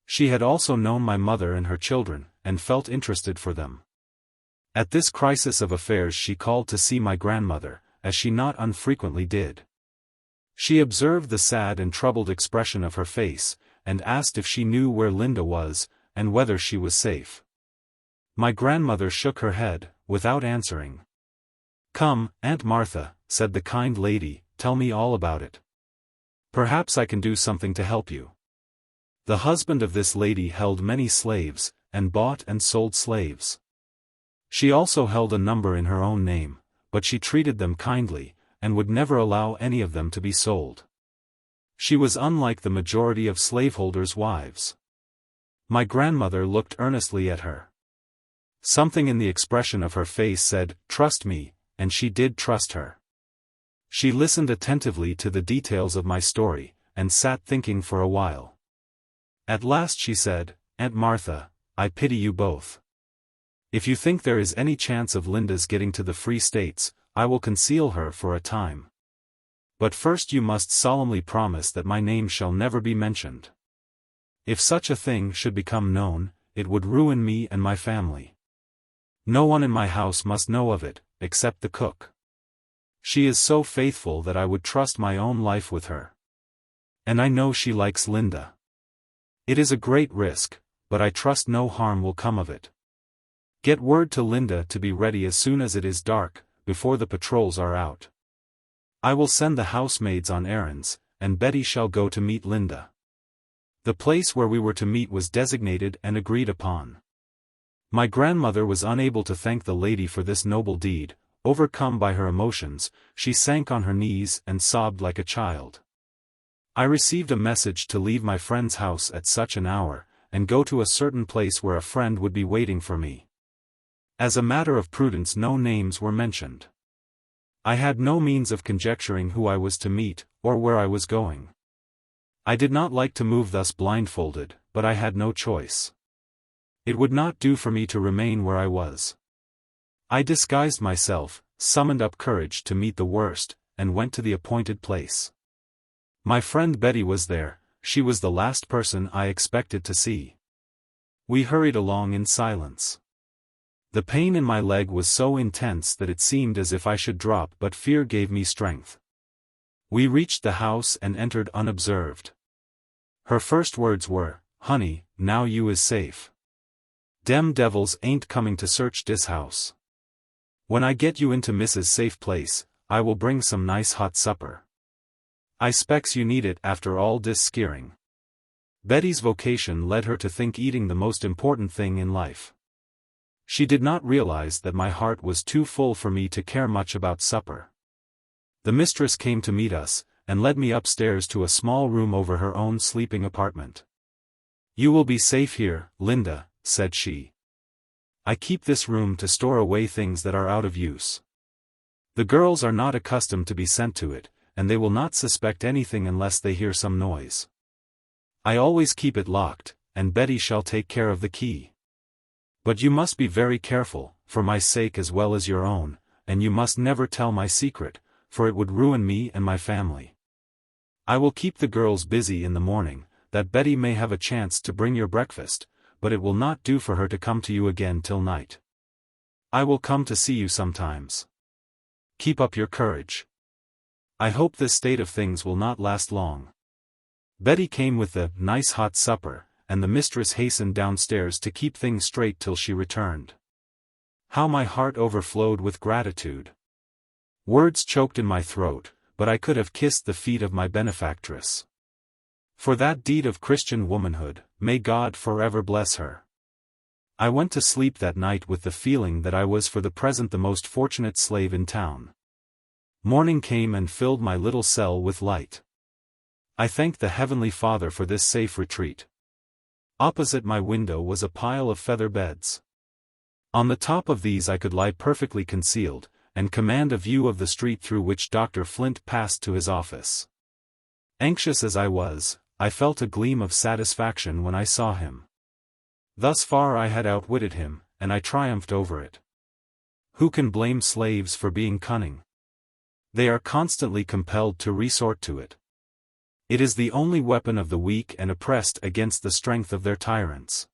She had also known my mother and her children, and felt interested for them. At this crisis of affairs she called to see my grandmother, as she not unfrequently did. She observed the sad and troubled expression of her face, and asked if she knew where Linda was, and whether she was safe. My grandmother shook her head, without answering. "Come, Aunt Martha," said the kind lady, "tell me all about it. Perhaps I can do something to help you." The husband of this lady held many slaves, and bought and sold slaves. She also held a number in her own name, but she treated them kindly, and would never allow any of them to be sold. She was unlike the majority of slaveholders' wives. My grandmother looked earnestly at her. Something in the expression of her face said, "Trust me," and she did trust her. She listened attentively to the details of my story, and sat thinking for a while. At last she said, "Aunt Martha, I pity you both. If you think there is any chance of Linda's getting to the Free States, I will conceal her for a time. But first you must solemnly promise that my name shall never be mentioned. If such a thing should become known, it would ruin me and my family. No one in my house must know of it, except the cook. She is so faithful that I would trust my own life with her. And I know she likes Linda. It is a great risk, but I trust no harm will come of it. Get word to Linda to be ready as soon as it is dark, before the patrols are out. I will send the housemaids on errands, and Betty shall go to meet Linda." The place where we were to meet was designated and agreed upon. My grandmother was unable to thank the lady for this noble deed. Overcome by her emotions, she sank on her knees and sobbed like a child. I received a message to leave my friend's house at such an hour, and go to a certain place where a friend would be waiting for me. As a matter of prudence no names were mentioned. I had no means of conjecturing who I was to meet, or where I was going. I did not like to move thus blindfolded, but I had no choice. It would not do for me to remain where I was. I disguised myself, summoned up courage to meet the worst, and went to the appointed place. My friend Betty was there, she was the last person I expected to see. We hurried along in silence. The pain in my leg was so intense that it seemed as if I should drop, but fear gave me strength. We reached the house and entered unobserved. Her first words were, "Honey, now you is safe. Dem devils ain't coming to search dis house. When I get you into Mrs. Safe Place, I will bring some nice hot supper. I specs you need it after all dis skeering." Betty's vocation led her to think eating the most important thing in life. She did not realize that my heart was too full for me to care much about supper. The mistress came to meet us, and led me upstairs to a small room over her own sleeping apartment. "You will be safe here, Linda," said she. "I keep this room to store away things that are out of use. The girls are not accustomed to be sent to it, and they will not suspect anything unless they hear some noise. I always keep it locked, and Betty shall take care of the key. But you must be very careful, for my sake as well as your own, and you must never tell my secret, for it would ruin me and my family. I will keep the girls busy in the morning, that Betty may have a chance to bring your breakfast, but it will not do for her to come to you again till night. I will come to see you sometimes. Keep up your courage. I hope this state of things will not last long." Betty came with the nice hot supper, and the mistress hastened downstairs to keep things straight till she returned. How my heart overflowed with gratitude. Words choked in my throat, but I could have kissed the feet of my benefactress. For that deed of Christian womanhood, may God forever bless her. I went to sleep that night with the feeling that I was for the present the most fortunate slave in town. Morning came and filled my little cell with light. I thanked the Heavenly Father for this safe retreat. Opposite my window was a pile of feather beds. On the top of these I could lie perfectly concealed, and command a view of the street through which Dr. Flint passed to his office. Anxious as I was, I felt a gleam of satisfaction when I saw him. Thus far I had outwitted him, and I triumphed over it. Who can blame slaves for being cunning? They are constantly compelled to resort to it. It is the only weapon of the weak and oppressed against the strength of their tyrants.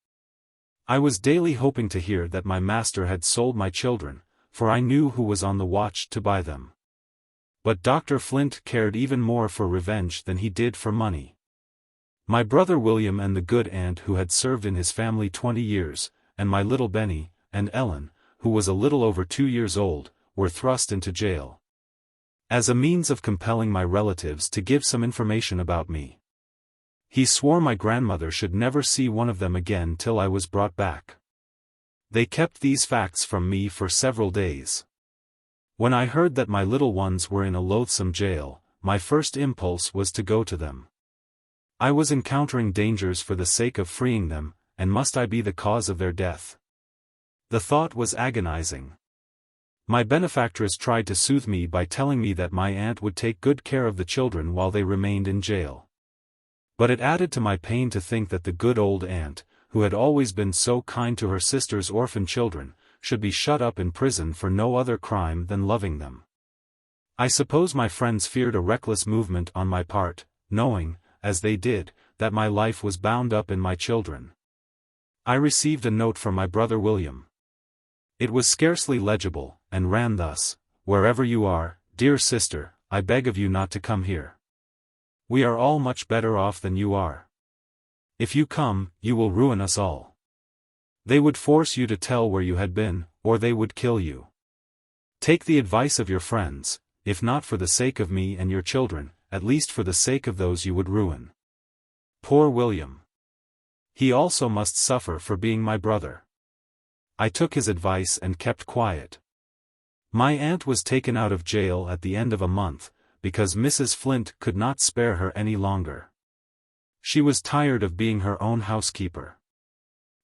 I was daily hoping to hear that my master had sold my children, for I knew who was on the watch to buy them. But Dr. Flint cared even more for revenge than he did for money. My brother William and the good aunt who had served in his family 20 years, and my little Benny, and Ellen, who was a little over 2 years old, were thrust into jail. As a means of compelling my relatives to give some information about me. He swore my grandmother should never see one of them again till I was brought back. They kept these facts from me for several days. When I heard that my little ones were in a loathsome jail, my first impulse was to go to them. I was encountering dangers for the sake of freeing them, and must I be the cause of their death? The thought was agonizing. My benefactress tried to soothe me by telling me that my aunt would take good care of the children while they remained in jail. But it added to my pain to think that the good old aunt, who had always been so kind to her sister's orphan children, should be shut up in prison for no other crime than loving them. I suppose my friends feared a reckless movement on my part, knowing, as they did, that my life was bound up in my children. I received a note from my brother William. It was scarcely legible, and ran thus: "Wherever you are, dear sister, I beg of you not to come here. We are all much better off than you are. If you come, you will ruin us all. They would force you to tell where you had been, or they would kill you. Take the advice of your friends, if not for the sake of me and your children, at least for the sake of those you would ruin." Poor William. He also must suffer for being my brother. I took his advice and kept quiet. My aunt was taken out of jail at the end of a month, because Mrs. Flint could not spare her any longer. She was tired of being her own housekeeper.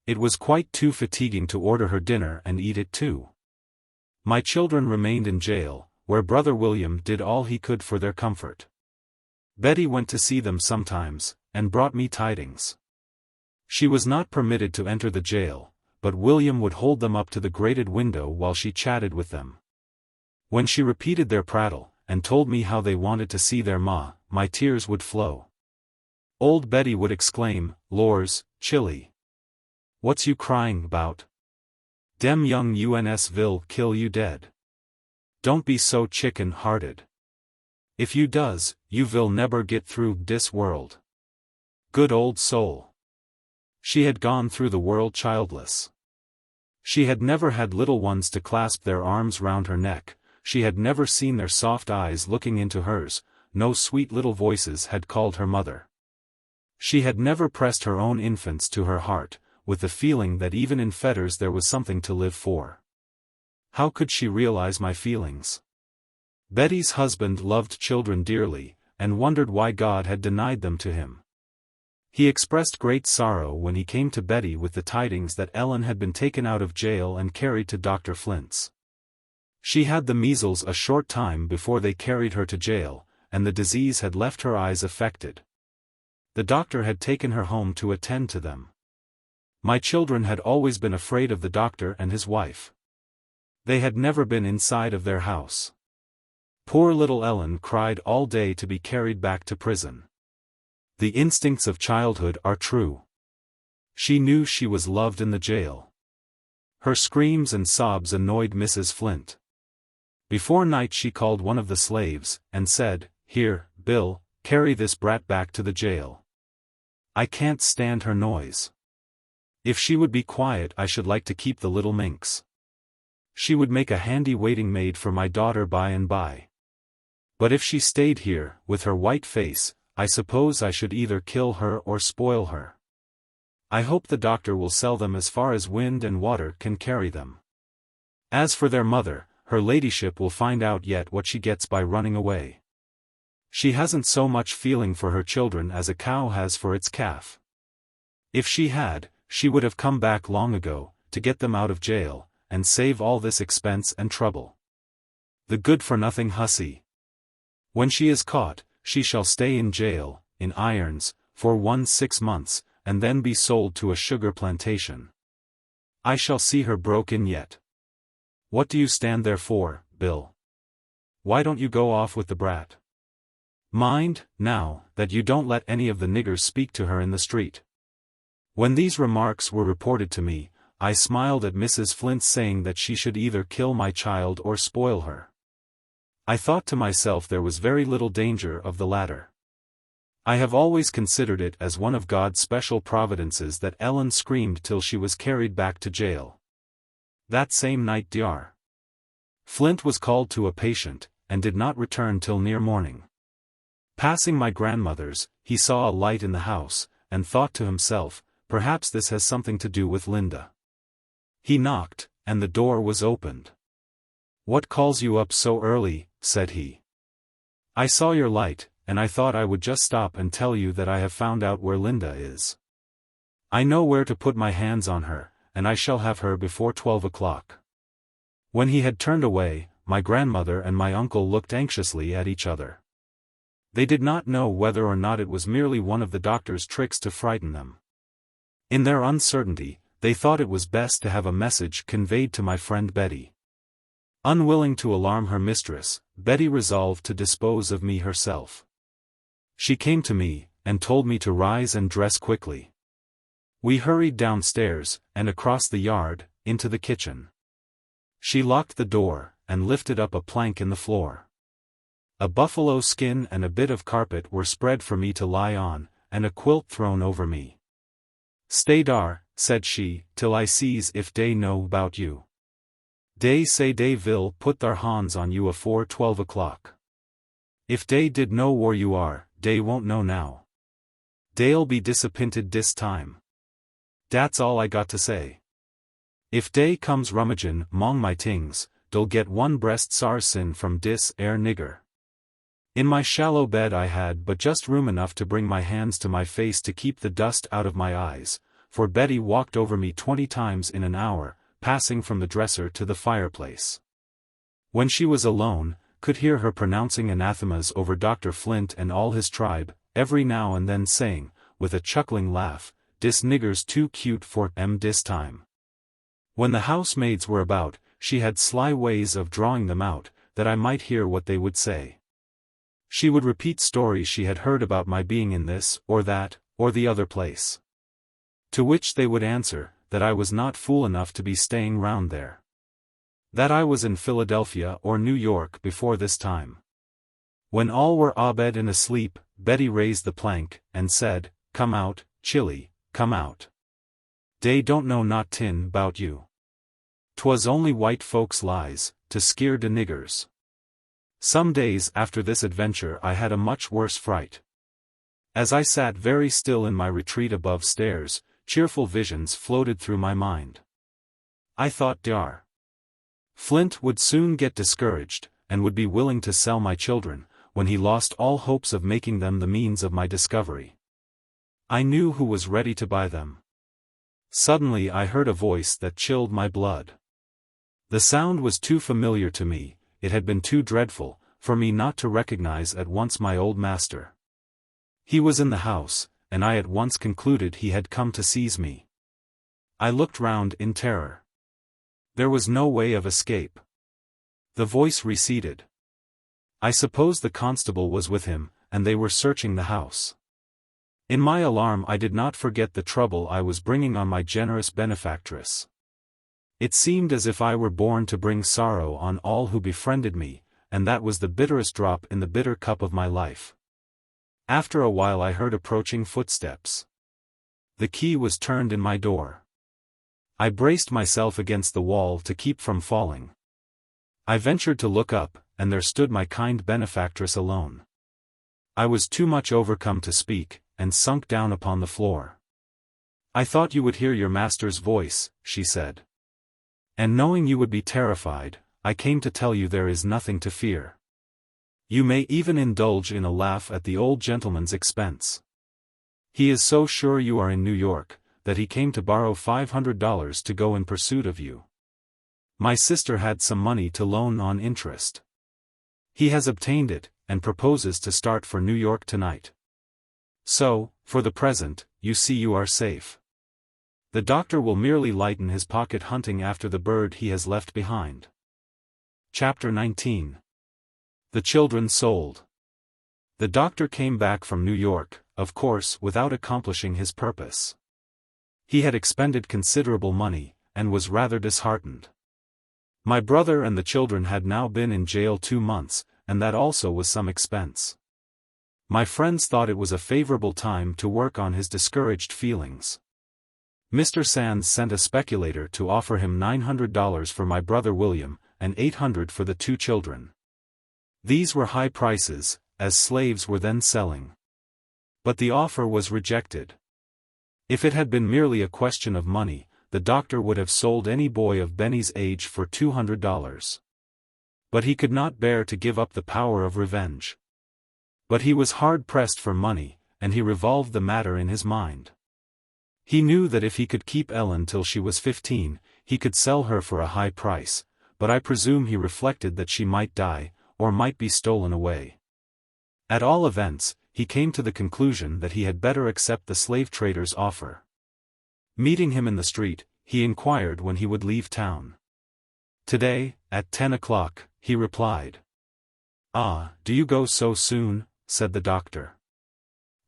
It was quite too fatiguing to order her dinner and eat it too. My children remained in jail, where brother William did all he could for their comfort. Betty went to see them sometimes, and brought me tidings. She was not permitted to enter the jail, but William would hold them up to the grated window while she chatted with them. When she repeated their prattle, and told me how they wanted to see their ma, my tears would flow. Old Betty would exclaim, "Lors, Chilly. What's you crying about? Dem young uns vil kill you dead. Don't be so chicken-hearted. If you does, you vil never get through dis world." Good old soul. She had gone through the world childless. She had never had little ones to clasp their arms round her neck, she had never seen their soft eyes looking into hers, no sweet little voices had called her mother. She had never pressed her own infants to her heart, with the feeling that even in fetters there was something to live for. How could she realize my feelings? Betty's husband loved children dearly, and wondered why God had denied them to him. He expressed great sorrow when he came to Betty with the tidings that Ellen had been taken out of jail and carried to Dr. Flint's. She had the measles a short time before they carried her to jail, and the disease had left her eyes affected. The doctor had taken her home to attend to them. My children had always been afraid of the doctor and his wife. They had never been inside of their house. Poor little Ellen cried all day to be carried back to prison. The instincts of childhood are true. She knew she was loved in the jail. Her screams and sobs annoyed Mrs. Flint. Before night she called one of the slaves, and said, "Here, Bill, carry this brat back to the jail. I can't stand her noise. If she would be quiet I should like to keep the little minx. She would make a handy waiting maid for my daughter by and by. But if she stayed here, with her white face, I suppose I should either kill her or spoil her. I hope the doctor will sell them as far as wind and water can carry them. As for their mother, her ladyship will find out yet what she gets by running away. She hasn't so much feeling for her children as a cow has for its calf. If she had, she would have come back long ago, to get them out of jail, and save all this expense and trouble. The good-for-nothing hussy. When she is caught, she shall stay in jail, in irons, for 6 months, and then be sold to a sugar plantation. I shall see her broke in yet. What do you stand there for, Bill? Why don't you go off with the brat? Mind, now, that you don't let any of the niggers speak to her in the street." When these remarks were reported to me, I smiled at Mrs. Flint's saying that she should either kill my child or spoil her. I thought to myself there was very little danger of the latter. I have always considered it as one of God's special providences that Ellen screamed till she was carried back to jail. That same night Dr. Flint was called to a patient, and did not return till near morning. Passing my grandmother's, he saw a light in the house, and thought to himself, perhaps this has something to do with Linda. He knocked, and the door was opened. "What calls you up so early?" said he. "I saw your light, and I thought I would just stop and tell you that I have found out where Linda is. I know where to put my hands on her, and I shall have her before 12 o'clock. When he had turned away, my grandmother and my uncle looked anxiously at each other. They did not know whether or not it was merely one of the doctor's tricks to frighten them. In their uncertainty, they thought it was best to have a message conveyed to my friend Betty. Unwilling to alarm her mistress, Betty resolved to dispose of me herself. She came to me, and told me to rise and dress quickly. We hurried downstairs, and across the yard, into the kitchen. She locked the door, and lifted up a plank in the floor. A buffalo skin and a bit of carpet were spread for me to lie on, and a quilt thrown over me. "Stay dar," said she, "till I sees if dey know about you. Dey say dey vil put thar hands on you afore 12 o'clock. If dey did know where you are, dey won't know now. Dey'll be disappointed dis time. Dat's all I got to say. If dey comes rummagin' 'mong my tings, dey'll get one breast sarsin from dis air nigger." In my shallow bed I had but just room enough to bring my hands to my face to keep the dust out of my eyes, for Betty walked over me 20 times in an hour, passing from the dresser to the fireplace. When she was alone, could hear her pronouncing anathemas over Dr. Flint and all his tribe, every now and then saying, with a chuckling laugh, "Dis nigger's too cute for dis time." When the housemaids were about, she had sly ways of drawing them out, that I might hear what they would say. She would repeat stories she had heard about my being in this, or that, or the other place. To which they would answer, that I was not fool enough to be staying round there. That I was in Philadelphia or New York before this time. When all were abed and asleep, Betty raised the plank, and said, "Come out, Chilly, come out. Dey don't know not tin 'bout you. 'Twas only white folks' lies, to skeer de niggers." Some days after this adventure I had a much worse fright. As I sat very still in my retreat above stairs, cheerful visions floated through my mind. I thought Dr. Flint would soon get discouraged, and would be willing to sell my children, when he lost all hopes of making them the means of my discovery. I knew who was ready to buy them. Suddenly I heard a voice that chilled my blood. The sound was too familiar to me, it had been too dreadful, for me not to recognize at once my old master. He was in the house, and I at once concluded he had come to seize me. I looked round in terror. There was no way of escape. The voice receded. I suppose the constable was with him, and they were searching the house. In my alarm I did not forget the trouble I was bringing on my generous benefactress. It seemed as if I were born to bring sorrow on all who befriended me, and that was the bitterest drop in the bitter cup of my life. After a while I heard approaching footsteps. The key was turned in my door. I braced myself against the wall to keep from falling. I ventured to look up, and there stood my kind benefactress alone. I was too much overcome to speak, and sunk down upon the floor. "I thought you would hear your master's voice," she said. "And knowing you would be terrified, I came to tell you there is nothing to fear. You may even indulge in a laugh at the old gentleman's expense. He is so sure you are in New York, that he came to borrow $500 to go in pursuit of you. My sister had some money to loan on interest. He has obtained it, and proposes to start for New York tonight. So, for the present, you see you are safe. The doctor will merely lighten his pocket hunting after the bird he has left behind." Chapter 19. The Children Sold. The doctor came back from New York, of course without accomplishing his purpose. He had expended considerable money, and was rather disheartened. My brother and the children had now been in jail 2 months, and that also was some expense. My friends thought it was a favorable time to work on his discouraged feelings. Mr. Sands sent a speculator to offer him $900 for my brother William, and $800 for the 2 children. These were high prices, as slaves were then selling. But the offer was rejected. If it had been merely a question of money, the doctor would have sold any boy of Benny's age for $200. But he could not bear to give up the power of revenge. But he was hard-pressed for money, and he revolved the matter in his mind. He knew that if he could keep Ellen till she was 15, he could sell her for a high price, but I presume he reflected that she might die, or might be stolen away. At all events, he came to the conclusion that he had better accept the slave trader's offer. Meeting him in the street, he inquired when he would leave town. "Today, at 10 o'clock, he replied. "Ah, do you go so soon?" said the doctor.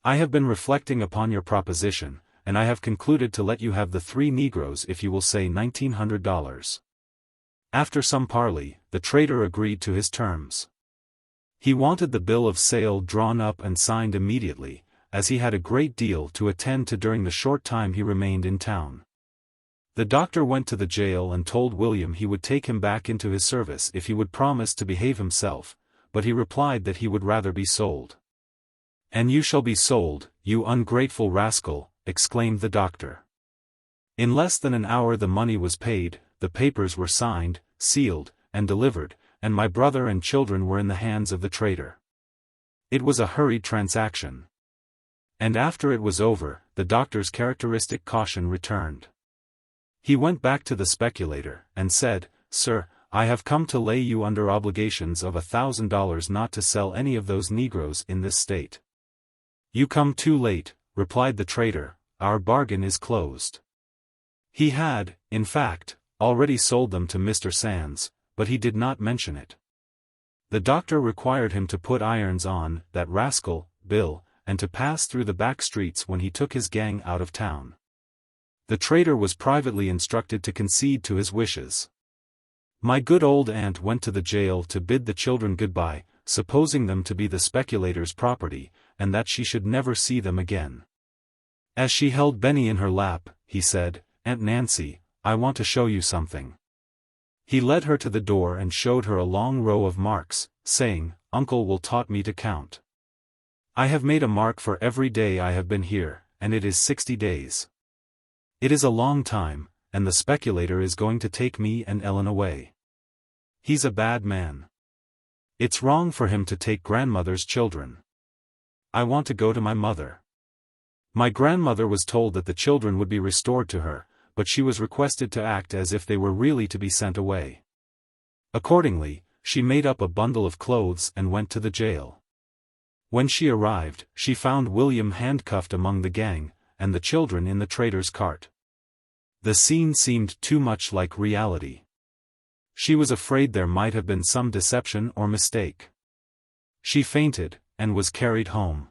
"I have been reflecting upon your proposition, and I have concluded to let you have the 3 Negroes if you will say $1,900. After some parley, the trader agreed to his terms. He wanted the bill of sale drawn up and signed immediately, as he had a great deal to attend to during the short time he remained in town. The doctor went to the jail and told William he would take him back into his service if he would promise to behave himself, but he replied that he would rather be sold. "And you shall be sold, you ungrateful rascal," exclaimed the doctor. In less than an hour the money was paid, the papers were signed, sealed, and delivered, and my brother and children were in the hands of the trader. It was a hurried transaction. And after it was over, the doctor's characteristic caution returned. He went back to the speculator, and said, "Sir, I have come to lay you under obligations of $1,000 not to sell any of those Negroes in this state." "You come too late," replied the trader, "our bargain is closed." He had, in fact, already sold them to Mr. Sands, but he did not mention it. The doctor required him to put irons on that rascal, Bill, and to pass through the back streets when he took his gang out of town. The traitor was privately instructed to concede to his wishes. My good old aunt went to the jail to bid the children goodbye, supposing them to be the speculator's property, and that she should never see them again. As she held Benny in her lap, he said, "Aunt Nancy, I want to show you something." He led her to the door and showed her a long row of marks, saying, "Uncle will taught me to count. I have made a mark for every day I have been here, and it is 60 days. It is a long time, and the speculator is going to take me and Ellen away. He's a bad man. It's wrong for him to take grandmother's children. I want to go to my mother." My grandmother was told that the children would be restored to her, but she was requested to act as if they were really to be sent away. Accordingly, she made up a bundle of clothes and went to the jail. When she arrived, she found William handcuffed among the gang, and the children in the traitor's cart. The scene seemed too much like reality. She was afraid there might have been some deception or mistake. She fainted, and was carried home.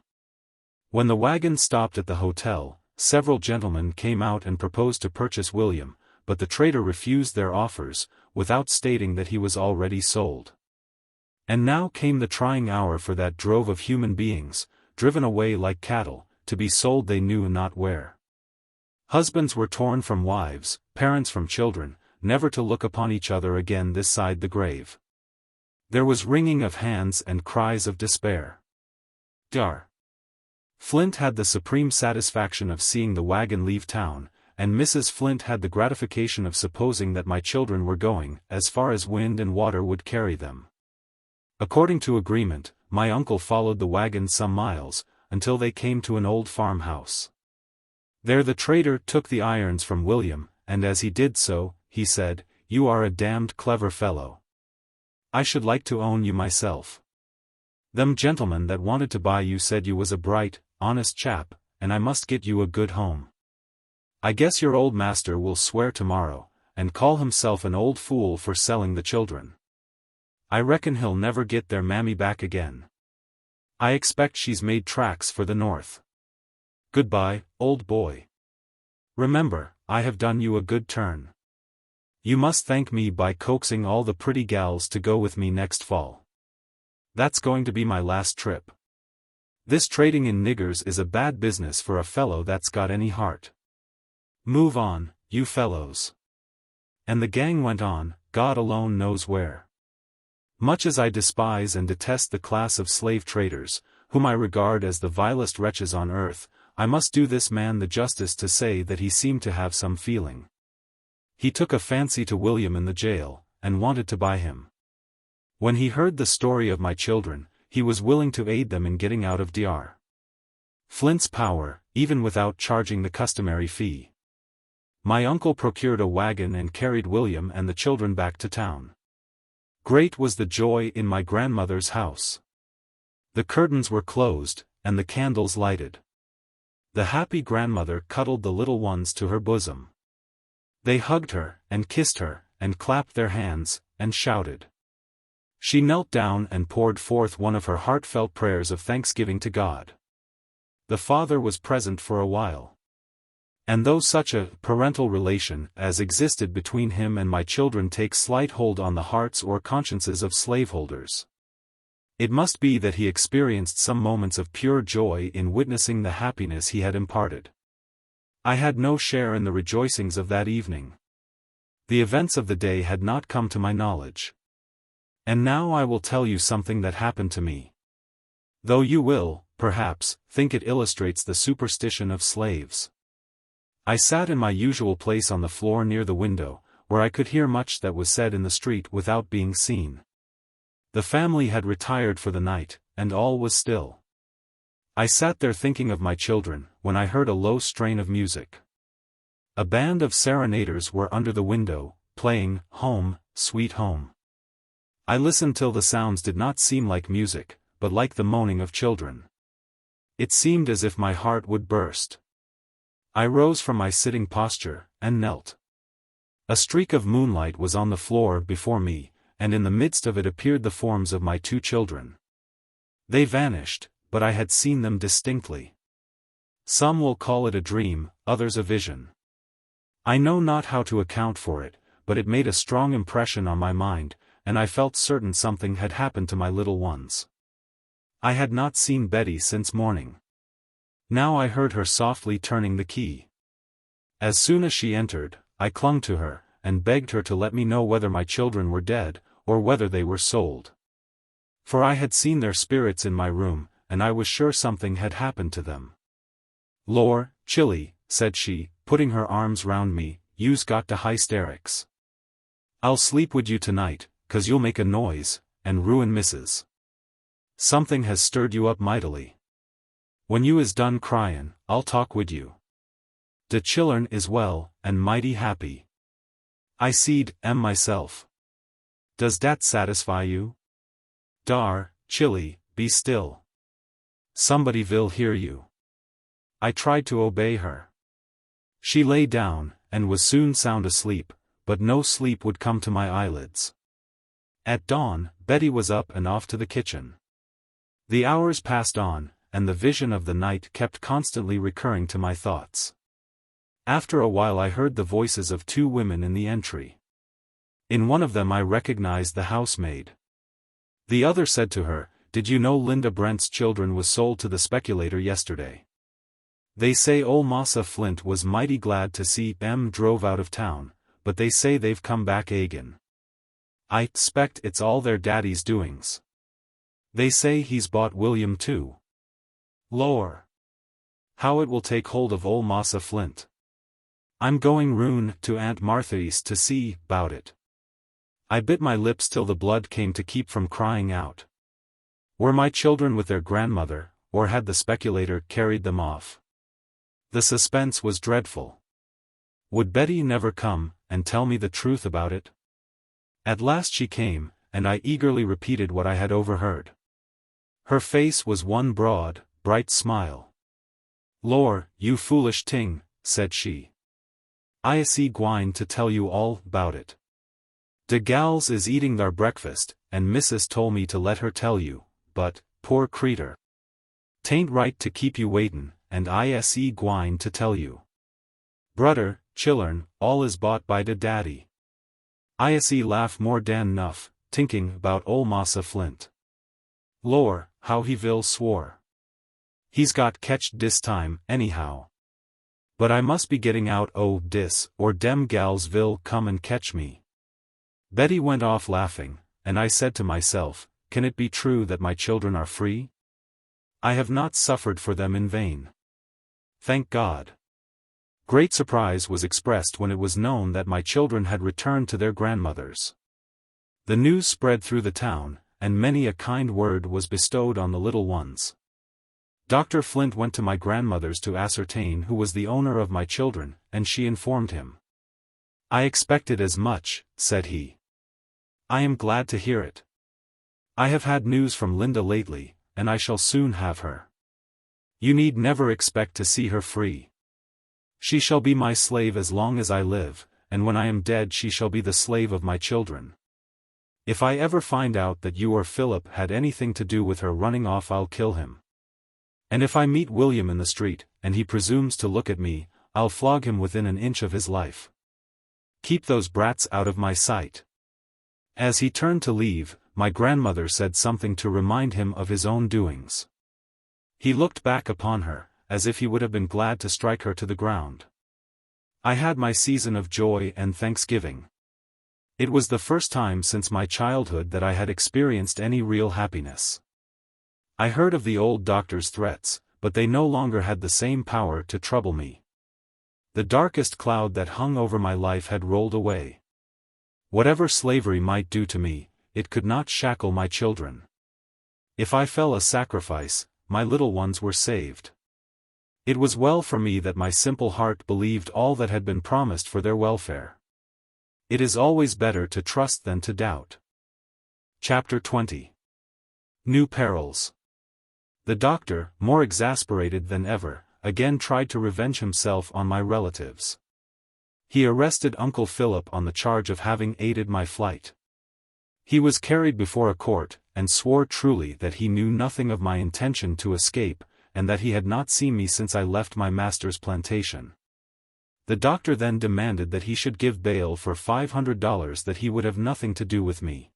When the wagon stopped at the hotel, several gentlemen came out and proposed to purchase William, but the traitor refused their offers, without stating that he was already sold. And now came the trying hour for that drove of human beings, driven away like cattle, to be sold they knew not where. Husbands were torn from wives, parents from children, never to look upon each other again this side the grave. There was wringing of hands and cries of despair. Dar. Flint had the supreme satisfaction of seeing the wagon leave town, and Mrs. Flint had the gratification of supposing that my children were going as far as wind and water would carry them. According to agreement, my uncle followed the wagon some miles, until they came to an old farmhouse. There the traitor took the irons from William, and as he did so, he said, "You are a damned clever fellow. I should like to own you myself. Them gentlemen that wanted to buy you said you was a bright, honest chap, and I must get you a good home. I guess your old master will swear tomorrow, and call himself an old fool for selling the children. I reckon he'll never get their mammy back again. I expect she's made tracks for the north. Goodbye, old boy. Remember, I have done you a good turn. You must thank me by coaxing all the pretty gals to go with me next fall. That's going to be my last trip. This trading in niggers is a bad business for a fellow that's got any heart. Move on, you fellows." And the gang went on, God alone knows where. Much as I despise and detest the class of slave traders, whom I regard as the vilest wretches on earth, I must do this man the justice to say that he seemed to have some feeling. He took a fancy to William in the jail, and wanted to buy him. When he heard the story of my children, he was willing to aid them in getting out of Dr. Flint's power, even without charging the customary fee. My uncle procured a wagon and carried William and the children back to town. Great was the joy in my grandmother's house. The curtains were closed, and the candles lighted. The happy grandmother cuddled the little ones to her bosom. They hugged her, and kissed her, and clapped their hands, and shouted. She knelt down and poured forth one of her heartfelt prayers of thanksgiving to God. The father was present for a while. And though such a parental relation as existed between him and my children takes slight hold on the hearts or consciences of slaveholders, it must be that he experienced some moments of pure joy in witnessing the happiness he had imparted. I had no share in the rejoicings of that evening. The events of the day had not come to my knowledge. And now I will tell you something that happened to me. Though you will, perhaps, think it illustrates the superstition of slaves. I sat in my usual place on the floor near the window, where I could hear much that was said in the street without being seen. The family had retired for the night, and all was still. I sat there thinking of my children, when I heard a low strain of music. A band of serenaders were under the window, playing "Home, Sweet Home." I listened till the sounds did not seem like music, but like the moaning of children. It seemed as if my heart would burst. I rose from my sitting posture, and knelt. A streak of moonlight was on the floor before me, and in the midst of it appeared the forms of my 2 children. They vanished, but I had seen them distinctly. Some will call it a dream, others a vision. I know not how to account for it, but it made a strong impression on my mind, and I felt certain something had happened to my little ones. I had not seen Betty since morning. Now I heard her softly turning the key. As soon as she entered, I clung to her, and begged her to let me know whether my children were dead, or whether they were sold. For I had seen their spirits in my room, and I was sure something had happened to them. "Lor, Chilly," said she, putting her arms round me, "you's got to hysterics. I'll sleep wid you tonight, 'cause you'll make a noise, and ruin Mrs. Something has stirred you up mightily. When you is done cryin', I'll talk wid you. De chillern is well, and mighty happy. I seed 'em myself. Does dat satisfy you? Dar, Chilly, be still. Somebody vil hear you." I tried to obey her. She lay down, and was soon sound asleep, but no sleep would come to my eyelids. At dawn, Betty was up and off to the kitchen. The hours passed on, and the vision of the night kept constantly recurring to my thoughts. After a while I heard the voices of 2 women in the entry. In one of them I recognized the housemaid. The other said to her, "Did you know Linda Brent's children was sold to the speculator yesterday? They say ol' Massa Flint was mighty glad to see 'em drove out of town, but they say they've come back agin. I 'spect it's all their daddy's doings. They say he's bought William too. Lor! How it will take hold of ol' Massa Flint. I'm going roon to Aunt Martha's to see 'bout it." I bit my lips till the blood came to keep from crying out. Were my children with their grandmother, or had the speculator carried them off? The suspense was dreadful. Would Betty never come, and tell me the truth about it? At last she came, and I eagerly repeated what I had overheard. Her face was one broad, bright smile. "Lor, you foolish ting," said she. "I see gwine to tell you all 'bout it. De gals is eating thar breakfast, and Missus tole me to let her tell you, but, poor creeter, 'tain't right to keep you waitin', and I see gwine to tell you. Brudder, chillern, all is bought by de daddy." I see laugh more dan 'nuff, tinking 'bout ol' Massa Flint. Lor, how he vil swore. He's got catched dis time, anyhow. But I must be getting out o' dis, or dem gals vil come and catch me. Betty went off laughing, and I said to myself, "Can it be true that my children are free? I have not suffered for them in vain. Thank God." Great surprise was expressed when it was known that my children had returned to their grandmothers. The news spread through the town, and many a kind word was bestowed on the little ones. Dr. Flint went to my grandmother's to ascertain who was the owner of my children, and she informed him. "I expected as much," said he. "I am glad to hear it. I have had news from Linda lately, and I shall soon have her. You need never expect to see her free. She shall be my slave as long as I live, and when I am dead she shall be the slave of my children. If I ever find out that you or Philip had anything to do with her running off, I'll kill him. And if I meet William in the street, and he presumes to look at me, I'll flog him within an inch of his life. Keep those brats out of my sight." As he turned to leave, my grandmother said something to remind him of his own doings. He looked back upon her, as if he would have been glad to strike her to the ground. I had my season of joy and thanksgiving. It was the first time since my childhood that I had experienced any real happiness. I heard of the old doctor's threats, but they no longer had the same power to trouble me. The darkest cloud that hung over my life had rolled away. Whatever slavery might do to me, it could not shackle my children. If I fell a sacrifice, my little ones were saved. It was well for me that my simple heart believed all that had been promised for their welfare. It is always better to trust than to doubt. Chapter 20. New Perils. The doctor, more exasperated than ever, again tried to revenge himself on my relatives. He arrested Uncle Philip on the charge of having aided my flight. He was carried before a court, and swore truly that he knew nothing of my intention to escape, and that he had not seen me since I left my master's plantation. The doctor then demanded that he should give bail for $500 that he would have nothing to do with me.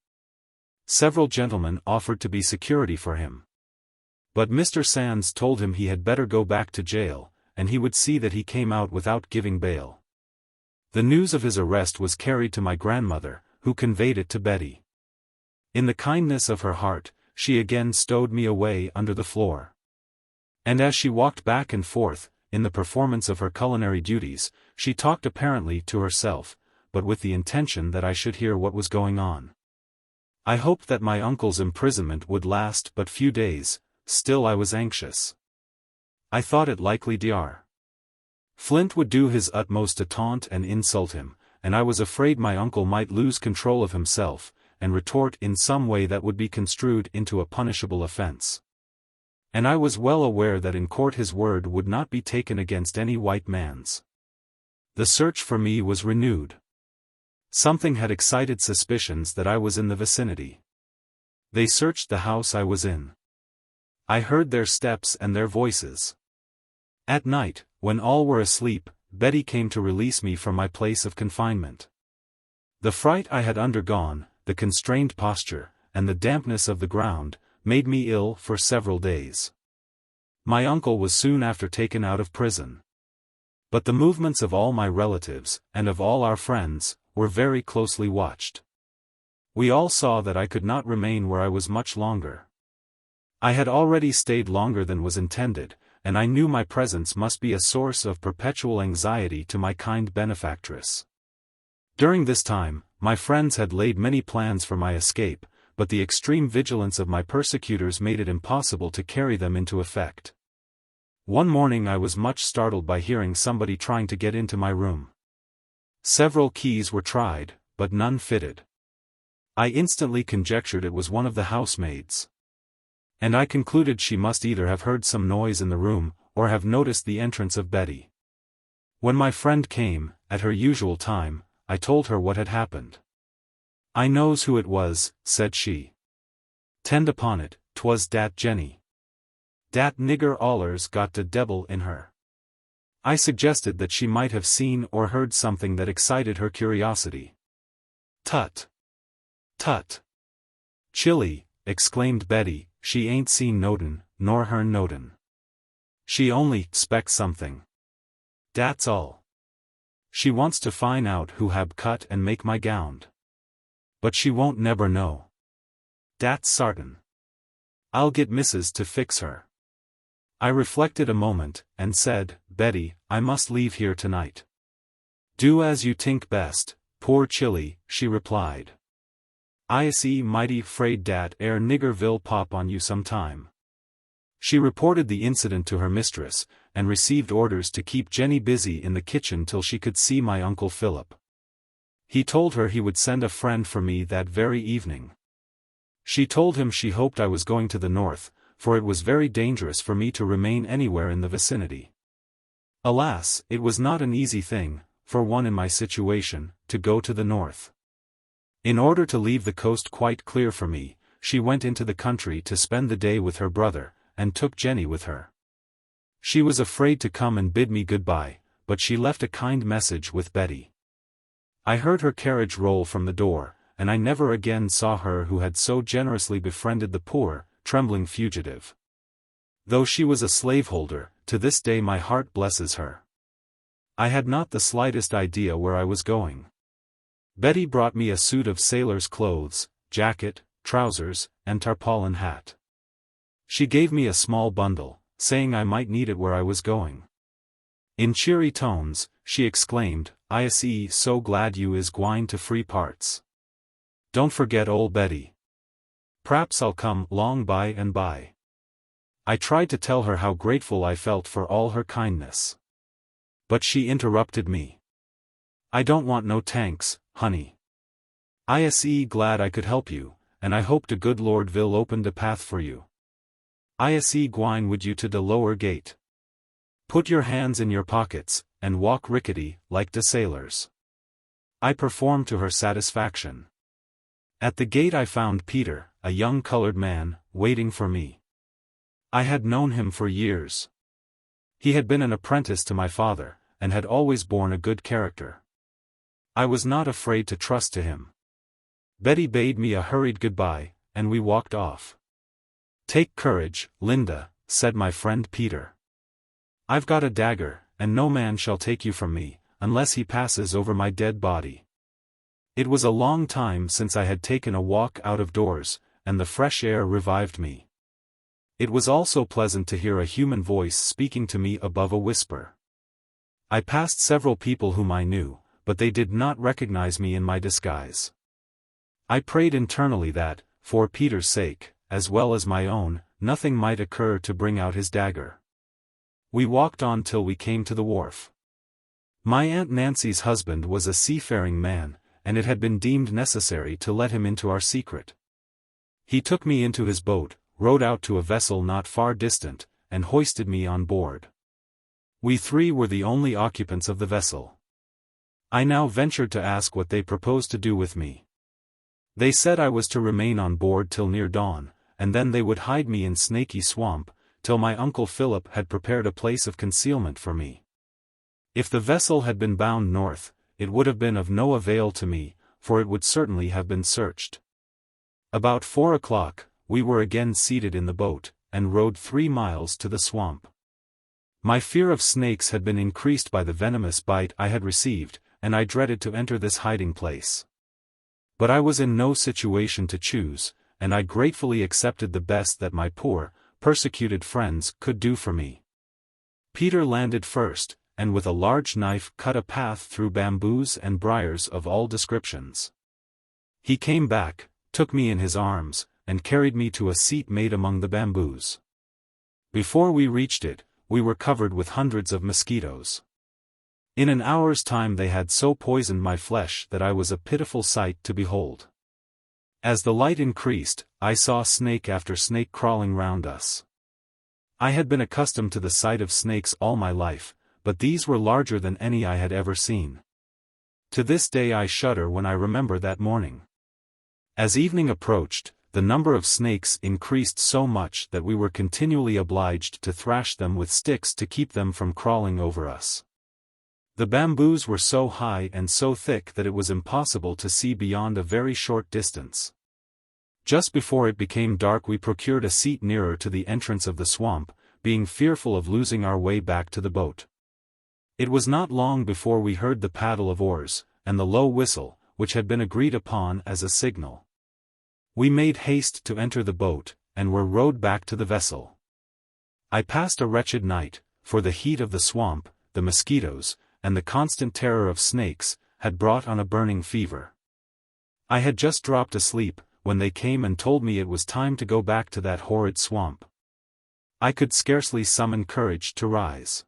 Several gentlemen offered to be security for him. But Mr. Sands told him he had better go back to jail, and he would see that he came out without giving bail. The news of his arrest was carried to my grandmother, who conveyed it to Betty. In the kindness of her heart, she again stowed me away under the floor. And as she walked back and forth, in the performance of her culinary duties, she talked apparently to herself, but with the intention that I should hear what was going on. I hoped that my uncle's imprisonment would last but few days, still I was anxious. I thought it likely Dr. Flint would do his utmost to taunt and insult him, and I was afraid my uncle might lose control of himself, and retort in some way that would be construed into a punishable offense. And I was well aware that in court his word would not be taken against any white man's. The search for me was renewed. Something had excited suspicions that I was in the vicinity. They searched the house I was in. I heard their steps and their voices. At night, when all were asleep, Betty came to release me from my place of confinement. The fright I had undergone, the constrained posture, and the dampness of the ground, made me ill for several days. My uncle was soon after taken out of prison. But the movements of all my relatives, and of all our friends, were very closely watched. We all saw that I could not remain where I was much longer. I had already stayed longer than was intended, and I knew my presence must be a source of perpetual anxiety to my kind benefactress. During this time, my friends had laid many plans for my escape, but the extreme vigilance of my persecutors made it impossible to carry them into effect. One morning I was much startled by hearing somebody trying to get into my room. Several keys were tried, but none fitted. I instantly conjectured it was one of the housemaids. And I concluded she must either have heard some noise in the room, or have noticed the entrance of Betty. When my friend came, at her usual time, I told her what had happened. "I knows who it was," said she. "Tend upon it, 'twas dat Jenny. Dat nigger allers got de devil in her." I suggested that she might have seen or heard something that excited her curiosity. "Tut! Tut! Chilly," exclaimed Betty, "she ain't seen notin', nor hearn notin'. She only 'spects something. Dat's all. She wants to find out who hab cut and make my gownd. But she won't neber know. Dat's sartin. I'll get Mrs. to fix her." I reflected a moment, and said, "Betty, I must leave here tonight." "Do as you tink best, poor Chilly," she replied. "I see mighty 'fraid dat ere nigger vill pop on you sometime." She reported the incident to her mistress, and received orders to keep Jenny busy in the kitchen till she could see my Uncle Philip. He told her he would send a friend for me that very evening. She told him she hoped I was going to the north, for it was very dangerous for me to remain anywhere in the vicinity. Alas, it was not an easy thing, for one in my situation, to go to the north. In order to leave the coast quite clear for me, she went into the country to spend the day with her brother, and took Jenny with her. She was afraid to come and bid me goodbye, but she left a kind message with Betty. I heard her carriage roll from the door, and I never again saw her who had so generously befriended the poor, trembling fugitive. Though she was a slaveholder, to this day my heart blesses her. I had not the slightest idea where I was going. Betty brought me a suit of sailor's clothes, jacket, trousers, and tarpaulin hat. She gave me a small bundle, saying I might need it where I was going. In cheery tones, she exclaimed, "I is so glad you is gwine to free parts. Don't forget ol' Betty. P'raps I'll come 'long by and by." I tried to tell her how grateful I felt for all her kindness. But she interrupted me. "I don't want no tanks, honey. I is glad I could help you, and I hope de good Lord vill open de path for you. I is gwine wid you to de lower gate. Put your hands in your pockets, and walk rickety, like de sailors." I performed to her satisfaction. At the gate I found Peter, a young colored man, waiting for me. I had known him for years. He had been an apprentice to my father, and had always borne a good character. I was not afraid to trust to him. Betty bade me a hurried goodbye, and we walked off. "Take courage, Linda," said my friend Peter. "I've got a dagger, and no man shall take you from me, unless he passes over my dead body." It was a long time since I had taken a walk out of doors, and the fresh air revived me. It was also pleasant to hear a human voice speaking to me above a whisper. I passed several people whom I knew, but they did not recognize me in my disguise. I prayed internally that, for Peter's sake, as well as my own, nothing might occur to bring out his dagger. We walked on till we came to the wharf. My Aunt Nancy's husband was a seafaring man, and it had been deemed necessary to let him into our secret. He took me into his boat, rowed out to a vessel not far distant, and hoisted me on board. We three were the only occupants of the vessel. I now ventured to ask what they proposed to do with me. They said I was to remain on board till near dawn, and then they would hide me in Snaky Swamp, till my Uncle Philip had prepared a place of concealment for me. If the vessel had been bound north, it would have been of no avail to me, for it would certainly have been searched. About 4 o'clock, we were again seated in the boat, and rowed 3 miles to the swamp. My fear of snakes had been increased by the venomous bite I had received, and I dreaded to enter this hiding place. But I was in no situation to choose, and I gratefully accepted the best that my poor, persecuted friends could do for me. Peter landed first, and with a large knife cut a path through bamboos and briars of all descriptions. He came back, took me in his arms, and carried me to a seat made among the bamboos. Before we reached it, we were covered with hundreds of mosquitoes. In an hour's time they had so poisoned my flesh that I was a pitiful sight to behold. As the light increased, I saw snake after snake crawling round us. I had been accustomed to the sight of snakes all my life, but these were larger than any I had ever seen. To this day I shudder when I remember that morning. As evening approached, the number of snakes increased so much that we were continually obliged to thrash them with sticks to keep them from crawling over us. The bamboos were so high and so thick that it was impossible to see beyond a very short distance. Just before it became dark we procured a seat nearer to the entrance of the swamp, being fearful of losing our way back to the boat. It was not long before we heard the paddle of oars, and the low whistle, which had been agreed upon as a signal. We made haste to enter the boat, and were rowed back to the vessel. I passed a wretched night, for the heat of the swamp, the mosquitoes, and the constant terror of snakes, had brought on a burning fever. I had just dropped asleep, when they came and told me it was time to go back to that horrid swamp. I could scarcely summon courage to rise.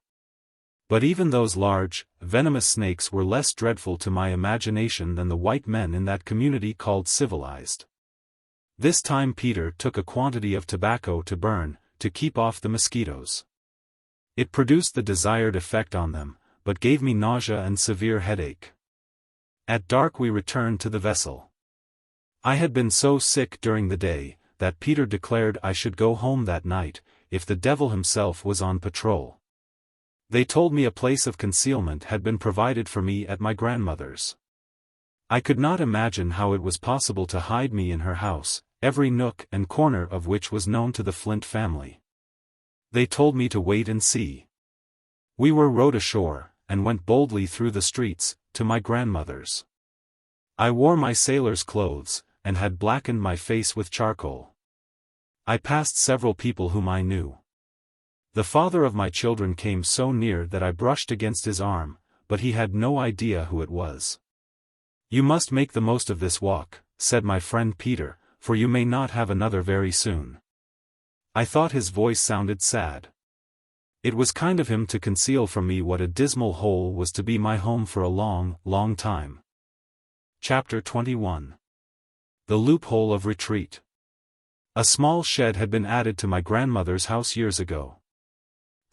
But even those large, venomous snakes were less dreadful to my imagination than the white men in that community called civilized. This time Peter took a quantity of tobacco to burn, to keep off the mosquitoes. It produced the desired effect on them, but gave me nausea and severe headache. At dark we returned to the vessel. I had been so sick during the day, that Peter declared I should go home that night, if the devil himself was on patrol. They told me a place of concealment had been provided for me at my grandmother's. I could not imagine how it was possible to hide me in her house, every nook and corner of which was known to the Flint family. They told me to wait and see. We were rowed ashore, and went boldly through the streets, to my grandmother's. I wore my sailor's clothes, and had blackened my face with charcoal. I passed several people whom I knew. The father of my children came so near that I brushed against his arm, but he had no idea who it was. "You must make the most of this walk," said my friend Peter, "for you may not have another very soon." I thought his voice sounded sad. It was kind of him to conceal from me what a dismal hole was to be my home for a long, long time. Chapter 21. The Loophole of Retreat. A small shed had been added to my grandmother's house years ago.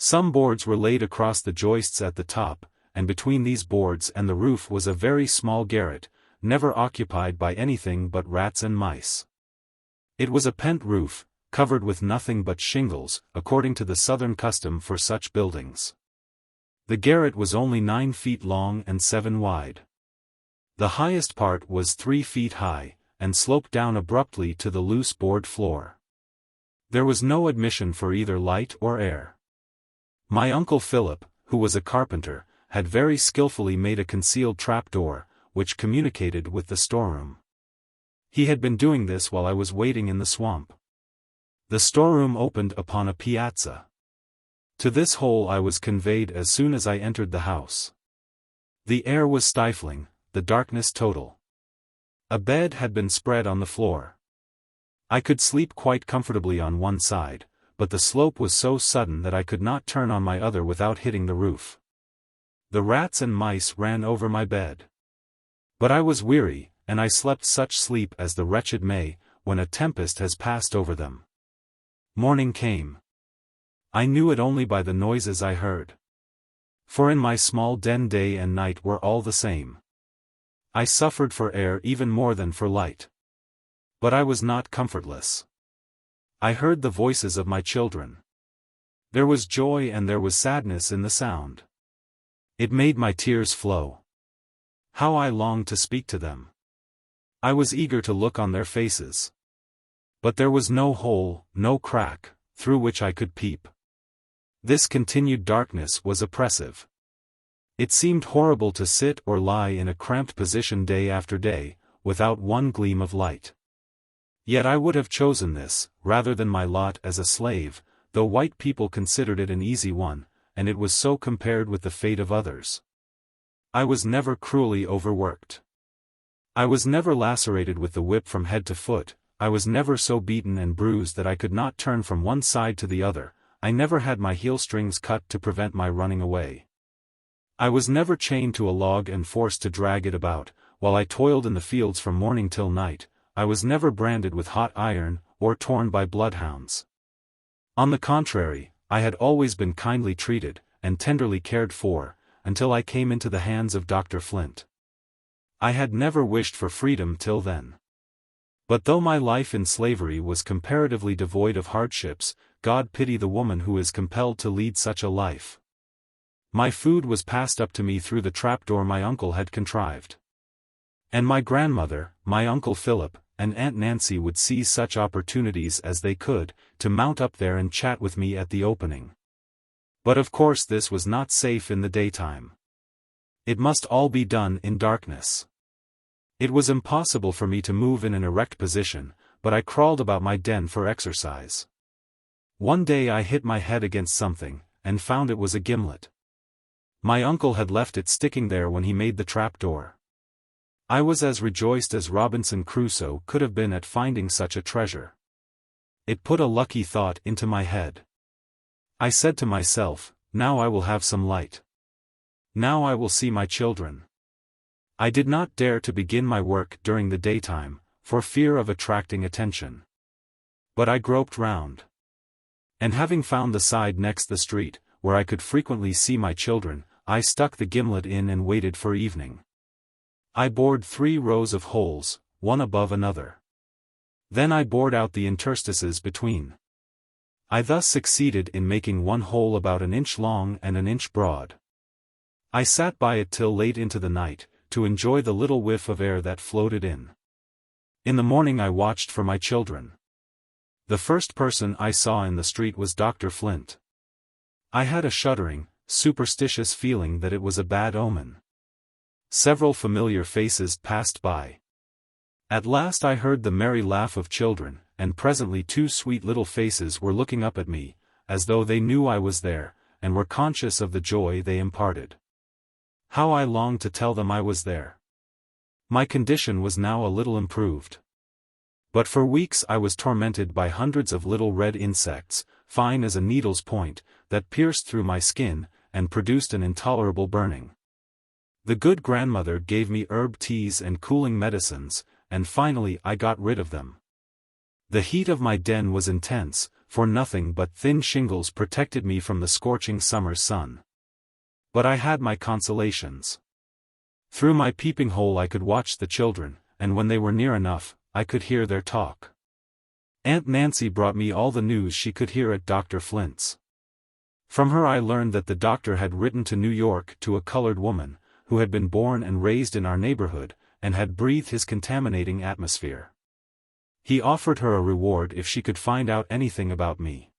Some boards were laid across the joists at the top, and between these boards and the roof was a very small garret, never occupied by anything but rats and mice. It was a pent roof, covered with nothing but shingles, according to the southern custom for such buildings. The garret was only 9 feet long and 7 wide. The highest part was 3 feet high, and sloped down abruptly to the loose board floor. There was no admission for either light or air. My uncle Philip, who was a carpenter, had very skillfully made a concealed trapdoor, which communicated with the storeroom. He had been doing this while I was waiting in the swamp. The storeroom opened upon a piazza. To this hole I was conveyed as soon as I entered the house. The air was stifling, the darkness total. A bed had been spread on the floor. I could sleep quite comfortably on one side, but the slope was so sudden that I could not turn on my other without hitting the roof. The rats and mice ran over my bed. But I was weary, and I slept such sleep as the wretched may, when a tempest has passed over them. Morning came. I knew it only by the noises I heard. For in my small den day and night were all the same. I suffered for air even more than for light. But I was not comfortless. I heard the voices of my children. There was joy and there was sadness in the sound. It made my tears flow. How I longed to speak to them. I was eager to look on their faces. But there was no hole, no crack, through which I could peep. This continued darkness was oppressive. It seemed horrible to sit or lie in a cramped position day after day, without one gleam of light. Yet I would have chosen this, rather than my lot as a slave, though white people considered it an easy one, and it was so compared with the fate of others. I was never cruelly overworked. I was never lacerated with the whip from head to foot, I was never so beaten and bruised that I could not turn from one side to the other, I never had my heel strings cut to prevent my running away. I was never chained to a log and forced to drag it about, while I toiled in the fields from morning till night, I was never branded with hot iron, or torn by bloodhounds. On the contrary, I had always been kindly treated, and tenderly cared for, until I came into the hands of Dr. Flint. I had never wished for freedom till then. But though my life in slavery was comparatively devoid of hardships, God pity the woman who is compelled to lead such a life. My food was passed up to me through the trapdoor my uncle had contrived. And my grandmother, my uncle Philip, and Aunt Nancy would seize such opportunities as they could, to mount up there and chat with me at the opening. But of course this was not safe in the daytime. It must all be done in darkness. It was impossible for me to move in an erect position, but I crawled about my den for exercise. One day I hit my head against something, and found it was a gimlet. My uncle had left it sticking there when he made the trapdoor. I was as rejoiced as Robinson Crusoe could have been at finding such a treasure. It put a lucky thought into my head. I said to myself, now I will have some light. Now I will see my children. I did not dare to begin my work during the daytime, for fear of attracting attention. But I groped round. And having found the side next the street, where I could frequently see my children, I stuck the gimlet in and waited for evening. I bored 3 rows of holes, one above another. Then I bored out the interstices between. I thus succeeded in making one hole about an inch long and an inch broad. I sat by it till late into the night, to enjoy the little whiff of air that floated in. In the morning I watched for my children. The first person I saw in the street was Dr. Flint. I had a shuddering, superstitious feeling that it was a bad omen. Several familiar faces passed by. At last I heard the merry laugh of children, and presently 2 sweet little faces were looking up at me, as though they knew I was there, and were conscious of the joy they imparted. How I longed to tell them I was there. My condition was now a little improved. But for weeks I was tormented by hundreds of little red insects, fine as a needle's point, that pierced through my skin, and produced an intolerable burning. The good grandmother gave me herb teas and cooling medicines, and finally I got rid of them. The heat of my den was intense, for nothing but thin shingles protected me from the scorching summer sun. But I had my consolations. Through my peeping hole I could watch the children, and when they were near enough, I could hear their talk. Aunt Nancy brought me all the news she could hear at Dr. Flint's. From her I learned that the doctor had written to New York to a colored woman, who had been born and raised in our neighborhood, and had breathed his contaminating atmosphere. He offered her a reward if she could find out anything about me.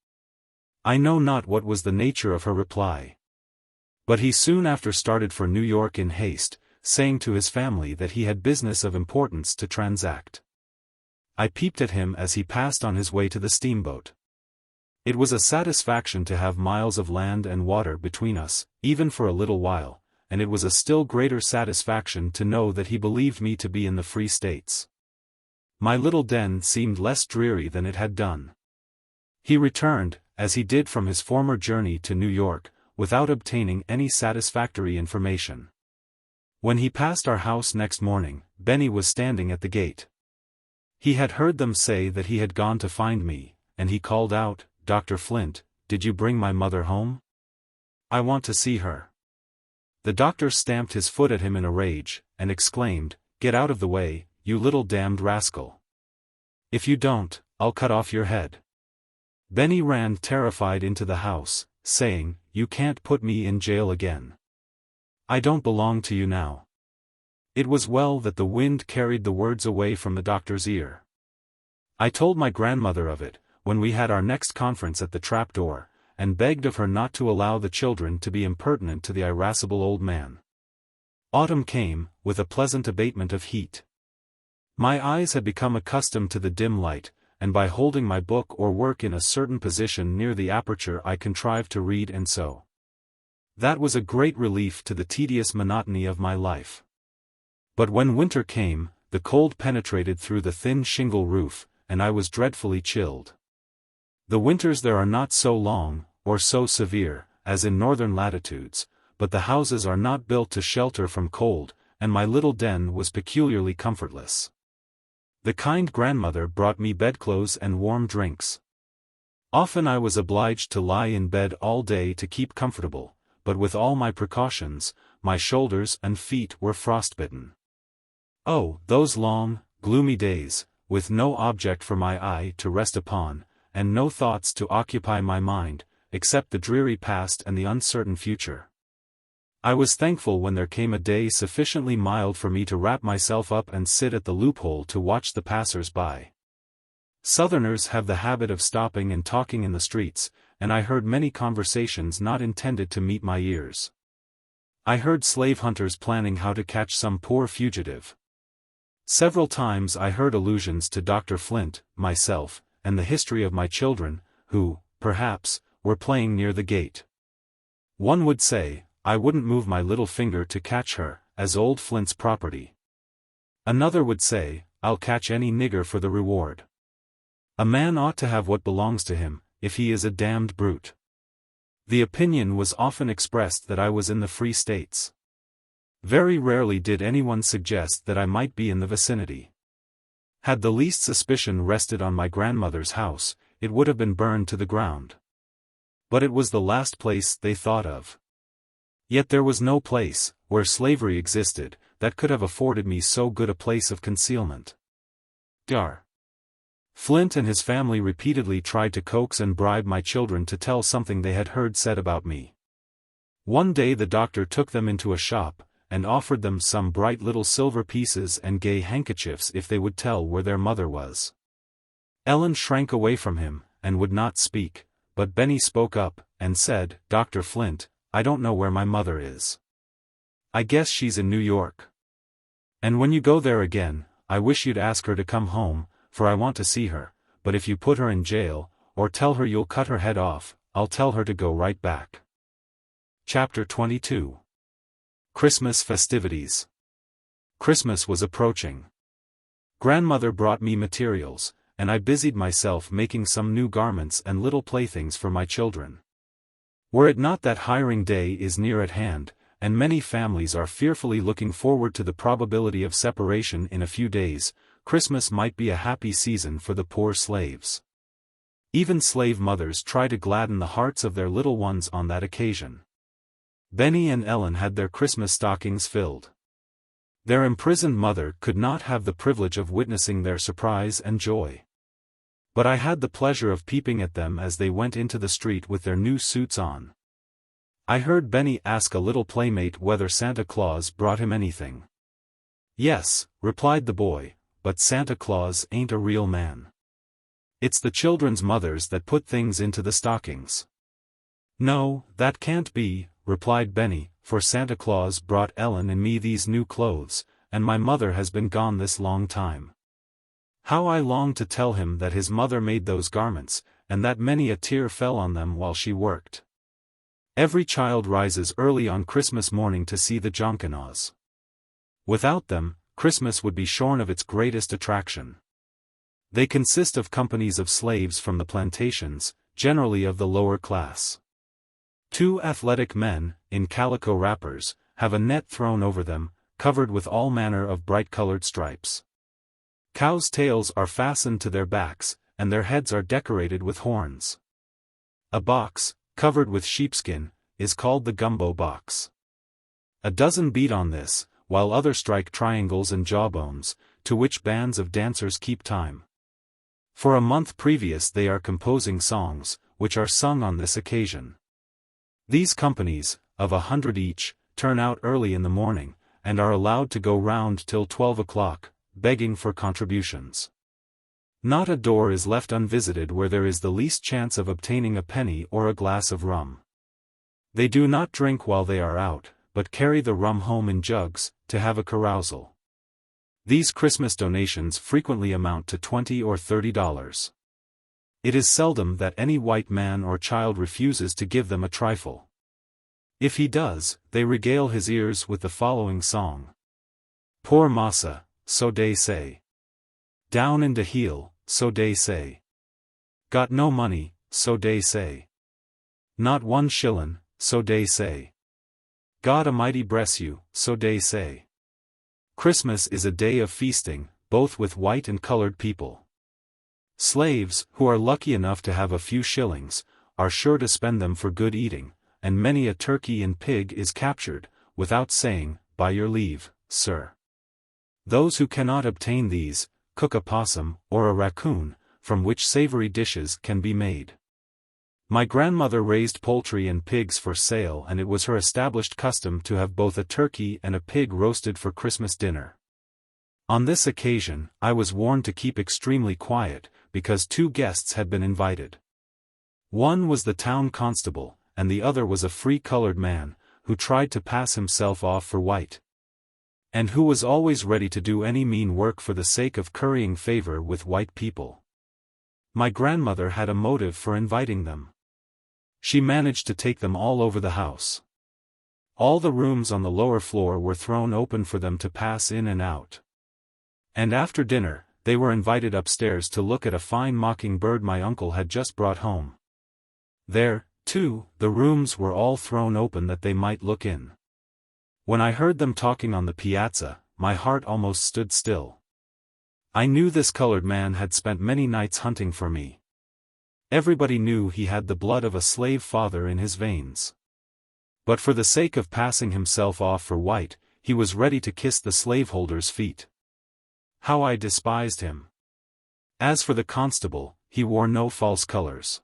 I know not what was the nature of her reply. But he soon after started for New York in haste, saying to his family that he had business of importance to transact. I peeped at him as he passed on his way to the steamboat. It was a satisfaction to have miles of land and water between us, even for a little while, and it was a still greater satisfaction to know that he believed me to be in the Free States. My little den seemed less dreary than it had done. He returned, as he did from his former journey to New York, without obtaining any satisfactory information. When he passed our house next morning, Benny was standing at the gate. He had heard them say that he had gone to find me, and he called out, "Dr. Flint, did you bring my mother home? I want to see her." The doctor stamped his foot at him in a rage, and exclaimed, "Get out of the way, you little damned rascal. If you don't, I'll cut off your head." Benny ran terrified into the house, saying, "You can't put me in jail again. I don't belong to you now." It was well that the wind carried the words away from the doctor's ear. I told my grandmother of it, when we had our next conference at the trapdoor, and begged of her not to allow the children to be impertinent to the irascible old man. Autumn came, with a pleasant abatement of heat. My eyes had become accustomed to the dim light, and by holding my book or work in a certain position near the aperture I contrived to read and sew. That was a great relief to the tedious monotony of my life. But when winter came, the cold penetrated through the thin shingle roof, and I was dreadfully chilled. The winters there are not so long, or so severe, as in northern latitudes, but the houses are not built to shelter from cold, and my little den was peculiarly comfortless. The kind grandmother brought me bedclothes and warm drinks. Often I was obliged to lie in bed all day to keep comfortable, but with all my precautions, my shoulders and feet were frostbitten. Oh, those long, gloomy days, with no object for my eye to rest upon, and no thoughts to occupy my mind, except the dreary past and the uncertain future. I was thankful when there came a day sufficiently mild for me to wrap myself up and sit at the loophole to watch the passers-by. Southerners have the habit of stopping and talking in the streets, and I heard many conversations not intended to meet my ears. I heard slave hunters planning how to catch some poor fugitive. Several times I heard allusions to Dr. Flint, myself, and the history of my children, who, perhaps, were playing near the gate. One would say, I wouldn't move my little finger to catch her, as old Flint's property. Another would say, I'll catch any nigger for the reward. A man ought to have what belongs to him, if he is a damned brute. The opinion was often expressed that I was in the Free States. Very rarely did anyone suggest that I might be in the vicinity. Had the least suspicion rested on my grandmother's house, it would have been burned to the ground. But it was the last place they thought of. Yet there was no place, where slavery existed, that could have afforded me so good a place of concealment. Dr. Flint and his family repeatedly tried to coax and bribe my children to tell something they had heard said about me. One day the doctor took them into a shop, and offered them some bright little silver pieces and gay handkerchiefs if they would tell where their mother was. Ellen shrank away from him, and would not speak, but Benny spoke up, and said, "Dr. Flint, I don't know where my mother is. I guess she's in New York. And when you go there again, I wish you'd ask her to come home, for I want to see her, but if you put her in jail, or tell her you'll cut her head off, I'll tell her to go right back." Chapter 22. Christmas Festivities. Christmas was approaching. Grandmother brought me materials, and I busied myself making some new garments and little playthings for my children. Were it not that hiring day is near at hand, and many families are fearfully looking forward to the probability of separation in a few days, Christmas might be a happy season for the poor slaves. Even slave mothers try to gladden the hearts of their little ones on that occasion. Benny and Ellen had their Christmas stockings filled. Their imprisoned mother could not have the privilege of witnessing their surprise and joy. But I had the pleasure of peeping at them as they went into the street with their new suits on. I heard Benny ask a little playmate whether Santa Claus brought him anything. "Yes," replied the boy, "but Santa Claus ain't a real man. It's the children's mothers that put things into the stockings." "No, that can't be," replied Benny, "for Santa Claus brought Ellen and me these new clothes, and my mother has been gone this long time." How I longed to tell him that his mother made those garments, and that many a tear fell on them while she worked. Every child rises early on Christmas morning to see the Jonquinaws. Without them, Christmas would be shorn of its greatest attraction. They consist of companies of slaves from the plantations, generally of the lower class. Two athletic men, in calico wrappers, have a net thrown over them, covered with all manner of bright-colored stripes. Cows' tails are fastened to their backs, and their heads are decorated with horns. A box, covered with sheepskin, is called the gumbo box. A dozen beat on this, while others strike triangles and jawbones, to which bands of dancers keep time. For a month previous they are composing songs, which are sung on this occasion. These companies, of 100 each, turn out early in the morning, and are allowed to go round till 12 o'clock, begging for contributions. Not a door is left unvisited where there is the least chance of obtaining a penny or a glass of rum. They do not drink while they are out, but carry the rum home in jugs, to have a carousal. These Christmas donations frequently amount to $20 or $30. It is seldom that any white man or child refuses to give them a trifle. If he does, they regale his ears with the following song. "Poor massa, so dey say. Down in de heel, so dey say. Got no money, so dey say. Not 1 shillin', so dey say. God Almighty bless you, so dey say." Christmas is a day of feasting, both with white and colored people. Slaves, who are lucky enough to have a few shillings, are sure to spend them for good eating, and many a turkey and pig is captured, without saying, "By your leave, sir." Those who cannot obtain these, cook a possum, or a raccoon, from which savory dishes can be made. My grandmother raised poultry and pigs for sale, and it was her established custom to have both a turkey and a pig roasted for Christmas dinner. On this occasion, I was warned to keep extremely quiet, because 2 guests had been invited. One was the town constable, and the other was a free-colored man, who tried to pass himself off for white, and who was always ready to do any mean work for the sake of currying favor with white people. My grandmother had a motive for inviting them. She managed to take them all over the house. All the rooms on the lower floor were thrown open for them to pass in and out. And after dinner, they were invited upstairs to look at a fine mockingbird my uncle had just brought home. There, too, the rooms were all thrown open that they might look in. When I heard them talking on the piazza, my heart almost stood still. I knew this colored man had spent many nights hunting for me. Everybody knew he had the blood of a slave father in his veins. But for the sake of passing himself off for white, he was ready to kiss the slaveholders' feet. How I despised him! As for the constable, he wore no false colors.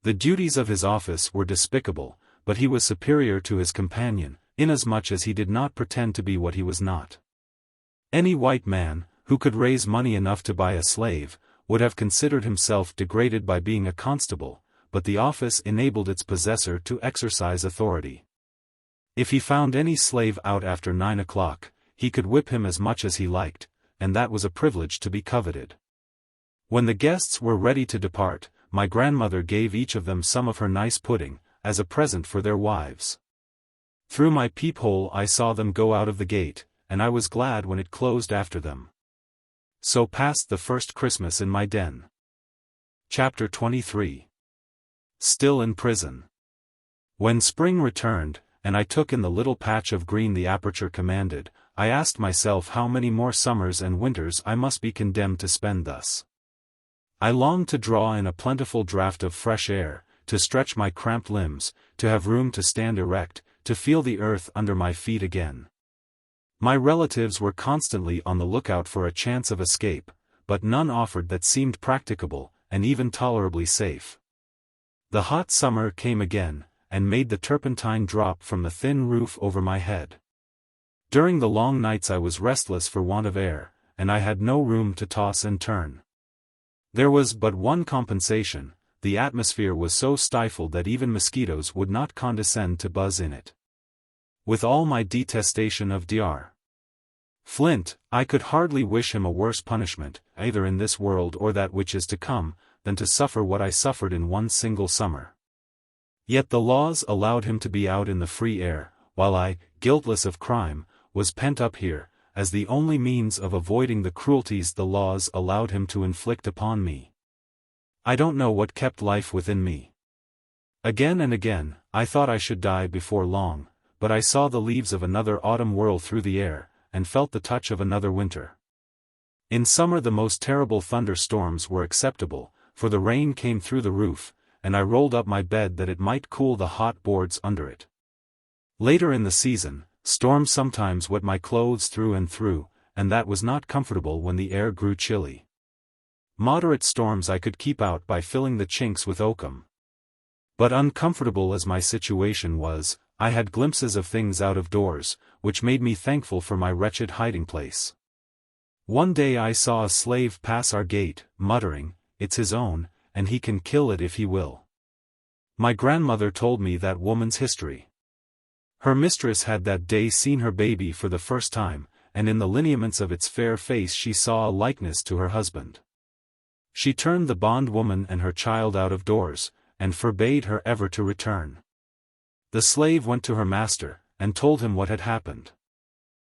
The duties of his office were despicable, but he was superior to his companion, inasmuch as he did not pretend to be what he was not. Any white man, who could raise money enough to buy a slave, would have considered himself degraded by being a constable, but the office enabled its possessor to exercise authority. If he found any slave out after 9 o'clock, he could whip him as much as he liked, and that was a privilege to be coveted. When the guests were ready to depart, my grandmother gave each of them some of her nice pudding, as a present for their wives. Through my peephole I saw them go out of the gate, and I was glad when it closed after them. So passed the first Christmas in my den. Chapter 23. Still in prison. When spring returned, and I took in the little patch of green the aperture commanded, I asked myself how many more summers and winters I must be condemned to spend thus. I longed to draw in a plentiful draught of fresh air, to stretch my cramped limbs, to have room to stand erect, to feel the earth under my feet again. My relatives were constantly on the lookout for a chance of escape, but none offered that seemed practicable, and even tolerably safe. The hot summer came again, and made the turpentine drop from the thin roof over my head. During the long nights I was restless for want of air, and I had no room to toss and turn. There was but one compensation: the atmosphere was so stifled that even mosquitoes would not condescend to buzz in it. With all my detestation of Dr. Flint, I could hardly wish him a worse punishment, either in this world or that which is to come, than to suffer what I suffered in one single summer. Yet the laws allowed him to be out in the free air, while I, guiltless of crime, was pent up here, as the only means of avoiding the cruelties the laws allowed him to inflict upon me. I don't know what kept life within me. Again and again, I thought I should die before long, but I saw the leaves of another autumn whirl through the air, and felt the touch of another winter. In summer the most terrible thunderstorms were acceptable, for the rain came through the roof, and I rolled up my bed that it might cool the hot boards under it. Later in the season, storms sometimes wet my clothes through and through, and that was not comfortable when the air grew chilly. Moderate storms I could keep out by filling the chinks with oakum. But uncomfortable as my situation was, I had glimpses of things out of doors, which made me thankful for my wretched hiding place. One day I saw a slave pass our gate, muttering, "It's his own, and he can kill it if he will." My grandmother told me that woman's history. Her mistress had that day seen her baby for the first time, and in the lineaments of its fair face she saw a likeness to her husband. She turned the bondwoman and her child out of doors, and forbade her ever to return. The slave went to her master, and told him what had happened.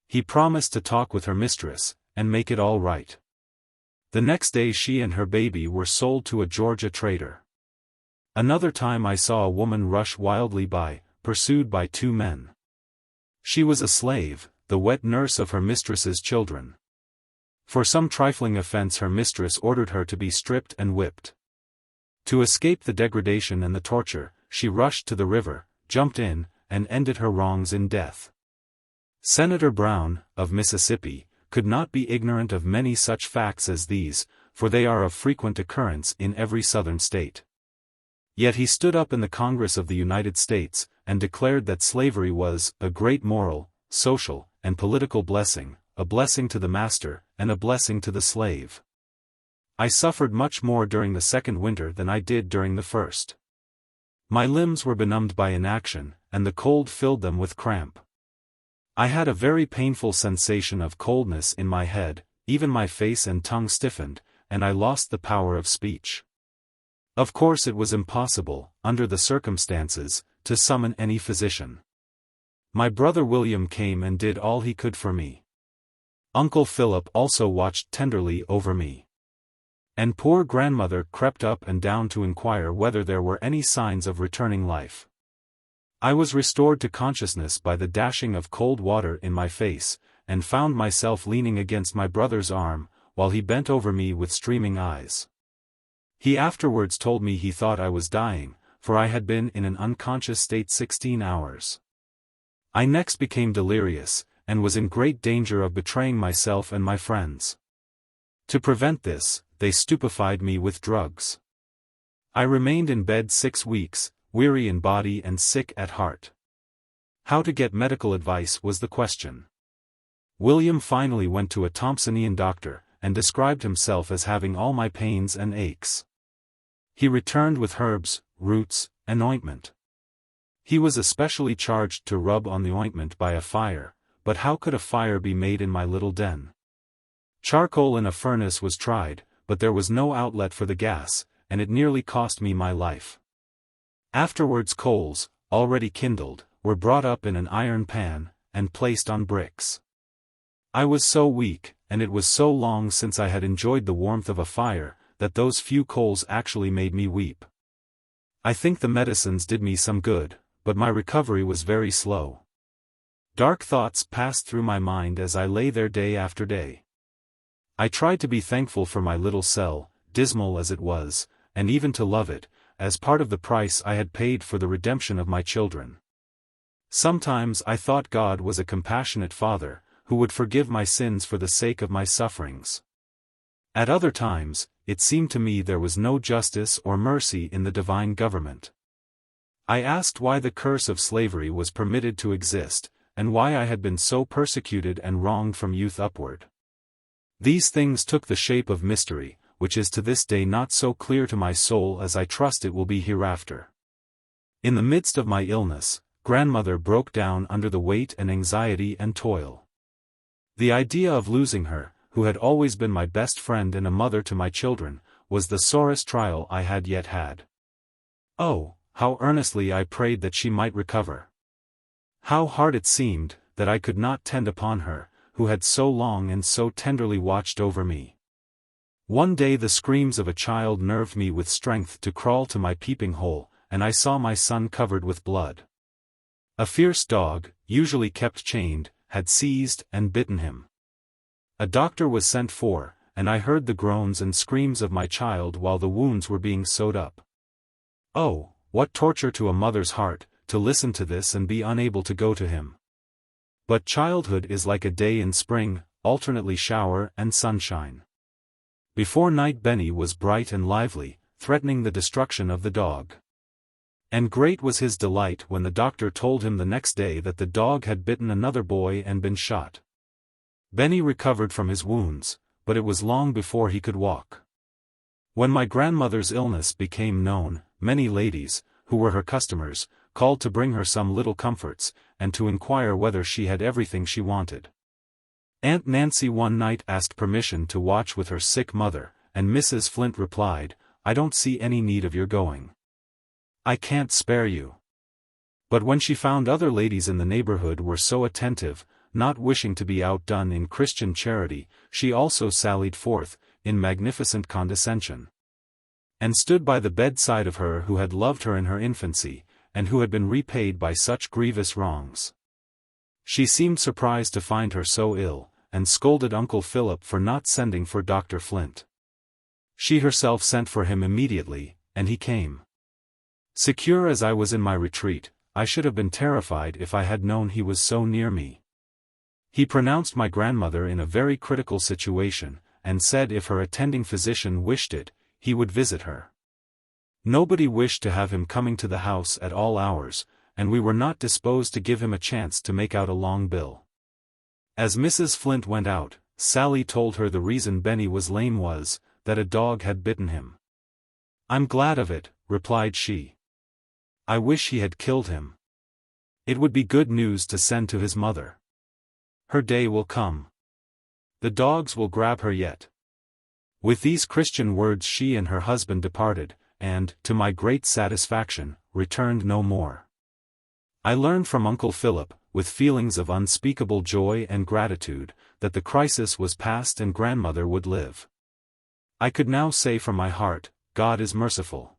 He promised to talk with her mistress, and make it all right. The next day she and her baby were sold to a Georgia trader. Another time I saw a woman rush wildly by, pursued by two men. She was a slave, the wet nurse of her mistress's children. For some trifling offense her mistress ordered her to be stripped and whipped. To escape the degradation and the torture, she rushed to the river, jumped in, and ended her wrongs in death. Senator Brown, of Mississippi, could not be ignorant of many such facts as these, for they are of frequent occurrence in every Southern state. Yet he stood up in the Congress of the United States, and declared that slavery was a great moral, social, and political blessing, a blessing to the master, and a blessing to the slave. I suffered much more during the second winter than I did during the first. My limbs were benumbed by inaction, and the cold filled them with cramp. I had a very painful sensation of coldness in my head, even my face and tongue stiffened, and I lost the power of speech. Of course it was impossible, under the circumstances, to summon any physician. My brother William came and did all he could for me. Uncle Philip also watched tenderly over me. And poor grandmother crept up and down to inquire whether there were any signs of returning life. I was restored to consciousness by the dashing of cold water in my face, and found myself leaning against my brother's arm, while he bent over me with streaming eyes. He afterwards told me he thought I was dying, for I had been in an unconscious state 16 hours. I next became delirious, and was in great danger of betraying myself and my friends. To prevent this, they stupefied me with drugs. I remained in bed 6 weeks, weary in body and sick at heart. How to get medical advice was the question. William finally went to a Thompsonian doctor, and described himself as having all my pains and aches. He returned with herbs, roots, and ointment. He was especially charged to rub on the ointment by a fire, but how could a fire be made in my little den? Charcoal in a furnace was tried, but there was no outlet for the gas, and it nearly cost me my life. Afterwards coals, already kindled, were brought up in an iron pan, and placed on bricks. I was so weak, and it was so long since I had enjoyed the warmth of a fire, that those few coals actually made me weep. I think the medicines did me some good, but my recovery was very slow. Dark thoughts passed through my mind as I lay there day after day. I tried to be thankful for my little cell, dismal as it was, and even to love it, as part of the price I had paid for the redemption of my children. Sometimes I thought God was a compassionate father, who would forgive my sins for the sake of my sufferings. At other times, it seemed to me there was no justice or mercy in the divine government. I asked why the curse of slavery was permitted to exist, and why I had been so persecuted and wronged from youth upward. These things took the shape of mystery, which is to this day not so clear to my soul as I trust it will be hereafter. In the midst of my illness, grandmother broke down under the weight and anxiety and toil. The idea of losing her, who had always been my best friend and a mother to my children, was the sorest trial I had yet had. Oh, how earnestly I prayed that she might recover. How hard it seemed, that I could not tend upon her, who had so long and so tenderly watched over me. One day the screams of a child nerved me with strength to crawl to my peeping hole, and I saw my son covered with blood. A fierce dog, usually kept chained, had seized and bitten him. A doctor was sent for, and I heard the groans and screams of my child while the wounds were being sewed up. Oh, what torture to a mother's heart, to listen to this and be unable to go to him. But childhood is like a day in spring, alternately shower and sunshine. Before night Benny was bright and lively, threatening the destruction of the dog. And great was his delight when the doctor told him the next day that the dog had bitten another boy and been shot. Benny recovered from his wounds, but it was long before he could walk. When my grandmother's illness became known, many ladies, who were her customers, called to bring her some little comforts, and to inquire whether she had everything she wanted. Aunt Nancy one night asked permission to watch with her sick mother, and Mrs. Flint replied, "I don't see any need of your going. I can't spare you." But when she found other ladies in the neighborhood were so attentive, not wishing to be outdone in Christian charity, she also sallied forth, in magnificent condescension, and stood by the bedside of her who had loved her in her infancy, and who had been repaid by such grievous wrongs. She seemed surprised to find her so ill, and scolded Uncle Philip for not sending for Dr. Flint. She herself sent for him immediately, and he came. Secure as I was in my retreat, I should have been terrified if I had known he was so near me. He pronounced my grandmother in a very critical situation, and said if her attending physician wished it, he would visit her. Nobody wished to have him coming to the house at all hours, and we were not disposed to give him a chance to make out a long bill. As Mrs. Flint went out, Sally told her the reason Benny was lame was, that a dog had bitten him. "I'm glad of it," replied she. "I wish he had killed him. It would be good news to send to his mother. Her day will come. The dogs will grab her yet." With these Christian words she and her husband departed, and, to my great satisfaction, returned no more. I learned from Uncle Philip, with feelings of unspeakable joy and gratitude, that the crisis was past and grandmother would live. I could now say from my heart, God is merciful.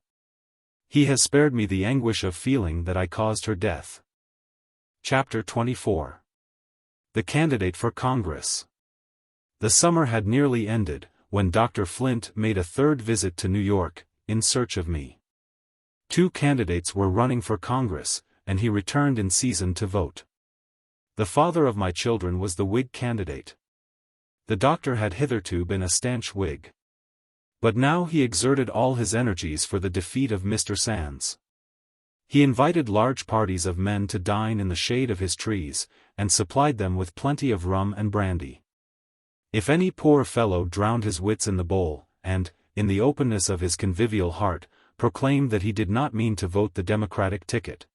He has spared me the anguish of feeling that I caused her death. Chapter 24. The Candidate for Congress. The summer had nearly ended, when Dr. Flint made a third visit to New York, in search of me. 2 candidates were running for Congress, and he returned in season to vote. The father of my children was the Whig candidate. The doctor had hitherto been a stanch Whig. But now he exerted all his energies for the defeat of Mr. Sands. He invited large parties of men to dine in the shade of his trees, and supplied them with plenty of rum and brandy. If any poor fellow drowned his wits in the bowl, and, in the openness of his convivial heart, proclaimed that he did not mean to vote the Democratic ticket,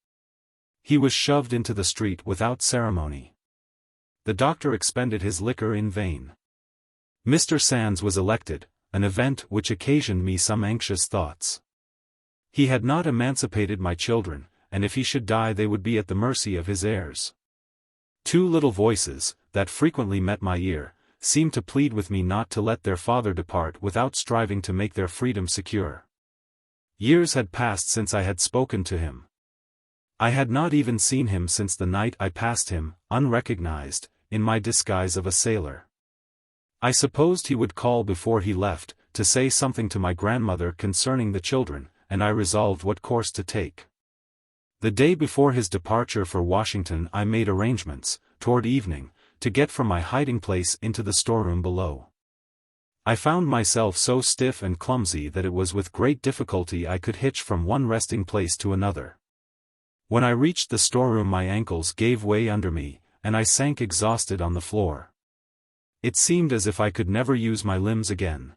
he was shoved into the street without ceremony. The doctor expended his liquor in vain. Mr. Sands was elected, an event which occasioned me some anxious thoughts. He had not emancipated my children, and if he should die they would be at the mercy of his heirs. 2 little voices, that frequently met my ear, seemed to plead with me not to let their father depart without striving to make their freedom secure. Years had passed since I had spoken to him. I had not even seen him since the night I passed him, unrecognized, in my disguise of a sailor. I supposed he would call before he left, to say something to my grandmother concerning the children, and I resolved what course to take. The day before his departure for Washington I made arrangements, toward evening, to get from my hiding place into the storeroom below. I found myself so stiff and clumsy that it was with great difficulty I could hitch from one resting place to another. When I reached the storeroom my ankles gave way under me, and I sank exhausted on the floor. It seemed as if I could never use my limbs again.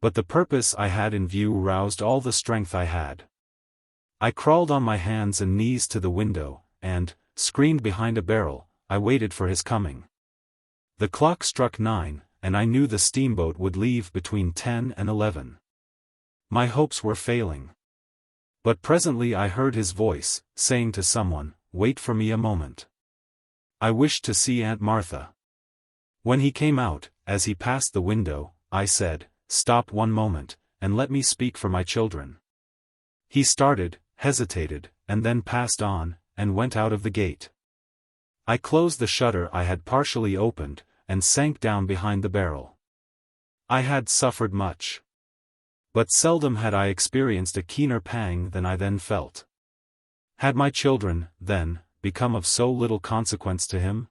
But the purpose I had in view roused all the strength I had. I crawled on my hands and knees to the window, and, screened behind a barrel, I waited for his coming. The clock struck 9, and I knew the steamboat would leave between 10 and 11. My hopes were failing. But presently I heard his voice, saying to someone, "Wait for me a moment. I wish to see Aunt Martha." When he came out, as he passed the window, I said, "Stop one moment, and let me speak for my children." He started, hesitated, and then passed on, and went out of the gate. I closed the shutter I had partially opened, and sank down behind the barrel. I had suffered much. But seldom had I experienced a keener pang than I then felt. Had my children, then, become of so little consequence to him?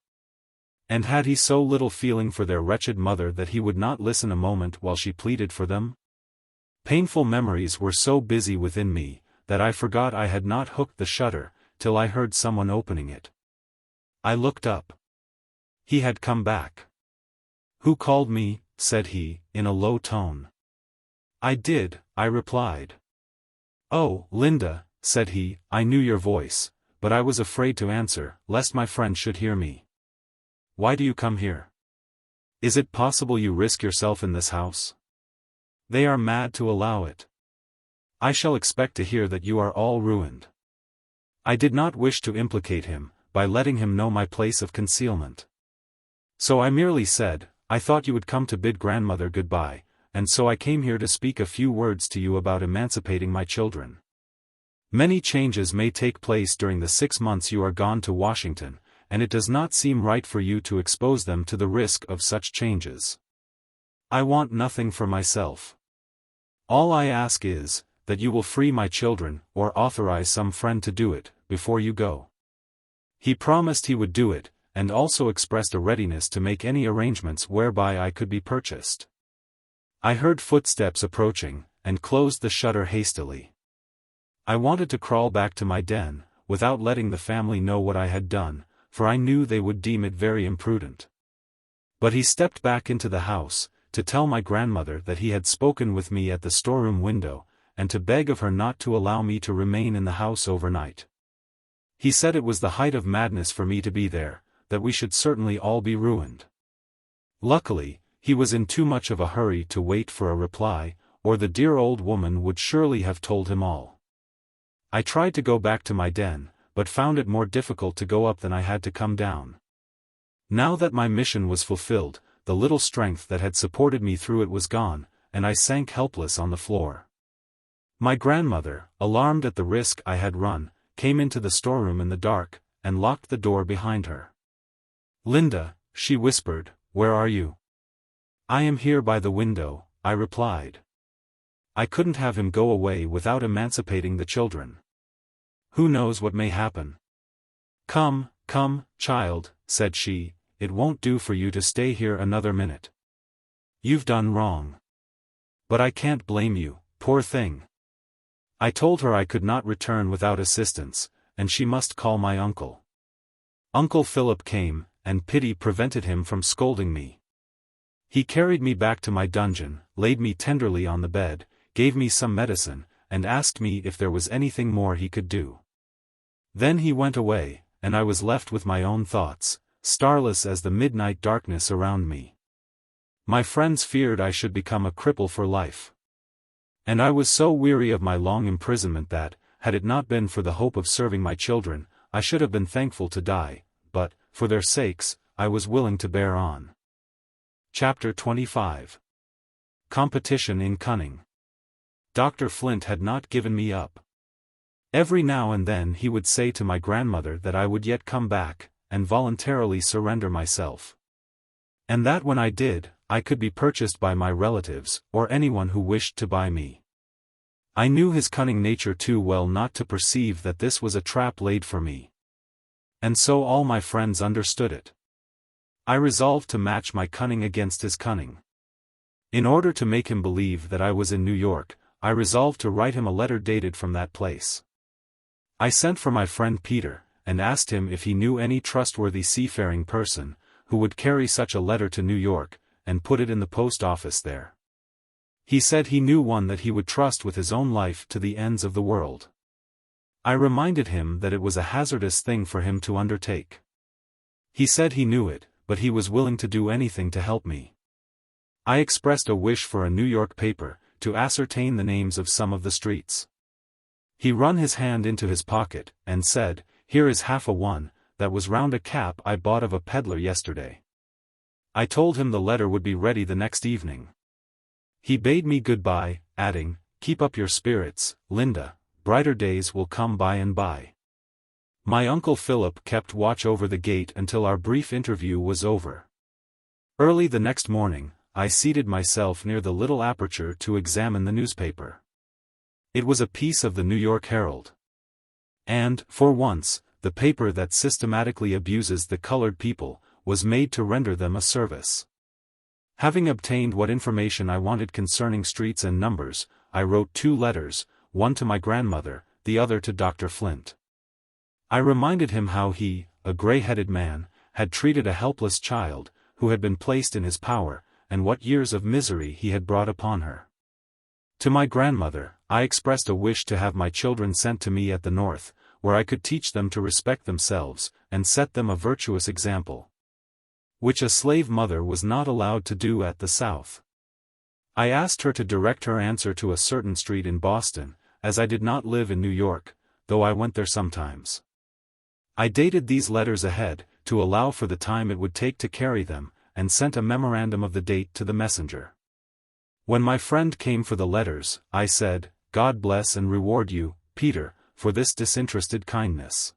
And had he so little feeling for their wretched mother that he would not listen a moment while she pleaded for them? Painful memories were so busy within me, that I forgot I had not hooked the shutter, till I heard someone opening it. I looked up. He had come back. "Who called me?" said he, in a low tone. "I did," I replied. "Oh, Linda," said he, "I knew your voice, but I was afraid to answer, lest my friend should hear me. Why do you come here? Is it possible you risk yourself in this house? They are mad to allow it. I shall expect to hear that you are all ruined." I did not wish to implicate him, by letting him know my place of concealment. So I merely said, "I thought you would come to bid grandmother goodbye, and so I came here to speak a few words to you about emancipating my children. Many changes may take place during the 6 months you are gone to Washington, and it does not seem right for you to expose them to the risk of such changes. I want nothing for myself. All I ask is, that you will free my children, or authorize some friend to do it, before you go." He promised he would do it, and also expressed a readiness to make any arrangements whereby I could be purchased. I heard footsteps approaching, and closed the shutter hastily. I wanted to crawl back to my den, without letting the family know what I had done, for I knew they would deem it very imprudent. But he stepped back into the house, to tell my grandmother that he had spoken with me at the storeroom window, and to beg of her not to allow me to remain in the house overnight. He said it was the height of madness for me to be there, that we should certainly all be ruined. Luckily, he was in too much of a hurry to wait for a reply, or the dear old woman would surely have told him all. I tried to go back to my den, but found it more difficult to go up than I had to come down. Now that my mission was fulfilled, the little strength that had supported me through it was gone, and I sank helpless on the floor. My grandmother, alarmed at the risk I had run, came into the storeroom in the dark, and locked the door behind her. "Linda," she whispered, "where are you?" "I am here by the window," I replied. I couldn't have him go away without emancipating the children. Who knows what may happen? "Come, come, child," said she, "it won't do for you to stay here another minute. You've done wrong. But I can't blame you, poor thing." I told her I could not return without assistance, and she must call my uncle. Uncle Philip came, and pity prevented him from scolding me. He carried me back to my dungeon, laid me tenderly on the bed, gave me some medicine, and asked me if there was anything more he could do. Then he went away, and I was left with my own thoughts, starless as the midnight darkness around me. My friends feared I should become a cripple for life. And I was so weary of my long imprisonment that, had it not been for the hope of serving my children, I should have been thankful to die, but, for their sakes, I was willing to bear on. Chapter 25. Competition in Cunning. Dr. Flint had not given me up. Every now and then he would say to my grandmother that I would yet come back, and voluntarily surrender myself. And that when I did, I could be purchased by my relatives, or anyone who wished to buy me. I knew his cunning nature too well not to perceive that this was a trap laid for me. And so all my friends understood it. I resolved to match my cunning against his cunning. In order to make him believe that I was in New York, I resolved to write him a letter dated from that place. I sent for my friend Peter, and asked him if he knew any trustworthy seafaring person, who would carry such a letter to New York, and put it in the post office there. He said he knew one that he would trust with his own life to the ends of the world. I reminded him that it was a hazardous thing for him to undertake. He said he knew it, but he was willing to do anything to help me. I expressed a wish for a New York paper, to ascertain the names of some of the streets. He run his hand into his pocket, and said, "Here is half a one, that was round a cap I bought of a peddler yesterday." I told him the letter would be ready the next evening. He bade me goodbye, adding, "Keep up your spirits, Linda, brighter days will come by and by." My Uncle Philip kept watch over the gate until our brief interview was over. Early the next morning, I seated myself near the little aperture to examine the newspaper. It was a piece of the New York Herald. And, for once, the paper that systematically abuses the colored people, was made to render them a service. Having obtained what information I wanted concerning streets and numbers, I wrote 2 letters, one to my grandmother, the other to Dr. Flint. I reminded him how he, a gray-headed man, had treated a helpless child, who had been placed in his power, and what years of misery he had brought upon her. To my grandmother, I expressed a wish to have my children sent to me at the North, where I could teach them to respect themselves, and set them a virtuous example, which a slave mother was not allowed to do at the South. I asked her to direct her answer to a certain street in Boston, as I did not live in New York, though I went there sometimes. I dated these letters ahead, to allow for the time it would take to carry them, and sent a memorandum of the date to the messenger. When my friend came for the letters, I said, "God bless and reward you, Peter, for this disinterested kindness.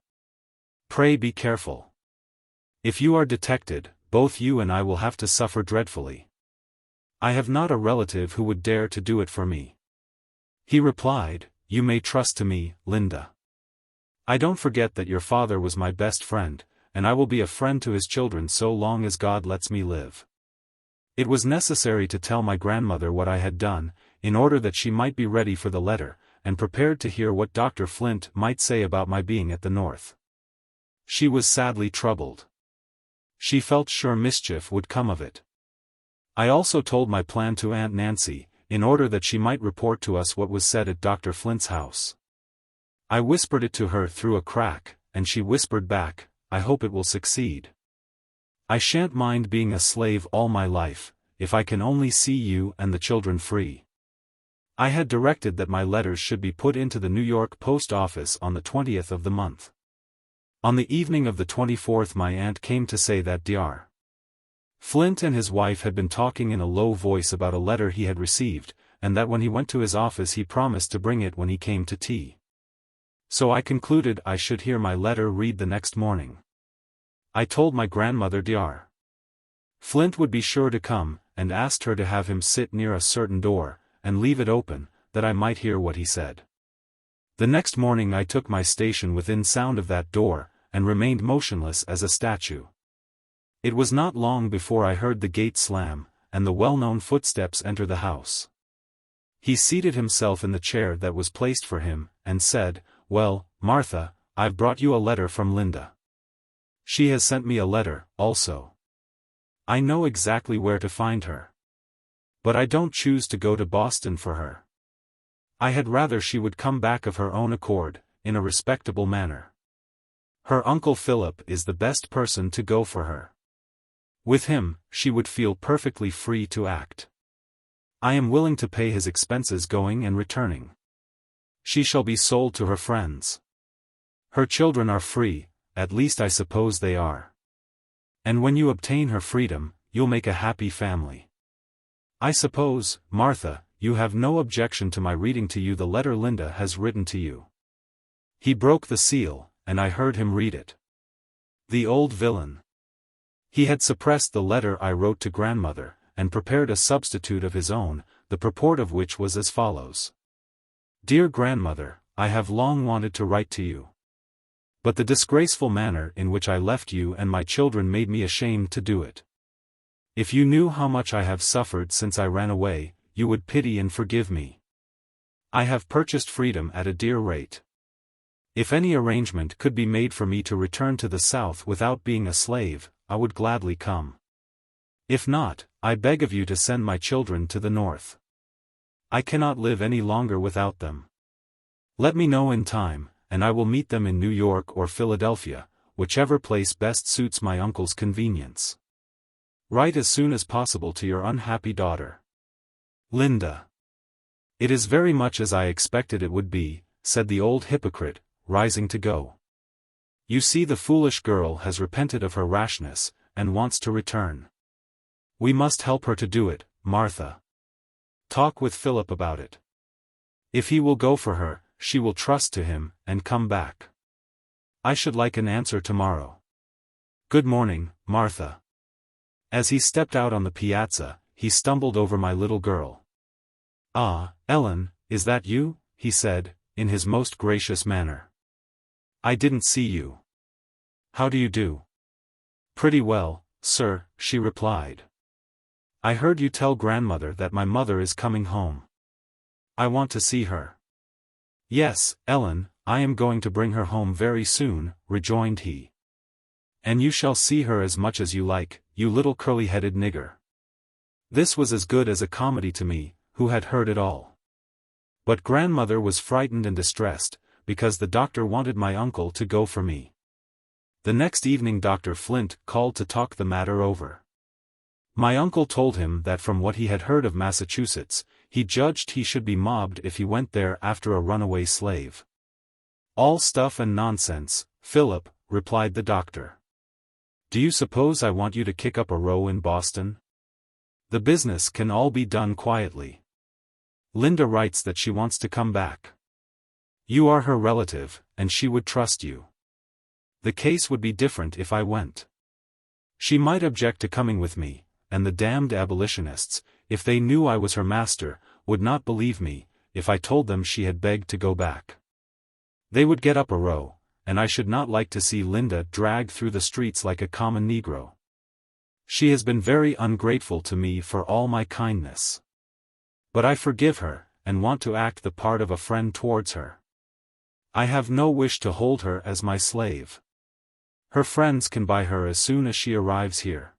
Pray be careful. If you are detected, both you and I will have to suffer dreadfully. I have not a relative who would dare to do it for me." He replied, "You may trust to me, Linda. I don't forget that your father was my best friend, and I will be a friend to his children so long as God lets me live." It was necessary to tell my grandmother what I had done, in order that she might be ready for the letter, and prepared to hear what Dr. Flint might say about my being at the North. She was sadly troubled. She felt sure mischief would come of it. I also told my plan to Aunt Nancy, in order that she might report to us what was said at Dr. Flint's house. I whispered it to her through a crack, and she whispered back, "I hope it will succeed. I shan't mind being a slave all my life, if I can only see you and the children free." I had directed that my letters should be put into the New York post office on the 20th of the month. On the evening of the 24th my aunt came to say that Dr. Flint and his wife had been talking in a low voice about a letter he had received, and that when he went to his office he promised to bring it when he came to tea. So I concluded I should hear my letter read the next morning. I told my grandmother Dr. Flint would be sure to come, and asked her to have him sit near a certain door, and leave it open, that I might hear what he said. The next morning I took my station within sound of that door, and remained motionless as a statue. It was not long before I heard the gate slam, and the well-known footsteps enter the house. He seated himself in the chair that was placed for him, and said, "Well, Martha, I've brought you a letter from Linda. She has sent me a letter, also. I know exactly where to find her. But I don't choose to go to Boston for her. I had rather she would come back of her own accord, in a respectable manner. Her Uncle Philip is the best person to go for her. With him, she would feel perfectly free to act. I am willing to pay his expenses going and returning. She shall be sold to her friends. Her children are free, at least I suppose they are. And when you obtain her freedom, you'll make a happy family. I suppose, Martha, you have no objection to my reading to you the letter Linda has written to you." He broke the seal, and I heard him read it. The old villain. He had suppressed the letter I wrote to grandmother, and prepared a substitute of his own, the purport of which was as follows. "Dear grandmother, I have long wanted to write to you. But the disgraceful manner in which I left you and my children made me ashamed to do it. If you knew how much I have suffered since I ran away, you would pity and forgive me. I have purchased freedom at a dear rate. If any arrangement could be made for me to return to the South without being a slave, I would gladly come. If not, I beg of you to send my children to the North. I cannot live any longer without them. Let me know in time, and I will meet them in New York or Philadelphia, whichever place best suits my uncle's convenience. Write as soon as possible to your unhappy daughter. Linda. It is very much as I expected it would be, said the old hypocrite, rising to go. You see, the foolish girl has repented of her rashness, and wants to return. We must help her to do it, Martha. Talk with Philip about it. If he will go for her, she will trust to him, and come back. I should like an answer tomorrow. Good morning, Martha. As he stepped out on the piazza, he stumbled over my little girl. Ah, Ellen, is that you? He said, in his most gracious manner. I didn't see you. How do you do? Pretty well, sir, she replied. I heard you tell grandmother that my mother is coming home. I want to see her. Yes, Ellen, I am going to bring her home very soon, rejoined he. And you shall see her as much as you like, you little curly-headed nigger. This was as good as a comedy to me, who had heard it all. But grandmother was frightened and distressed, because the doctor wanted my uncle to go for me. The next evening Dr. Flint called to talk the matter over. My uncle told him that from what he had heard of Massachusetts, he judged he should be mobbed if he went there after a runaway slave. All stuff and nonsense, Philip, replied the doctor. Do you suppose I want you to kick up a row in Boston? The business can all be done quietly. Linda writes that she wants to come back. You are her relative, and she would trust you. The case would be different if I went. She might object to coming with me, and the damned abolitionists, if they knew I was her master, would not believe me, if I told them she had begged to go back. They would get up a row, and I should not like to see Linda dragged through the streets like a common Negro. She has been very ungrateful to me for all my kindness. But I forgive her, and want to act the part of a friend towards her. I have no wish to hold her as my slave. Her friends can buy her as soon as she arrives here.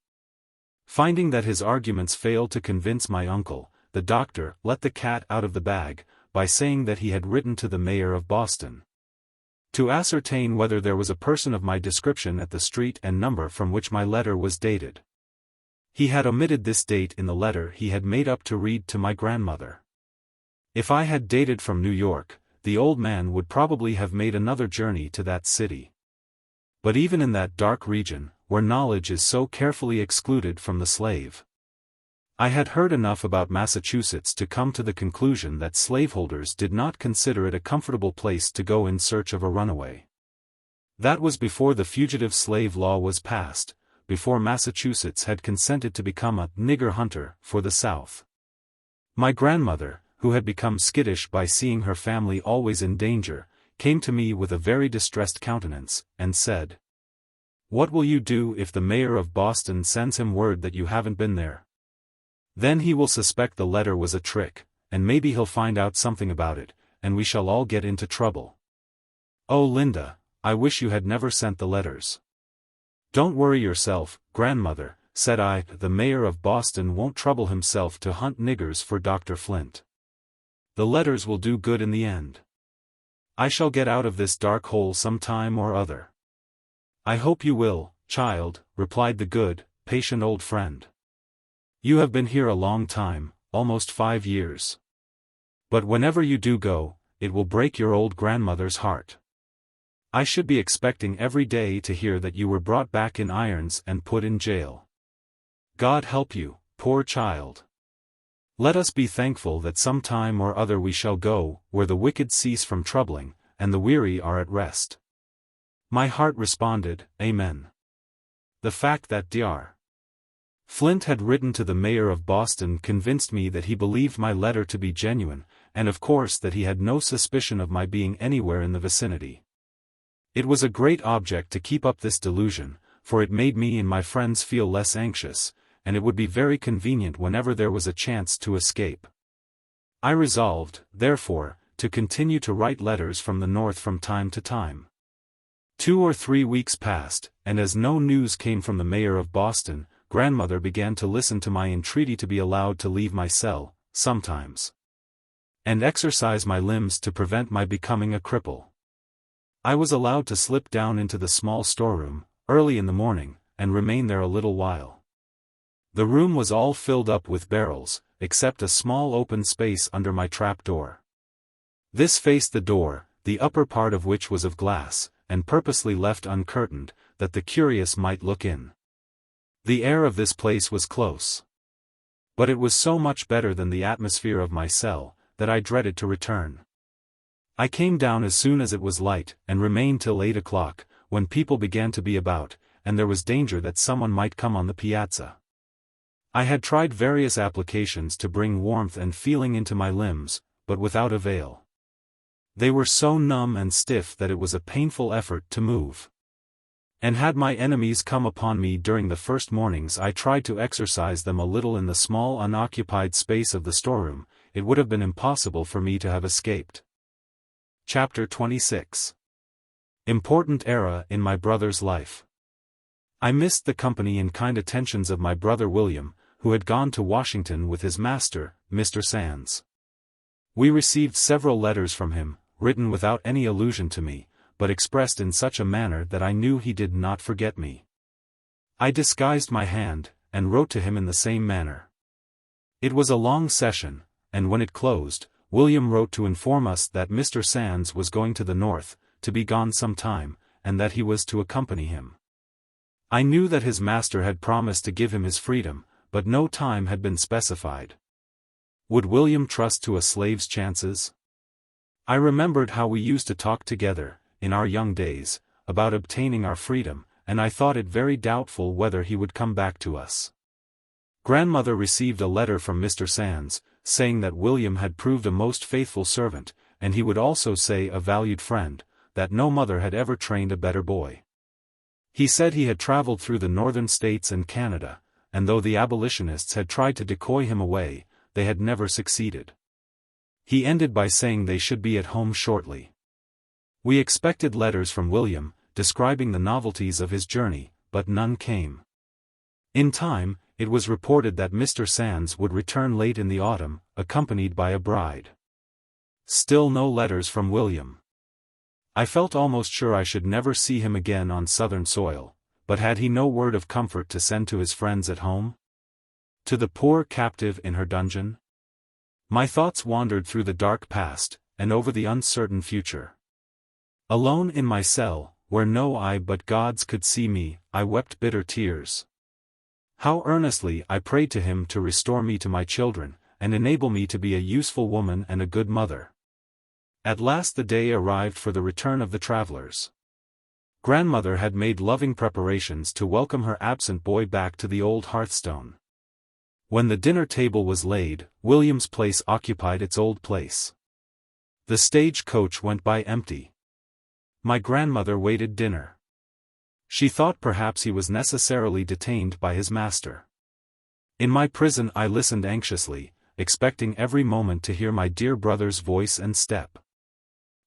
Finding that his arguments failed to convince my uncle, the doctor let the cat out of the bag, by saying that he had written to the mayor of Boston to ascertain whether there was a person of my description at the street and number from which my letter was dated. He had omitted this date in the letter he had made up to read to my grandmother. If I had dated from New York, the old man would probably have made another journey to that city. But even in that dark region, where knowledge is so carefully excluded from the slave, I had heard enough about Massachusetts to come to the conclusion that slaveholders did not consider it a comfortable place to go in search of a runaway. That was before the Fugitive Slave Law was passed, before Massachusetts had consented to become a nigger hunter for the South. My grandmother, who had become skittish by seeing her family always in danger, came to me with a very distressed countenance, and said, "What will you do if the mayor of Boston sends him word that you haven't been there? Then he will suspect the letter was a trick, and maybe he'll find out something about it, and we shall all get into trouble." Oh Linda, I wish you had never sent the letters. Don't worry yourself, grandmother, said I, the mayor of Boston won't trouble himself to hunt niggers for Dr. Flint. The letters will do good in the end. I shall get out of this dark hole some time or other. I hope you will, child, replied the good, patient old friend. You have been here a long time, almost 5 years. But whenever you do go, it will break your old grandmother's heart. I should be expecting every day to hear that you were brought back in irons and put in jail. God help you, poor child. Let us be thankful that some time or other we shall go, where the wicked cease from troubling, and the weary are at rest. My heart responded, Amen. The fact that Dr. Flint had written to the mayor of Boston convinced me that he believed my letter to be genuine, and of course that he had no suspicion of my being anywhere in the vicinity. It was a great object to keep up this delusion, for it made me and my friends feel less anxious, and it would be very convenient whenever there was a chance to escape. I resolved, therefore, to continue to write letters from the North from time to time. 2 or 3 weeks passed, and as no news came from the mayor of Boston, grandmother began to listen to my entreaty to be allowed to leave my cell, sometimes, and exercise my limbs to prevent my becoming a cripple. I was allowed to slip down into the small storeroom, early in the morning, and remain there a little while. The room was all filled up with barrels, except a small open space under my trapdoor. This faced the door, the upper part of which was of glass, and purposely left uncurtained, that the curious might look in. The air of this place was close. But it was so much better than the atmosphere of my cell, that I dreaded to return. I came down as soon as it was light, and remained till 8 o'clock, when people began to be about, and there was danger that someone might come on the piazza. I had tried various applications to bring warmth and feeling into my limbs, but without avail. They were so numb and stiff that it was a painful effort to move. And had my enemies come upon me during the first mornings I tried to exercise them a little in the small unoccupied space of the storeroom, it would have been impossible for me to have escaped. Chapter 26. Important era in my brother's life. I missed the company and kind attentions of my brother William, who had gone to Washington with his master, Mr. Sands. We received several letters from him, written without any allusion to me, but expressed in such a manner that I knew he did not forget me. I disguised my hand, and wrote to him in the same manner. It was a long session, and when it closed, William wrote to inform us that Mr. Sands was going to the North, to be gone some time, and that he was to accompany him. I knew that his master had promised to give him his freedom, but no time had been specified. Would William trust to a slave's chances? I remembered how we used to talk together, in our young days, about obtaining our freedom, and I thought it very doubtful whether he would come back to us. Grandmother received a letter from Mr. Sands, saying that William had proved a most faithful servant, and he would also say a valued friend, that no mother had ever trained a better boy. He said he had traveled through the northern states and Canada, and though the abolitionists had tried to decoy him away, they had never succeeded. He ended by saying they should be at home shortly. We expected letters from William, describing the novelties of his journey, but none came. In time, it was reported that Mr. Sands would return late in the autumn, accompanied by a bride. Still no letters from William. I felt almost sure I should never see him again on southern soil, but had he no word of comfort to send to his friends at home? To the poor captive in her dungeon? My thoughts wandered through the dark past, and over the uncertain future. Alone in my cell, where no eye but God's could see me, I wept bitter tears. How earnestly I prayed to him to restore me to my children, and enable me to be a useful woman and a good mother. At last the day arrived for the return of the travelers. Grandmother had made loving preparations to welcome her absent boy back to the old hearthstone. When the dinner table was laid, William's place occupied its old place. The stage coach went by empty. My grandmother waited dinner. She thought perhaps he was necessarily detained by his master. In my prison I listened anxiously, expecting every moment to hear my dear brother's voice and step.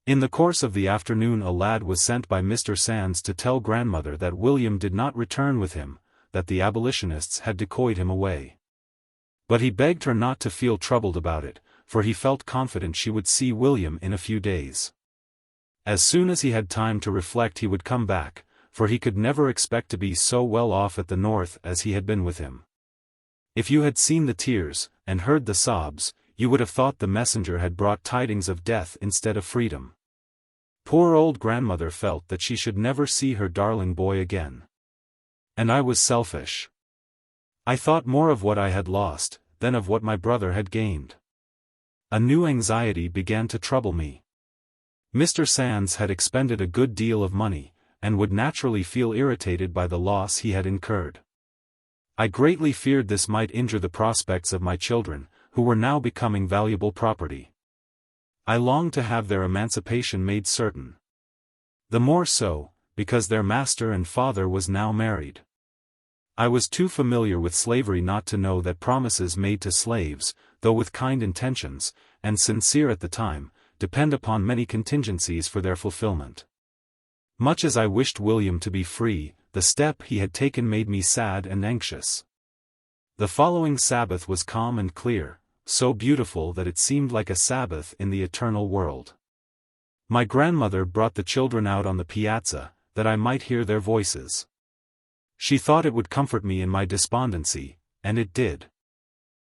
In the course of the afternoon a lad was sent by Mr. Sands to tell grandmother that William did not return with him, that the abolitionists had decoyed him away. But he begged her not to feel troubled about it, for he felt confident she would see William in a few days. As soon as he had time to reflect he would come back, for he could never expect to be so well off at the North as he had been with him. If you had seen the tears, and heard the sobs, you would have thought the messenger had brought tidings of death instead of freedom. Poor old grandmother felt that she should never see her darling boy again. And I was selfish. I thought more of what I had lost, than of what my brother had gained. A new anxiety began to trouble me. Mr. Sands had expended a good deal of money, and would naturally feel irritated by the loss he had incurred. I greatly feared this might injure the prospects of my children, who were now becoming valuable property. I longed to have their emancipation made certain. The more so, because their master and father was now married. I was too familiar with slavery not to know that promises made to slaves, though with kind intentions, and sincere at the time, depend upon many contingencies for their fulfillment. Much as I wished William to be free, the step he had taken made me sad and anxious. The following Sabbath was calm and clear, so beautiful that it seemed like a Sabbath in the eternal world. My grandmother brought the children out on the piazza, that I might hear their voices. She thought it would comfort me in my despondency, and it did.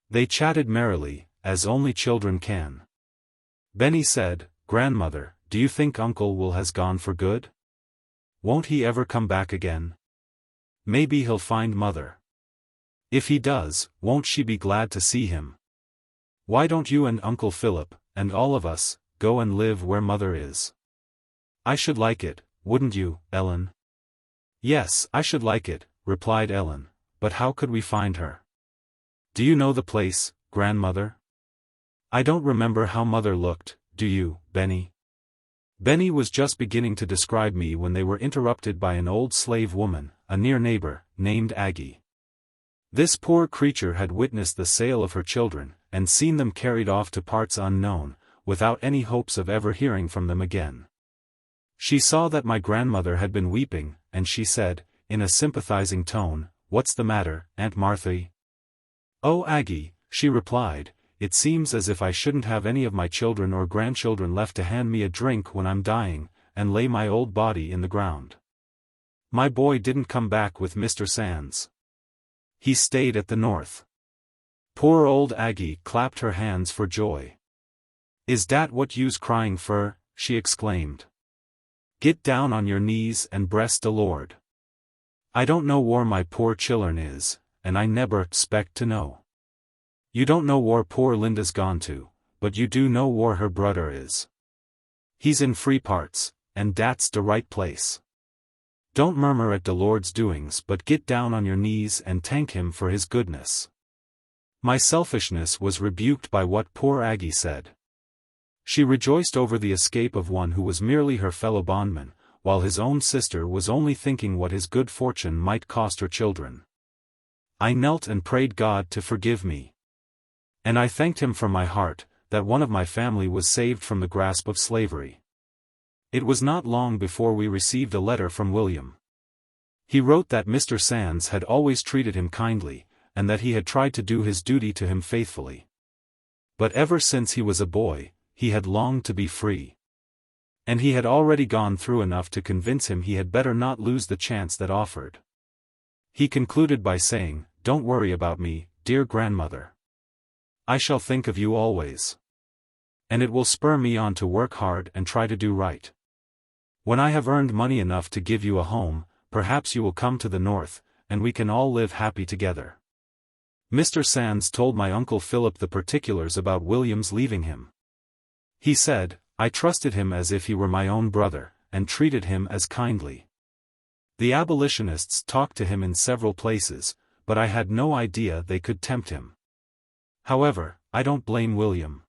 They chatted merrily, as only children can. Benny said, "Grandmother, do you think Uncle has gone for good? Won't he ever come back again? Maybe he'll find Mother. If he does, won't she be glad to see him? Why don't you and Uncle Philip, and all of us, go and live where Mother is? I should like it, wouldn't you, Ellen?" "Yes, I should like it," replied Ellen, "but how could we find her? Do you know the place, Grandmother? I don't remember how Mother looked, do you, Benny?" Benny was just beginning to describe me when they were interrupted by an old slave woman, a near neighbor, named Aggie. This poor creature had witnessed the sale of her children, and seen them carried off to parts unknown, without any hopes of ever hearing from them again. She saw that my grandmother had been weeping, and she said, in a sympathizing tone, "What's the matter, Aunt Marthy?" "Oh, Aggie," she replied, "it seems as if I shouldn't have any of my children or grandchildren left to hand me a drink when I'm dying, and lay my old body in the ground. My boy didn't come back with Mr. Sands. He stayed at the North." Poor old Aggie clapped her hands for joy. "Is dat what you's crying fur?" she exclaimed. "Get down on your knees and bless the Lord. I don't know where my poor chillern is, and I neber expect to know. You don't know where poor Linda's gone to, but you do know where her brudder is. He's in free parts, and dat's the right place. Don't murmur at the Lord's doings but get down on your knees and thank him for his goodness." My selfishness was rebuked by what poor Aggie said. She rejoiced over the escape of one who was merely her fellow bondman, while his own sister was only thinking what his good fortune might cost her children. I knelt and prayed God to forgive me. And I thanked him from my heart, that one of my family was saved from the grasp of slavery. It was not long before we received a letter from William. He wrote that Mr. Sands had always treated him kindly, and that he had tried to do his duty to him faithfully. But ever since he was a boy, he had longed to be free. And he had already gone through enough to convince him he had better not lose the chance that offered. He concluded by saying, "Don't worry about me, dear grandmother. I shall think of you always. And it will spur me on to work hard and try to do right. When I have earned money enough to give you a home, perhaps you will come to the North, and we can all live happy together." Mr. Sands told my Uncle Philip the particulars about William's leaving him. He said, "I trusted him as if he were my own brother, and treated him as kindly. The abolitionists talked to him in several places, but I had no idea they could tempt him. However, I don't blame William.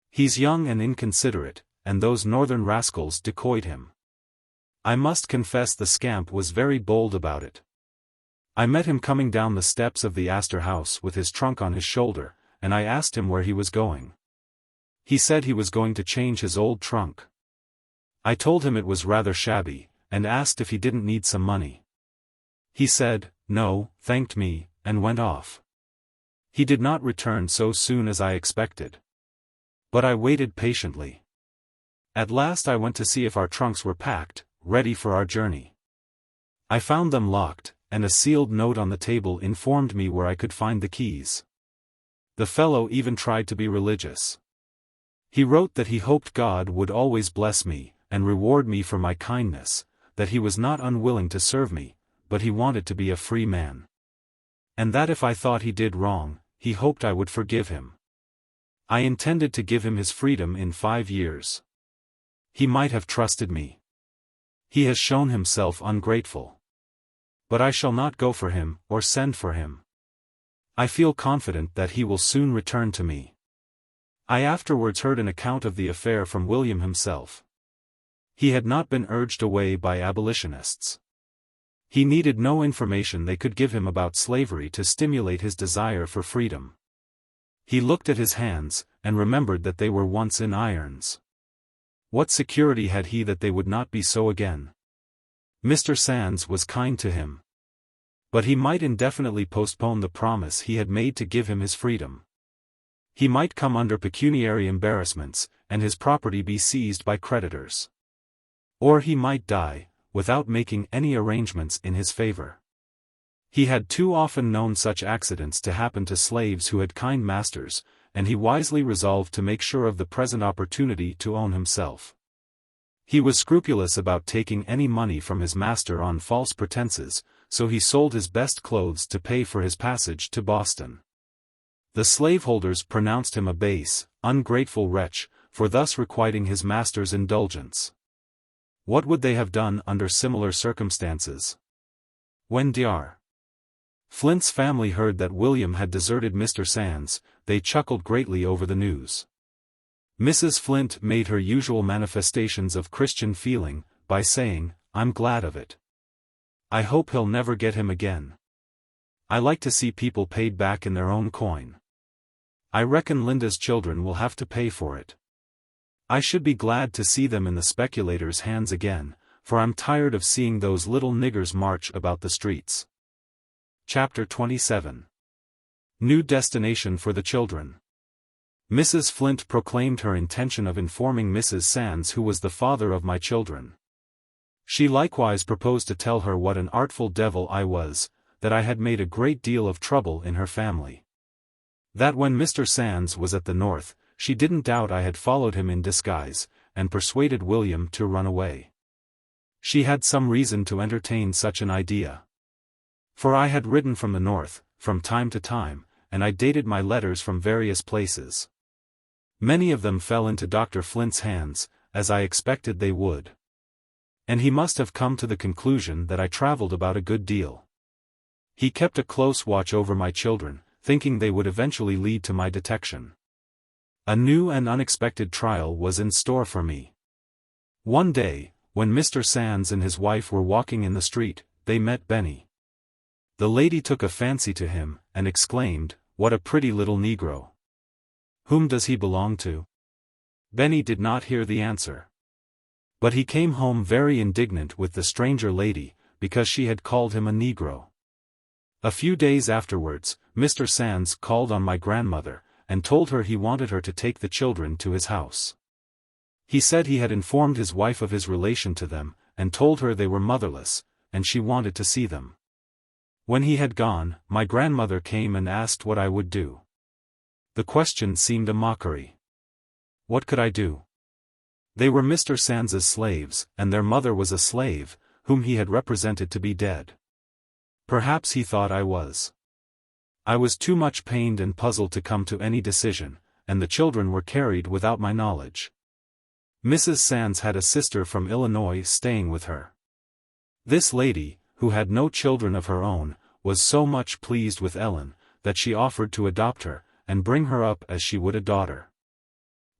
He's young and inconsiderate, and those northern rascals decoyed him. I must confess the scamp was very bold about it. I met him coming down the steps of the Astor House with his trunk on his shoulder, and I asked him where he was going. He said he was going to change his old trunk. I told him it was rather shabby, and asked if he didn't need some money. He said, "No, thanked me," and went off. He did not return so soon as I expected. But I waited patiently. At last I went to see if our trunks were packed, ready for our journey. I found them locked, and a sealed note on the table informed me where I could find the keys. The fellow even tried to be religious. He wrote that he hoped God would always bless me, and reward me for my kindness, that he was not unwilling to serve me, but he wanted to be a free man. And that if I thought he did wrong, he hoped I would forgive him. I intended to give him his freedom in 5 years. He might have trusted me. He has shown himself ungrateful. But I shall not go for him, or send for him. I feel confident that he will soon return to me. I afterwards heard an account of the affair from William himself. He had not been urged away by abolitionists. He needed no information they could give him about slavery to stimulate his desire for freedom. He looked at his hands, and remembered that they were once in irons. What security had he that they would not be so again? Mr. Sands was kind to him. But he might indefinitely postpone the promise he had made to give him his freedom. He might come under pecuniary embarrassments, and his property be seized by creditors. Or he might die, without making any arrangements in his favor. He had too often known such accidents to happen to slaves who had kind masters, and he wisely resolved to make sure of the present opportunity to own himself. He was scrupulous about taking any money from his master on false pretenses, so he sold his best clothes to pay for his passage to Boston. The slaveholders pronounced him a base, ungrateful wretch, for thus requiting his master's indulgence. What would they have done under similar circumstances? When Dr. Flint's family heard that William had deserted Mr. Sands, they chuckled greatly over the news. Mrs. Flint made her usual manifestations of Christian feeling, by saying, "I'm glad of it. I hope he'll never get him again. I like to see people paid back in their own coin. I reckon Linda's children will have to pay for it. I should be glad to see them in the speculators' hands again, for I'm tired of seeing those little niggers march about the streets." Chapter 27. New destination for the children. Mrs. Flint proclaimed her intention of informing Mrs. Sands who was the father of my children. She likewise proposed to tell her what an artful devil I was, that I had made a great deal of trouble in her family. That when Mr. Sands was at the North, she didn't doubt I had followed him in disguise, and persuaded William to run away. She had some reason to entertain such an idea. For I had written from the North, from time to time, and I dated my letters from various places. Many of them fell into Dr. Flint's hands, as I expected they would. And he must have come to the conclusion that I traveled about a good deal. He kept a close watch over my children, thinking they would eventually lead to my detection. A new and unexpected trial was in store for me. One day, when Mr. Sands and his wife were walking in the street, they met Benny. The lady took a fancy to him, and exclaimed, "What a pretty little Negro! Whom does he belong to?" Benny did not hear the answer. But he came home very indignant with the stranger lady, because she had called him a Negro. A few days afterwards, Mr. Sands called on my grandmother, and told her he wanted her to take the children to his house. He said he had informed his wife of his relation to them, and told her they were motherless, and she wanted to see them. When he had gone, my grandmother came and asked what I would do. The question seemed a mockery. What could I do? They were Mr. Sands's slaves, and their mother was a slave, whom he had represented to be dead. Perhaps he thought I was. I was too much pained and puzzled to come to any decision, and the children were carried without my knowledge. Mrs. Sands had a sister from Illinois staying with her. This lady, who had no children of her own, was so much pleased with Ellen, that she offered to adopt her, and bring her up as she would a daughter.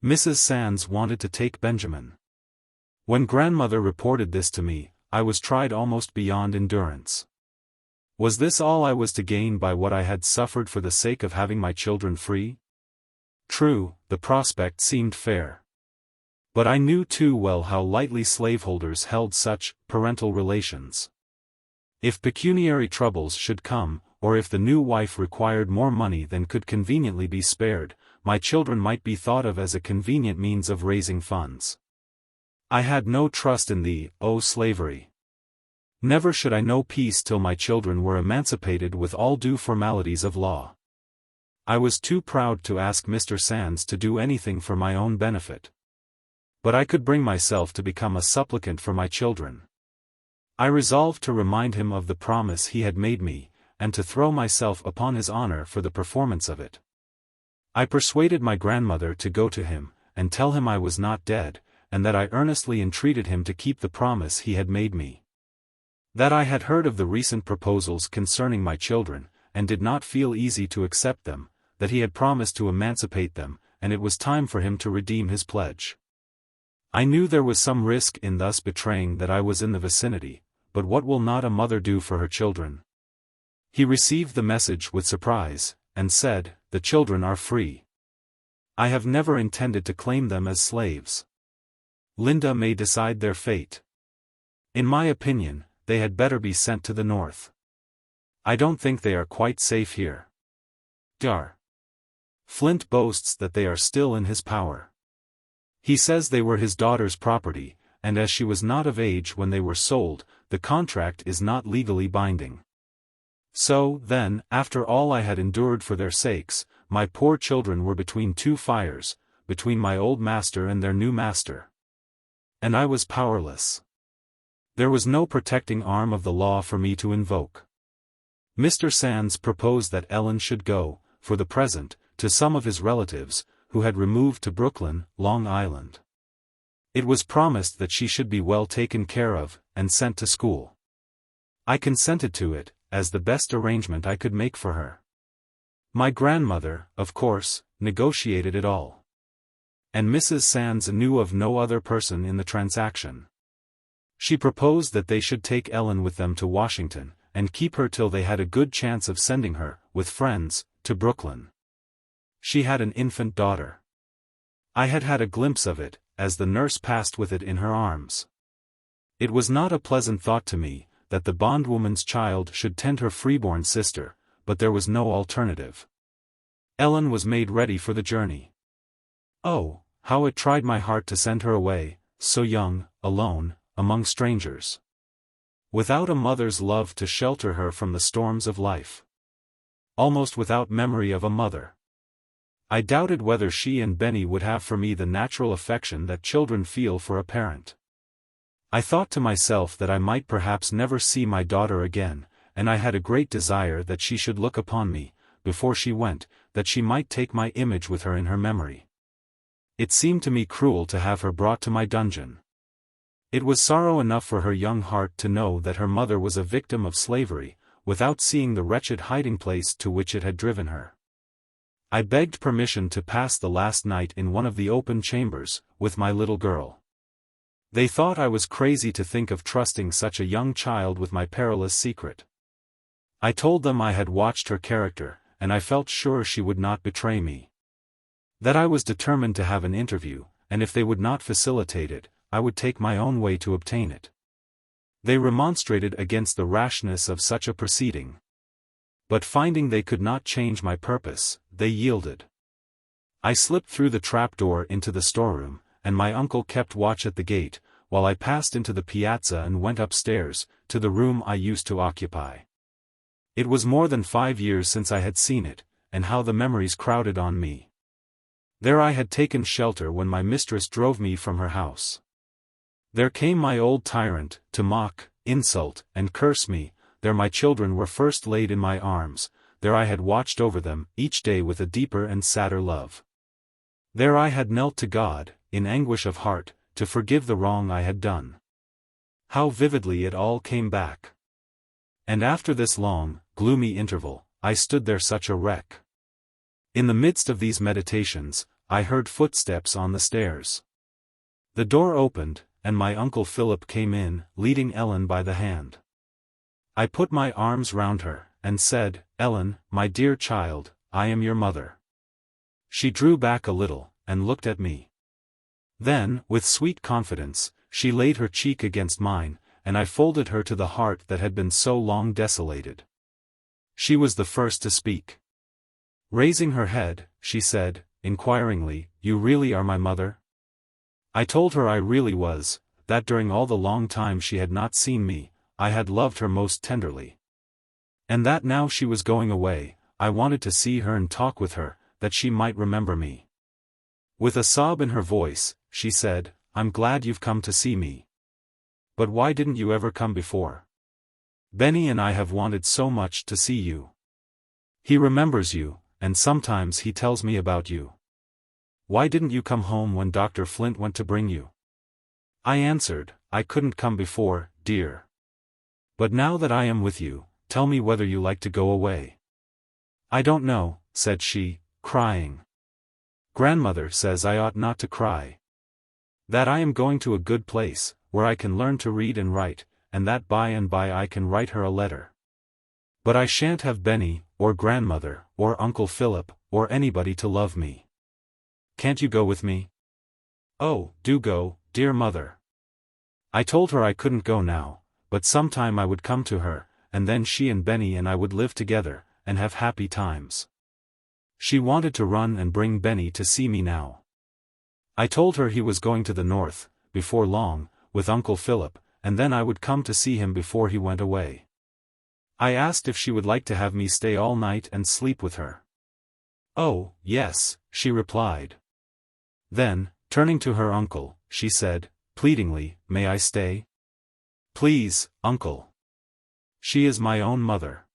Mrs. Sands wanted to take Benjamin. When grandmother reported this to me, I was tried almost beyond endurance. Was this all I was to gain by what I had suffered for the sake of having my children free? True, the prospect seemed fair. But I knew too well how lightly slaveholders held such parental relations. If pecuniary troubles should come, or if the new wife required more money than could conveniently be spared, my children might be thought of as a convenient means of raising funds. I had no trust in thee, O slavery. Never should I know peace till my children were emancipated with all due formalities of law. I was too proud to ask Mr. Sands to do anything for my own benefit. But I could bring myself to become a supplicant for my children. I resolved to remind him of the promise he had made me, and to throw myself upon his honor for the performance of it. I persuaded my grandmother to go to him, and tell him I was not dead, and that I earnestly entreated him to keep the promise he had made me. That I had heard of the recent proposals concerning my children, and did not feel easy to accept them, that he had promised to emancipate them, and it was time for him to redeem his pledge. I knew there was some risk in thus betraying that I was in the vicinity, but what will not a mother do for her children? He received the message with surprise, and said, "The children are free. I have never intended to claim them as slaves. Linda may decide their fate. In my opinion, they had better be sent to the north. I don't think they are quite safe here. Dar. Flint boasts that they are still in his power. He says they were his daughter's property, and as she was not of age when they were sold, the contract is not legally binding. So, then, after all I had endured for their sakes, my poor children were between two fires, between my old master and their new master. And I was powerless. There was no protecting arm of the law for me to invoke. Mr. Sands proposed that Ellen should go, for the present, to some of his relatives, who had removed to Brooklyn, Long Island. It was promised that she should be well taken care of, and sent to school. I consented to it, as the best arrangement I could make for her. My grandmother, of course, negotiated it all. And Mrs. Sands knew of no other person in the transaction. She proposed that they should take Ellen with them to Washington, and keep her till they had a good chance of sending her, with friends, to Brooklyn. She had an infant daughter. I had had a glimpse of it, as the nurse passed with it in her arms. It was not a pleasant thought to me, that the bondwoman's child should tend her freeborn sister, but there was no alternative. Ellen was made ready for the journey. Oh, how it tried my heart to send her away, so young, alone, among strangers. Without a mother's love to shelter her from the storms of life. Almost without memory of a mother. I doubted whether she and Benny would have for me the natural affection that children feel for a parent. I thought to myself that I might perhaps never see my daughter again, and I had a great desire that she should look upon me, before she went, that she might take my image with her in her memory. It seemed to me cruel to have her brought to my dungeon. It was sorrow enough for her young heart to know that her mother was a victim of slavery, without seeing the wretched hiding place to which it had driven her. I begged permission to pass the last night in one of the open chambers, with my little girl. They thought I was crazy to think of trusting such a young child with my perilous secret. I told them I had watched her character, and I felt sure she would not betray me. That I was determined to have an interview, and if they would not facilitate it, I would take my own way to obtain it. They remonstrated against the rashness of such a proceeding. But finding they could not change my purpose, they yielded. I slipped through the trapdoor into the storeroom, and my uncle kept watch at the gate, while I passed into the piazza and went upstairs, to the room I used to occupy. It was more than 5 years since I had seen it, and how the memories crowded on me. There I had taken shelter when my mistress drove me from her house. There came my old tyrant, to mock, insult, and curse me. There my children were first laid in my arms, there I had watched over them, each day with a deeper and sadder love. There I had knelt to God, in anguish of heart, to forgive the wrong I had done. How vividly it all came back. And after this long, gloomy interval, I stood there such a wreck. In the midst of these meditations, I heard footsteps on the stairs. The door opened, and my Uncle Philip came in, leading Ellen by the hand. I put my arms round her, and said, "Ellen, my dear child, I am your mother." She drew back a little, and looked at me. Then, with sweet confidence, she laid her cheek against mine, and I folded her to the heart that had been so long desolated. She was the first to speak. Raising her head, she said, inquiringly, "You really are my mother?" I told her I really was, that during all the long time she had not seen me, I had loved her most tenderly. And that now she was going away, I wanted to see her and talk with her, that she might remember me. With a sob in her voice, she said, "I'm glad you've come to see me. But why didn't you ever come before? Benny and I have wanted so much to see you. He remembers you, and sometimes he tells me about you. Why didn't you come home when Dr. Flint went to bring you?" I answered, "I couldn't come before, dear. But now that I am with you, tell me whether you like to go away." "I don't know," said she, crying. "Grandmother says I ought not to cry." That I am going to a good place, where I can learn to read and write, and that by and by I can write her a letter. But I shan't have Benny, or grandmother, or Uncle Philip, or anybody to love me. Can't you go with me? Oh, do go, dear mother. I told her I couldn't go now, but sometime I would come to her, and then she and Benny and I would live together, and have happy times. She wanted to run and bring Benny to see me now. I told her he was going to the north, before long, with Uncle Philip, and then I would come to see him before he went away. I asked if she would like to have me stay all night and sleep with her. Oh, yes, she replied. Then, turning to her uncle, she said, pleadingly, may I stay? Please, uncle. She is my own mother.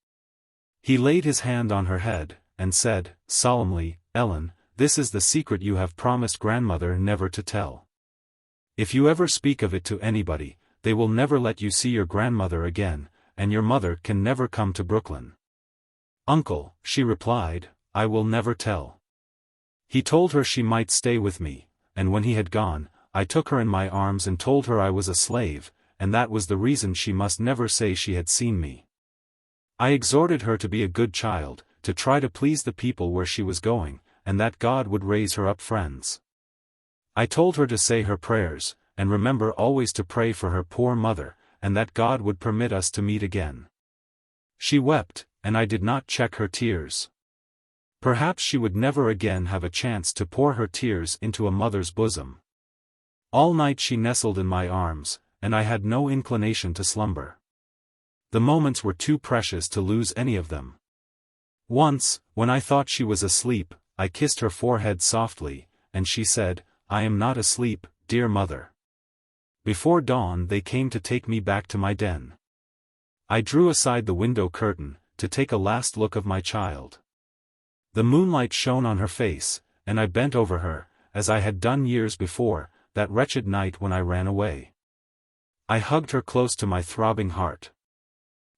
He laid his hand on her head, and said, solemnly, Ellen, this is the secret you have promised grandmother never to tell. If you ever speak of it to anybody, they will never let you see your grandmother again, and your mother can never come to Brooklyn. Uncle, she replied, I will never tell. He told her she might stay with me, and when he had gone, I took her in my arms and told her I was a slave, and that was the reason she must never say she had seen me. I exhorted her to be a good child, to try to please the people where she was going, and that God would raise her up friends. I told her to say her prayers, and remember always to pray for her poor mother, and that God would permit us to meet again. She wept, and I did not check her tears. Perhaps she would never again have a chance to pour her tears into a mother's bosom. All night she nestled in my arms, and I had no inclination to slumber. The moments were too precious to lose any of them. Once, when I thought she was asleep, I kissed her forehead softly, and she said, I am not asleep, dear mother. Before dawn they came to take me back to my den. I drew aside the window curtain, to take a last look of my child. The moonlight shone on her face, and I bent over her, as I had done years before, that wretched night when I ran away. I hugged her close to my throbbing heart.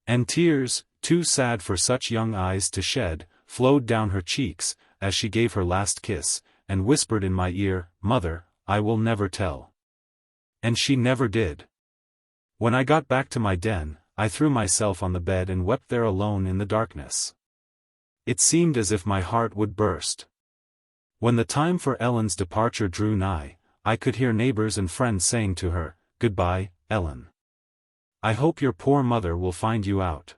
And tears, too sad for such young eyes to shed, flowed down her cheeks, as she gave her last kiss, and whispered in my ear, Mother, I will never tell. And she never did. When I got back to my den, I threw myself on the bed and wept there alone in the darkness. It seemed as if my heart would burst. When the time for Ellen's departure drew nigh, I could hear neighbors and friends saying to her, Goodbye, Ellen. I hope your poor mother will find you out.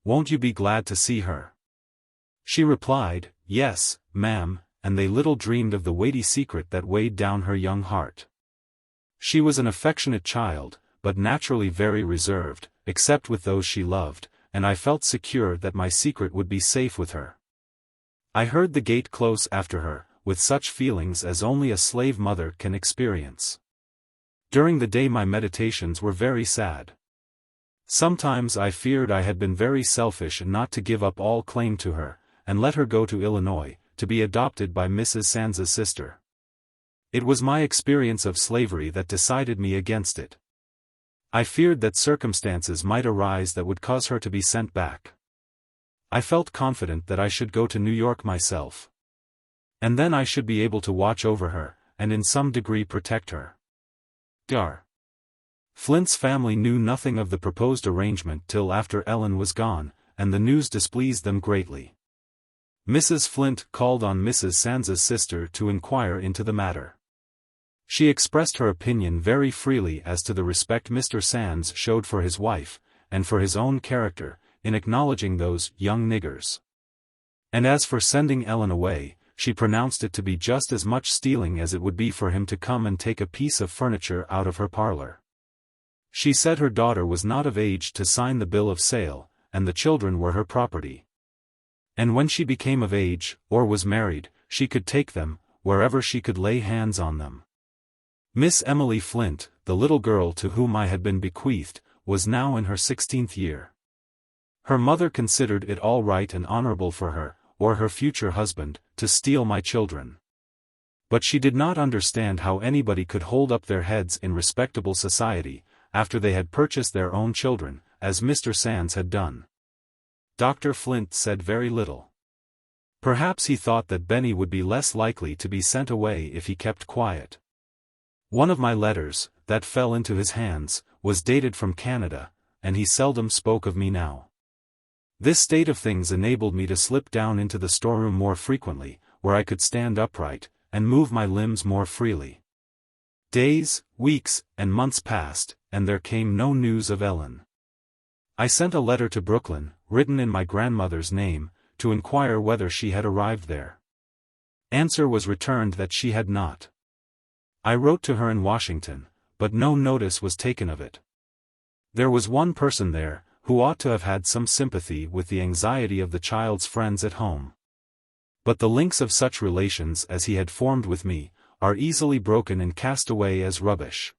Won't you be glad to see her? She replied, Yes, ma'am, and they little dreamed of the weighty secret that weighed down her young heart. She was an affectionate child, but naturally very reserved, except with those she loved, and I felt secure that my secret would be safe with her. I heard the gate close after her, with such feelings as only a slave mother can experience. During the day my meditations were very sad. Sometimes I feared I had been very selfish and not to give up all claim to her, and let her go to Illinois, to be adopted by Mrs. Sands's sister. It was my experience of slavery that decided me against it. I feared that circumstances might arise that would cause her to be sent back. I felt confident that I should go to New York myself. And then I should be able to watch over her, and in some degree protect her. Dar. Flint's family knew nothing of the proposed arrangement till after Ellen was gone, and the news displeased them greatly. Mrs. Flint called on Mrs. Sands's sister to inquire into the matter. She expressed her opinion very freely as to the respect Mr. Sands showed for his wife, and for his own character, in acknowledging those young niggers. And as for sending Ellen away, she pronounced it to be just as much stealing as it would be for him to come and take a piece of furniture out of her parlor. She said her daughter was not of age to sign the bill of sale, and the children were her property. And when she became of age, or was married, she could take them, wherever she could lay hands on them. Miss Emily Flint, the little girl to whom I had been bequeathed, was now in her 16th year. Her mother considered it all right and honorable for her, or her future husband, to steal my children. But she did not understand how anybody could hold up their heads in respectable society, after they had purchased their own children, as Mr. Sands had done. Dr. Flint said very little. Perhaps he thought that Benny would be less likely to be sent away if he kept quiet. One of my letters, that fell into his hands, was dated from Canada, and he seldom spoke of me now. This state of things enabled me to slip down into the storeroom more frequently, where I could stand upright, and move my limbs more freely. Days, weeks, and months passed, and there came no news of Ellen. I sent a letter to Brooklyn, written in my grandmother's name, to inquire whether she had arrived there. Answer was returned that she had not. I wrote to her in Washington, but no notice was taken of it. There was one person there, who ought to have had some sympathy with the anxiety of the child's friends at home. But the links of such relations as he had formed with me, are easily broken and cast away as rubbish.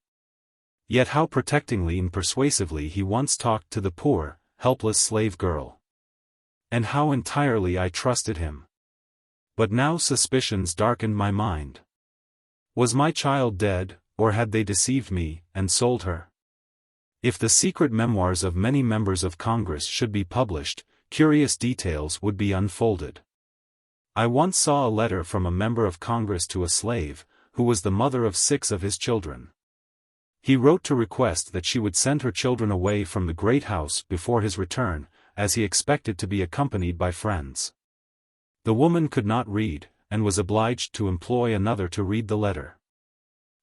Yet how protectingly and persuasively he once talked to the poor, helpless slave girl. And how entirely I trusted him. But now suspicions darkened my mind. Was my child dead, or had they deceived me, and sold her? If the secret memoirs of many members of Congress should be published, curious details would be unfolded. I once saw a letter from a member of Congress to a slave, who was the mother of 6 of his children. He wrote to request that she would send her children away from the great house before his return, as he expected to be accompanied by friends. The woman could not read, and was obliged to employ another to read the letter.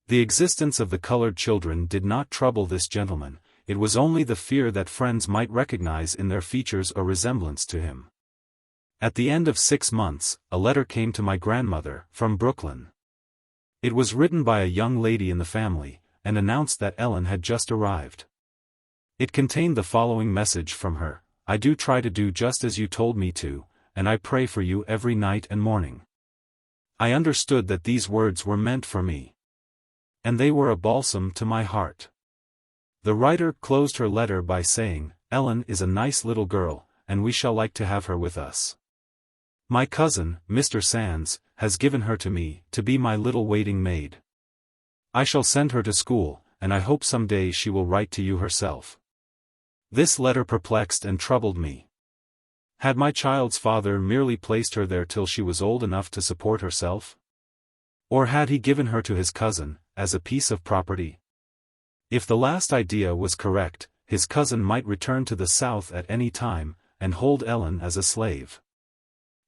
The existence of the colored children did not trouble this gentleman, it was only the fear that friends might recognize in their features a resemblance to him. At the end of 6 months, a letter came to my grandmother, from Brooklyn. It was written by a young lady in the family, and announced that Ellen had just arrived. It contained the following message from her: I do try to do just as you told me to, and I pray for you every night and morning. I understood that these words were meant for me. And they were a balsam to my heart. The writer closed her letter by saying, Ellen is a nice little girl, and we shall like to have her with us. My cousin, Mr. Sands, has given her to me, to be my little waiting maid. I shall send her to school, and I hope some day she will write to you herself. This letter perplexed and troubled me. Had my child's father merely placed her there till she was old enough to support herself? Or had he given her to his cousin, as a piece of property? If the last idea was correct, his cousin might return to the South at any time, and hold Ellen as a slave.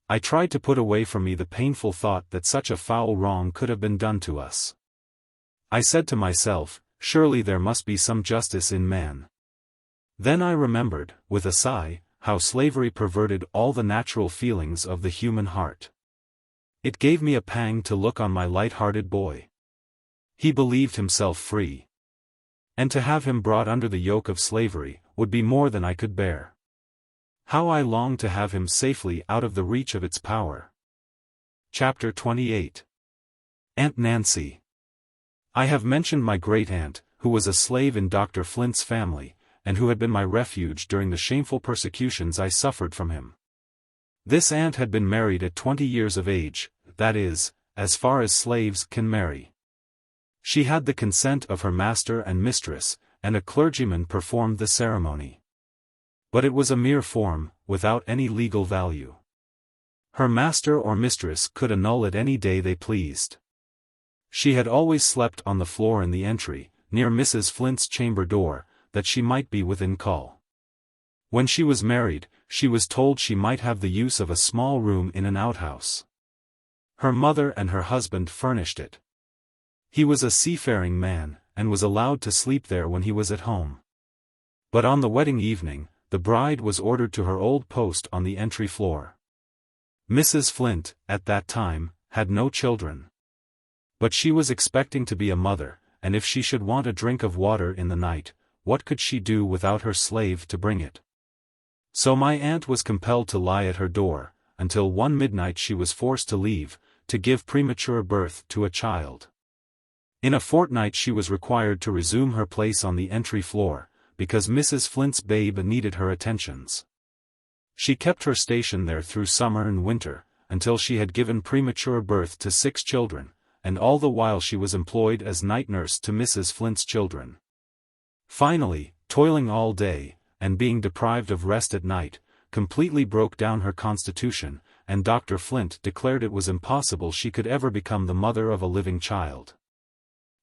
I tried to put away from me the painful thought that such a foul wrong could have been done to us. I said to myself, surely there must be some justice in man. Then I remembered, with a sigh, how slavery perverted all the natural feelings of the human heart. It gave me a pang to look on my light-hearted boy. He believed himself free. And to have him brought under the yoke of slavery, would be more than I could bear. How I longed to have him safely out of the reach of its power. Chapter 28. Aunt Nancy. I have mentioned my great-aunt, who was a slave in Dr. Flint's family, and who had been my refuge during the shameful persecutions I suffered from him. This aunt had been married at 20 years of age, that is, as far as slaves can marry. She had the consent of her master and mistress, and a clergyman performed the ceremony. But it was a mere form, without any legal value. Her master or mistress could annul it any day they pleased. She had always slept on the floor in the entry, near Mrs. Flint's chamber door, that she might be within call. When she was married, she was told she might have the use of a small room in an outhouse. Her mother and her husband furnished it. He was a seafaring man, and was allowed to sleep there when he was at home. But on the wedding evening, the bride was ordered to her old post on the entry floor. Mrs. Flint, at that time, had no children. But she was expecting to be a mother, and if she should want a drink of water in the night, what could she do without her slave to bring it? So my aunt was compelled to lie at her door, until one midnight she was forced to leave, to give premature birth to a child. In a fortnight she was required to resume her place on the entry floor, because Mrs. Flint's babe needed her attentions. She kept her station there through summer and winter, until she had given premature birth to 6 children, and all the while she was employed as night nurse to Mrs. Flint's children. Finally, toiling all day, and being deprived of rest at night, completely broke down her constitution, and Dr. Flint declared it was impossible she could ever become the mother of a living child.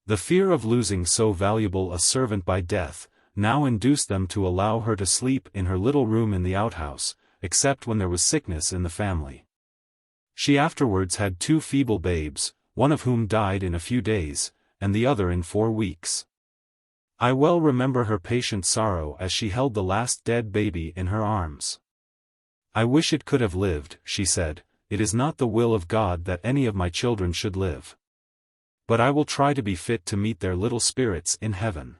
The fear of losing so valuable a servant by death now induced them to allow her to sleep in her little room in the outhouse, except when there was sickness in the family. She afterwards had 2 feeble babes, one of whom died in a few days, and the other in 4 weeks. I well remember her patient sorrow as she held the last dead baby in her arms. "I wish it could have lived," she said. "It is not the will of God that any of my children should live. But I will try to be fit to meet their little spirits in heaven."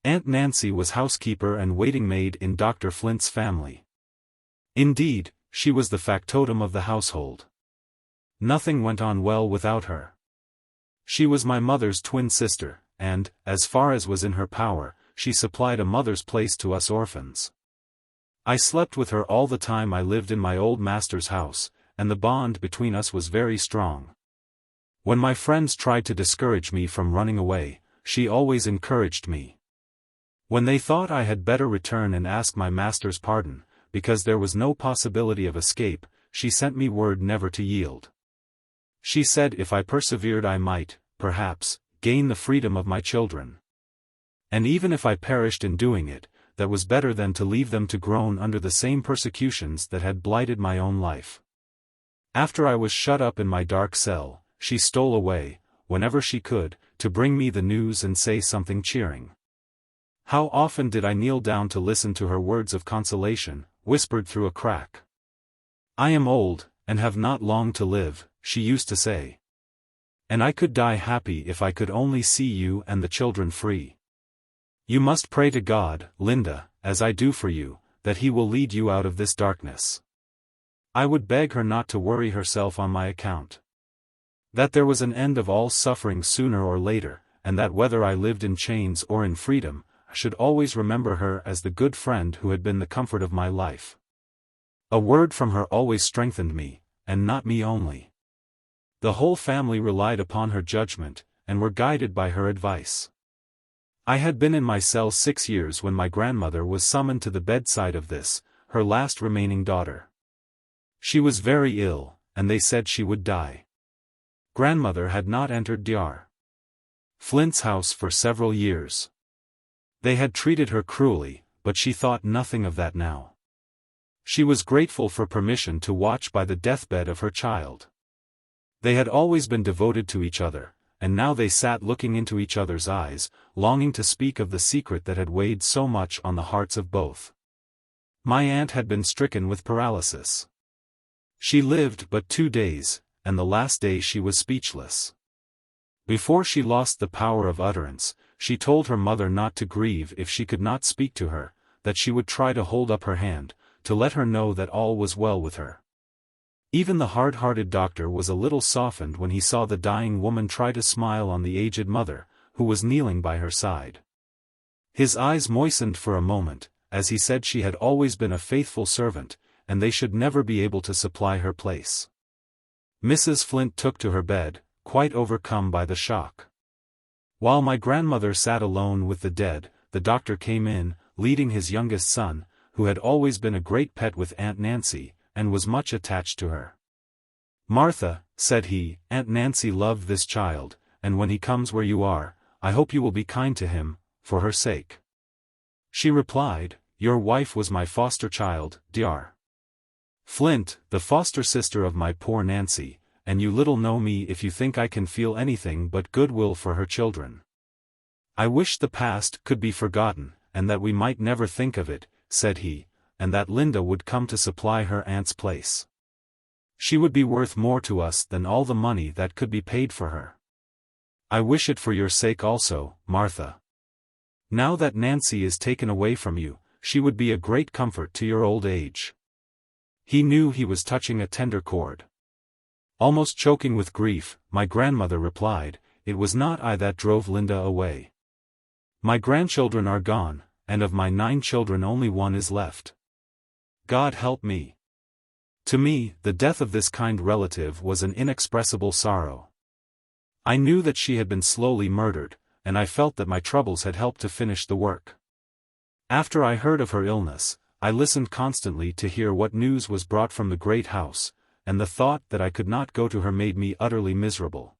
Aunt Nancy was housekeeper and waiting maid in Dr. Flint's family. Indeed, she was the factotum of the household. Nothing went on well without her. She was my mother's twin sister, and, as far as was in her power, she supplied a mother's place to us orphans. I slept with her all the time I lived in my old master's house, and the bond between us was very strong. When my friends tried to discourage me from running away, she always encouraged me. When they thought I had better return and ask my master's pardon, because there was no possibility of escape, she sent me word never to yield. She said if I persevered I might, perhaps, gain the freedom of my children. And even if I perished in doing it, that was better than to leave them to groan under the same persecutions that had blighted my own life. After I was shut up in my dark cell, she stole away, whenever she could, to bring me the news and say something cheering. How often did I kneel down to listen to her words of consolation, whispered through a crack. "I am old, and have not long to live," she used to say. "And I could die happy if I could only see you and the children free. You must pray to God, Linda, as I do for you, that He will lead you out of this darkness." I would beg her not to worry herself on my account. That there was an end of all suffering sooner or later, and that whether I lived in chains or in freedom, I should always remember her as the good friend who had been the comfort of my life. A word from her always strengthened me, and not me only. The whole family relied upon her judgment, and were guided by her advice. I had been in my cell 6 years when my grandmother was summoned to the bedside of this, her last remaining daughter. She was very ill, and they said she would die. Grandmother had not entered Dr. Flint's house for several years. They had treated her cruelly, but she thought nothing of that now. She was grateful for permission to watch by the deathbed of her child. They had always been devoted to each other, and now they sat looking into each other's eyes, longing to speak of the secret that had weighed so much on the hearts of both. My aunt had been stricken with paralysis. She lived but 2 days, and the last day she was speechless. Before she lost the power of utterance, she told her mother not to grieve if she could not speak to her, that she would try to hold up her hand, to let her know that all was well with her. Even the hard-hearted doctor was a little softened when he saw the dying woman try to smile on the aged mother, who was kneeling by her side. His eyes moistened for a moment, as he said she had always been a faithful servant, and they should never be able to supply her place. Mrs. Flint took to her bed, quite overcome by the shock. While my grandmother sat alone with the dead, the doctor came in, leading his youngest son, who had always been a great pet with Aunt Nancy, and was much attached to her. "Martha," said he, "Aunt Nancy loved this child, and when he comes where you are, I hope you will be kind to him, for her sake." She replied, "Your wife was my foster child, Dr. Flint, the foster sister of my poor Nancy, and you little know me if you think I can feel anything but goodwill for her children. I wish the past could be forgotten, and that we might never think of it," said he, "and that Linda would come to supply her aunt's place. She would be worth more to us than all the money that could be paid for her. I wish it for your sake also, Martha. Now that Nancy is taken away from you, she would be a great comfort to your old age." He knew he was touching a tender chord. Almost choking with grief, my grandmother replied, "It was not I that drove Linda away. My grandchildren are gone, and of my 9 children only 1 is left. God help me." To me, the death of this kind relative was an inexpressible sorrow. I knew that she had been slowly murdered, and I felt that my troubles had helped to finish the work. After I heard of her illness, I listened constantly to hear what news was brought from the great house, and the thought that I could not go to her made me utterly miserable.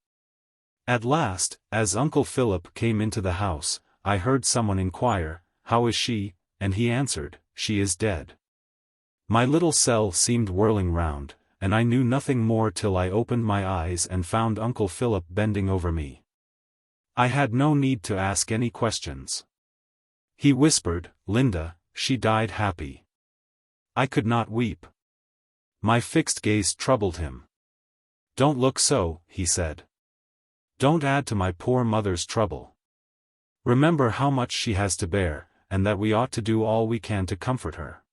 At last, as Uncle Philip came into the house, I heard someone inquire, "How is she?" and he answered, "She is dead." My little cell seemed whirling round, and I knew nothing more till I opened my eyes and found Uncle Philip bending over me. I had no need to ask any questions. He whispered, "Linda, she died happy." I could not weep. My fixed gaze troubled him. "Don't look so," he said. "Don't add to my poor mother's trouble. Remember how much she has to bear, and that we ought to do all we can to comfort her."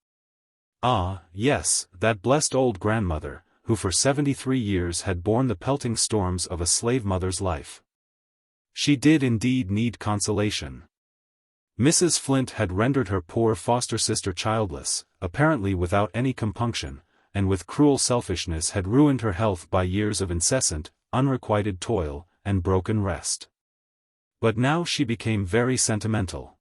Ah, yes, that blessed old grandmother, who for 73 years had borne the pelting storms of a slave mother's life. She did indeed need consolation. Mrs. Flint had rendered her poor foster sister childless, apparently without any compunction, and with cruel selfishness had ruined her health by years of incessant, unrequited toil, and broken rest. But now she became very sentimental.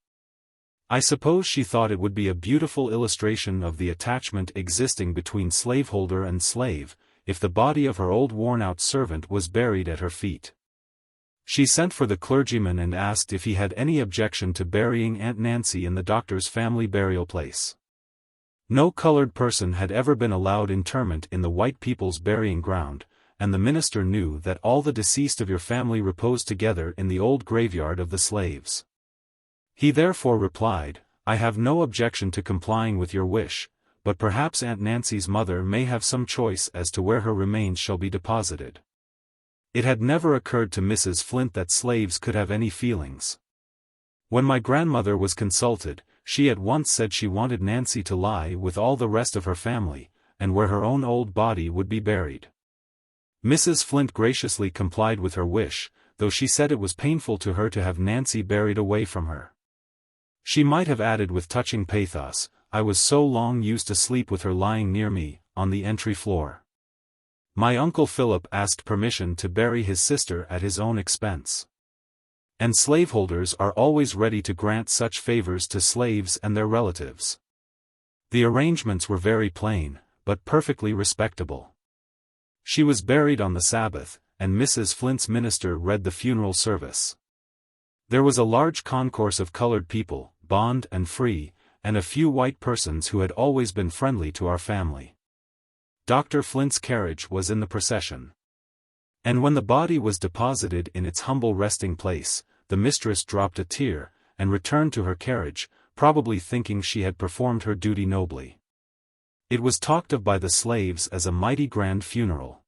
I suppose she thought it would be a beautiful illustration of the attachment existing between slaveholder and slave, if the body of her old worn-out servant was buried at her feet. She sent for the clergyman and asked if he had any objection to burying Aunt Nancy in the doctor's family burial place. No colored person had ever been allowed interment in the white people's burying ground, and the minister knew that all the deceased of your family reposed together in the old graveyard of the slaves. He therefore replied, "I have no objection to complying with your wish, but perhaps Aunt Nancy's mother may have some choice as to where her remains shall be deposited." It had never occurred to Mrs. Flint that slaves could have any feelings. When my grandmother was consulted, she at once said she wanted Nancy to lie with all the rest of her family, and where her own old body would be buried. Mrs. Flint graciously complied with her wish, though she said it was painful to her to have Nancy buried away from her. She might have added with touching pathos, "I was so long used to sleep with her lying near me, on the entry floor." My Uncle Philip asked permission to bury his sister at his own expense. And slaveholders are always ready to grant such favors to slaves and their relatives. The arrangements were very plain, but perfectly respectable. She was buried on the Sabbath, and Mrs. Flint's minister read the funeral service. There was a large concourse of colored people, bond and free, and a few white persons who had always been friendly to our family. Dr. Flint's carriage was in the procession. And when the body was deposited in its humble resting place, the mistress dropped a tear, and returned to her carriage, probably thinking she had performed her duty nobly. It was talked of by the slaves as a mighty grand funeral.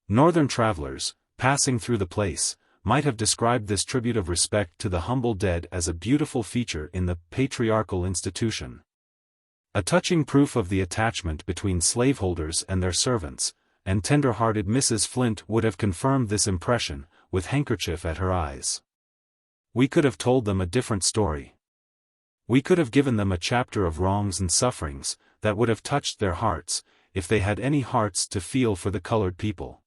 Northern travelers, passing through the place, might have described this tribute of respect to the humble dead as a beautiful feature in the patriarchal institution. A touching proof of the attachment between slaveholders and their servants, and tender-hearted Mrs. Flint would have confirmed this impression, with handkerchief at her eyes. We could have told them a different story. We could have given them a chapter of wrongs and sufferings, that would have touched their hearts, if they had any hearts to feel for the colored people.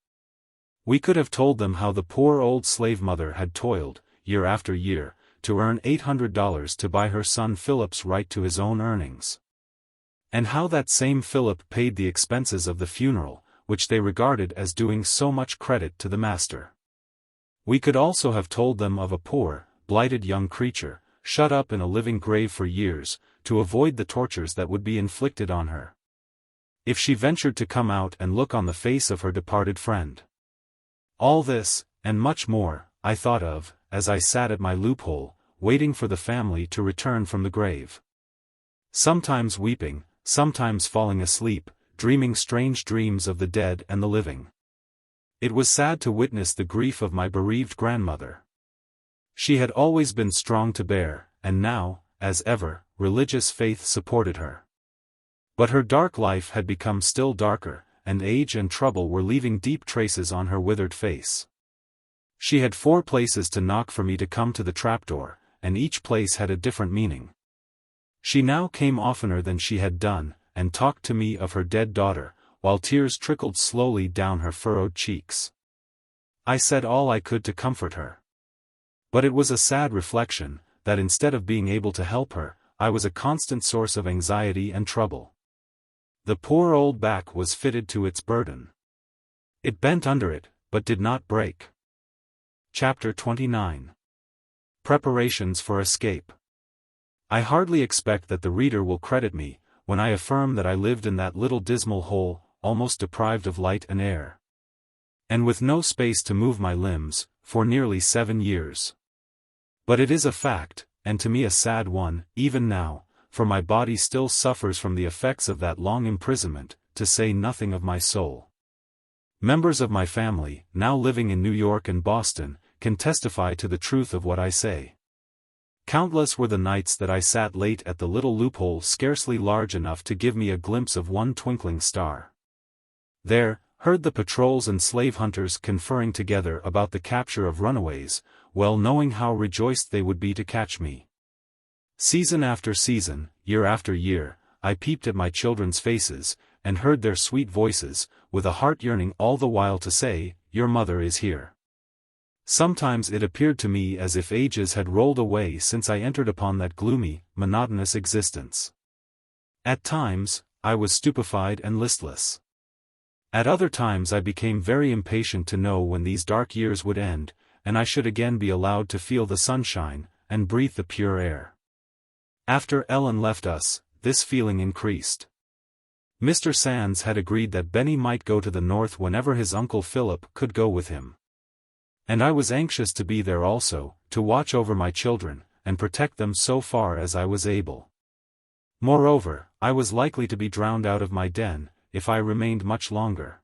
We could have told them how the poor old slave mother had toiled, year after year, to earn $800 to buy her son Philip's right to his own earnings. And how that same Philip paid the expenses of the funeral, which they regarded as doing so much credit to the master. We could also have told them of a poor, blighted young creature, shut up in a living grave for years, to avoid the tortures that would be inflicted on her, if she ventured to come out and look on the face of her departed friend. All this, and much more, I thought of, as I sat at my loophole, waiting for the family to return from the grave. Sometimes weeping, sometimes falling asleep, dreaming strange dreams of the dead and the living. It was sad to witness the grief of my bereaved grandmother. She had always been strong to bear, and now, as ever, religious faith supported her. But her dark life had become still darker, and age and trouble were leaving deep traces on her withered face. She had 4 places to knock for me to come to the trapdoor, and each place had a different meaning. She now came oftener than she had done, and talked to me of her dead daughter, while tears trickled slowly down her furrowed cheeks. I said all I could to comfort her. But it was a sad reflection, that instead of being able to help her, I was a constant source of anxiety and trouble. The poor old back was fitted to its burden. It bent under it, but did not break. Chapter 29. Preparations for Escape. I hardly expect that the reader will credit me, when I affirm that I lived in that little dismal hole, almost deprived of light and air, and with no space to move my limbs, for nearly 7 years. But it is a fact, and to me a sad one, even now, for my body still suffers from the effects of that long imprisonment, to say nothing of my soul. Members of my family, now living in New York and Boston, can testify to the truth of what I say. Countless were the nights that I sat late at the little loophole scarcely large enough to give me a glimpse of one twinkling star. There, heard the patrols and slave hunters conferring together about the capture of runaways, well knowing how rejoiced they would be to catch me. Season after season, year after year, I peeped at my children's faces, and heard their sweet voices, with a heart yearning all the while to say, "Your mother is here." Sometimes it appeared to me as if ages had rolled away since I entered upon that gloomy, monotonous existence. At times, I was stupefied and listless. At other times I became very impatient to know when these dark years would end, and I should again be allowed to feel the sunshine, and breathe the pure air. After Ellen left us, this feeling increased. Mr. Sands had agreed that Benny might go to the north whenever his uncle Philip could go with him. And I was anxious to be there also, to watch over my children, and protect them so far as I was able. Moreover, I was likely to be drowned out of my den, if I remained much longer.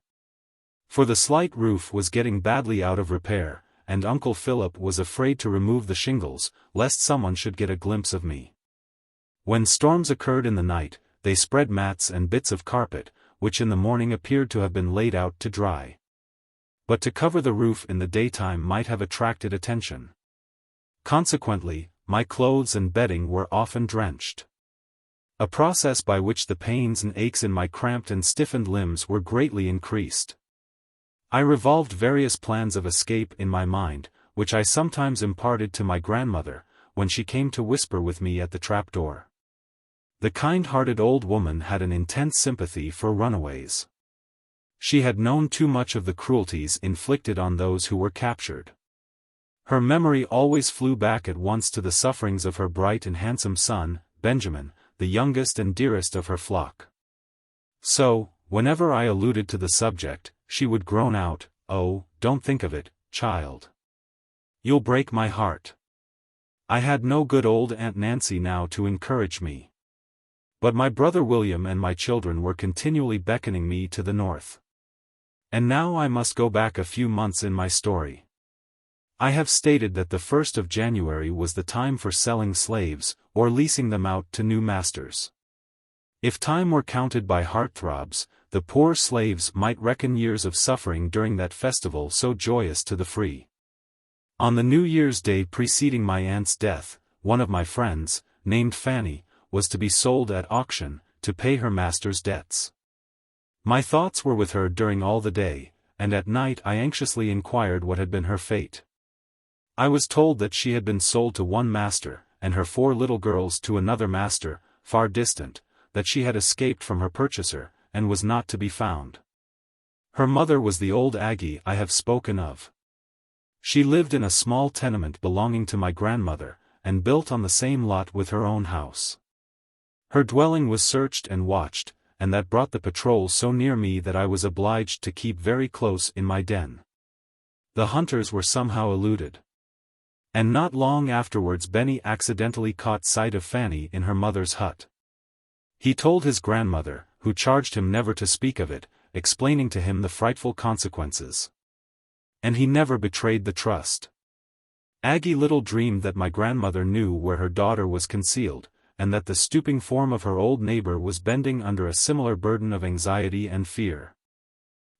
For the slight roof was getting badly out of repair, and Uncle Philip was afraid to remove the shingles, lest someone should get a glimpse of me. When storms occurred in the night, they spread mats and bits of carpet, which in the morning appeared to have been laid out to dry. But to cover the roof in the daytime might have attracted attention. Consequently, my clothes and bedding were often drenched. A process by which the pains and aches in my cramped and stiffened limbs were greatly increased. I revolved various plans of escape in my mind, which I sometimes imparted to my grandmother, when she came to whisper with me at the trapdoor. The kind-hearted old woman had an intense sympathy for runaways. She had known too much of the cruelties inflicted on those who were captured. Her memory always flew back at once to the sufferings of her bright and handsome son, Benjamin, the youngest and dearest of her flock. So, whenever I alluded to the subject, she would groan out, "Oh, don't think of it, child. You'll break my heart." I had no good old Aunt Nancy now to encourage me. But my brother William and my children were continually beckoning me to the north. And now I must go back a few months in my story. I have stated that the 1st of January was the time for selling slaves, or leasing them out to new masters. If time were counted by heartthrobs, the poor slaves might reckon years of suffering during that festival so joyous to the free. On the New Year's Day preceding my aunt's death, one of my friends, named Fanny, was to be sold at auction, to pay her master's debts. My thoughts were with her during all the day, and at night I anxiously inquired what had been her fate. I was told that she had been sold to one master, and her 4 little girls to another master, far distant, that she had escaped from her purchaser, and was not to be found. Her mother was the old Aggie I have spoken of. She lived in a small tenement belonging to my grandmother, and built on the same lot with her own house. Her dwelling was searched and watched, and that brought the patrol so near me that I was obliged to keep very close in my den. The hunters were somehow eluded. And not long afterwards Benny accidentally caught sight of Fanny in her mother's hut. He told his grandmother, who charged him never to speak of it, explaining to him the frightful consequences. And he never betrayed the trust. Aggie little dreamed that my grandmother knew where her daughter was concealed, and that the stooping form of her old neighbor was bending under a similar burden of anxiety and fear.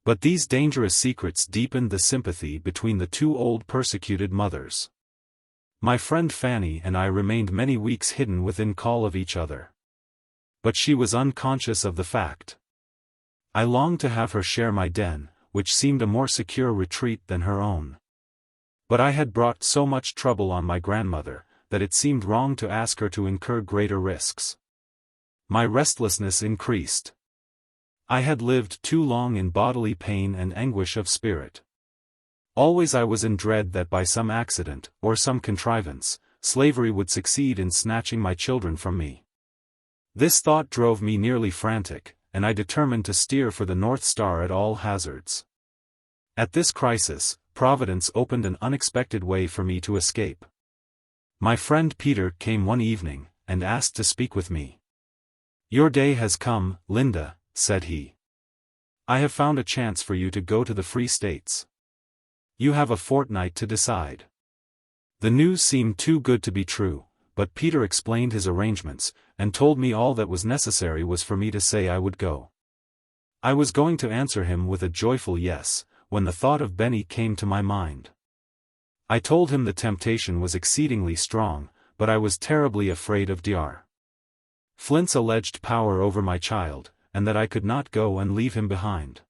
But these dangerous secrets deepened the sympathy between the 2 old persecuted mothers. My friend Fanny and I remained many weeks hidden within call of each other. But she was unconscious of the fact. I longed to have her share my den, which seemed a more secure retreat than her own. But I had brought so much trouble on my grandmother, that it seemed wrong to ask her to incur greater risks. My restlessness increased. I had lived too long in bodily pain and anguish of spirit. Always I was in dread that by some accident, or some contrivance, slavery would succeed in snatching my children from me. This thought drove me nearly frantic, and I determined to steer for the North Star at all hazards. At this crisis, Providence opened an unexpected way for me to escape. My friend Peter came one evening, and asked to speak with me. "Your day has come, Linda," said he. "I have found a chance for you to go to the Free States. You have a fortnight to decide." The news seemed too good to be true, but Peter explained his arrangements, and told me all that was necessary was for me to say I would go. I was going to answer him with a joyful yes, when the thought of Benny came to my mind. I told him the temptation was exceedingly strong, but I was terribly afraid of Dr. Flint's alleged power over my child, and that I could not go and leave him behind.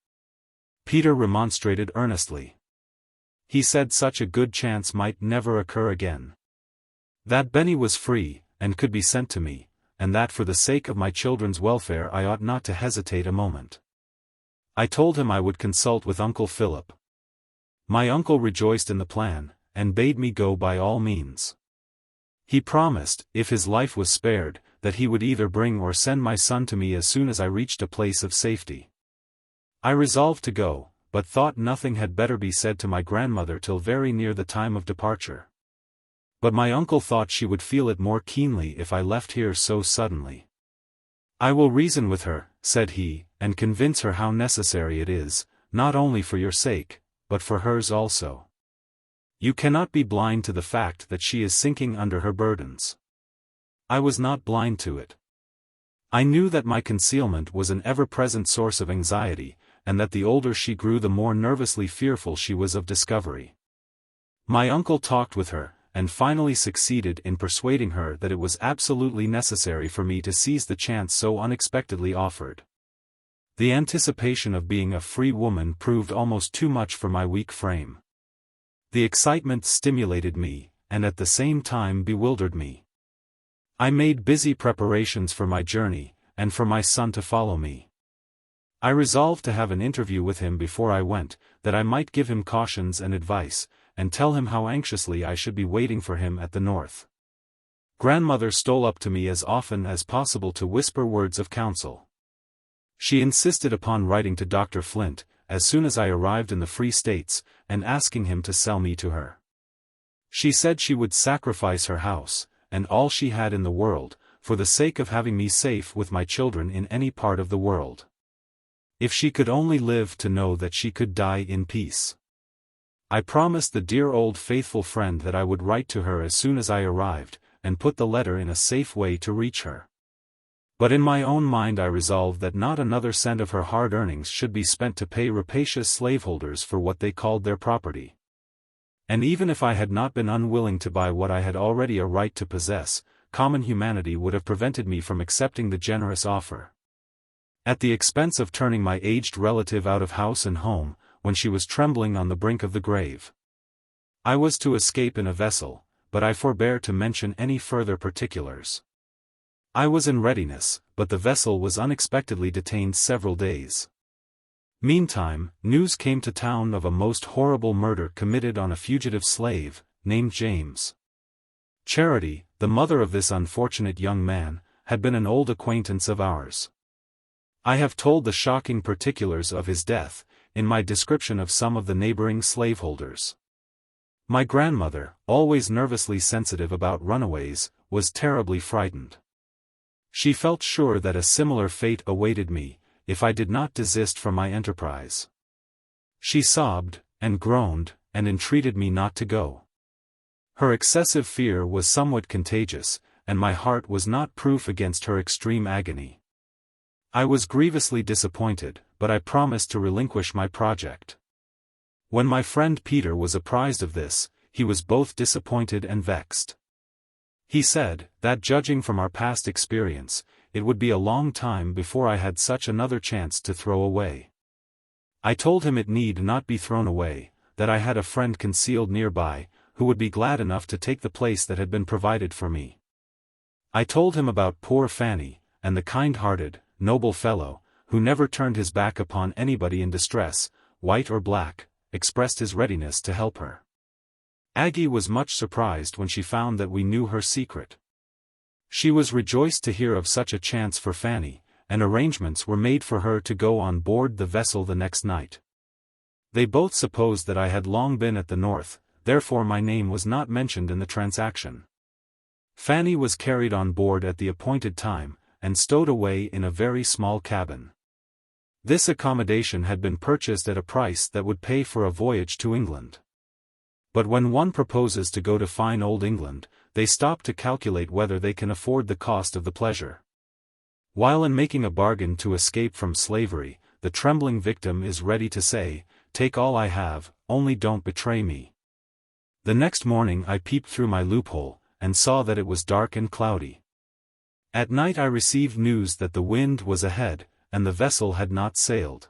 Peter remonstrated earnestly. He said such a good chance might never occur again. That Benny was free, and could be sent to me, and that for the sake of my children's welfare I ought not to hesitate a moment. I told him I would consult with Uncle Philip. My uncle rejoiced in the plan, and bade me go by all means. He promised, if his life was spared, that he would either bring or send my son to me as soon as I reached a place of safety. I resolved to go, but thought nothing had better be said to my grandmother till very near the time of departure. But my uncle thought she would feel it more keenly if I left here so suddenly. "I will reason with her," said he, "and convince her how necessary it is, not only for your sake, but for hers also. You cannot be blind to the fact that she is sinking under her burdens." I was not blind to it. I knew that my concealment was an ever-present source of anxiety, and that the older she grew the more nervously fearful she was of discovery. My uncle talked with her, and finally succeeded in persuading her that it was absolutely necessary for me to seize the chance so unexpectedly offered. The anticipation of being a free woman proved almost too much for my weak frame. The excitement stimulated me, and at the same time bewildered me. I made busy preparations for my journey, and for my son to follow me. I resolved to have an interview with him before I went, that I might give him cautions and advice, and tell him how anxiously I should be waiting for him at the north. Grandmother stole up to me as often as possible to whisper words of counsel. She insisted upon writing to Dr. Flint, as soon as I arrived in the Free States, and asking him to sell me to her. She said she would sacrifice her house, and all she had in the world, for the sake of having me safe with my children in any part of the world. If she could only live to know that she could die in peace. I promised the dear old faithful friend that I would write to her as soon as I arrived, and put the letter in a safe way to reach her. But in my own mind I resolved that not another cent of her hard earnings should be spent to pay rapacious slaveholders for what they called their property. And even if I had not been unwilling to buy what I had already a right to possess, common humanity would have prevented me from accepting the generous offer. At the expense of turning my aged relative out of house and home, when she was trembling on the brink of the grave. I was to escape in a vessel, but I forbear to mention any further particulars. I was in readiness, but the vessel was unexpectedly detained several days. Meantime, news came to town of a most horrible murder committed on a fugitive slave, named James. Charity, the mother of this unfortunate young man, had been an old acquaintance of ours. I have told the shocking particulars of his death, in my description of some of the neighboring slaveholders. My grandmother, always nervously sensitive about runaways, was terribly frightened. She felt sure that a similar fate awaited me, if I did not desist from my enterprise. She sobbed, and groaned, and entreated me not to go. Her excessive fear was somewhat contagious, and my heart was not proof against her extreme agony. I was grievously disappointed, but I promised to relinquish my project. When my friend Peter was apprised of this, he was both disappointed and vexed. He said, that judging from our past experience, it would be a long time before I had such another chance to throw away. I told him it need not be thrown away, that I had a friend concealed nearby, who would be glad enough to take the place that had been provided for me. I told him about poor Fanny, and the kind-hearted, noble fellow, who never turned his back upon anybody in distress, white or black, expressed his readiness to help her. Aggie was much surprised when she found that we knew her secret. She was rejoiced to hear of such a chance for Fanny, and arrangements were made for her to go on board the vessel the next night. They both supposed that I had long been at the North, therefore my name was not mentioned in the transaction. Fanny was carried on board at the appointed time, and stowed away in a very small cabin. This accommodation had been purchased at a price that would pay for a voyage to England. But when one proposes to go to fine old England, they stop to calculate whether they can afford the cost of the pleasure. While in making a bargain to escape from slavery, the trembling victim is ready to say, "Take all I have, only don't betray me." The next morning I peeped through my loophole, and saw that it was dark and cloudy. At night I received news that the wind was ahead, and the vessel had not sailed.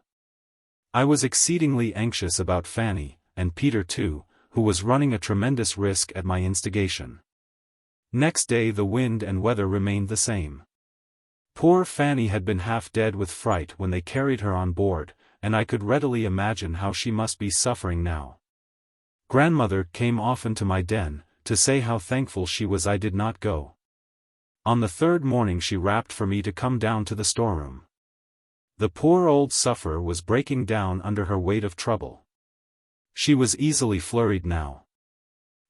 I was exceedingly anxious about Fanny, and Peter too, who was running a tremendous risk at my instigation. Next day the wind and weather remained the same. Poor Fanny had been half dead with fright when they carried her on board, and I could readily imagine how she must be suffering now. Grandmother came often to my den, to say how thankful she was I did not go. On the third morning she rapped for me to come down to the storeroom. The poor old sufferer was breaking down under her weight of trouble. She was easily flurried now.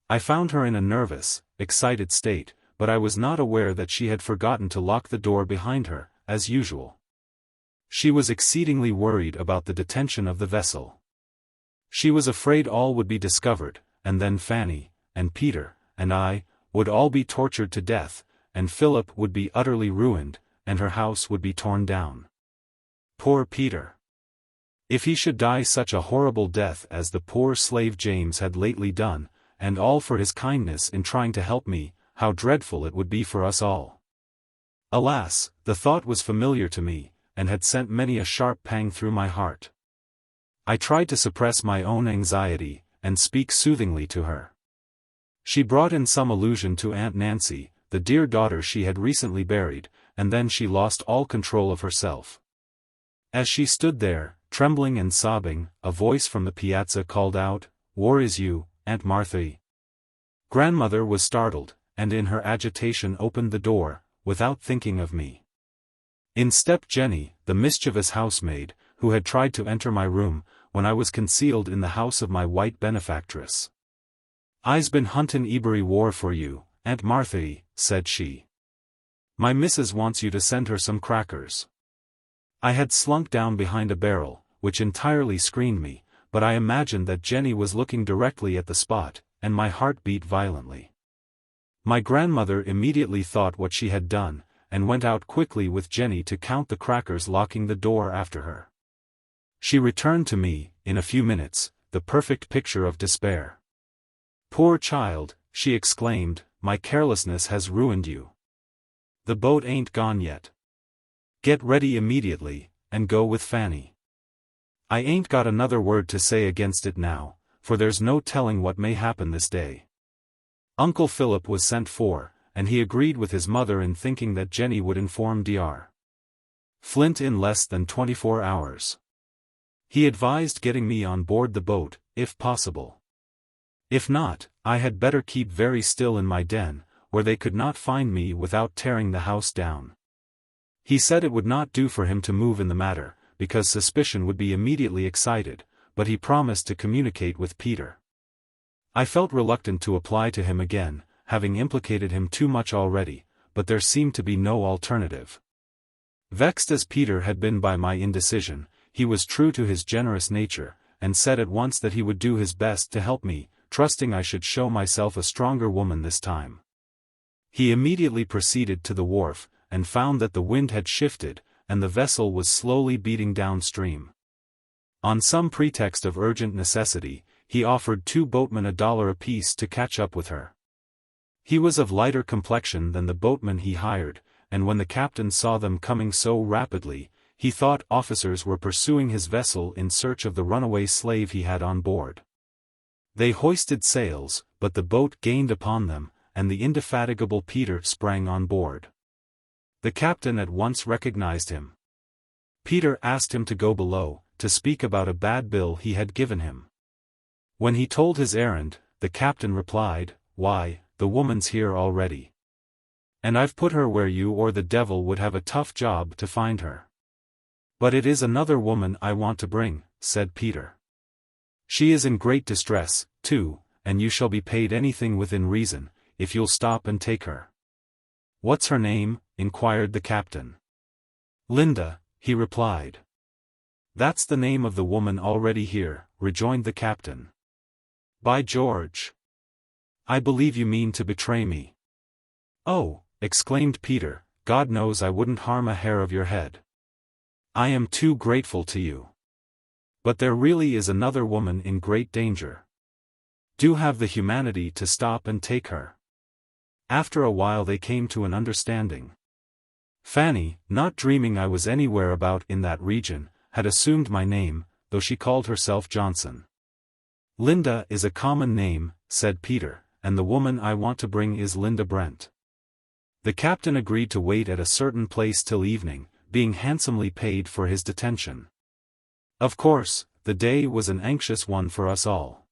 I found her in a nervous, excited state, but I was not aware that she had forgotten to lock the door behind her, as usual. She was exceedingly worried about the detention of the vessel. She was afraid all would be discovered, and then Fanny, and Peter, and I, would all be tortured to death, and Philip would be utterly ruined, and her house would be torn down. Poor Peter! If he should die such a horrible death as the poor slave James had lately done, and all for his kindness in trying to help me, how dreadful it would be for us all. Alas, the thought was familiar to me, and had sent many a sharp pang through my heart. I tried to suppress my own anxiety, and speak soothingly to her. She brought in some allusion to Aunt Nancy, the dear daughter she had recently buried, and then she lost all control of herself. As she stood there, trembling and sobbing, a voice from the piazza called out, "War is you, Aunt Martha." Grandmother was startled, and in her agitation opened the door, without thinking of me. In stepped Jenny, the mischievous housemaid, who had tried to enter my room, when I was concealed in the house of my white benefactress. "I's been huntin' Ebury war for you, Aunt Martha," said she. "My missus wants you to send her some crackers." I had slunk down behind a barrel, which entirely screened me, but I imagined that Jenny was looking directly at the spot, and my heart beat violently. My grandmother immediately thought what she had done, and went out quickly with Jenny to count the crackers, locking the door after her. She returned to me, in a few minutes, the perfect picture of despair. "Poor child," she exclaimed, "my carelessness has ruined you. The boat ain't gone yet. Get ready immediately, and go with Fanny. I ain't got another word to say against it now, for there's no telling what may happen this day." Uncle Philip was sent for, and he agreed with his mother in thinking that Jenny would inform Dr. Flint in less than 24 hours. He advised getting me on board the boat, if possible. If not, I had better keep very still in my den, where they could not find me without tearing the house down. He said it would not do for him to move in the matter, because suspicion would be immediately excited, but he promised to communicate with Peter. I felt reluctant to apply to him again, having implicated him too much already, but there seemed to be no alternative. Vexed as Peter had been by my indecision, he was true to his generous nature, and said at once that he would do his best to help me, trusting I should show myself a stronger woman this time. He immediately proceeded to the wharf, and found that the wind had shifted, and the vessel was slowly beating downstream. On some pretext of urgent necessity, he offered 2 boatmen $1 apiece to catch up with her. He was of lighter complexion than the boatmen he hired, and when the captain saw them coming so rapidly, he thought officers were pursuing his vessel in search of the runaway slave he had on board. They hoisted sails, but the boat gained upon them, and the indefatigable Peter sprang on board. The captain at once recognized him. Peter asked him to go below, to speak about a bad bill he had given him. When he told his errand, the captain replied, "Why, the woman's here already. And I've put her where you or the devil would have a tough job to find her." "But it is another woman I want to bring," said Peter. "She is in great distress, too, and you shall be paid anything within reason, if you'll stop and take her." "What's her name?" inquired the captain. "Linda," he replied. "That's the name of the woman already here," rejoined the captain. "By George! I believe you mean to betray me." "Oh," exclaimed Peter, "God knows I wouldn't harm a hair of your head. I am too grateful to you. But there really is another woman in great danger. Do have the humanity to stop and take her." After a while they came to an understanding. Fanny, not dreaming I was anywhere about in that region, had assumed my name, though she called herself Johnson. "Linda is a common name," said Peter, "and the woman I want to bring is Linda Brent." The captain agreed to wait at a certain place till evening, being handsomely paid for his detention. Of course, the day was an anxious one for us all.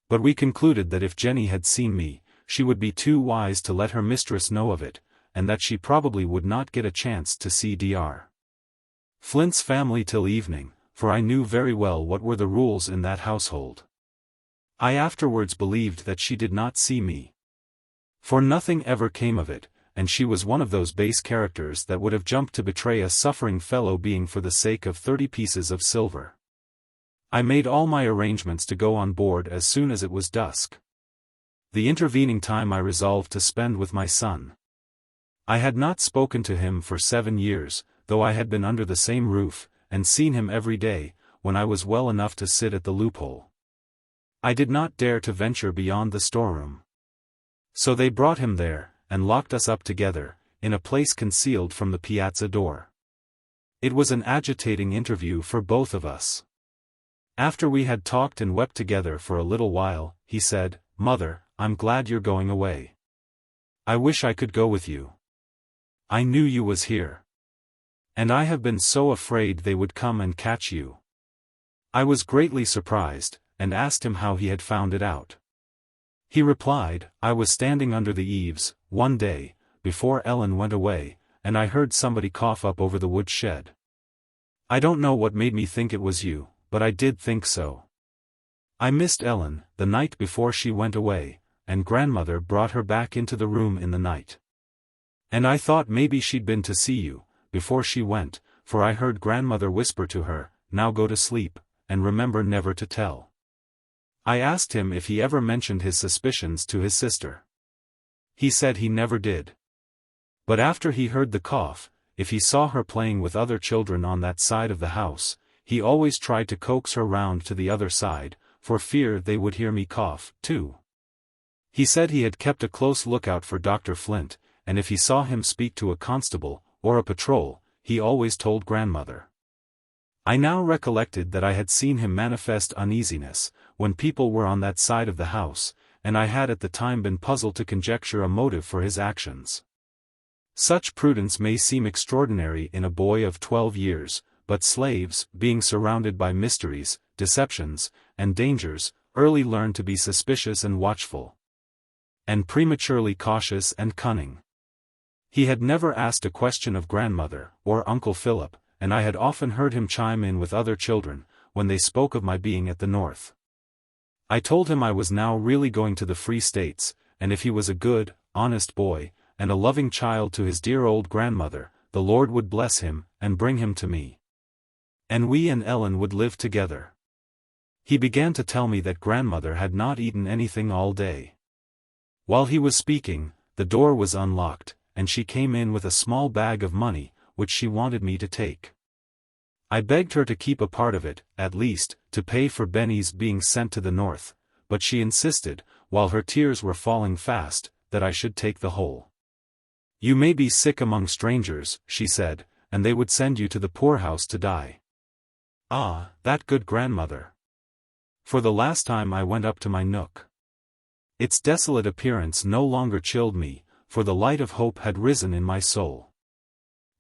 But we concluded that if Jenny had seen me, she would be too wise to let her mistress know of it, and that she probably would not get a chance to see Dr. Flint's family till evening, for I knew very well what were the rules in that household. I afterwards believed that she did not see me. For nothing ever came of it, and she was one of those base characters that would have jumped to betray a suffering fellow being for the sake of 30 pieces of silver. I made all my arrangements to go on board as soon as it was dusk. The intervening time I resolved to spend with my son. I had not spoken to him for 7 years, though I had been under the same roof, and seen him every day, when I was well enough to sit at the loophole. I did not dare to venture beyond the storeroom. So they brought him there, and locked us up together, in a place concealed from the piazza door. It was an agitating interview for both of us. After we had talked and wept together for a little while, he said, "Mother, I'm glad you're going away. I wish I could go with you. I knew you was here. And I have been so afraid they would come and catch you." I was greatly surprised, and asked him how he had found it out. He replied, "I was standing under the eaves, one day, before Ellen went away, and I heard somebody cough up over the wood shed. I don't know what made me think it was you, but I did think so. I missed Ellen, the night before she went away, and grandmother brought her back into the room in the night. And I thought maybe she'd been to see you, before she went, for I heard grandmother whisper to her, 'Now go to sleep, and remember never to tell.' I asked him if he ever mentioned his suspicions to his sister. He said he never did. But after he heard the cough, if he saw her playing with other children on that side of the house, he always tried to coax her round to the other side, for fear they would hear me cough, too. He said he had kept a close lookout for Dr. Flint, and if he saw him speak to a constable, or a patrol, he always told grandmother. I now recollected that I had seen him manifest uneasiness, when people were on that side of the house, and I had at the time been puzzled to conjecture a motive for his actions. Such prudence may seem extraordinary in a boy of 12 years, but slaves, being surrounded by mysteries, deceptions, and dangers, early learn to be suspicious and watchful, and prematurely cautious and cunning. He had never asked a question of grandmother, or Uncle Philip, and I had often heard him chime in with other children, when they spoke of my being at the North. I told him I was now really going to the Free States, and if he was a good, honest boy, and a loving child to his dear old grandmother, the Lord would bless him, and bring him to me. And we and Ellen would live together. He began to tell me that grandmother had not eaten anything all day. While he was speaking, the door was unlocked, and she came in with a small bag of money, which she wanted me to take. I begged her to keep a part of it, at least, to pay for Benny's being sent to the North, but she insisted, while her tears were falling fast, that I should take the whole. "You may be sick among strangers," she said, "and they would send you to the poorhouse to die." Ah, that good grandmother! For the last time I went up to my nook. Its desolate appearance no longer chilled me, for the light of hope had risen in my soul.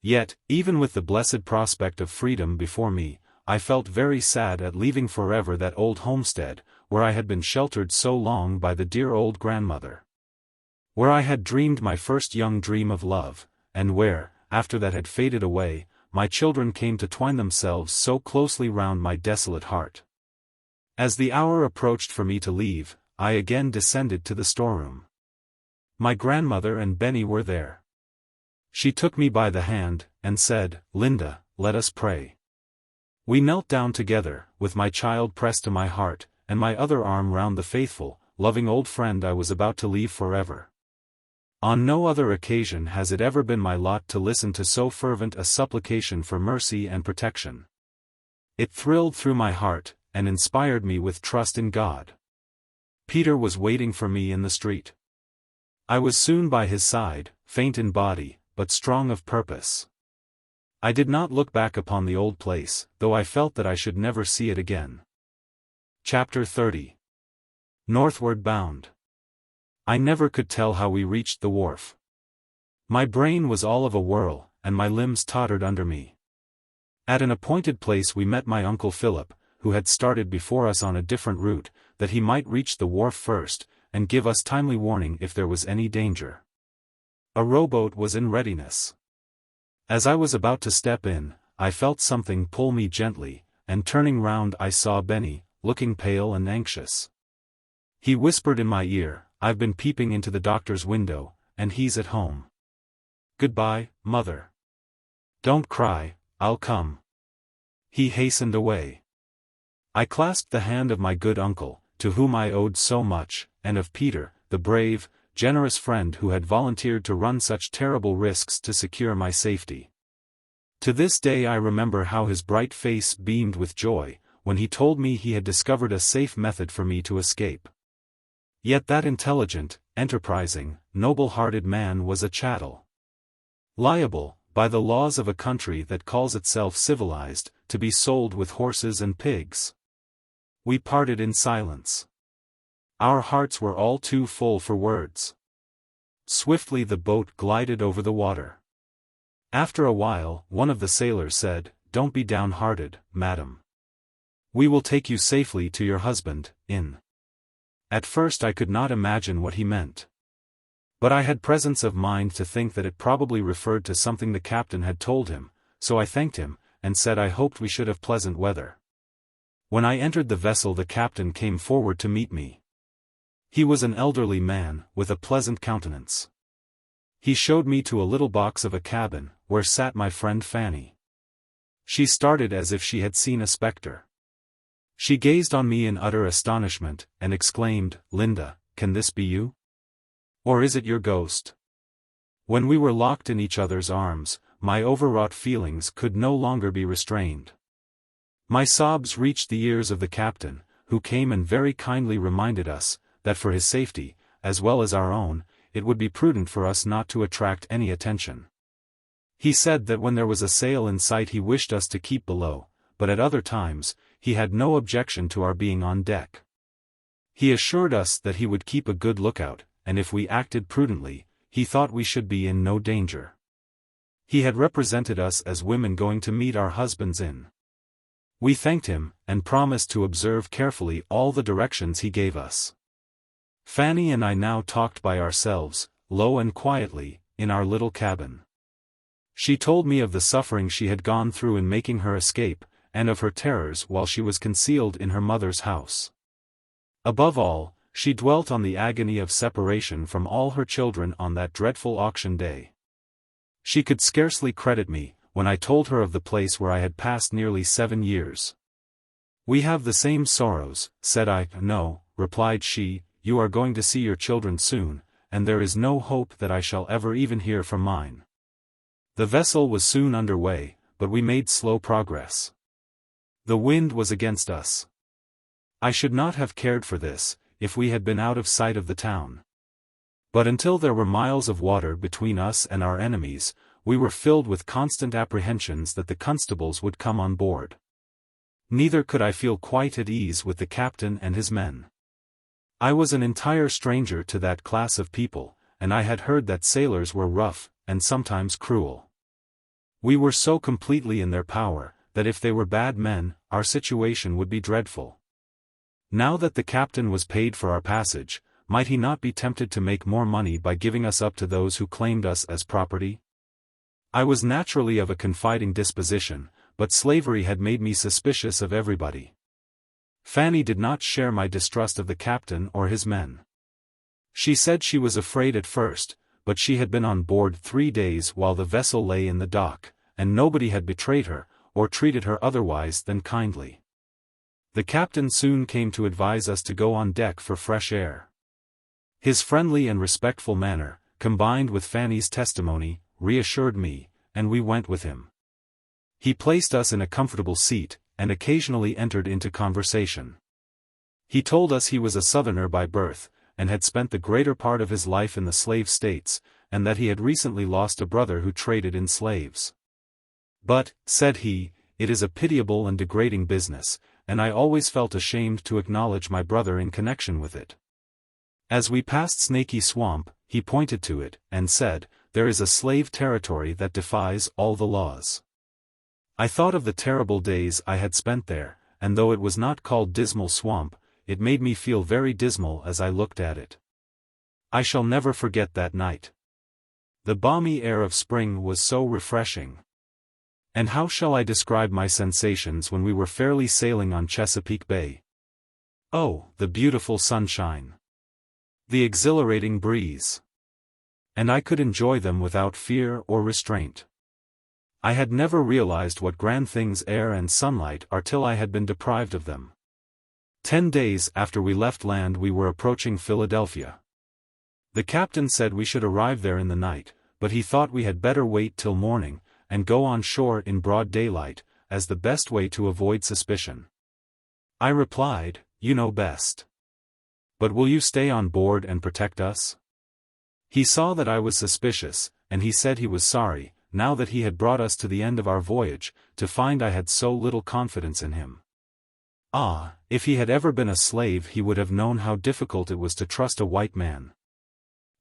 Yet, even with the blessed prospect of freedom before me, I felt very sad at leaving forever that old homestead, where I had been sheltered so long by the dear old grandmother. Where I had dreamed my first young dream of love, and where, after that had faded away, my children came to twine themselves so closely round my desolate heart. As the hour approached for me to leave, I again descended to the storeroom. My grandmother and Benny were there. She took me by the hand, and said, "Linda, let us pray." We knelt down together, with my child pressed to my heart, and my other arm round the faithful, loving old friend I was about to leave forever. On no other occasion has it ever been my lot to listen to so fervent a supplication for mercy and protection. It thrilled through my heart, and inspired me with trust in God. Peter was waiting for me in the street. I was soon by his side, faint in body, but strong of purpose. I did not look back upon the old place, though I felt that I should never see it again. Chapter 30. Northward Bound. I never could tell how we reached the wharf. My brain was all of a whirl, and my limbs tottered under me. At an appointed place we met my Uncle Philip, who had started before us on a different route, that he might reach the wharf first, and give us timely warning if there was any danger. A rowboat was in readiness. As I was about to step in, I felt something pull me gently, and turning round I saw Benny, looking pale and anxious. He whispered in my ear, "I've been peeping into the doctor's window, and he's at home. Goodbye, mother. Don't cry, I'll come." He hastened away. I clasped the hand of my good uncle, to whom I owed so much, and of Peter, the brave, generous friend who had volunteered to run such terrible risks to secure my safety. To this day I remember how his bright face beamed with joy, when he told me he had discovered a safe method for me to escape. Yet that intelligent, enterprising, noble-hearted man was a chattel. Liable, by the laws of a country that calls itself civilized, to be sold with horses and pigs. We parted in silence. Our hearts were all too full for words. Swiftly the boat glided over the water. After a while, one of the sailors said, "Don't be downhearted, madam. We will take you safely to your husband, in." At first I could not imagine what he meant. But I had presence of mind to think that it probably referred to something the captain had told him, so I thanked him, and said I hoped we should have pleasant weather. When I entered the vessel the captain came forward to meet me. He was an elderly man, with a pleasant countenance. He showed me to a little box of a cabin, where sat my friend Fanny. She started as if she had seen a spectre. She gazed on me in utter astonishment, and exclaimed, "Linda, can this be you? Or is it your ghost?" When we were locked in each other's arms, my overwrought feelings could no longer be restrained. My sobs reached the ears of the captain, who came and very kindly reminded us, that for his safety, as well as our own, it would be prudent for us not to attract any attention. He said that when there was a sail in sight he wished us to keep below, but at other times, he had no objection to our being on deck. He assured us that he would keep a good lookout, and if we acted prudently, he thought we should be in no danger. He had represented us as women going to meet our husbands in. We thanked him, and promised to observe carefully all the directions he gave us. Fanny and I now talked by ourselves, low and quietly, in our little cabin. She told me of the suffering she had gone through in making her escape, and of her terrors while she was concealed in her mother's house. Above all, she dwelt on the agony of separation from all her children on that dreadful auction day. She could scarcely credit me, when I told her of the place where I had passed nearly 7 years. "We have the same sorrows," said I. "No," replied she, "you are going to see your children soon, and there is no hope that I shall ever even hear from mine." The vessel was soon under way, but we made slow progress. The wind was against us. I should not have cared for this, if we had been out of sight of the town. But until there were miles of water between us and our enemies, we were filled with constant apprehensions that the constables would come on board. Neither could I feel quite at ease with the captain and his men. I was an entire stranger to that class of people, and I had heard that sailors were rough, and sometimes cruel. We were so completely in their power, that if they were bad men, our situation would be dreadful. Now that the captain was paid for our passage, might he not be tempted to make more money by giving us up to those who claimed us as property? I was naturally of a confiding disposition, but slavery had made me suspicious of everybody. Fanny did not share my distrust of the captain or his men. She said she was afraid at first, but she had been on board 3 days while the vessel lay in the dock, and nobody had betrayed her, or treated her otherwise than kindly. The captain soon came to advise us to go on deck for fresh air. His friendly and respectful manner, combined with Fanny's testimony, reassured me, and we went with him. He placed us in a comfortable seat, and occasionally entered into conversation. He told us he was a Southerner by birth, and had spent the greater part of his life in the slave states, and that he had recently lost a brother who traded in slaves. But, said he, it is a pitiable and degrading business, and I always felt ashamed to acknowledge my brother in connection with it. As we passed Snaky Swamp, he pointed to it, and said, "There is a slave territory that defies all the laws." I thought of the terrible days I had spent there, and though it was not called Dismal Swamp, it made me feel very dismal as I looked at it. I shall never forget that night. The balmy air of spring was so refreshing. And how shall I describe my sensations when we were fairly sailing on Chesapeake Bay? Oh, the beautiful sunshine! The exhilarating breeze! And I could enjoy them without fear or restraint. I had never realized what grand things air and sunlight are till I had been deprived of them. 10 days after we left land we were approaching Philadelphia. The captain said we should arrive there in the night, but he thought we had better wait till morning, and go on shore in broad daylight, as the best way to avoid suspicion. I replied, "You know best. But will you stay on board and protect us?" He saw that I was suspicious, and he said he was sorry, now that he had brought us to the end of our voyage, to find I had so little confidence in him. Ah, if he had ever been a slave he would have known how difficult it was to trust a white man.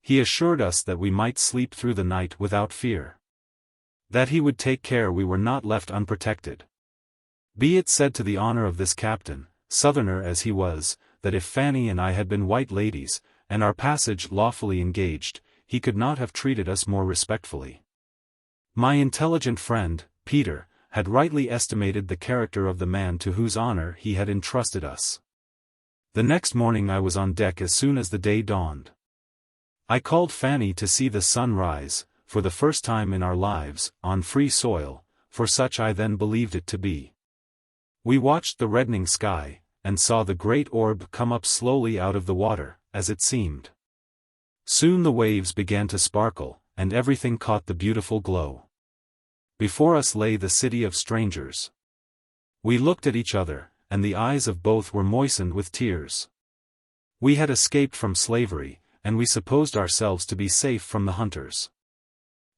He assured us that we might sleep through the night without fear. That he would take care we were not left unprotected. Be it said to the honor of this captain, Southerner as he was, that if Fanny and I had been white ladies, and our passage lawfully engaged, he could not have treated us more respectfully. My intelligent friend, Peter, had rightly estimated the character of the man to whose honor he had entrusted us. The next morning I was on deck as soon as the day dawned. I called Fanny to see the sun rise, for the first time in our lives, on free soil, for such I then believed it to be. We watched the reddening sky, and saw the great orb come up slowly out of the water, as it seemed. Soon the waves began to sparkle, and everything caught the beautiful glow. Before us lay the city of strangers. We looked at each other, and the eyes of both were moistened with tears. We had escaped from slavery, and we supposed ourselves to be safe from the hunters.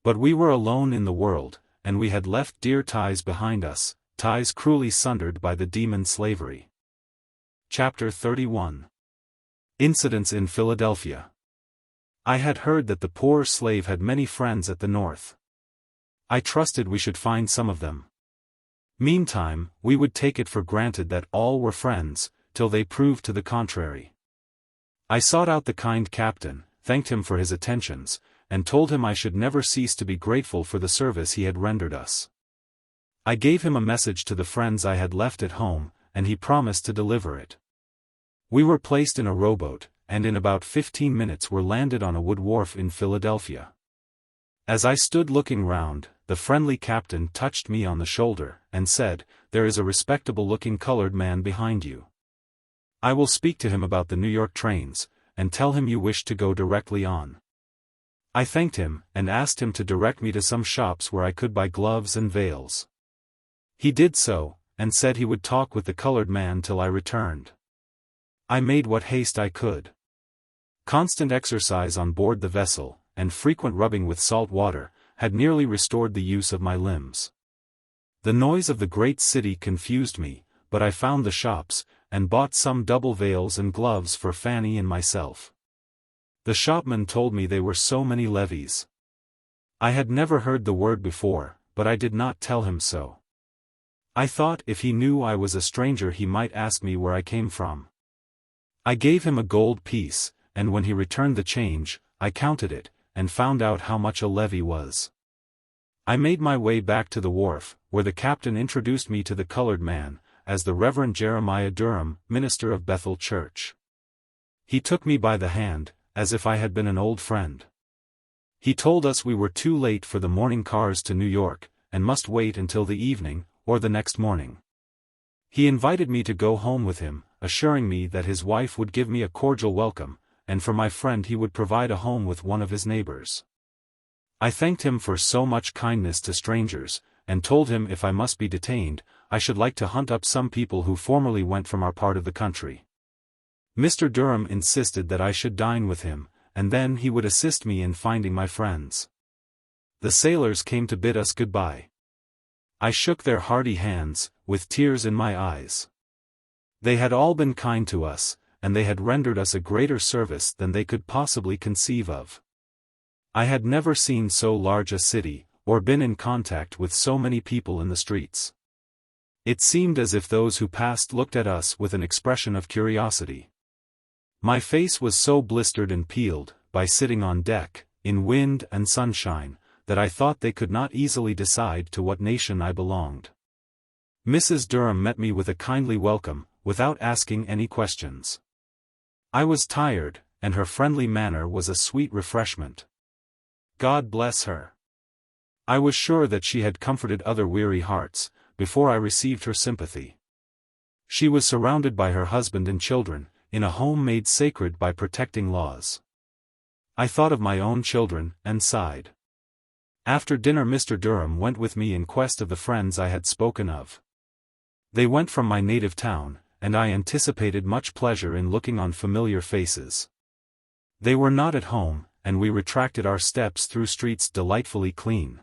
But we were alone in the world, and we had left dear ties behind us, ties cruelly sundered by the demon slavery. Chapter 31. Incidents in Philadelphia. I had heard that the poor slave had many friends at the North. I trusted we should find some of them. Meantime, we would take it for granted that all were friends, till they proved to the contrary. I sought out the kind captain, thanked him for his attentions, and told him I should never cease to be grateful for the service he had rendered us. I gave him a message to the friends I had left at home, and he promised to deliver it. We were placed in a rowboat, and in about 15 minutes were landed on a wood wharf in Philadelphia. As I stood looking round, the friendly captain touched me on the shoulder, and said, "There is a respectable-looking colored man behind you. I will speak to him about the New York trains, and tell him you wish to go directly on." I thanked him, and asked him to direct me to some shops where I could buy gloves and veils. He did so, and said he would talk with the colored man till I returned. I made what haste I could. Constant exercise on board the vessel, and frequent rubbing with salt water, had nearly restored the use of my limbs. The noise of the great city confused me, but I found the shops, and bought some double veils and gloves for Fanny and myself. The shopman told me they were so many levies. I had never heard the word before, but I did not tell him so. I thought if he knew I was a stranger he might ask me where I came from. I gave him a gold piece, and when he returned the change, I counted it, and found out how much a levy was. I made my way back to the wharf, where the captain introduced me to the colored man, as the Reverend Jeremiah Durham, minister of Bethel Church. He took me by the hand, as if I had been an old friend. He told us we were too late for the morning cars to New York, and must wait until the evening, or the next morning. He invited me to go home with him, assuring me that his wife would give me a cordial welcome, and for my friend he would provide a home with one of his neighbors. I thanked him for so much kindness to strangers, and told him if I must be detained, I should like to hunt up some people who formerly went from our part of the country. Mr. Durham insisted that I should dine with him, and then he would assist me in finding my friends. The sailors came to bid us goodbye. I shook their hearty hands, with tears in my eyes. They had all been kind to us, and they had rendered us a greater service than they could possibly conceive of. I had never seen so large a city, or been in contact with so many people in the streets. It seemed as if those who passed looked at us with an expression of curiosity. My face was so blistered and peeled, by sitting on deck, in wind and sunshine, that I thought they could not easily decide to what nation I belonged. Mrs. Durham met me with a kindly welcome, without asking any questions. I was tired, and her friendly manner was a sweet refreshment. God bless her. I was sure that she had comforted other weary hearts, before I received her sympathy. She was surrounded by her husband and children, in a home made sacred by protecting laws. I thought of my own children, and sighed. After dinner Mr. Durham went with me in quest of the friends I had spoken of. They went from my native town, and I anticipated much pleasure in looking on familiar faces. They were not at home, and we retraced our steps through streets delightfully clean.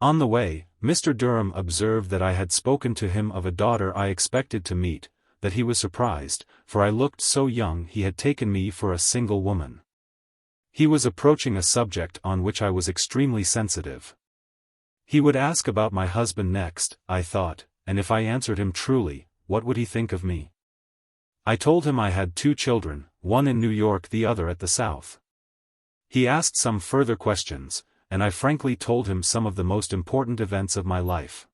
On the way, Mr. Durham observed that I had spoken to him of a daughter I expected to meet, that he was surprised, for I looked so young he had taken me for a single woman. He was approaching a subject on which I was extremely sensitive. He would ask about my husband next, I thought, and if I answered him truly, what would he think of me? I told him I had 2 children, one in New York, the other at the South. He asked some further questions, and I frankly told him some of the most important events of my life.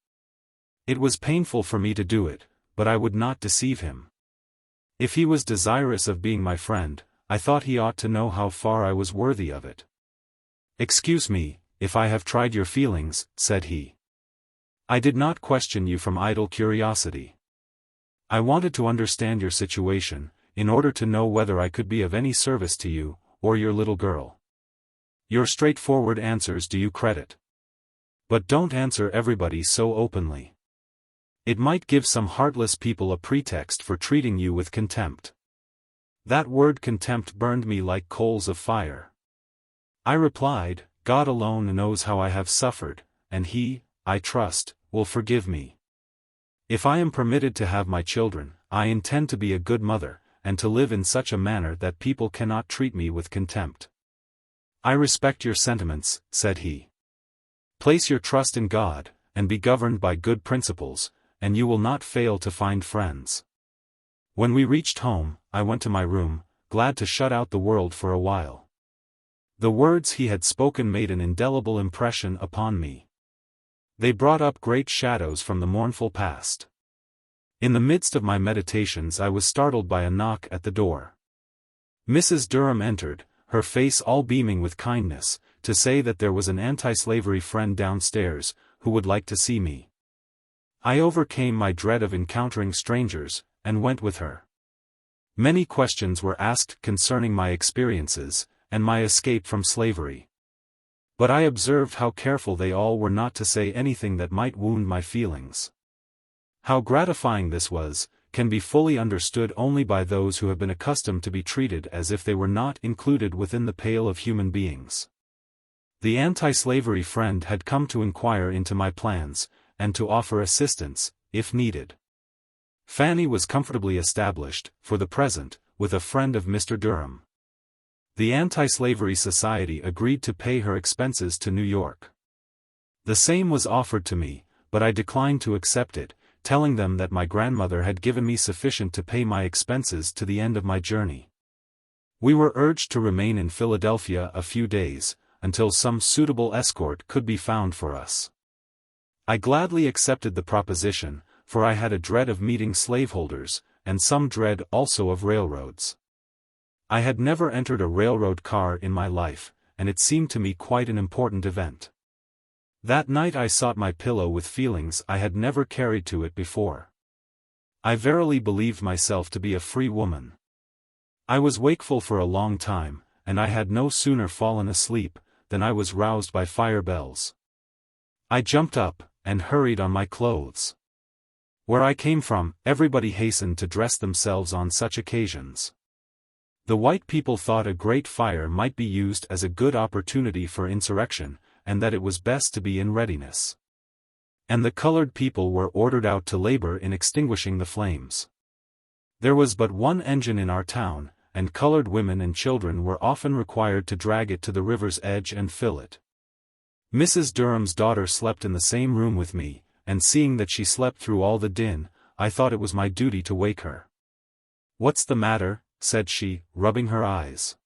It was painful for me to do it, but I would not deceive him. If he was desirous of being my friend, I thought he ought to know how far I was worthy of it. "Excuse me, if I have tried your feelings," said he. "I did not question you from idle curiosity. I wanted to understand your situation, in order to know whether I could be of any service to you, or your little girl. Your straightforward answers do you credit. But don't answer everybody so openly. It might give some heartless people a pretext for treating you with contempt." That word contempt burned me like coals of fire. I replied, "God alone knows how I have suffered, and He, I trust, will forgive me. If I am permitted to have my children, I intend to be a good mother, and to live in such a manner that people cannot treat me with contempt." "I respect your sentiments," said he. "Place your trust in God, and be governed by good principles, and you will not fail to find friends." When we reached home, I went to my room, glad to shut out the world for a while. The words he had spoken made an indelible impression upon me. They brought up great shadows from the mournful past. In the midst of my meditations I was startled by a knock at the door. Mrs. Durham entered, her face all beaming with kindness, to say that there was an anti-slavery friend downstairs, who would like to see me. I overcame my dread of encountering strangers, and went with her. Many questions were asked concerning my experiences, and my escape from slavery. But I observed how careful they all were not to say anything that might wound my feelings. How gratifying this was, can be fully understood only by those who have been accustomed to be treated as if they were not included within the pale of human beings. The anti-slavery friend had come to inquire into my plans, and to offer assistance, if needed. Fanny was comfortably established, for the present, with a friend of Mr. Durham. The Anti-Slavery Society agreed to pay her expenses to New York. The same was offered to me, but I declined to accept it, telling them that my grandmother had given me sufficient to pay my expenses to the end of my journey. We were urged to remain in Philadelphia a few days, until some suitable escort could be found for us. I gladly accepted the proposition, for I had a dread of meeting slaveholders, and some dread also of railroads. I had never entered a railroad car in my life, and it seemed to me quite an important event. That night I sought my pillow with feelings I had never carried to it before. I verily believed myself to be a free woman. I was wakeful for a long time, and I had no sooner fallen asleep, than I was roused by fire bells. I jumped up, and hurried on my clothes. Where I came from, everybody hastened to dress themselves on such occasions. The white people thought a great fire might be used as a good opportunity for insurrection, and that it was best to be in readiness. And the colored people were ordered out to labor in extinguishing the flames. There was but one engine in our town, and colored women and children were often required to drag it to the river's edge and fill it. Mrs. Durham's daughter slept in the same room with me, and seeing that she slept through all the din, I thought it was my duty to wake her. "What's the matter?" said she, rubbing her eyes.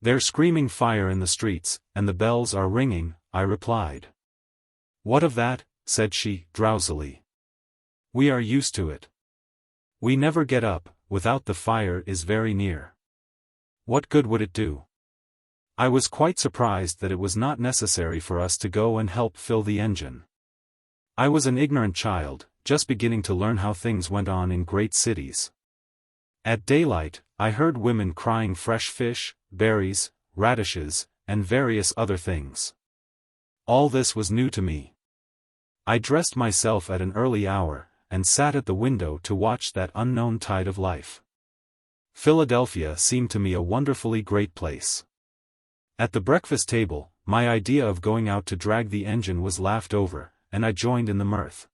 "They're screaming fire in the streets, and the bells are ringing," I replied. "What of that?" said she, drowsily. "We are used to it. We never get up, without the fire is very near. What good would it do?" I was quite surprised that it was not necessary for us to go and help fill the engine. I was an ignorant child, just beginning to learn how things went on in great cities. At daylight, I heard women crying fresh fish, berries, radishes, and various other things. All this was new to me. I dressed myself at an early hour, and sat at the window to watch that unknown tide of life. Philadelphia seemed to me a wonderfully great place. At the breakfast table, my idea of going out to drag the engine was laughed over, and I joined in the mirth.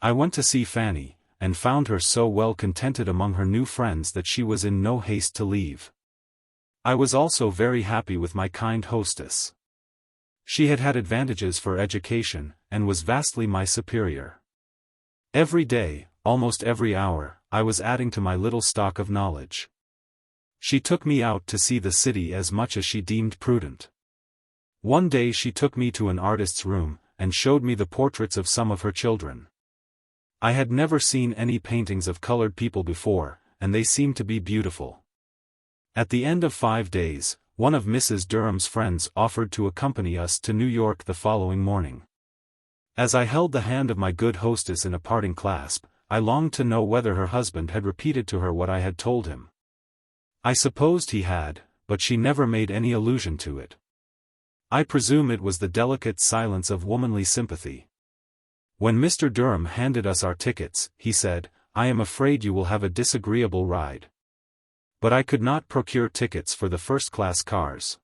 I went to see Fanny, and found her so well contented among her new friends that she was in no haste to leave. I was also very happy with my kind hostess. She had had advantages for education, and was vastly my superior. Every day, almost every hour, I was adding to my little stock of knowledge. She took me out to see the city as much as she deemed prudent. One day she took me to an artist's room, and showed me the portraits of some of her children. I had never seen any paintings of colored people before, and they seemed to be beautiful. At the end of 5 days, one of Mrs. Durham's friends offered to accompany us to New York the following morning. As I held the hand of my good hostess in a parting clasp, I longed to know whether her husband had repeated to her what I had told him. I supposed he had, but she never made any allusion to it. I presume it was the delicate silence of womanly sympathy. When Mr. Durham handed us our tickets, he said, "I am afraid you will have a disagreeable ride." But I could not procure tickets for the first-class cars.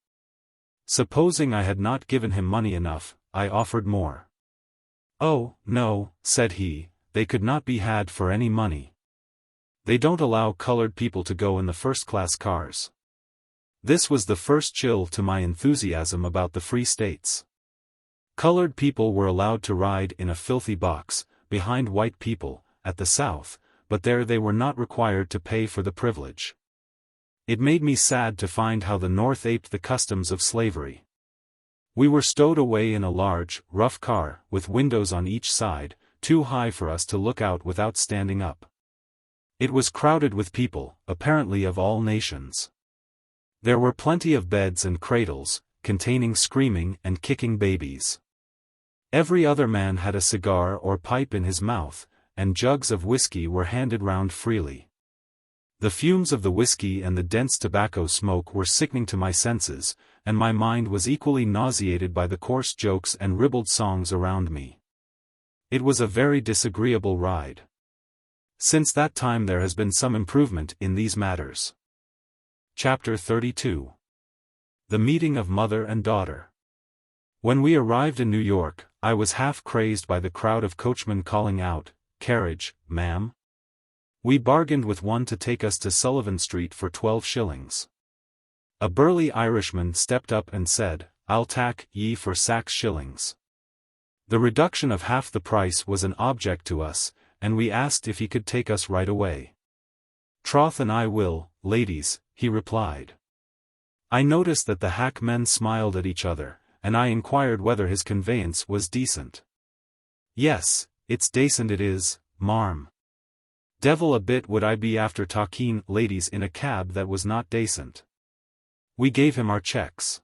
Supposing I had not given him money enough, I offered more. "Oh, no," said he, "they could not be had for any money. They don't allow colored people to go in the first-class cars." This was the first chill to my enthusiasm about the Free States. Colored people were allowed to ride in a filthy box, behind white people, at the South, but there they were not required to pay for the privilege. It made me sad to find how the North aped the customs of slavery. We were stowed away in a large, rough car, with windows on each side, too high for us to look out without standing up. It was crowded with people, apparently of all nations. There were plenty of beds and cradles, containing screaming and kicking babies. Every other man had a cigar or pipe in his mouth, and jugs of whiskey were handed round freely. The fumes of the whiskey and the dense tobacco smoke were sickening to my senses, and my mind was equally nauseated by the coarse jokes and ribald songs around me. It was a very disagreeable ride. Since that time there has been some improvement in these matters. Chapter 32. The Meeting of Mother and Daughter. When we arrived in New York, I was half crazed by the crowd of coachmen calling out, "Carriage, ma'am?" We bargained with one to take us to Sullivan Street for 12 shillings. A burly Irishman stepped up and said, "I'll tack ye for 6 shillings." The reduction of half the price was an object to us, and we asked if he could take us right away. "Troth and I will, ladies," he replied. I noticed that the hackmen smiled at each other, and I inquired whether his conveyance was decent. "Yes, it's dacent it is, marm. Devil a bit would I be after talking ladies in a cab that was not dacent." We gave him our checks.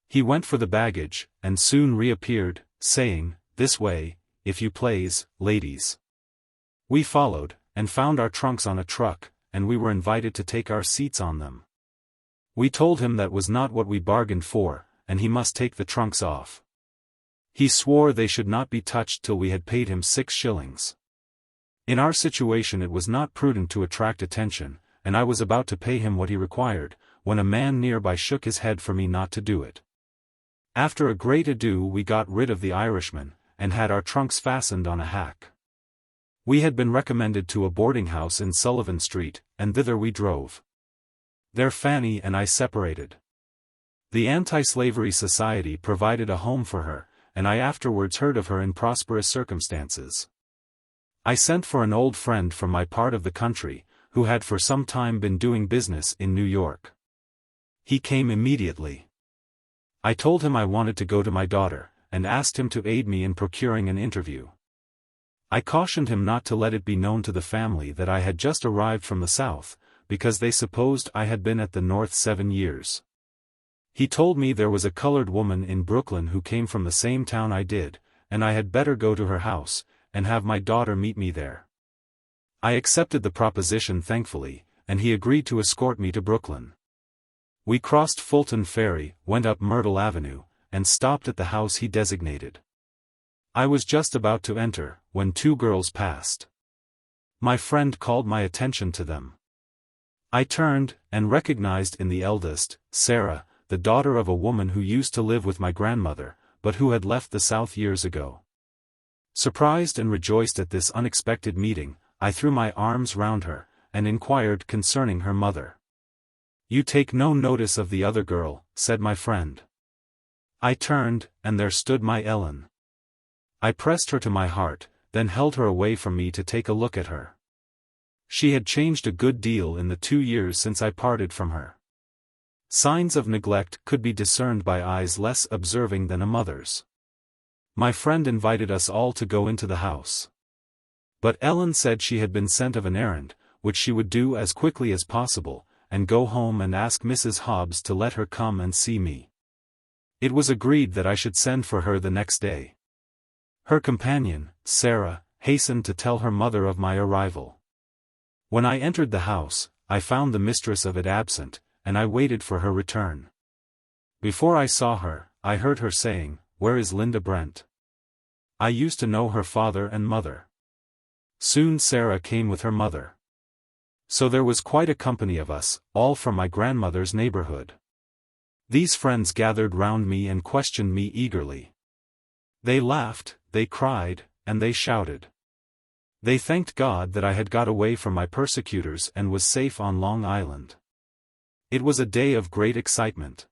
He went for the baggage, and soon reappeared, saying, "This way, if you plaze, ladies." We followed, and found our trunks on a truck, and we were invited to take our seats on them. We told him that was not what we bargained for, and he must take the trunks off. He swore they should not be touched till we had paid him 6 shillings. In our situation it was not prudent to attract attention, and I was about to pay him what he required, when a man nearby shook his head for me not to do it. After a great ado we got rid of the Irishman, and had our trunks fastened on a hack. We had been recommended to a boarding house in Sullivan Street, and thither we drove. There Fanny and I separated. The Anti-Slavery Society provided a home for her, and I afterwards heard of her in prosperous circumstances. I sent for an old friend from my part of the country, who had for some time been doing business in New York. He came immediately. I told him I wanted to go to my daughter, and asked him to aid me in procuring an interview. I cautioned him not to let it be known to the family that I had just arrived from the South, because they supposed I had been at the North 7 years. He told me there was a colored woman in Brooklyn who came from the same town I did, and I had better go to her house, and have my daughter meet me there. I accepted the proposition thankfully, and he agreed to escort me to Brooklyn. We crossed Fulton Ferry, went up Myrtle Avenue, and stopped at the house he designated. I was just about to enter, when 2 girls passed. My friend called my attention to them. I turned, and recognized in the eldest, Sarah, the daughter of a woman who used to live with my grandmother, but who had left the South years ago. Surprised and rejoiced at this unexpected meeting, I threw my arms round her, and inquired concerning her mother. "You take no notice of the other girl," said my friend. I turned, and there stood my Ellen. I pressed her to my heart, then held her away from me to take a look at her. She had changed a good deal in the 2 years since I parted from her. Signs of neglect could be discerned by eyes less observing than a mother's. My friend invited us all to go into the house. But Ellen said she had been sent of an errand, which she would do as quickly as possible, and go home and ask Mrs. Hobbs to let her come and see me. It was agreed that I should send for her the next day. Her companion, Sarah, hastened to tell her mother of my arrival. When I entered the house, I found the mistress of it absent, and I waited for her return. Before I saw her, I heard her saying, "Where is Linda Brent? I used to know her father and mother." Soon Sarah came with her mother. So there was quite a company of us, all from my grandmother's neighborhood. These friends gathered round me and questioned me eagerly. They laughed, they cried, and they shouted. They thanked God that I had got away from my persecutors and was safe on Long Island. It was a day of great excitement.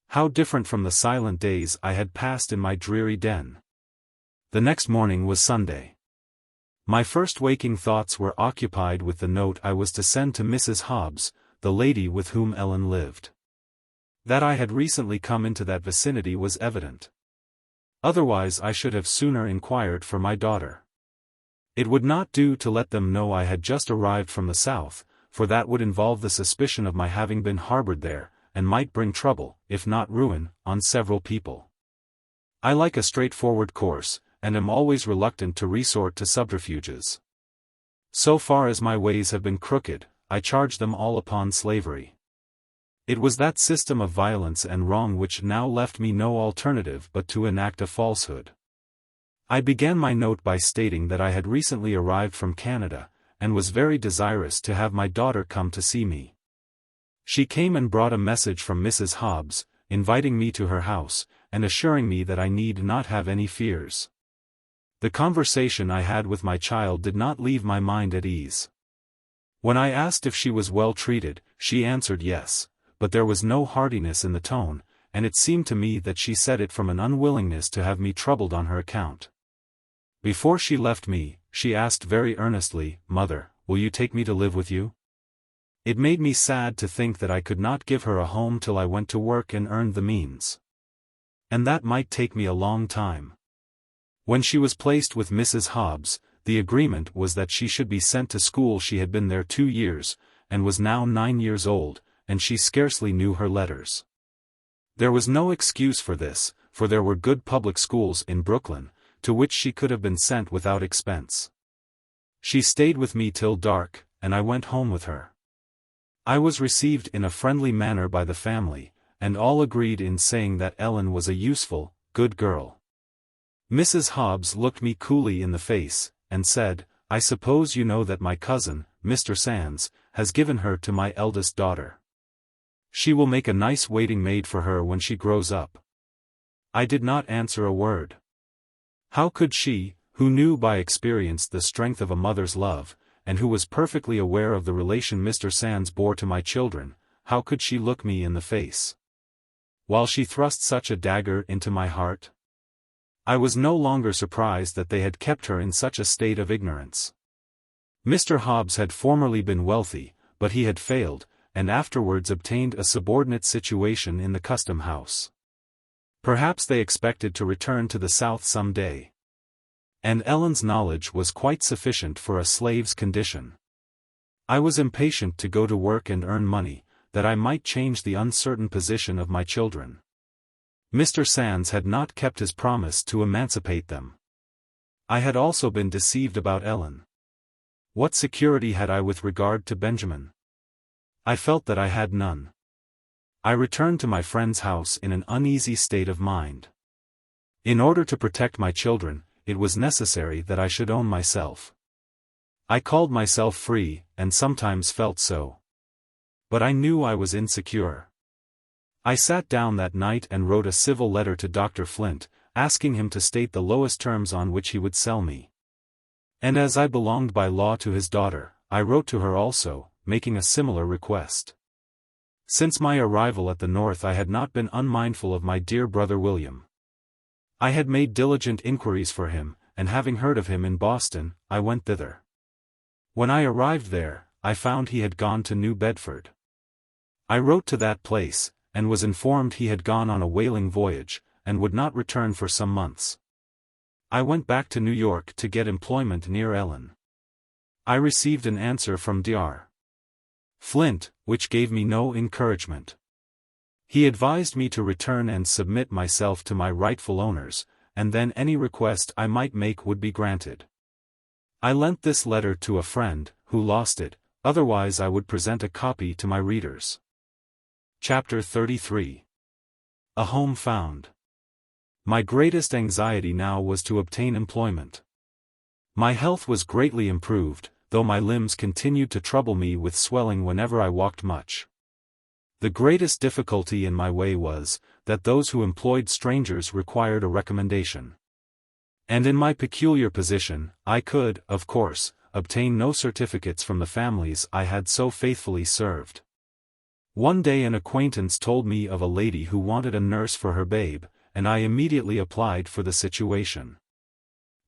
How different from the silent days I had passed in my dreary den. The next morning was Sunday. My first waking thoughts were occupied with the note I was to send to Mrs. Hobbs, the lady with whom Ellen lived. That I had recently come into that vicinity was evident. Otherwise I should have sooner inquired for my daughter. It would not do to let them know I had just arrived from the South, for that would involve the suspicion of my having been harbored there, and might bring trouble, if not ruin, on several people. I like a straightforward course, and am always reluctant to resort to subterfuges. So far as my ways have been crooked, I charge them all upon slavery. It was that system of violence and wrong which now left me no alternative but to enact a falsehood. I began my note by stating that I had recently arrived from Canada, and was very desirous to have my daughter come to see me. She came and brought a message from Mrs. Hobbs, inviting me to her house, and assuring me that I need not have any fears. The conversation I had with my child did not leave my mind at ease. When I asked if she was well treated, she answered yes, but there was no heartiness in the tone, and it seemed to me that she said it from an unwillingness to have me troubled on her account. Before she left me, she asked very earnestly, "Mother, will you take me to live with you?" It made me sad to think that I could not give her a home till I went to work and earned the means. And that might take me a long time. When she was placed with Mrs. Hobbs, the agreement was that she should be sent to school. She had been there 2 years, and was now 9 years old, and she scarcely knew her letters. There was no excuse for this, for there were good public schools in Brooklyn, to which she could have been sent without expense. She stayed with me till dark, and I went home with her. I was received in a friendly manner by the family, and all agreed in saying that Ellen was a useful, good girl. Mrs. Hobbs looked me coolly in the face, and said, "I suppose you know that my cousin, Mr. Sands, has given her to my eldest daughter. She will make a nice waiting maid for her when she grows up." I did not answer a word. How could she, who knew by experience the strength of a mother's love, and who was perfectly aware of the relation Mr. Sands bore to my children, how could she look me in the face, while she thrust such a dagger into my heart? I was no longer surprised that they had kept her in such a state of ignorance. Mr. Hobbs had formerly been wealthy, but he had failed, and afterwards obtained a subordinate situation in the custom house. Perhaps they expected to return to the South some day. And Ellen's knowledge was quite sufficient for a slave's condition. I was impatient to go to work and earn money, that I might change the uncertain position of my children. Mr. Sands had not kept his promise to emancipate them. I had also been deceived about Ellen. What security had I with regard to Benjamin? I felt that I had none. I returned to my friend's house in an uneasy state of mind. In order to protect my children, it was necessary that I should own myself. I called myself free, and sometimes felt so. But I knew I was insecure. I sat down that night and wrote a civil letter to Dr. Flint, asking him to state the lowest terms on which he would sell me. And as I belonged by law to his daughter, I wrote to her also, making a similar request. Since my arrival at the North I had not been unmindful of my dear brother William. I had made diligent inquiries for him, and having heard of him in Boston, I went thither. When I arrived there, I found he had gone to New Bedford. I wrote to that place, and was informed he had gone on a whaling voyage, and would not return for some months. I went back to New York to get employment near Ellen. I received an answer from Dr. Flint, which gave me no encouragement. He advised me to return and submit myself to my rightful owners, and then any request I might make would be granted. I lent this letter to a friend, who lost it, otherwise I would present a copy to my readers. Chapter 33. A Home Found. My greatest anxiety now was to obtain employment. My health was greatly improved, though my limbs continued to trouble me with swelling whenever I walked much. The greatest difficulty in my way was, that those who employed strangers required a recommendation. And in my peculiar position, I could, of course, obtain no certificates from the families I had so faithfully served. One day an acquaintance told me of a lady who wanted a nurse for her babe, and I immediately applied for the situation.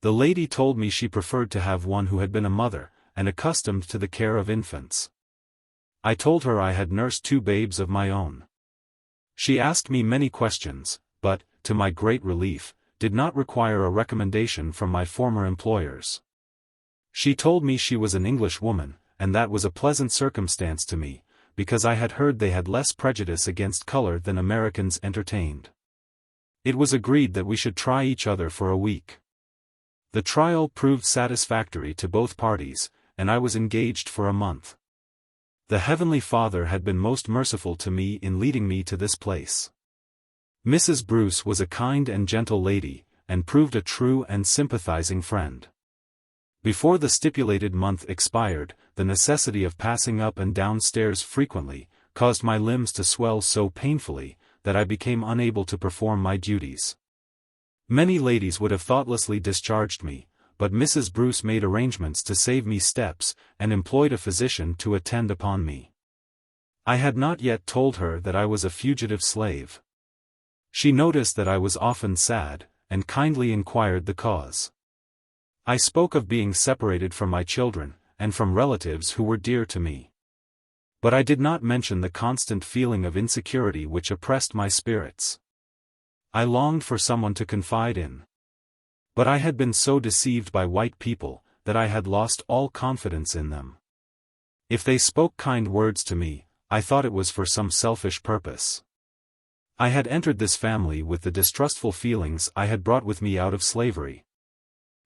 The lady told me she preferred to have one who had been a mother, and accustomed to the care of infants. I told her I had nursed 2 babes of my own. She asked me many questions, but, to my great relief, did not require a recommendation from my former employers. She told me she was an English woman, and that was a pleasant circumstance to me, because I had heard they had less prejudice against color than Americans entertained. It was agreed that we should try each other for a week. The trial proved satisfactory to both parties, and I was engaged for a month. The Heavenly Father had been most merciful to me in leading me to this place. Mrs. Bruce was a kind and gentle lady, and proved a true and sympathizing friend. Before the stipulated month expired, the necessity of passing up and down stairs frequently, caused my limbs to swell so painfully, that I became unable to perform my duties. Many ladies would have thoughtlessly discharged me, but Mrs. Bruce made arrangements to save me steps, and employed a physician to attend upon me. I had not yet told her that I was a fugitive slave. She noticed that I was often sad, and kindly inquired the cause. I spoke of being separated from my children, and from relatives who were dear to me. But I did not mention the constant feeling of insecurity which oppressed my spirits. I longed for someone to confide in. But I had been so deceived by white people, that I had lost all confidence in them. If they spoke kind words to me, I thought it was for some selfish purpose. I had entered this family with the distrustful feelings I had brought with me out of slavery.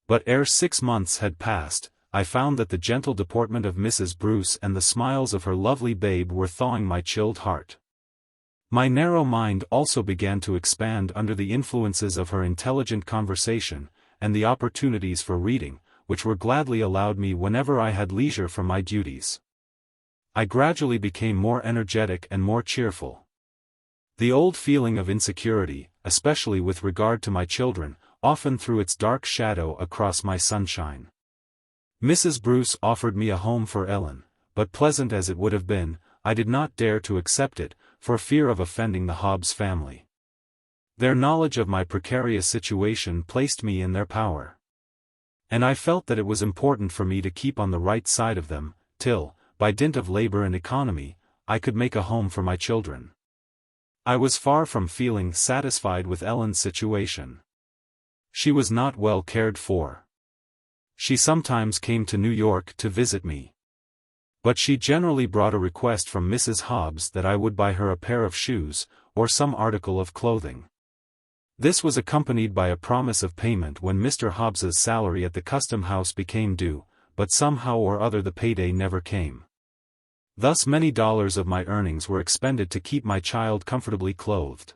But ere 6 months had passed, I found that the gentle deportment of Mrs. Bruce and the smiles of her lovely babe were thawing my chilled heart. My narrow mind also began to expand under the influences of her intelligent conversation, and the opportunities for reading, which were gladly allowed me whenever I had leisure from my duties. I gradually became more energetic and more cheerful. The old feeling of insecurity, especially with regard to my children, often threw its dark shadow across my sunshine. Mrs. Bruce offered me a home for Ellen, but pleasant as it would have been, I did not dare to accept it, for fear of offending the Hobbs family. Their knowledge of my precarious situation placed me in their power. And I felt that it was important for me to keep on the right side of them, till, by dint of labor and economy, I could make a home for my children. I was far from feeling satisfied with Ellen's situation. She was not well cared for. She sometimes came to New York to visit me. But she generally brought a request from Mrs. Hobbs that I would buy her a pair of shoes, or some article of clothing. This was accompanied by a promise of payment when Mr. Hobbs's salary at the custom house became due, but somehow or other the payday never came. Thus many dollars of my earnings were expended to keep my child comfortably clothed.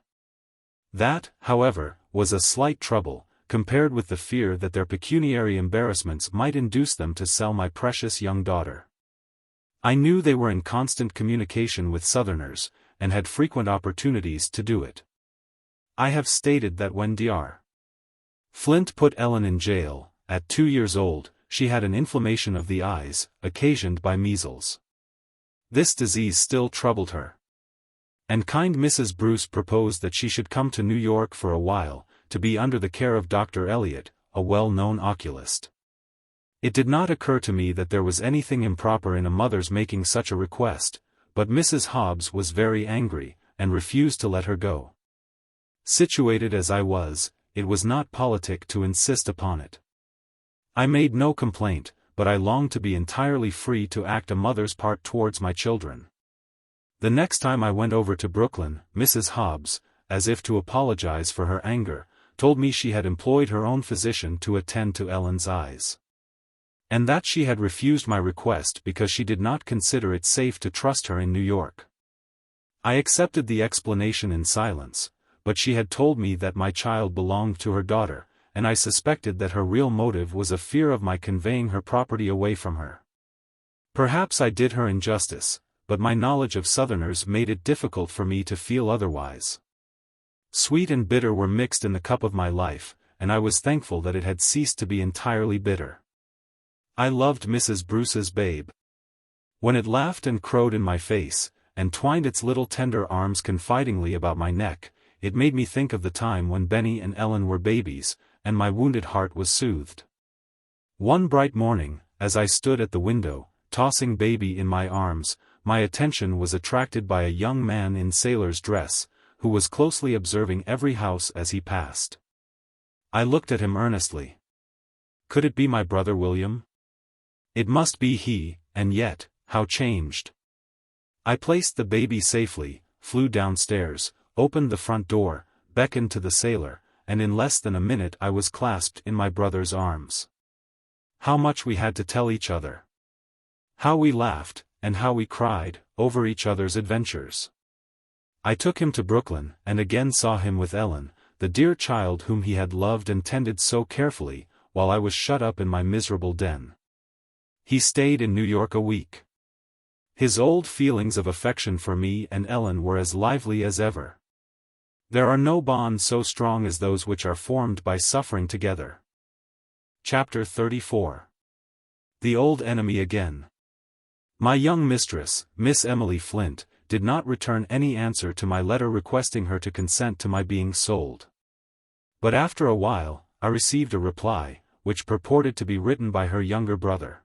That, however, was a slight trouble, compared with the fear that their pecuniary embarrassments might induce them to sell my precious young daughter. I knew they were in constant communication with Southerners, and had frequent opportunities to do it. I have stated that when Dr. Flint put Ellen in jail, at 2 years old, she had an inflammation of the eyes, occasioned by measles. This disease still troubled her. And kind Mrs. Bruce proposed that she should come to New York for a while, to be under the care of Dr. Elliott, a well-known oculist. It did not occur to me that there was anything improper in a mother's making such a request, but Mrs. Hobbs was very angry, and refused to let her go. Situated as I was, it was not politic to insist upon it. I made no complaint, but I longed to be entirely free to act a mother's part towards my children. The next time I went over to Brooklyn, Mrs. Hobbs, as if to apologize for her anger, told me she had employed her own physician to attend to Ellen's eyes. And that she had refused my request because she did not consider it safe to trust her in New York. I accepted the explanation in silence, but she had told me that my child belonged to her daughter, and I suspected that her real motive was a fear of my conveying her property away from her. Perhaps I did her injustice, but my knowledge of Southerners made it difficult for me to feel otherwise. Sweet and bitter were mixed in the cup of my life, and I was thankful that it had ceased to be entirely bitter. I loved Mrs. Bruce's babe. When it laughed and crowed in my face, and twined its little tender arms confidingly about my neck, it made me think of the time when Benny and Ellen were babies, and my wounded heart was soothed. One bright morning, as I stood at the window, tossing baby in my arms, my attention was attracted by a young man in sailor's dress, who was closely observing every house as he passed. I looked at him earnestly. Could it be my brother William? It must be he, and yet, how changed. I placed the baby safely, flew downstairs, opened the front door, beckoned to the sailor, and in less than a minute I was clasped in my brother's arms. How much we had to tell each other! How we laughed, and how we cried, over each other's adventures! I took him to Brooklyn, and again saw him with Ellen, the dear child whom he had loved and tended so carefully, while I was shut up in my miserable den. He stayed in New York a week. His old feelings of affection for me and Ellen were as lively as ever. There are no bonds so strong as those which are formed by suffering together. Chapter 34. The Old Enemy Again. My young mistress, Miss Emily Flint, did not return any answer to my letter requesting her to consent to my being sold. But after a while, I received a reply, which purported to be written by her younger brother.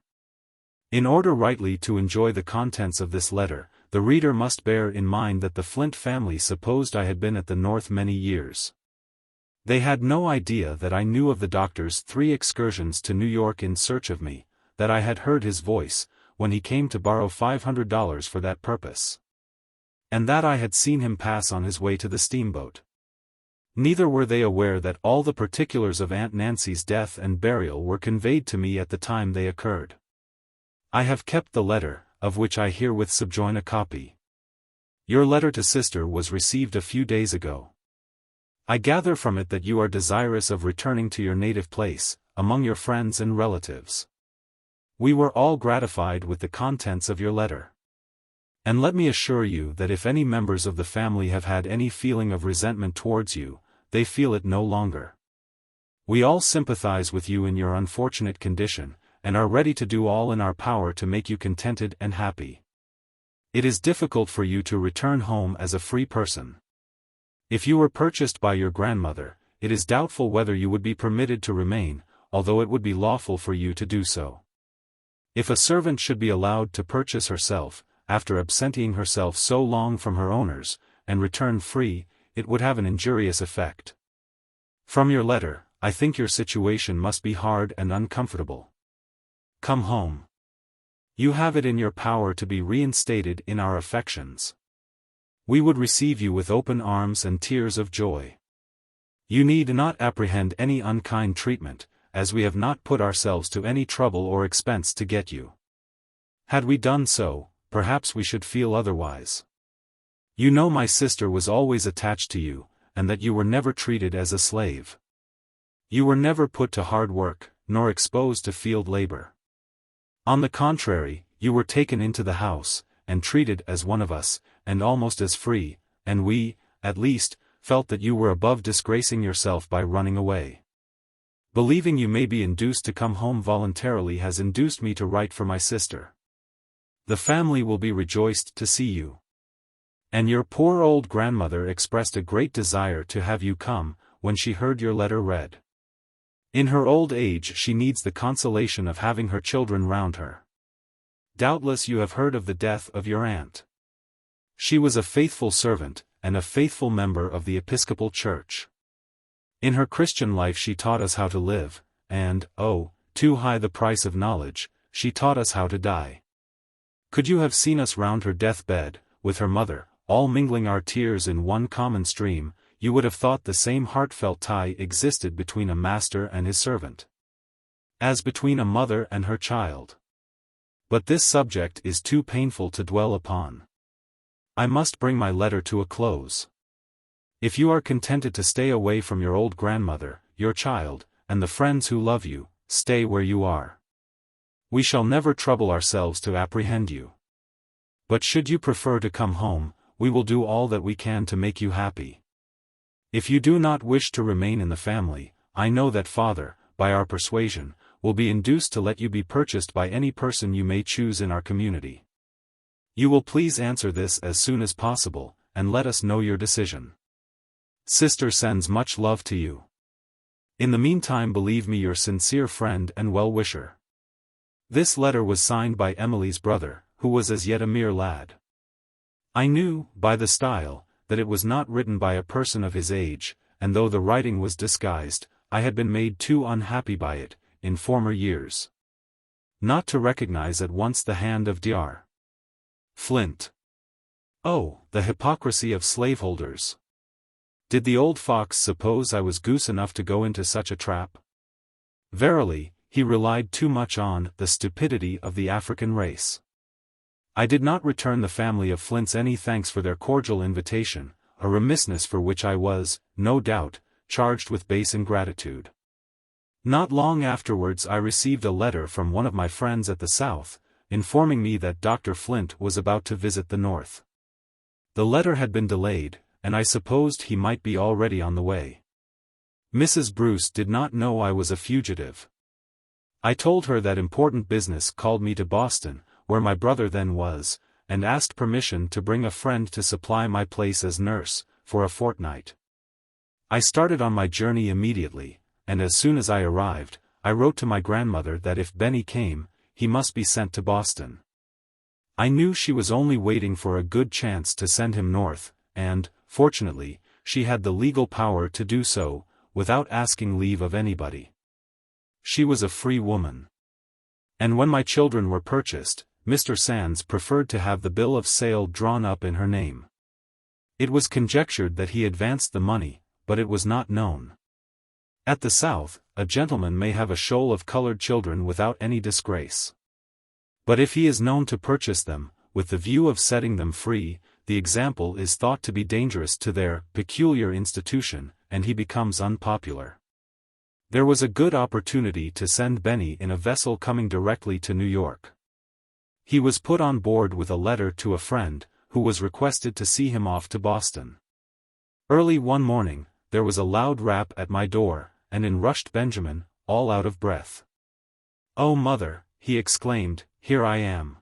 In order rightly to enjoy the contents of this letter, the reader must bear in mind that the Flint family supposed I had been at the North many years. They had no idea that I knew of the doctor's 3 excursions to New York in search of me, that I had heard his voice, when he came to borrow $500 for that purpose, and that I had seen him pass on his way to the steamboat. Neither were they aware that all the particulars of Aunt Nancy's death and burial were conveyed to me at the time they occurred. I have kept the letter, of which I herewith subjoin a copy. Your letter to sister was received a few days ago. I gather from it that you are desirous of returning to your native place, among your friends and relatives. We were all gratified with the contents of your letter. And let me assure you that if any members of the family have had any feeling of resentment towards you, they feel it no longer. We all sympathize with you in your unfortunate condition, and are ready to do all in our power to make you contented and happy. It is difficult for you to return home as a free person. If you were purchased by your grandmother, it is doubtful whether you would be permitted to remain, although it would be lawful for you to do so. If a servant should be allowed to purchase herself, after absenting herself so long from her owners, and return free, it would have an injurious effect. From your letter, I think your situation must be hard and uncomfortable. Come home. You have it in your power to be reinstated in our affections. We would receive you with open arms and tears of joy. You need not apprehend any unkind treatment, as we have not put ourselves to any trouble or expense to get you. Had we done so, perhaps we should feel otherwise. You know my sister was always attached to you, and that you were never treated as a slave. You were never put to hard work, nor exposed to field labor. On the contrary, you were taken into the house, and treated as one of us, and almost as free, and we, at least, felt that you were above disgracing yourself by running away. Believing you may be induced to come home voluntarily has induced me to write for my sister. The family will be rejoiced to see you. And your poor old grandmother expressed a great desire to have you come, when she heard your letter read. In her old age she needs the consolation of having her children round her. Doubtless you have heard of the death of your aunt. She was a faithful servant, and a faithful member of the Episcopal Church. In her Christian life she taught us how to live, and, oh, too high the price of knowledge, she taught us how to die. Could you have seen us round her deathbed, with her mother, all mingling our tears in one common stream, you would have thought the same heartfelt tie existed between a master and his servant, as between a mother and her child. But this subject is too painful to dwell upon. I must bring my letter to a close. If you are contented to stay away from your old grandmother, your child, and the friends who love you, stay where you are. We shall never trouble ourselves to apprehend you. But should you prefer to come home, we will do all that we can to make you happy. If you do not wish to remain in the family, I know that father, by our persuasion, will be induced to let you be purchased by any person you may choose in our community. You will please answer this as soon as possible, and let us know your decision. Sister sends much love to you. In the meantime believe me your sincere friend and well-wisher. This letter was signed by Emily's brother, who was as yet a mere lad. I knew, by the style, that it was not written by a person of his age, and though the writing was disguised, I had been made too unhappy by it, in former years, not to recognize at once the hand of Dr. Flint. Oh, the hypocrisy of slaveholders! Did the old fox suppose I was goose enough to go into such a trap? Verily, he relied too much on the stupidity of the African race. I did not return the family of Flints any thanks for their cordial invitation, a remissness for which I was, no doubt, charged with base ingratitude. Not long afterwards I received a letter from one of my friends at the South, informing me that Dr. Flint was about to visit the North. The letter had been delayed, and I supposed he might be already on the way. Mrs. Bruce did not know I was a fugitive. I told her that important business called me to Boston, where my brother then was, and asked permission to bring a friend to supply my place as nurse, for a fortnight. I started on my journey immediately, and as soon as I arrived, I wrote to my grandmother that if Benny came, he must be sent to Boston. I knew she was only waiting for a good chance to send him north, and, fortunately, she had the legal power to do so, without asking leave of anybody. She was a free woman. And when my children were purchased, Mr. Sands preferred to have the bill of sale drawn up in her name. It was conjectured that he advanced the money, but it was not known. At the South, a gentleman may have a shoal of colored children without any disgrace. But if he is known to purchase them, with the view of setting them free, the example is thought to be dangerous to their peculiar institution, and he becomes unpopular. There was a good opportunity to send Benny in a vessel coming directly to New York. He was put on board with a letter to a friend, who was requested to see him off to Boston. Early one morning, there was a loud rap at my door, and in rushed Benjamin, all out of breath. "Oh, mother," he exclaimed, "here I am.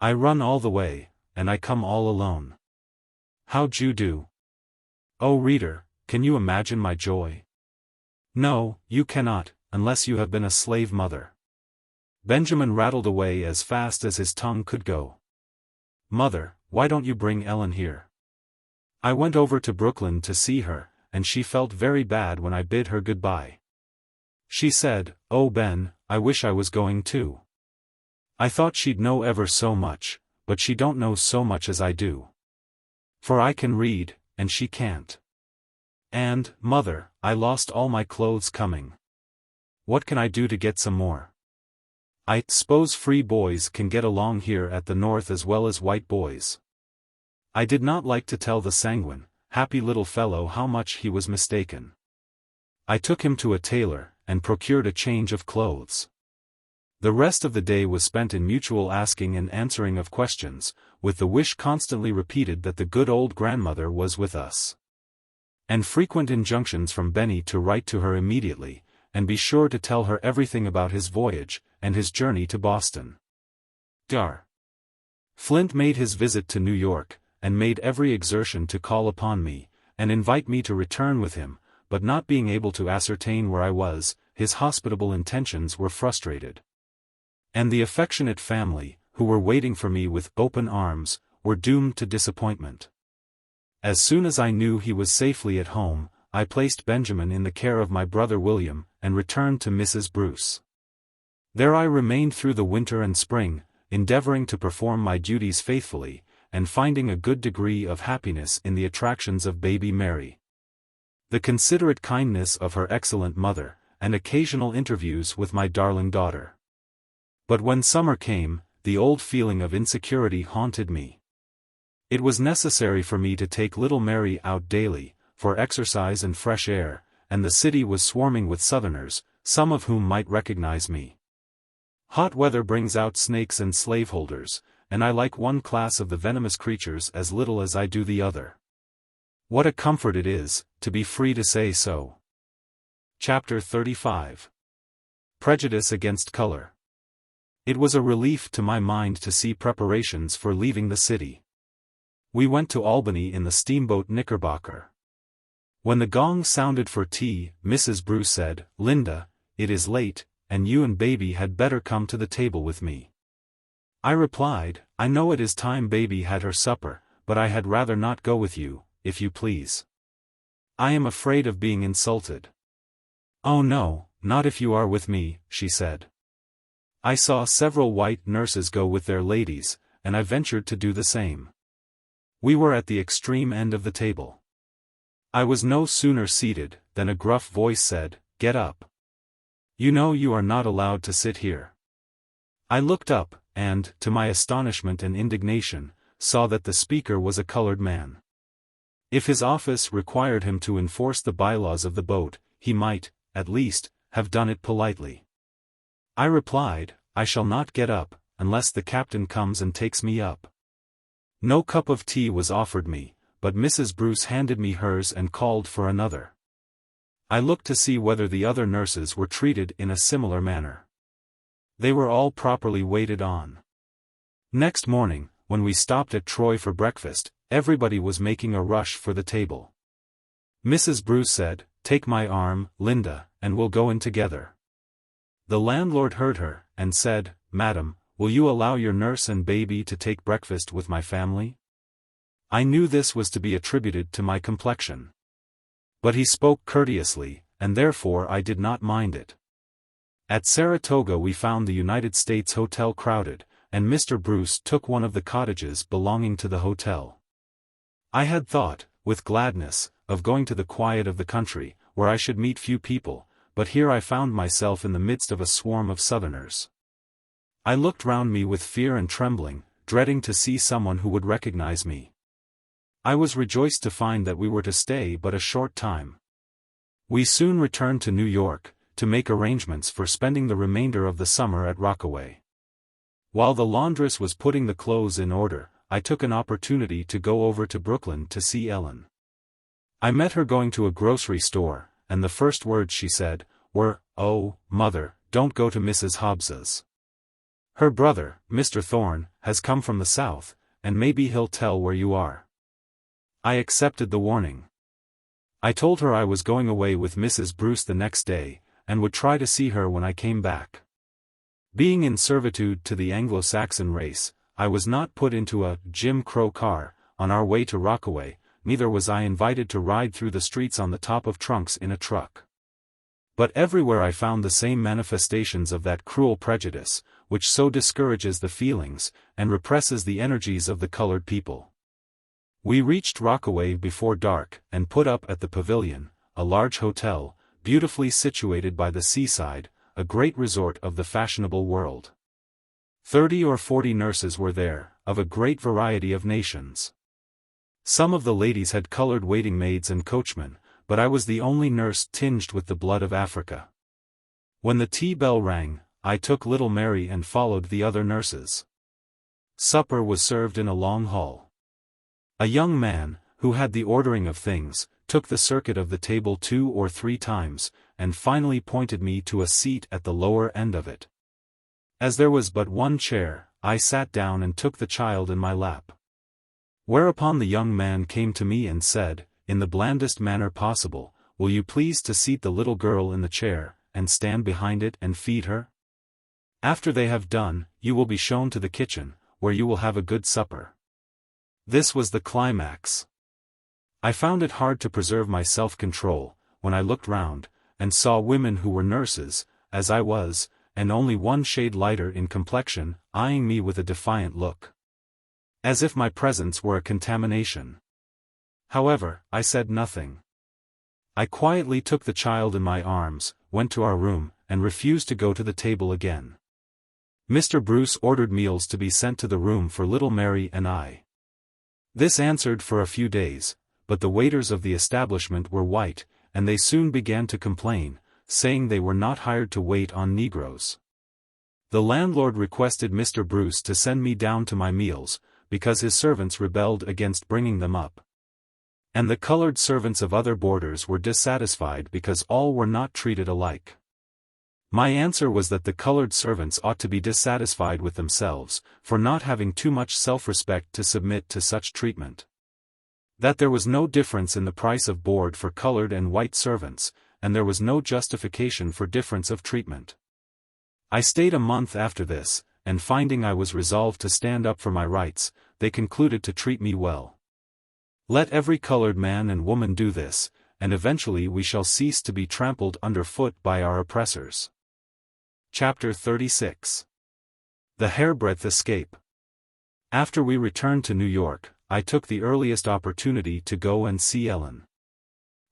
I run all the way, and I come all alone. How'd you do?" Oh, reader, can you imagine my joy? No, you cannot, unless you have been a slave mother. Benjamin rattled away as fast as his tongue could go. "Mother, why don't you bring Ellen here? I went over to Brooklyn to see her, and she felt very bad when I bid her goodbye. She said, 'Oh Ben, I wish I was going too. I thought she'd know ever so much, but she don't know so much as I do. For I can read, and she can't. And, mother, I lost all my clothes coming. What can I do to get some more? I s'pose free boys can get along here at the North as well as white boys.' I did not like to tell the sanguine, happy little fellow how much he was mistaken. I took him to a tailor, and procured a change of clothes. The rest of the day was spent in mutual asking and answering of questions, with the wish constantly repeated that the good old grandmother was with us. And frequent injunctions from Benny to write to her immediately, and be sure to tell her everything about his voyage, and his journey to Boston. Dar. Flint made his visit to New York, and made every exertion to call upon me, and invite me to return with him, but not being able to ascertain where I was, his hospitable intentions were frustrated. And the affectionate family, who were waiting for me with open arms, were doomed to disappointment. As soon as I knew he was safely at home, I placed Benjamin in the care of my brother William, and returned to Mrs. Bruce. There I remained through the winter and spring, endeavoring to perform my duties faithfully, and finding a good degree of happiness in the attractions of baby Mary, the considerate kindness of her excellent mother, and occasional interviews with my darling daughter. But when summer came, the old feeling of insecurity haunted me. It was necessary for me to take little Mary out daily, for exercise and fresh air, and the city was swarming with Southerners, some of whom might recognize me. Hot weather brings out snakes and slaveholders, and I like one class of the venomous creatures as little as I do the other. What a comfort it is, to be free to say so. Chapter 35. Prejudice against Color. It was a relief to my mind to see preparations for leaving the city. We went to Albany in the steamboat Knickerbocker. When the gong sounded for tea, Mrs. Bruce said, "Linda, it is late, and you and baby had better come to the table with me." I replied, "I know it is time baby had her supper, but I had rather not go with you, if you please. I am afraid of being insulted." "Oh no, not if you are with me," she said. I saw several white nurses go with their ladies, and I ventured to do the same. We were at the extreme end of the table. I was no sooner seated, than a gruff voice said, "Get up. You know you are not allowed to sit here." I looked up, and, to my astonishment and indignation, saw that the speaker was a colored man. If his office required him to enforce the bylaws of the boat, he might, at least, have done it politely. I replied, "I shall not get up, unless the captain comes and takes me up." No cup of tea was offered me, but Mrs. Bruce handed me hers and called for another. I looked to see whether the other nurses were treated in a similar manner. They were all properly waited on. Next morning, when we stopped at Troy for breakfast, everybody was making a rush for the table. Mrs. Bruce said, "Take my arm, Linda, and we'll go in together." The landlord heard her, and said, "Madam, will you allow your nurse and baby to take breakfast with my family?" I knew this was to be attributed to my complexion. But he spoke courteously, and therefore I did not mind it. At Saratoga we found the United States Hotel crowded, and Mr. Bruce took one of the cottages belonging to the hotel. I had thought, with gladness, of going to the quiet of the country, where I should meet few people, but here I found myself in the midst of a swarm of Southerners. I looked round me with fear and trembling, dreading to see someone who would recognize me. I was rejoiced to find that we were to stay but a short time. We soon returned to New York, to make arrangements for spending the remainder of the summer at Rockaway. While the laundress was putting the clothes in order, I took an opportunity to go over to Brooklyn to see Ellen. I met her going to a grocery store, and the first words she said were, "Oh, Mother, don't go to Mrs. Hobbs's. Her brother, Mr. Thorne, has come from the South, and maybe he'll tell where you are." I accepted the warning. I told her I was going away with Mrs. Bruce the next day, and would try to see her when I came back. Being in servitude to the Anglo-Saxon race, I was not put into a Jim Crow car on our way to Rockaway, neither was I invited to ride through the streets on the top of trunks in a truck. But everywhere I found the same manifestations of that cruel prejudice, which so discourages the feelings, and represses the energies of the colored people. We reached Rockaway before dark, and put up at the Pavilion, a large hotel, beautifully situated by the seaside, a great resort of the fashionable world. 30 or 40 nurses were there, of a great variety of nations. Some of the ladies had colored waiting maids and coachmen, but I was the only nurse tinged with the blood of Africa. When the tea bell rang, I took little Mary and followed the other nurses. Supper was served in a long hall. A young man, who had the ordering of things, took the circuit of the table 2 or 3 times, and finally pointed me to a seat at the lower end of it. As there was but one chair, I sat down and took the child in my lap. Whereupon the young man came to me and said, in the blandest manner possible, "Will you please to seat the little girl in the chair, and stand behind it and feed her? After they have done, you will be shown to the kitchen, where you will have a good supper." This was the climax. I found it hard to preserve my self-control, when I looked round, and saw women who were nurses, as I was, and only one shade lighter in complexion, eyeing me with a defiant look. As if my presence were a contamination. However, I said nothing. I quietly took the child in my arms, went to our room, and refused to go to the table again. Mr. Bruce ordered meals to be sent to the room for little Mary and I. This answered for a few days, but the waiters of the establishment were white, and they soon began to complain, saying they were not hired to wait on Negroes. The landlord requested Mr. Bruce to send me down to my meals, because his servants rebelled against bringing them up. And the colored servants of other boarders were dissatisfied because all were not treated alike. My answer was that the colored servants ought to be dissatisfied with themselves, for not having too much self-respect to submit to such treatment. That there was no difference in the price of board for colored and white servants, and there was no justification for difference of treatment. I stayed a month after this, and finding I was resolved to stand up for my rights, they concluded to treat me well. Let every colored man and woman do this, and eventually we shall cease to be trampled underfoot by our oppressors. Chapter 36. The Hairbreadth Escape. After we returned to New York, I took the earliest opportunity to go and see Ellen.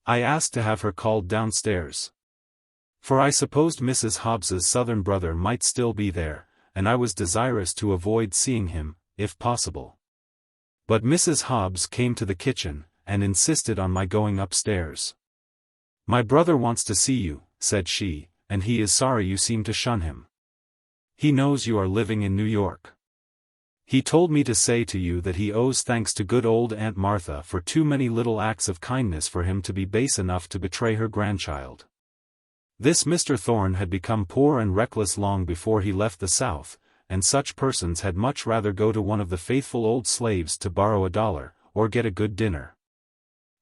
I asked to have her called downstairs. For I supposed Mrs. Hobbs's Southern brother might still be there, and I was desirous to avoid seeing him, if possible. But Mrs. Hobbs came to the kitchen, and insisted on my going upstairs. "My brother wants to see you," said she, "and he is sorry you seem to shun him. He knows you are living in New York. He told me to say to you that he owes thanks to good old Aunt Martha for too many little acts of kindness for him to be base enough to betray her grandchild." This Mr. Thorne had become poor and reckless long before he left the South, and such persons had much rather go to one of the faithful old slaves to borrow $1, or get a good dinner,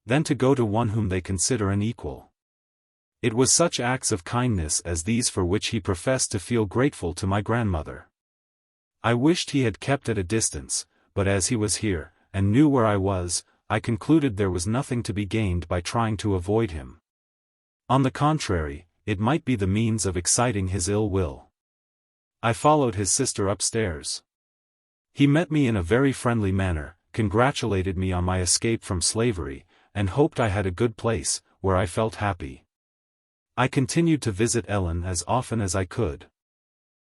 than to go to one whom they consider an equal. It was such acts of kindness as these for which he professed to feel grateful to my grandmother. I wished he had kept at a distance, but as he was here, and knew where I was, I concluded there was nothing to be gained by trying to avoid him. On the contrary, it might be the means of exciting his ill will. I followed his sister upstairs. He met me in a very friendly manner, congratulated me on my escape from slavery, and hoped I had a good place, where I felt happy. I continued to visit Ellen as often as I could.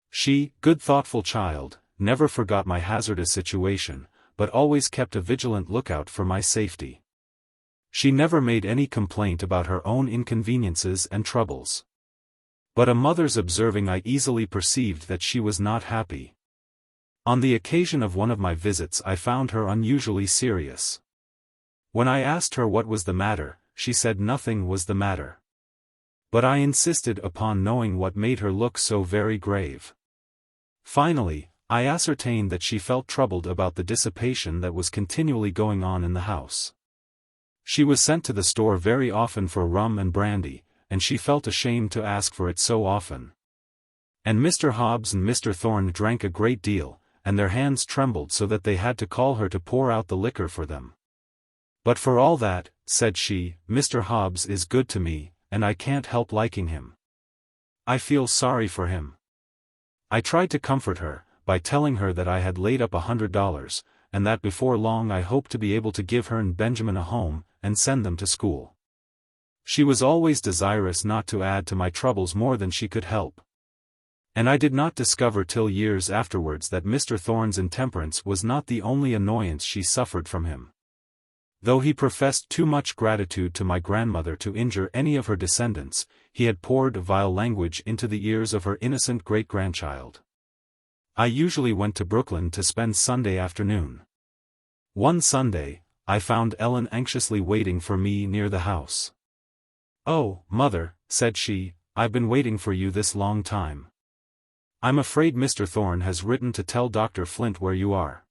She, good thoughtful child, never forgot my hazardous situation, but always kept a vigilant lookout for my safety. She never made any complaint about her own inconveniences and troubles. But a mother's observing, I easily perceived that she was not happy. On the occasion of one of my visits I found her unusually serious. When I asked her what was the matter, she said nothing was the matter. But I insisted upon knowing what made her look so very grave. Finally, I ascertained that she felt troubled about the dissipation that was continually going on in the house. She was sent to the store very often for rum and brandy, and she felt ashamed to ask for it so often. And Mr. Hobbs and Mr. Thorne drank a great deal, and their hands trembled so that they had to call her to pour out the liquor for them. But for all that, said she, Mr. Hobbs is good to me, and I can't help liking him. I feel sorry for him. I tried to comfort her, by telling her that I had laid up $100, and that before long I hoped to be able to give her and Benjamin a home, and send them to school. She was always desirous not to add to my troubles more than she could help. And I did not discover till years afterwards that Mr. Thorne's intemperance was not the only annoyance she suffered from him. Though he professed too much gratitude to my grandmother to injure any of her descendants, he had poured vile language into the ears of her innocent great-grandchild. I usually went to Brooklyn to spend Sunday afternoon. One Sunday, I found Ellen anxiously waiting for me near the house. "Oh, Mother," said she, "I've been waiting for you this long time. I'm afraid Mr. Thorne has written to tell Dr. Flint where you are.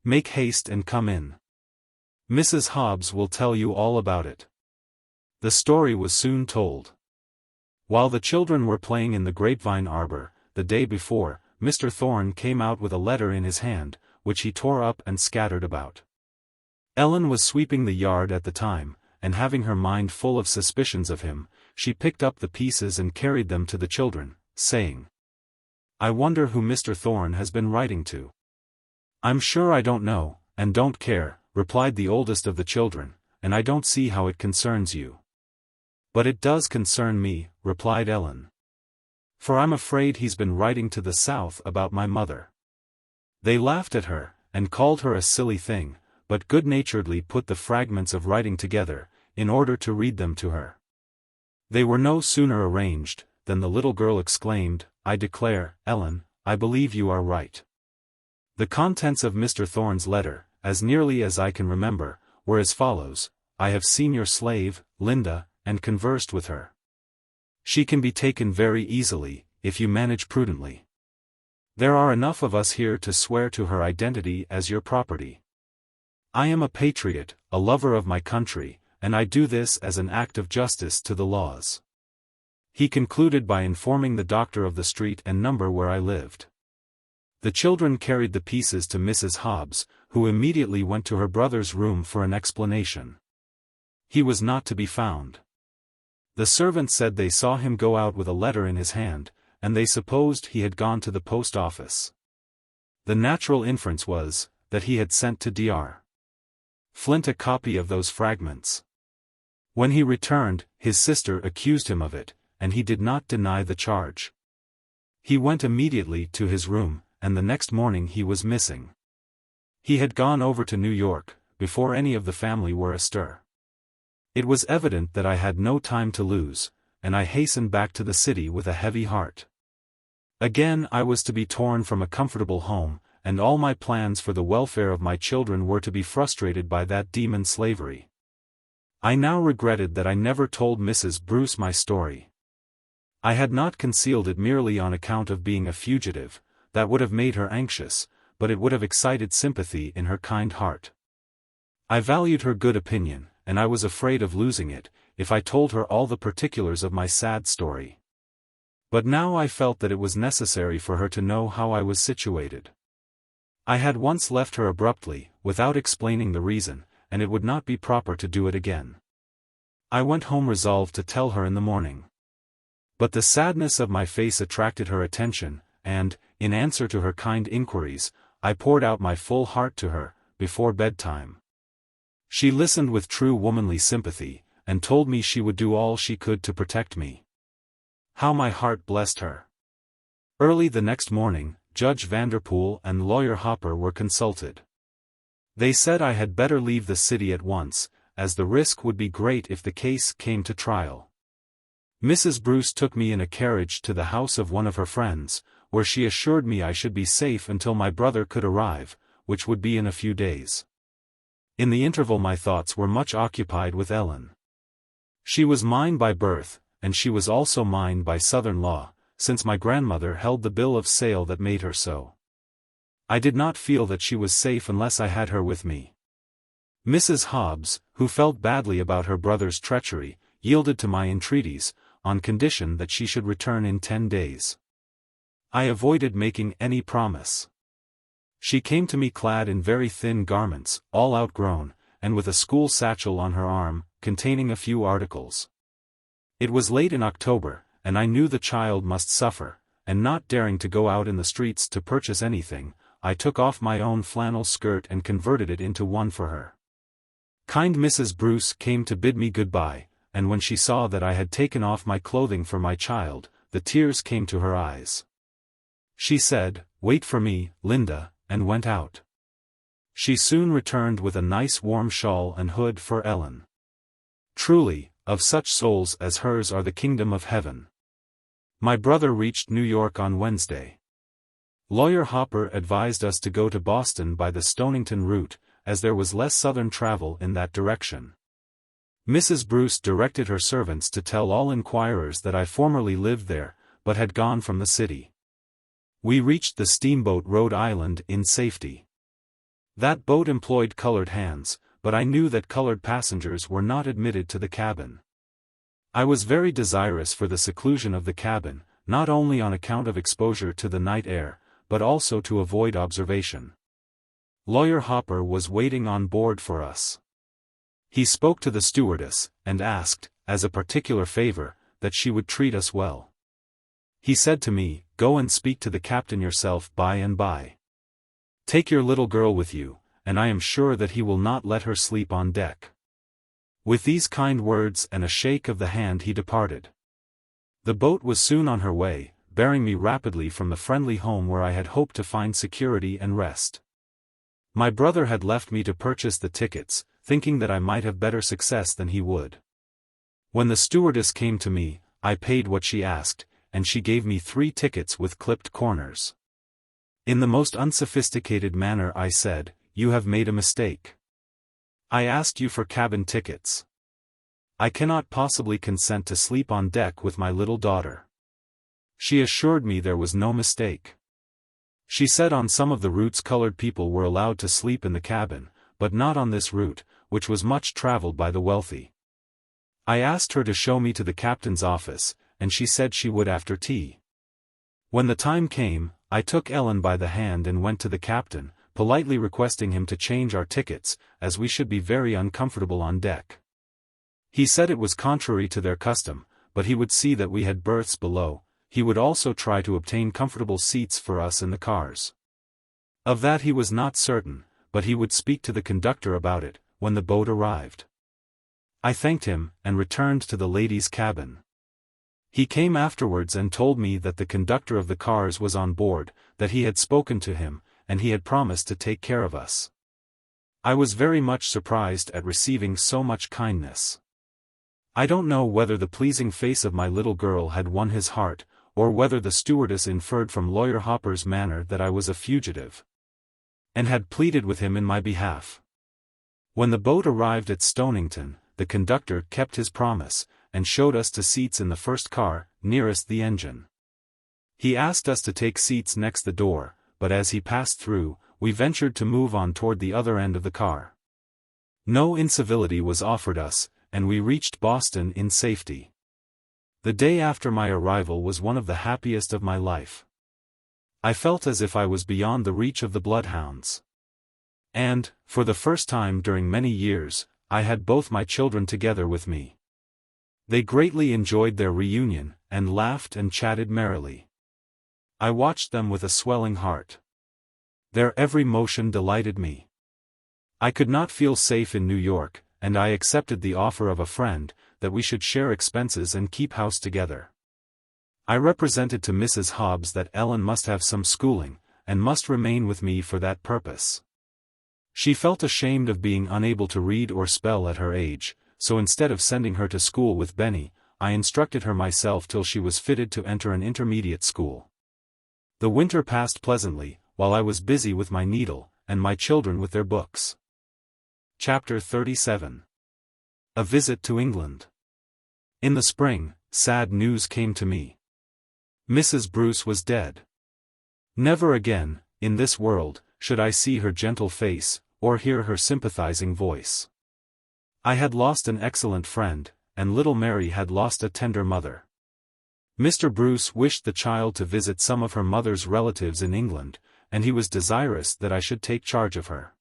Make haste and come in. Mrs. Hobbs will tell you all about it." The story was soon told. While the children were playing in the grapevine arbor, the day before, Mr. Thorne came out with a letter in his hand, which he tore up and scattered about. Ellen was sweeping the yard at the time, and having her mind full of suspicions of him, she picked up the pieces and carried them to the children, saying, "I wonder who Mr. Thorne has been writing to." "I'm sure I don't know, and don't care," replied the oldest of the children, "and I don't see how it concerns you." "But it does concern me," replied Ellen. "For I'm afraid he's been writing to the South about my mother." They laughed at her, and called her a silly thing, but good-naturedly put the fragments of writing together, in order to read them to her. They were no sooner arranged, than the little girl exclaimed, "I declare, Ellen, I believe you are right." The contents of Mr. Thorne's letter, as nearly as I can remember, were as follows: "I have seen your slave, Linda, and conversed with her. She can be taken very easily, if you manage prudently. There are enough of us here to swear to her identity as your property. I am a patriot, a lover of my country, and I do this as an act of justice to the laws." He concluded by informing the doctor of the street and number where I lived. The children carried the pieces to Mrs. Hobbs, who immediately went to her brother's room for an explanation. He was not to be found. The servants said they saw him go out with a letter in his hand, and they supposed he had gone to the post office. The natural inference was, that he had sent to Dr. Flint a copy of those fragments. When he returned, his sister accused him of it, and he did not deny the charge. He went immediately to his room, and the next morning he was missing. He had gone over to New York, before any of the family were astir. It was evident that I had no time to lose, and I hastened back to the city with a heavy heart. Again I was to be torn from a comfortable home, and all my plans for the welfare of my children were to be frustrated by that demon slavery. I now regretted that I never told Mrs. Bruce my story. I had not concealed it merely on account of being a fugitive. That would have made her anxious, but it would have excited sympathy in her kind heart. I valued her good opinion, and I was afraid of losing it, if I told her all the particulars of my sad story. But now I felt that it was necessary for her to know how I was situated. I had once left her abruptly, without explaining the reason, and it would not be proper to do it again. I went home resolved to tell her in the morning. But the sadness of my face attracted her attention, and, in answer to her kind inquiries, I poured out my full heart to her, before bedtime. She listened with true womanly sympathy, and told me she would do all she could to protect me. How my heart blessed her! Early the next morning, Judge Vanderpool and Lawyer Hopper were consulted. They said I had better leave the city at once, as the risk would be great if the case came to trial. Mrs. Bruce took me in a carriage to the house of one of her friends, where she assured me I should be safe until my brother could arrive, which would be in a few days. In the interval my thoughts were much occupied with Ellen. She was mine by birth, and she was also mine by Southern law, since my grandmother held the bill of sale that made her so. I did not feel that she was safe unless I had her with me. Mrs. Hobbs, who felt badly about her brother's treachery, yielded to my entreaties, on condition that she should return in 10 days. I avoided making any promise. She came to me clad in very thin garments, all outgrown, and with a school satchel on her arm, containing a few articles. It was late in October, and I knew the child must suffer, and not daring to go out in the streets to purchase anything, I took off my own flannel skirt and converted it into one for her. Kind Mrs. Bruce came to bid me goodbye, and when she saw that I had taken off my clothing for my child, the tears came to her eyes. She said, "Wait for me, Linda," and went out. She soon returned with a nice warm shawl and hood for Ellen. Truly, of such souls as hers are the kingdom of heaven. My brother reached New York on Wednesday. Lawyer Hopper advised us to go to Boston by the Stonington route, as there was less southern travel in that direction. Mrs. Bruce directed her servants to tell all inquirers that I formerly lived there, but had gone from the city. We reached the steamboat Rhode Island in safety. That boat employed colored hands, but I knew that colored passengers were not admitted to the cabin. I was very desirous for the seclusion of the cabin, not only on account of exposure to the night air, but also to avoid observation. Lawyer Hopper was waiting on board for us. He spoke to the stewardess, and asked, as a particular favor, that she would treat us well. He said to me, "Go and speak to the captain yourself by and by. Take your little girl with you, and I am sure that he will not let her sleep on deck." With these kind words and a shake of the hand he departed. The boat was soon on her way, bearing me rapidly from the friendly home where I had hoped to find security and rest. My brother had left me to purchase the tickets, thinking that I might have better success than he would. When the stewardess came to me, I paid what she asked, and she gave me 3 tickets with clipped corners. In the most unsophisticated manner I said, "You have made a mistake. I asked you for cabin tickets. I cannot possibly consent to sleep on deck with my little daughter." She assured me there was no mistake. She said on some of the routes colored people were allowed to sleep in the cabin, but not on this route, which was much traveled by the wealthy. I asked her to show me to the captain's office, and she said she would after tea. When the time came, I took Ellen by the hand and went to the captain, politely requesting him to change our tickets, as we should be very uncomfortable on deck. He said it was contrary to their custom, but he would see that we had berths below. He would also try to obtain comfortable seats for us in the cars. Of that he was not certain, but he would speak to the conductor about it, when the boat arrived. I thanked him, and returned to the ladies' cabin. He came afterwards and told me that the conductor of the cars was on board, that he had spoken to him, and he had promised to take care of us. I was very much surprised at receiving so much kindness. I don't know whether the pleasing face of my little girl had won his heart, or whether the stewardess inferred from Lawyer Hopper's manner that I was a fugitive, and had pleaded with him in my behalf. When the boat arrived at Stonington, the conductor kept his promise, and showed us to seats in the first car, nearest the engine. He asked us to take seats next the door, but as he passed through, we ventured to move on toward the other end of the car. No incivility was offered us, and we reached Boston in safety. The day after my arrival was one of the happiest of my life. I felt as if I was beyond the reach of the bloodhounds. And, for the first time during many years, I had both my children together with me. They greatly enjoyed their reunion, and laughed and chatted merrily. I watched them with a swelling heart. Their every motion delighted me. I could not feel safe in New York, and I accepted the offer of a friend, that we should share expenses and keep house together. I represented to Mrs. Hobbs that Ellen must have some schooling, and must remain with me for that purpose. She felt ashamed of being unable to read or spell at her age, so instead of sending her to school with Benny, I instructed her myself till she was fitted to enter an intermediate school. The winter passed pleasantly, while I was busy with my needle, and my children with their books. Chapter 37. A Visit to England. In the spring, sad news came to me. Mrs. Bruce was dead. Never again, in this world, should I see her gentle face, or hear her sympathizing voice. I had lost an excellent friend, and little Mary had lost a tender mother. Mr. Bruce wished the child to visit some of her mother's relatives in England, and he was desirous that I should take charge of her.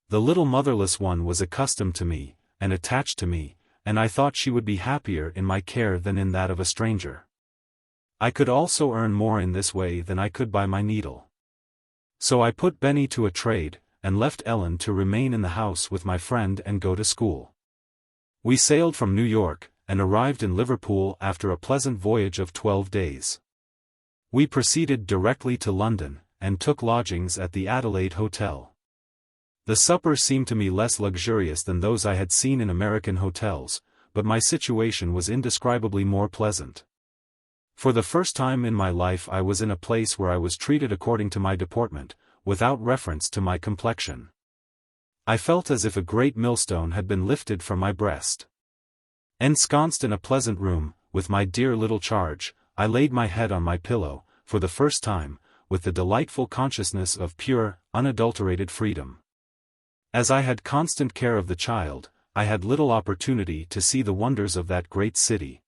The little motherless one was accustomed to me, and attached to me, and I thought she would be happier in my care than in that of a stranger. I could also earn more in this way than I could by my needle. So I put Benny to a trade, and left Ellen to remain in the house with my friend and go to school. We sailed from New York, and arrived in Liverpool after a pleasant voyage of 12 days. We proceeded directly to London, and took lodgings at the Adelaide Hotel. The supper seemed to me less luxurious than those I had seen in American hotels, but my situation was indescribably more pleasant. For the first time in my life I was in a place where I was treated according to my deportment, without reference to my complexion. I felt as if a great millstone had been lifted from my breast. Ensconced in a pleasant room, with my dear little charge, I laid my head on my pillow, for the first time, with the delightful consciousness of pure, unadulterated freedom. As I had constant care of the child, I had little opportunity to see the wonders of that great city.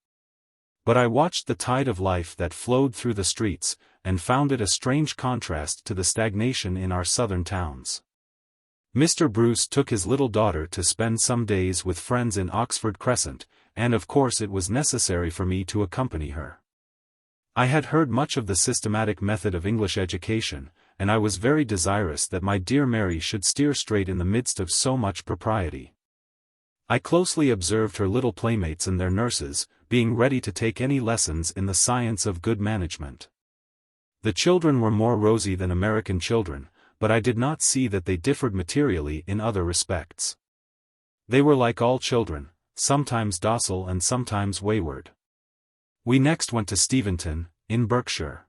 But I watched the tide of life that flowed through the streets, and found it a strange contrast to the stagnation in our southern towns. Mr. Bruce took his little daughter to spend some days with friends in Oxford Crescent, and of course it was necessary for me to accompany her. I had heard much of the systematic method of English education, and I was very desirous that my dear Mary should steer straight in the midst of so much propriety. I closely observed her little playmates and their nurses, being ready to take any lessons in the science of good management. The children were more rosy than American children, but I did not see that they differed materially in other respects. They were like all children, sometimes docile and sometimes wayward. We next went to Steventon, in Berkshire.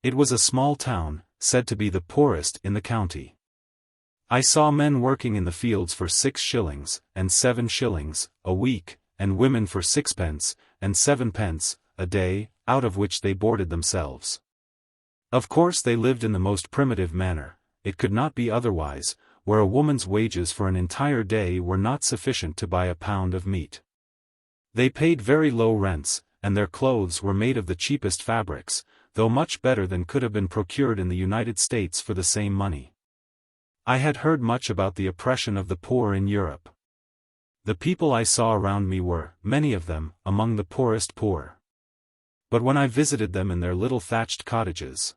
It was a small town, said to be the poorest in the county. I saw men working in the fields for 6 shillings, and 7 shillings, a week, and women for 6 pence, and 7 pence, a day, out of which they boarded themselves. Of course they lived in the most primitive manner, it could not be otherwise, where a woman's wages for an entire day were not sufficient to buy a pound of meat. They paid very low rents, and their clothes were made of the cheapest fabrics, though much better than could have been procured in the United States for the same money. I had heard much about the oppression of the poor in Europe. The people I saw around me were, many of them, among the poorest poor. But when I visited them in their little thatched cottages,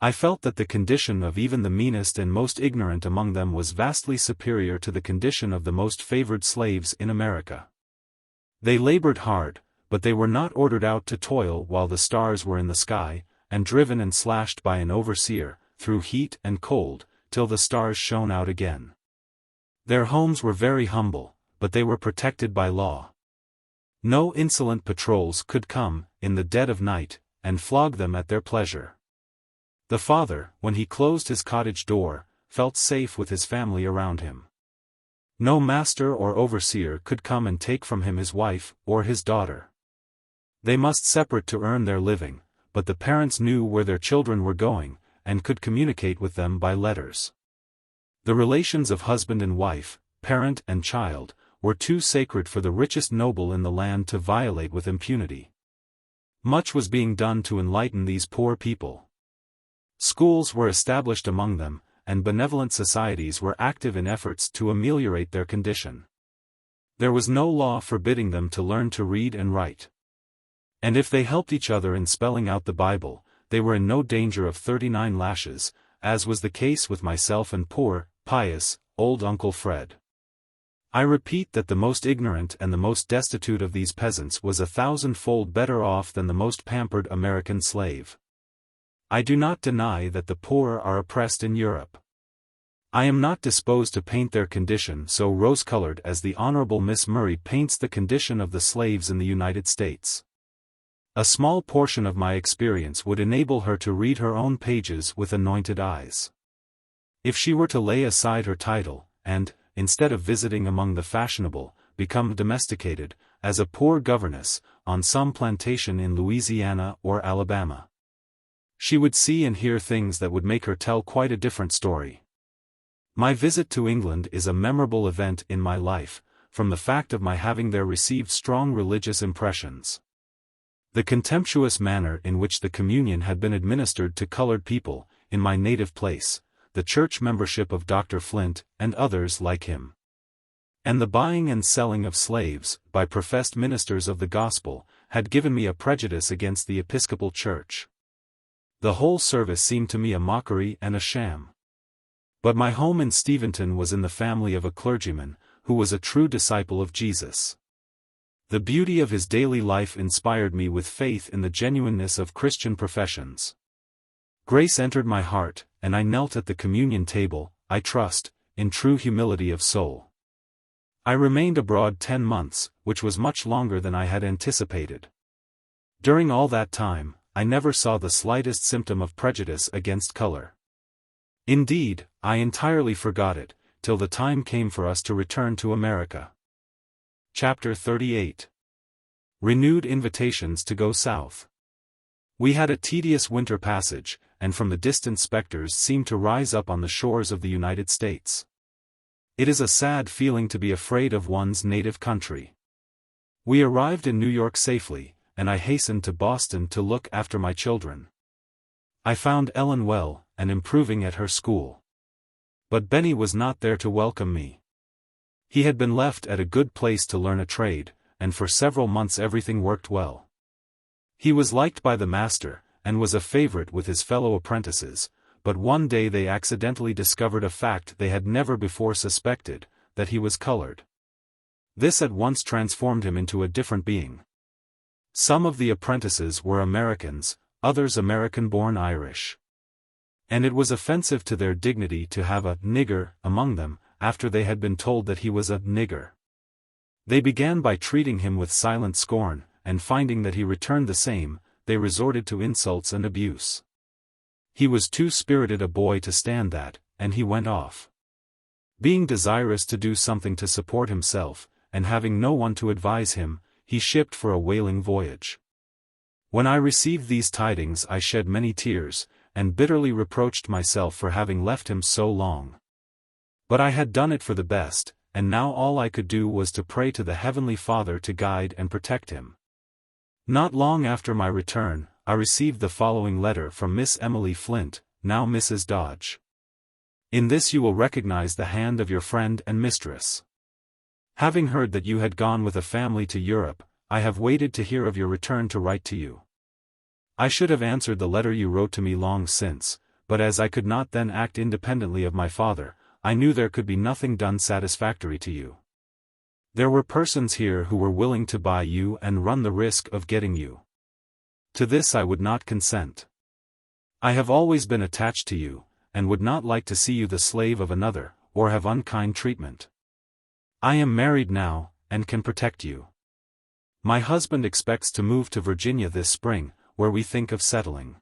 I felt that the condition of even the meanest and most ignorant among them was vastly superior to the condition of the most favored slaves in America. They labored hard, but they were not ordered out to toil while the stars were in the sky, and driven and slashed by an overseer, through heat and cold, till the stars shone out again. Their homes were very humble, but they were protected by law. No insolent patrols could come, in the dead of night, and flog them at their pleasure. The father, when he closed his cottage door, felt safe with his family around him. No master or overseer could come and take from him his wife, or his daughter. They must separate to earn their living, but the parents knew where their children were going, and could communicate with them by letters. The relations of husband and wife, parent and child, were too sacred for the richest noble in the land to violate with impunity. Much was being done to enlighten these poor people. Schools were established among them, and benevolent societies were active in efforts to ameliorate their condition. There was no law forbidding them to learn to read and write. And if they helped each other in spelling out the Bible, they were in no danger of 39 lashes, as was the case with myself and poor, pious, old Uncle Fred. I repeat that the most ignorant and the most destitute of these peasants was 1,000-fold better off than the most pampered American slave. I do not deny that the poor are oppressed in Europe. I am not disposed to paint their condition so rose-colored as the Honorable Miss Murray paints the condition of the slaves in the United States. A small portion of my experience would enable her to read her own pages with anointed eyes. If she were to lay aside her title, and, instead of visiting among the fashionable, become domesticated, as a poor governess, on some plantation in Louisiana or Alabama, she would see and hear things that would make her tell quite a different story. My visit to England is a memorable event in my life, from the fact of my having there received strong religious impressions. The contemptuous manner in which the communion had been administered to colored people, in my native place, the church membership of Dr. Flint, and others like him, and the buying and selling of slaves, by professed ministers of the gospel, had given me a prejudice against the Episcopal Church. The whole service seemed to me a mockery and a sham. But my home in Steventon was in the family of a clergyman, who was a true disciple of Jesus. The beauty of his daily life inspired me with faith in the genuineness of Christian professions. Grace entered my heart, and I knelt at the communion table, I trust, in true humility of soul. I remained abroad 10 months, which was much longer than I had anticipated. During all that time, I never saw the slightest symptom of prejudice against color. Indeed, I entirely forgot it, till the time came for us to return to America. Chapter 38. Renewed invitations to go south. We had a tedious winter passage, and from the distant specters seemed to rise up on the shores of the United States. It is a sad feeling to be afraid of one's native country. We arrived in New York safely, and I hastened to Boston to look after my children. I found Ellen well, and improving at her school. But Benny was not there to welcome me. He had been left at a good place to learn a trade, and for several months everything worked well. He was liked by the master, and was a favorite with his fellow apprentices, but one day they accidentally discovered a fact they had never before suspected, that he was colored. This at once transformed him into a different being. Some of the apprentices were Americans, others American-born Irish. And it was offensive to their dignity to have a nigger among them, after they had been told that he was a nigger. They began by treating him with silent scorn, and finding that he returned the same, they resorted to insults and abuse. He was too spirited a boy to stand that, and he went off. Being desirous to do something to support himself, and having no one to advise him, he shipped for a whaling voyage. When I received these tidings I shed many tears, and bitterly reproached myself for having left him so long. But I had done it for the best, and now all I could do was to pray to the Heavenly Father to guide and protect him. Not long after my return, I received the following letter from Miss Emily Flint, now Mrs. Dodge. In this you will recognize the hand of your friend and mistress. Having heard that you had gone with a family to Europe, I have waited to hear of your return to write to you. I should have answered the letter you wrote to me long since, but as I could not then act independently of my father, I knew there could be nothing done satisfactory to you. There were persons here who were willing to buy you and run the risk of getting you. To this I would not consent. I have always been attached to you, and would not like to see you the slave of another, or have unkind treatment. I am married now, and can protect you. My husband expects to move to Virginia this spring, where we think of settling.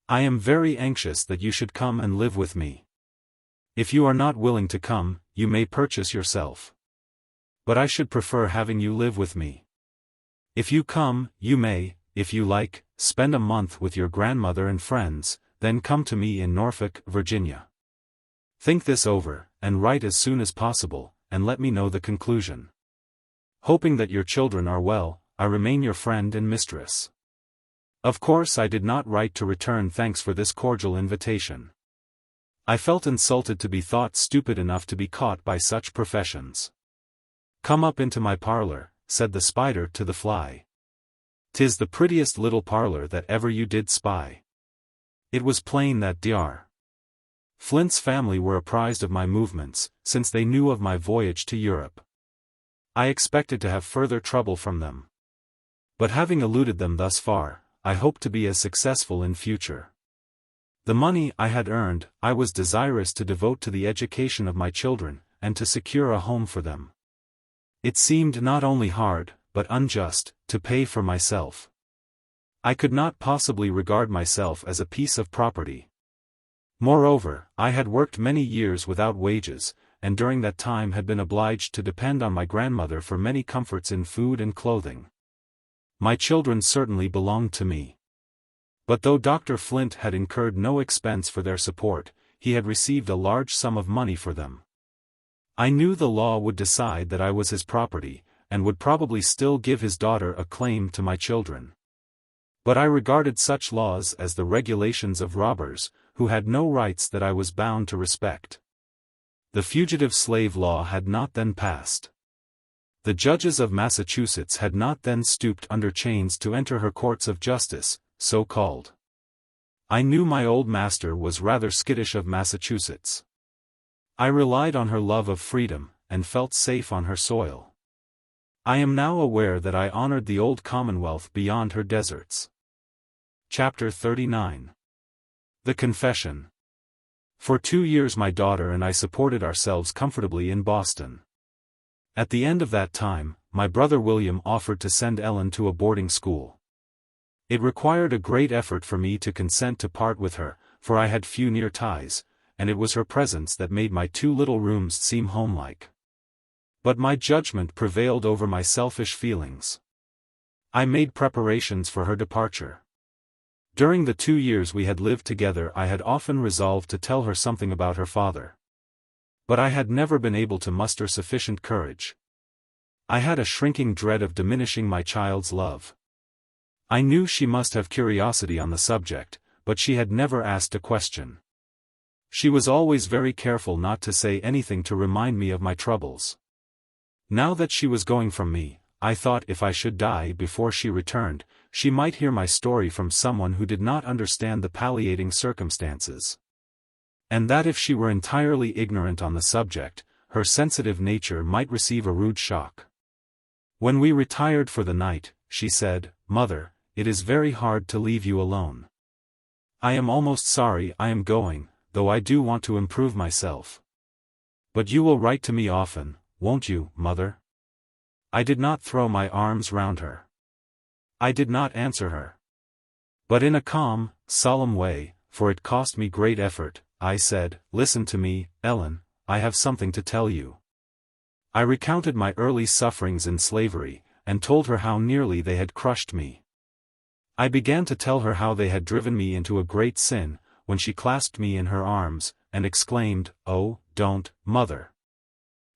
I am very anxious that you should come and live with me. If you are not willing to come, you may purchase yourself. But I should prefer having you live with me. If you come, you may, if you like, spend a month with your grandmother and friends, then come to me in Norfolk, Virginia. Think this over, and write as soon as possible, and let me know the conclusion. Hoping that your children are well, I remain your friend and mistress. Of course I did not write to return thanks for this cordial invitation. I felt insulted to be thought stupid enough to be caught by such professions. Come up into my parlor, said the spider to the fly. 'Tis the prettiest little parlor that ever you did spy. It was plain that Dr. Flint's family were apprised of my movements, since they knew of my voyage to Europe. I expected to have further trouble from them. But having eluded them thus far, I hoped to be as successful in future. The money I had earned, I was desirous to devote to the education of my children, and to secure a home for them. It seemed not only hard, but unjust, to pay for myself. I could not possibly regard myself as a piece of property. Moreover, I had worked many years without wages, and during that time had been obliged to depend on my grandmother for many comforts in food and clothing. My children certainly belonged to me. But though Dr. Flint had incurred no expense for their support, he had received a large sum of money for them. I knew the law would decide that I was his property, and would probably still give his daughter a claim to my children. But I regarded such laws as the regulations of robbers, who had no rights that I was bound to respect. The Fugitive Slave Law had not then passed. The judges of Massachusetts had not then stooped under chains to enter her courts of justice, so called. I knew my old master was rather skittish of Massachusetts. I relied on her love of freedom, and felt safe on her soil. I am now aware that I honored the old Commonwealth beyond her deserts. Chapter 39. The Confession. For 2 years my daughter and I supported ourselves comfortably in Boston. At the end of that time, my brother William offered to send Ellen to a boarding school. It required a great effort for me to consent to part with her, for I had few near ties, and it was her presence that made my 2 little rooms seem homelike. But my judgment prevailed over my selfish feelings. I made preparations for her departure. During the 2 years we had lived together I had often resolved to tell her something about her father. But I had never been able to muster sufficient courage. I had a shrinking dread of diminishing my child's love. I knew she must have curiosity on the subject, but she had never asked a question. She was always very careful not to say anything to remind me of my troubles. Now that she was going from me, I thought if I should die before she returned, she might hear my story from someone who did not understand the palliating circumstances. And that if she were entirely ignorant on the subject, her sensitive nature might receive a rude shock. When we retired for the night, she said, "Mother, it is very hard to leave you alone. I am almost sorry I am going, though I do want to improve myself. But you will write to me often, won't you, Mother?" I did not throw my arms round her. I did not answer her. But in a calm, solemn way, for it cost me great effort, I said, "Listen to me, Ellen, I have something to tell you." I recounted my early sufferings in slavery, and told her how nearly they had crushed me. I began to tell her how they had driven me into a great sin, when she clasped me in her arms, and exclaimed, "Oh, don't, Mother.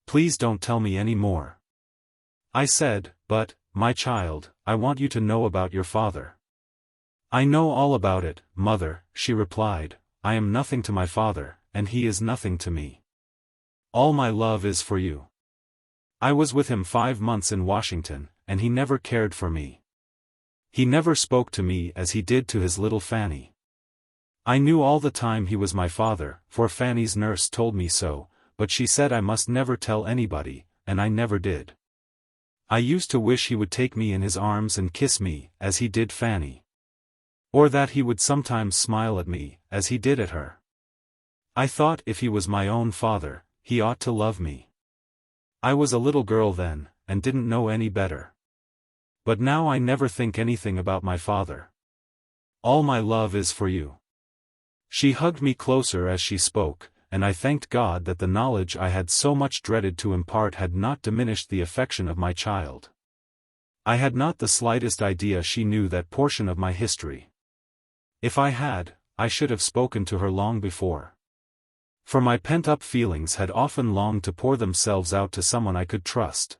Please don't tell me any more." I said, "But, my child, I want you to know about your father." "I know all about it, Mother," she replied. "I am nothing to my father, and he is nothing to me. All my love is for you. I was with him 5 months in Washington, and he never cared for me. He never spoke to me as he did to his little Fanny. I knew all the time he was my father, for Fanny's nurse told me so, but she said I must never tell anybody, and I never did. I used to wish he would take me in his arms and kiss me, as he did Fanny. Or that he would sometimes smile at me, as he did at her. I thought if he was my own father, he ought to love me. I was a little girl then, and didn't know any better. But now I never think anything about my father. All my love is for you." She hugged me closer as she spoke, and I thanked God that the knowledge I had so much dreaded to impart had not diminished the affection of my child. I had not the slightest idea she knew that portion of my history. If I had, I should have spoken to her long before. For my pent-up feelings had often longed to pour themselves out to someone I could trust.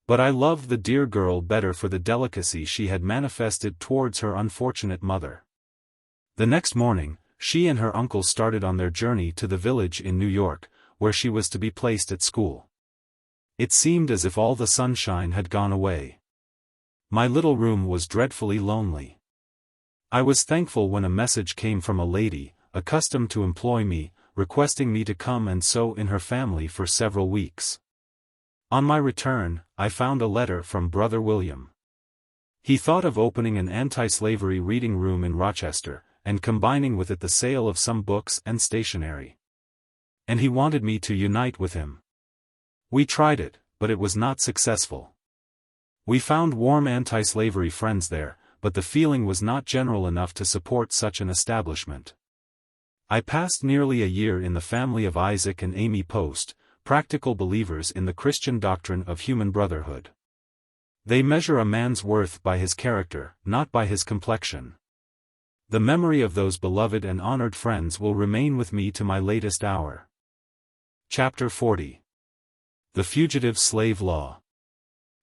But I loved the dear girl better for the delicacy she had manifested towards her unfortunate mother. The next morning, she and her uncle started on their journey to the village in New York, where she was to be placed at school. It seemed as if all the sunshine had gone away. My little room was dreadfully lonely. I was thankful when a message came from a lady, accustomed to employ me, requesting me to come and sew in her family for several weeks. On my return, I found a letter from Brother William. He thought of opening an anti-slavery reading room in Rochester, and combining with it the sale of some books and stationery. And he wanted me to unite with him. We tried it, but it was not successful. We found warm anti-slavery friends there, but the feeling was not general enough to support such an establishment. I passed nearly a year in the family of Isaac and Amy Post, practical believers in the Christian doctrine of human brotherhood. They measure a man's worth by his character, not by his complexion. The memory of those beloved and honored friends will remain with me to my latest hour. Chapter 40. The Fugitive Slave Law.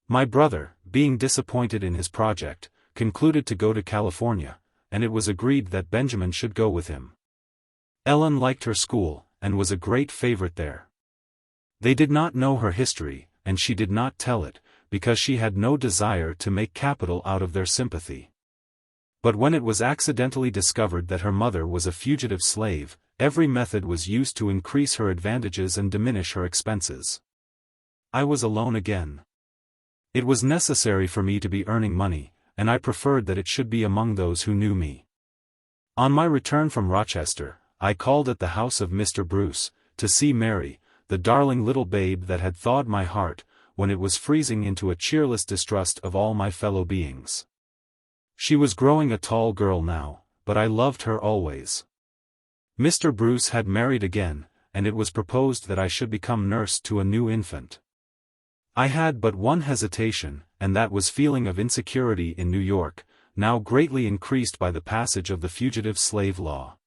My brother, being disappointed in his project, concluded to go to California, and it was agreed that Benjamin should go with him. Ellen liked her school, and was a great favorite there. They did not know her history, and she did not tell it, because she had no desire to make capital out of their sympathy. But when it was accidentally discovered that her mother was a fugitive slave, every method was used to increase her advantages and diminish her expenses. I was alone again. It was necessary for me to be earning money, and I preferred that it should be among those who knew me. On my return from Rochester, I called at the house of Mr. Bruce, to see Mary, the darling little babe that had thawed my heart, when it was freezing into a cheerless distrust of all my fellow beings. She was growing a tall girl now, but I loved her always. Mr. Bruce had married again, and it was proposed that I should become nurse to a new infant. I had but one hesitation, and that was feeling of insecurity in New York, now greatly increased by the passage of the Fugitive Slave Law.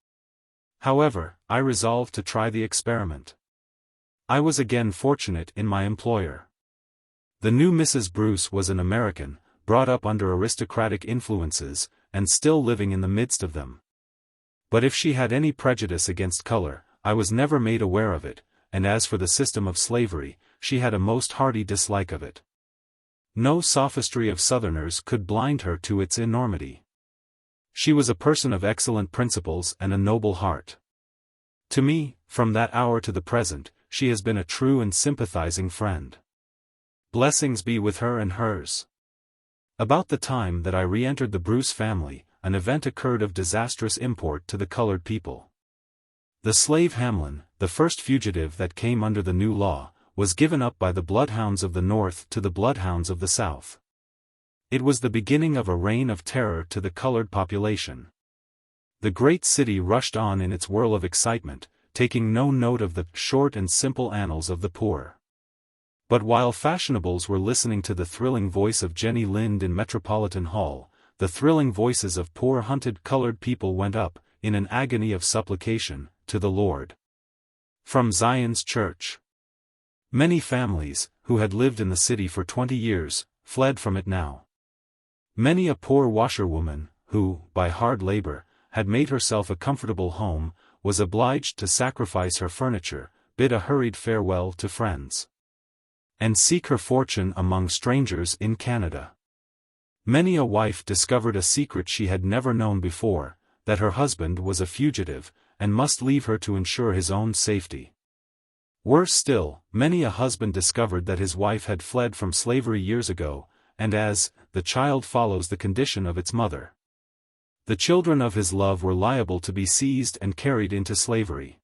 However, I resolved to try the experiment. I was again fortunate in my employer. The new Mrs. Bruce was an American, brought up under aristocratic influences, and still living in the midst of them. But if she had any prejudice against color, I was never made aware of it, and as for the system of slavery, she had a most hearty dislike of it. No sophistry of Southerners could blind her to its enormity. She was a person of excellent principles and a noble heart. To me, from that hour to the present, she has been a true and sympathizing friend. Blessings be with her and hers. About the time that I re-entered the Bruce family, an event occurred of disastrous import to the colored people. The slave Hamlin, the first fugitive that came under the new law, was given up by the bloodhounds of the North to the bloodhounds of the South. It was the beginning of a reign of terror to the colored population. The great city rushed on in its whirl of excitement, taking no note of the short and simple annals of the poor. But while fashionables were listening to the thrilling voice of Jenny Lind in Metropolitan Hall, the thrilling voices of poor hunted colored people went up, in an agony of supplication, to the Lord. From Zion's Church. Many families, who had lived in the city for 20 years, fled from it now. Many a poor washerwoman, who, by hard labor, had made herself a comfortable home, was obliged to sacrifice her furniture, bid a hurried farewell to friends, and seek her fortune among strangers in Canada. Many a wife discovered a secret she had never known before, that her husband was a fugitive, and must leave her to ensure his own safety. Worse still, many a husband discovered that his wife had fled from slavery years ago, and as the child follows the condition of its mother, the children of his love were liable to be seized and carried into slavery.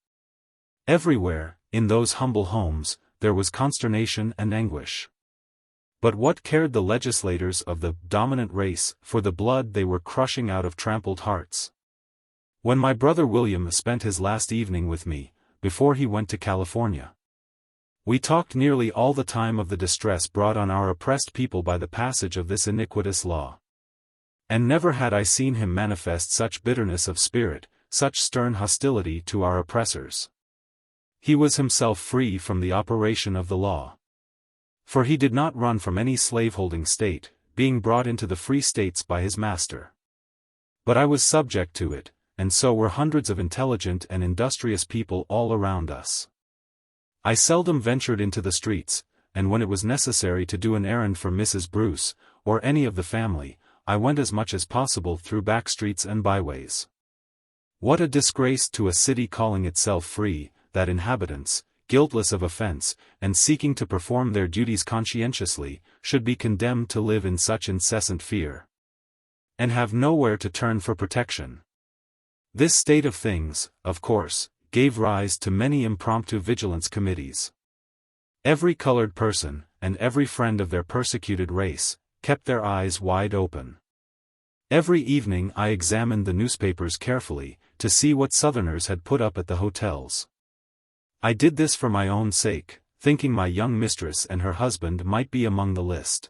Everywhere, in those humble homes, there was consternation and anguish. But what cared the legislators of the dominant race for the blood they were crushing out of trampled hearts? When my brother William spent his last evening with me, before he went to California, we talked nearly all the time of the distress brought on our oppressed people by the passage of this iniquitous law. And never had I seen him manifest such bitterness of spirit, such stern hostility to our oppressors. He was himself free from the operation of the law. For he did not run from any slaveholding state, being brought into the free states by his master. But I was subject to it, and so were hundreds of intelligent and industrious people all around us. I seldom ventured into the streets, and when it was necessary to do an errand for Mrs. Bruce, or any of the family, I went as much as possible through back streets and byways. What a disgrace to a city calling itself free, that inhabitants, guiltless of offense, and seeking to perform their duties conscientiously, should be condemned to live in such incessant fear, and have nowhere to turn for protection. This state of things, of course, gave rise to many impromptu vigilance committees. Every colored person, and every friend of their persecuted race, kept their eyes wide open. Every evening I examined the newspapers carefully, to see what Southerners had put up at the hotels. I did this for my own sake, thinking my young mistress and her husband might be among the list.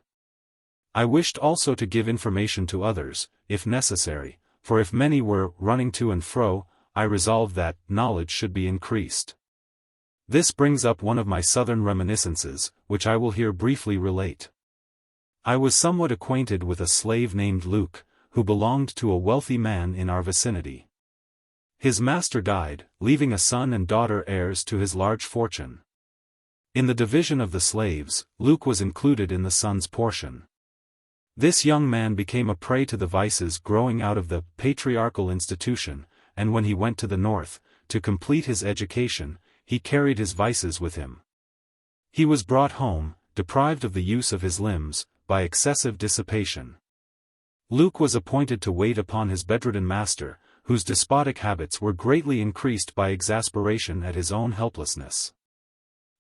I wished also to give information to others, if necessary, for if many were running to and fro, I resolved that knowledge should be increased. This brings up one of my Southern reminiscences, which I will here briefly relate. I was somewhat acquainted with a slave named Luke, who belonged to a wealthy man in our vicinity. His master died, leaving a son and daughter heirs to his large fortune. In the division of the slaves, Luke was included in the son's portion. This young man became a prey to the vices growing out of the patriarchal institution, and when he went to the North, to complete his education, he carried his vices with him. He was brought home, deprived of the use of his limbs, by excessive dissipation. Luke was appointed to wait upon his bedridden master, whose despotic habits were greatly increased by exasperation at his own helplessness.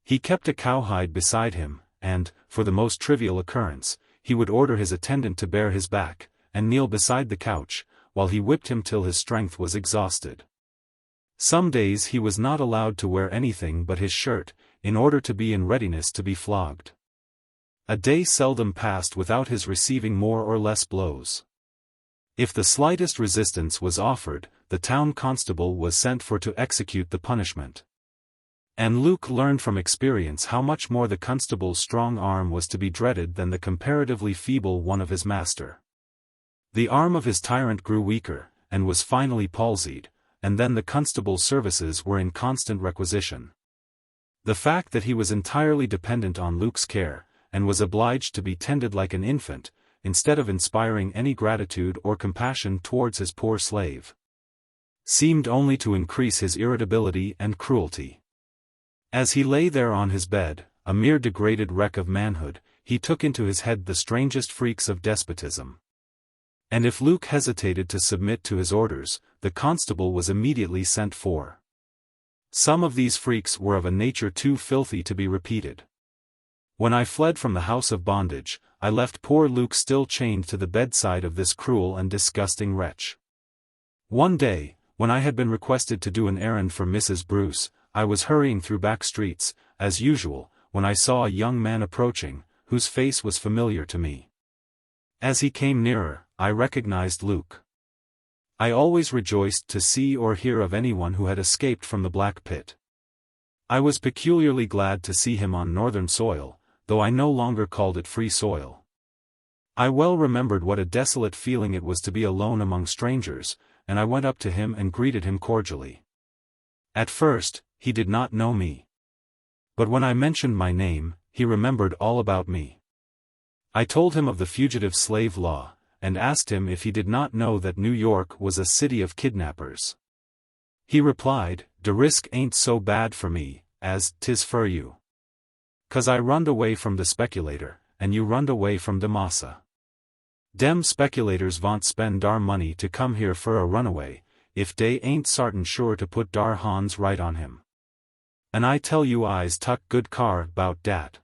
He kept a cowhide beside him, and, for the most trivial occurrence, he would order his attendant to bare his back, and kneel beside the couch, while he whipped him till his strength was exhausted. Some days he was not allowed to wear anything but his shirt, in order to be in readiness to be flogged. A day seldom passed without his receiving more or less blows. If the slightest resistance was offered, the town constable was sent for to execute the punishment. And Luke learned from experience how much more the constable's strong arm was to be dreaded than the comparatively feeble one of his master. The arm of his tyrant grew weaker, and was finally palsied, and then the constable's services were in constant requisition. The fact that he was entirely dependent on Luke's care, and was obliged to be tended like an infant, instead of inspiring any gratitude or compassion towards his poor slave, seemed only to increase his irritability and cruelty. As he lay there on his bed, a mere degraded wreck of manhood, he took into his head the strangest freaks of despotism. And if Luke hesitated to submit to his orders, the constable was immediately sent for. Some of these freaks were of a nature too filthy to be repeated. When I fled from the house of bondage, I left poor Luke still chained to the bedside of this cruel and disgusting wretch. One day, when I had been requested to do an errand for Mrs. Bruce, I was hurrying through back streets, as usual, when I saw a young man approaching, whose face was familiar to me. As he came nearer, I recognized Luke. I always rejoiced to see or hear of anyone who had escaped from the black pit. I was peculiarly glad to see him on northern soil, though I no longer called it free soil. I well remembered what a desolate feeling it was to be alone among strangers, and I went up to him and greeted him cordially. At first, he did not know me. But when I mentioned my name, he remembered all about me. I told him of the Fugitive Slave Law, and asked him if he did not know that New York was a city of kidnappers. He replied, "De risk ain't so bad for me, as 'tis for you. 'Cause I runned away from the speculator, and you runned away from de massa. Dem speculators vont spend dar money to come here for a runaway, if dey ain't sartin sure to put dar hands right on him. And I tell you I's tuck good car 'bout dat.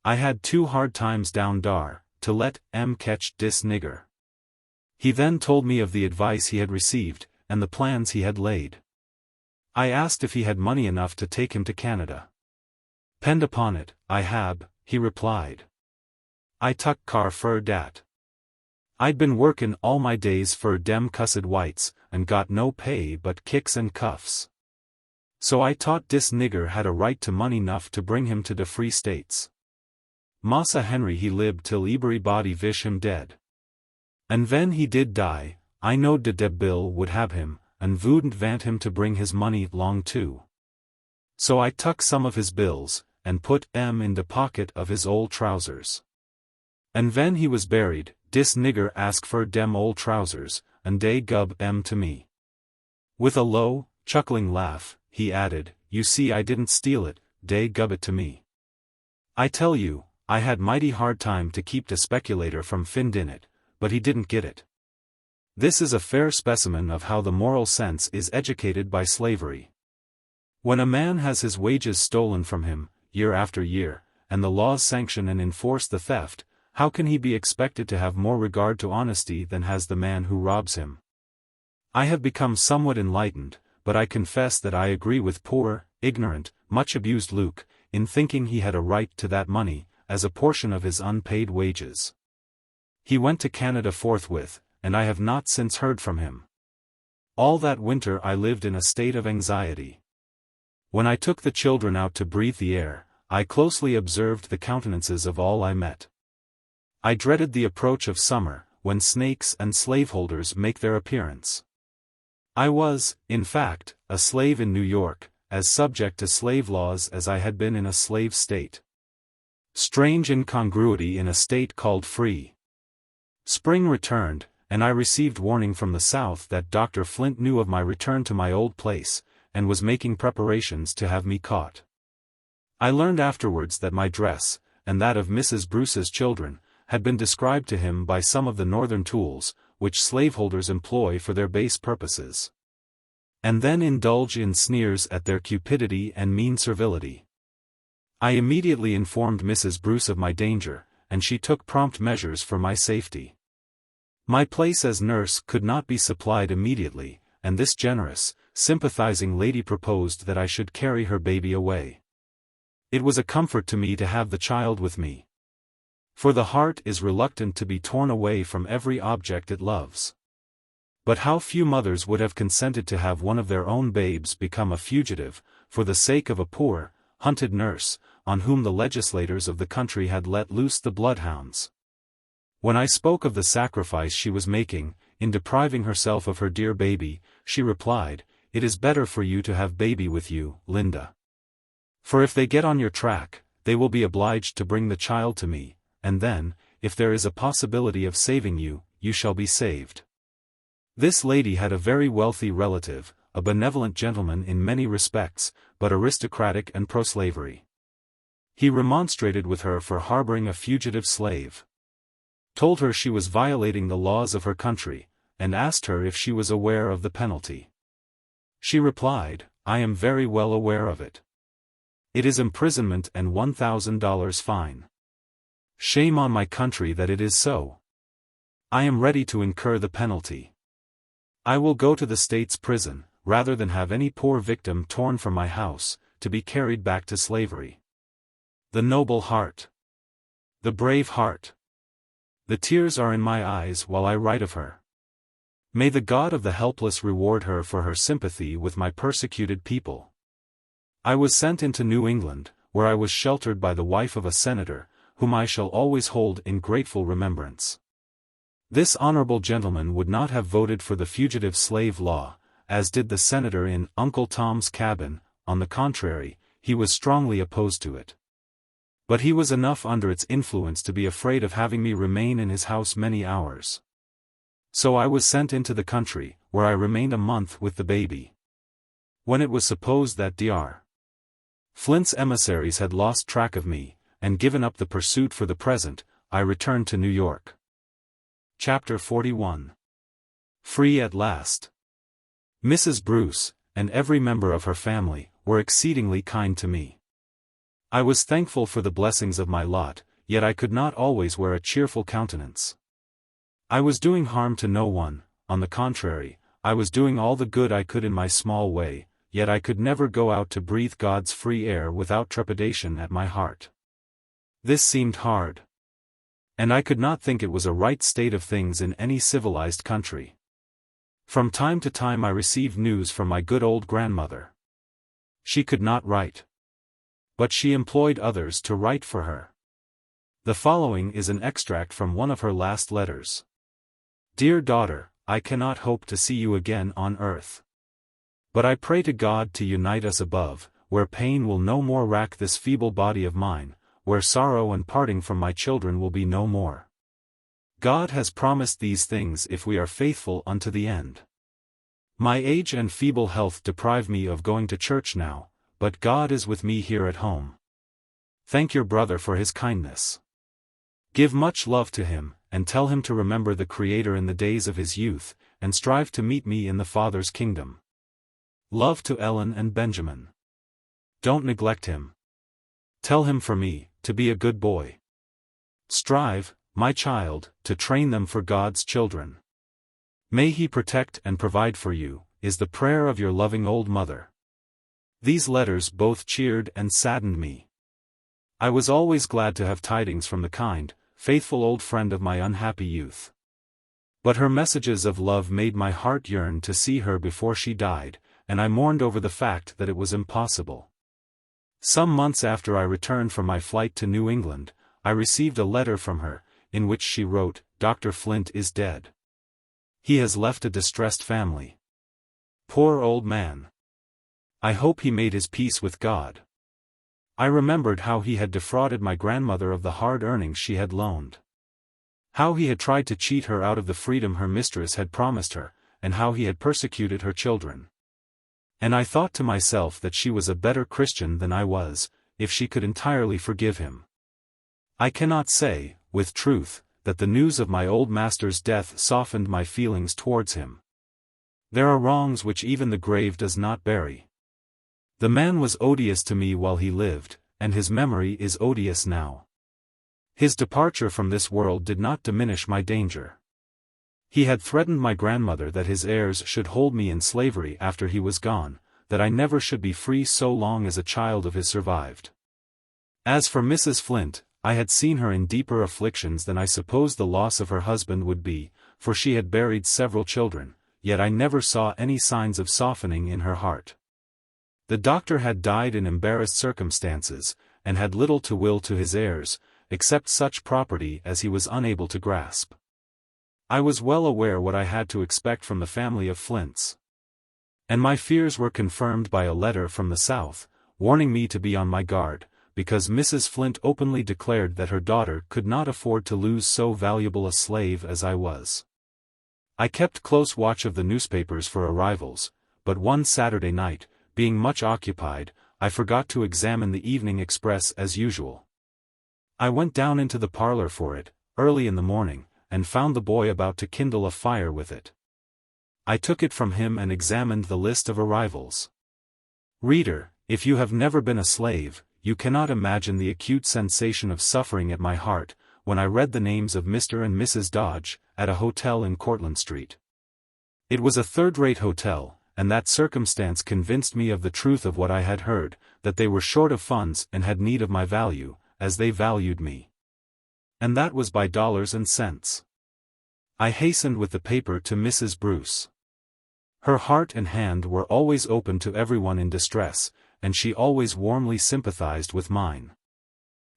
I had 2 hard times down dar, to let 'em catch dis nigger." He then told me of the advice he had received, and the plans he had laid. I asked if he had money enough to take him to Canada. "'Pend upon it, I hab," he replied. "I tuck car fur dat. I'd been workin' all my days fur dem cussed whites, and got no pay but kicks and cuffs. So I taught dis nigger had a right to money enough to bring him to de free states. Massa Henry he lived till everybody vish him dead. And ven he did die, I knowed de bill would have him, and wouldn't vant him to bring his money long too. So I tuck some of his bills, and put 'em in de pocket of his old trousers. And ven he was buried, dis nigger ask for dem old trousers, and dey gub 'em to me. With a low, chuckling laugh, he added, you see I didn't steal it, dey gub it to me. I tell you, I had mighty hard time to keep de speculator from findin' it, but he didn't get it. This is a fair specimen of how the moral sense is educated by slavery. When a man has his wages stolen from him, year after year, and the laws sanction and enforce the theft, how can he be expected to have more regard to honesty than has the man who robs him? I have become somewhat enlightened, but I confess that I agree with poor, ignorant, much abused Luke, in thinking he had a right to that money, as a portion of his unpaid wages. He went to Canada forthwith, and I have not since heard from him. All that winter I lived in a state of anxiety. When I took the children out to breathe the air, I closely observed the countenances of all I met. I dreaded the approach of summer, when snakes and slaveholders make their appearance. I was, in fact, a slave in New York, as subject to slave laws as I had been in a slave state. Strange incongruity in a state called free. Spring returned, and I received warning from the South that Dr. Flint knew of my return to my old place, and was making preparations to have me caught. I learned afterwards that my dress, and that of Mrs. Bruce's children, had been described to him by some of the northern tools, which slaveholders employ for their base purposes. And then indulge in sneers at their cupidity and mean servility. I immediately informed Mrs. Bruce of my danger, and she took prompt measures for my safety. My place as nurse could not be supplied immediately, and this generous, sympathizing lady proposed that I should carry her baby away. It was a comfort to me to have the child with me. For the heart is reluctant to be torn away from every object it loves. But how few mothers would have consented to have one of their own babes become a fugitive, for the sake of a poor, hunted nurse, on whom the legislators of the country had let loose the bloodhounds. When I spoke of the sacrifice she was making, in depriving herself of her dear baby, she replied, "It is better for you to have baby with you, Linda. For if they get on your track, they will be obliged to bring the child to me, and then, if there is a possibility of saving you, you shall be saved." This lady had a very wealthy relative, a benevolent gentleman in many respects, but aristocratic and pro-slavery. He remonstrated with her for harboring a fugitive slave, told her she was violating the laws of her country, and asked her if she was aware of the penalty. She replied, "I am very well aware of it. It is imprisonment and $1,000 fine. Shame on my country that it is so. I am ready to incur the penalty. I will go to the state's prison, rather than have any poor victim torn from my house, to be carried back to slavery." The noble heart. The brave heart. The tears are in my eyes while I write of her. May the God of the helpless reward her for her sympathy with my persecuted people. I was sent into New England, where I was sheltered by the wife of a senator, whom I shall always hold in grateful remembrance. This honorable gentleman would not have voted for the Fugitive Slave Law, as did the senator in Uncle Tom's Cabin. On the contrary, he was strongly opposed to it. But he was enough under its influence to be afraid of having me remain in his house many hours. So I was sent into the country, where I remained a month with the baby. When it was supposed that Dr. Flint's emissaries had lost track of me, and given up the pursuit for the present, I returned to New York. Chapter 41. Free at last. Mrs. Bruce, and every member of her family, were exceedingly kind to me. I was thankful for the blessings of my lot, yet I could not always wear a cheerful countenance. I was doing harm to no one, on the contrary, I was doing all the good I could in my small way, yet I could never go out to breathe God's free air without trepidation at my heart. This seemed hard. And I could not think it was a right state of things in any civilized country. From time to time I received news from my good old grandmother. She could not write. But she employed others to write for her. The following is an extract from one of her last letters. Dear daughter, I cannot hope to see you again on earth. But I pray to God to unite us above, where pain will no more rack this feeble body of mine, where sorrow and parting from my children will be no more. God has promised these things if we are faithful unto the end. My age and feeble health deprive me of going to church now, but God is with me here at home. Thank your brother for his kindness. Give much love to him, and tell him to remember the Creator in the days of his youth, and strive to meet me in the Father's kingdom. Love to Ellen and Benjamin. Don't neglect him. Tell him for me, to be a good boy. Strive, my child, to train them for God's children. May he protect and provide for you, is the prayer of your loving old mother. These letters both cheered and saddened me. I was always glad to have tidings from the kind, faithful old friend of my unhappy youth. But her messages of love made my heart yearn to see her before she died, and I mourned over the fact that it was impossible. Some months after I returned from my flight to New England, I received a letter from her, in which she wrote, Dr. Flint is dead. He has left a distressed family. Poor old man. I hope he made his peace with God. I remembered how he had defrauded my grandmother of the hard earnings she had loaned. How he had tried to cheat her out of the freedom her mistress had promised her, and how he had persecuted her children. And I thought to myself that she was a better Christian than I was, if she could entirely forgive him. I cannot say, with truth, that the news of my old master's death softened my feelings towards him. There are wrongs which even the grave does not bury. The man was odious to me while he lived, and his memory is odious now. His departure from this world did not diminish my danger. He had threatened my grandmother that his heirs should hold me in slavery after he was gone, that I never should be free so long as a child of his survived. As for Mrs. Flint, I had seen her in deeper afflictions than I supposed the loss of her husband would be, for she had buried several children, yet I never saw any signs of softening in her heart. The doctor had died in embarrassed circumstances, and had little to will to his heirs, except such property as he was unable to grasp. I was well aware what I had to expect from the family of Flints. And my fears were confirmed by a letter from the South, warning me to be on my guard, because Mrs. Flint openly declared that her daughter could not afford to lose so valuable a slave as I was. I kept close watch of the newspapers for arrivals, but one Saturday night, being much occupied, I forgot to examine the Evening Express as usual. I went down into the parlor for it, early in the morning, and found the boy about to kindle a fire with it. I took it from him and examined the list of arrivals. Reader, if you have never been a slave, you cannot imagine the acute sensation of suffering at my heart, when I read the names of Mr. and Mrs. Dodge, at a hotel in Cortlandt Street. It was a third-rate hotel, and that circumstance convinced me of the truth of what I had heard, that they were short of funds and had need of my value, as they valued me. And that was by dollars and cents. I hastened with the paper to Mrs. Bruce. Her heart and hand were always open to everyone in distress, and she always warmly sympathized with mine.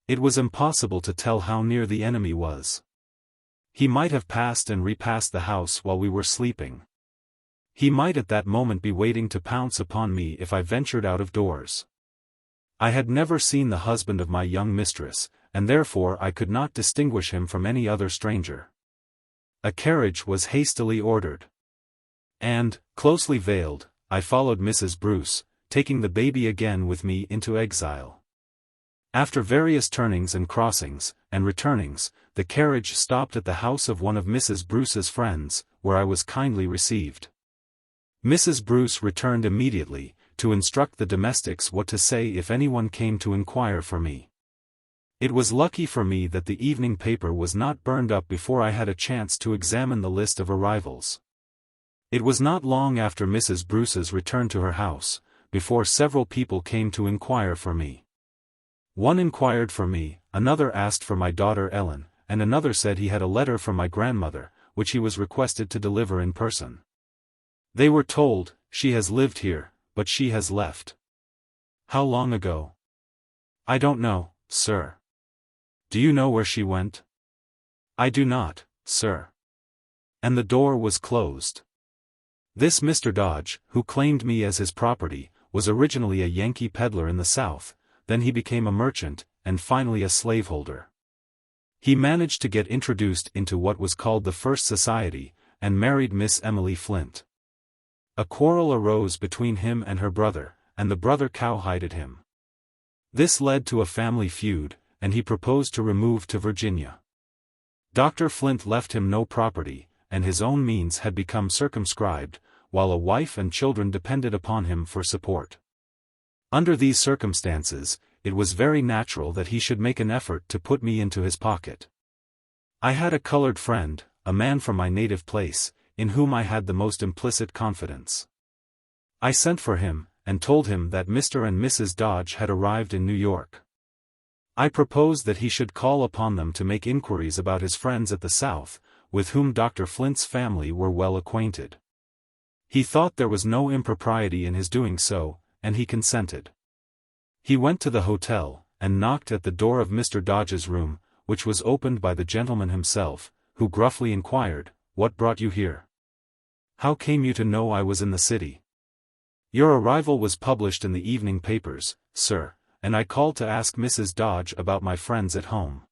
It was impossible to tell how near the enemy was. He might have passed and repassed the house while we were sleeping. He might at that moment be waiting to pounce upon me if I ventured out of doors. I had never seen the husband of my young mistress, and therefore I could not distinguish him from any other stranger. A carriage was hastily ordered. And, closely veiled, I followed Mrs. Bruce, taking the baby again with me into exile. After various turnings and crossings, and returnings, the carriage stopped at the house of one of Mrs. Bruce's friends, where I was kindly received. Mrs. Bruce returned immediately, to instruct the domestics what to say if anyone came to inquire for me. It was lucky for me that the evening paper was not burned up before I had a chance to examine the list of arrivals. It was not long after Mrs. Bruce's return to her house, before several people came to inquire for me. One inquired for me, another asked for my daughter Ellen, and another said he had a letter from my grandmother, which he was requested to deliver in person. They were told, "She has lived here, but she has left." How long ago? I don't know, sir. Do you know where she went? I do not, sir. And the door was closed. This Mr. Dodge, who claimed me as his property, was originally a Yankee peddler in the South, then he became a merchant, and finally a slaveholder. He managed to get introduced into what was called the First Society, and married Miss Emily Flint. A quarrel arose between him and her brother, and the brother cowhided him. This led to a family feud, and he proposed to remove to Virginia. Dr. Flint left him no property, and his own means had become circumscribed, while a wife and children depended upon him for support. Under these circumstances, it was very natural that he should make an effort to put me into his pocket. I had a colored friend, a man from my native place, in whom I had the most implicit confidence. I sent for him, and told him that Mr. and Mrs. Dodge had arrived in New York. I proposed that he should call upon them to make inquiries about his friends at the South, with whom Dr. Flint's family were well acquainted. He thought there was no impropriety in his doing so, and he consented. He went to the hotel, and knocked at the door of Mr. Dodge's room, which was opened by the gentleman himself, who gruffly inquired, "What brought you here? How came you to know I was in the city?" "Your arrival was published in the evening papers, sir, and I called to ask Mrs. Dodge about my friends at home.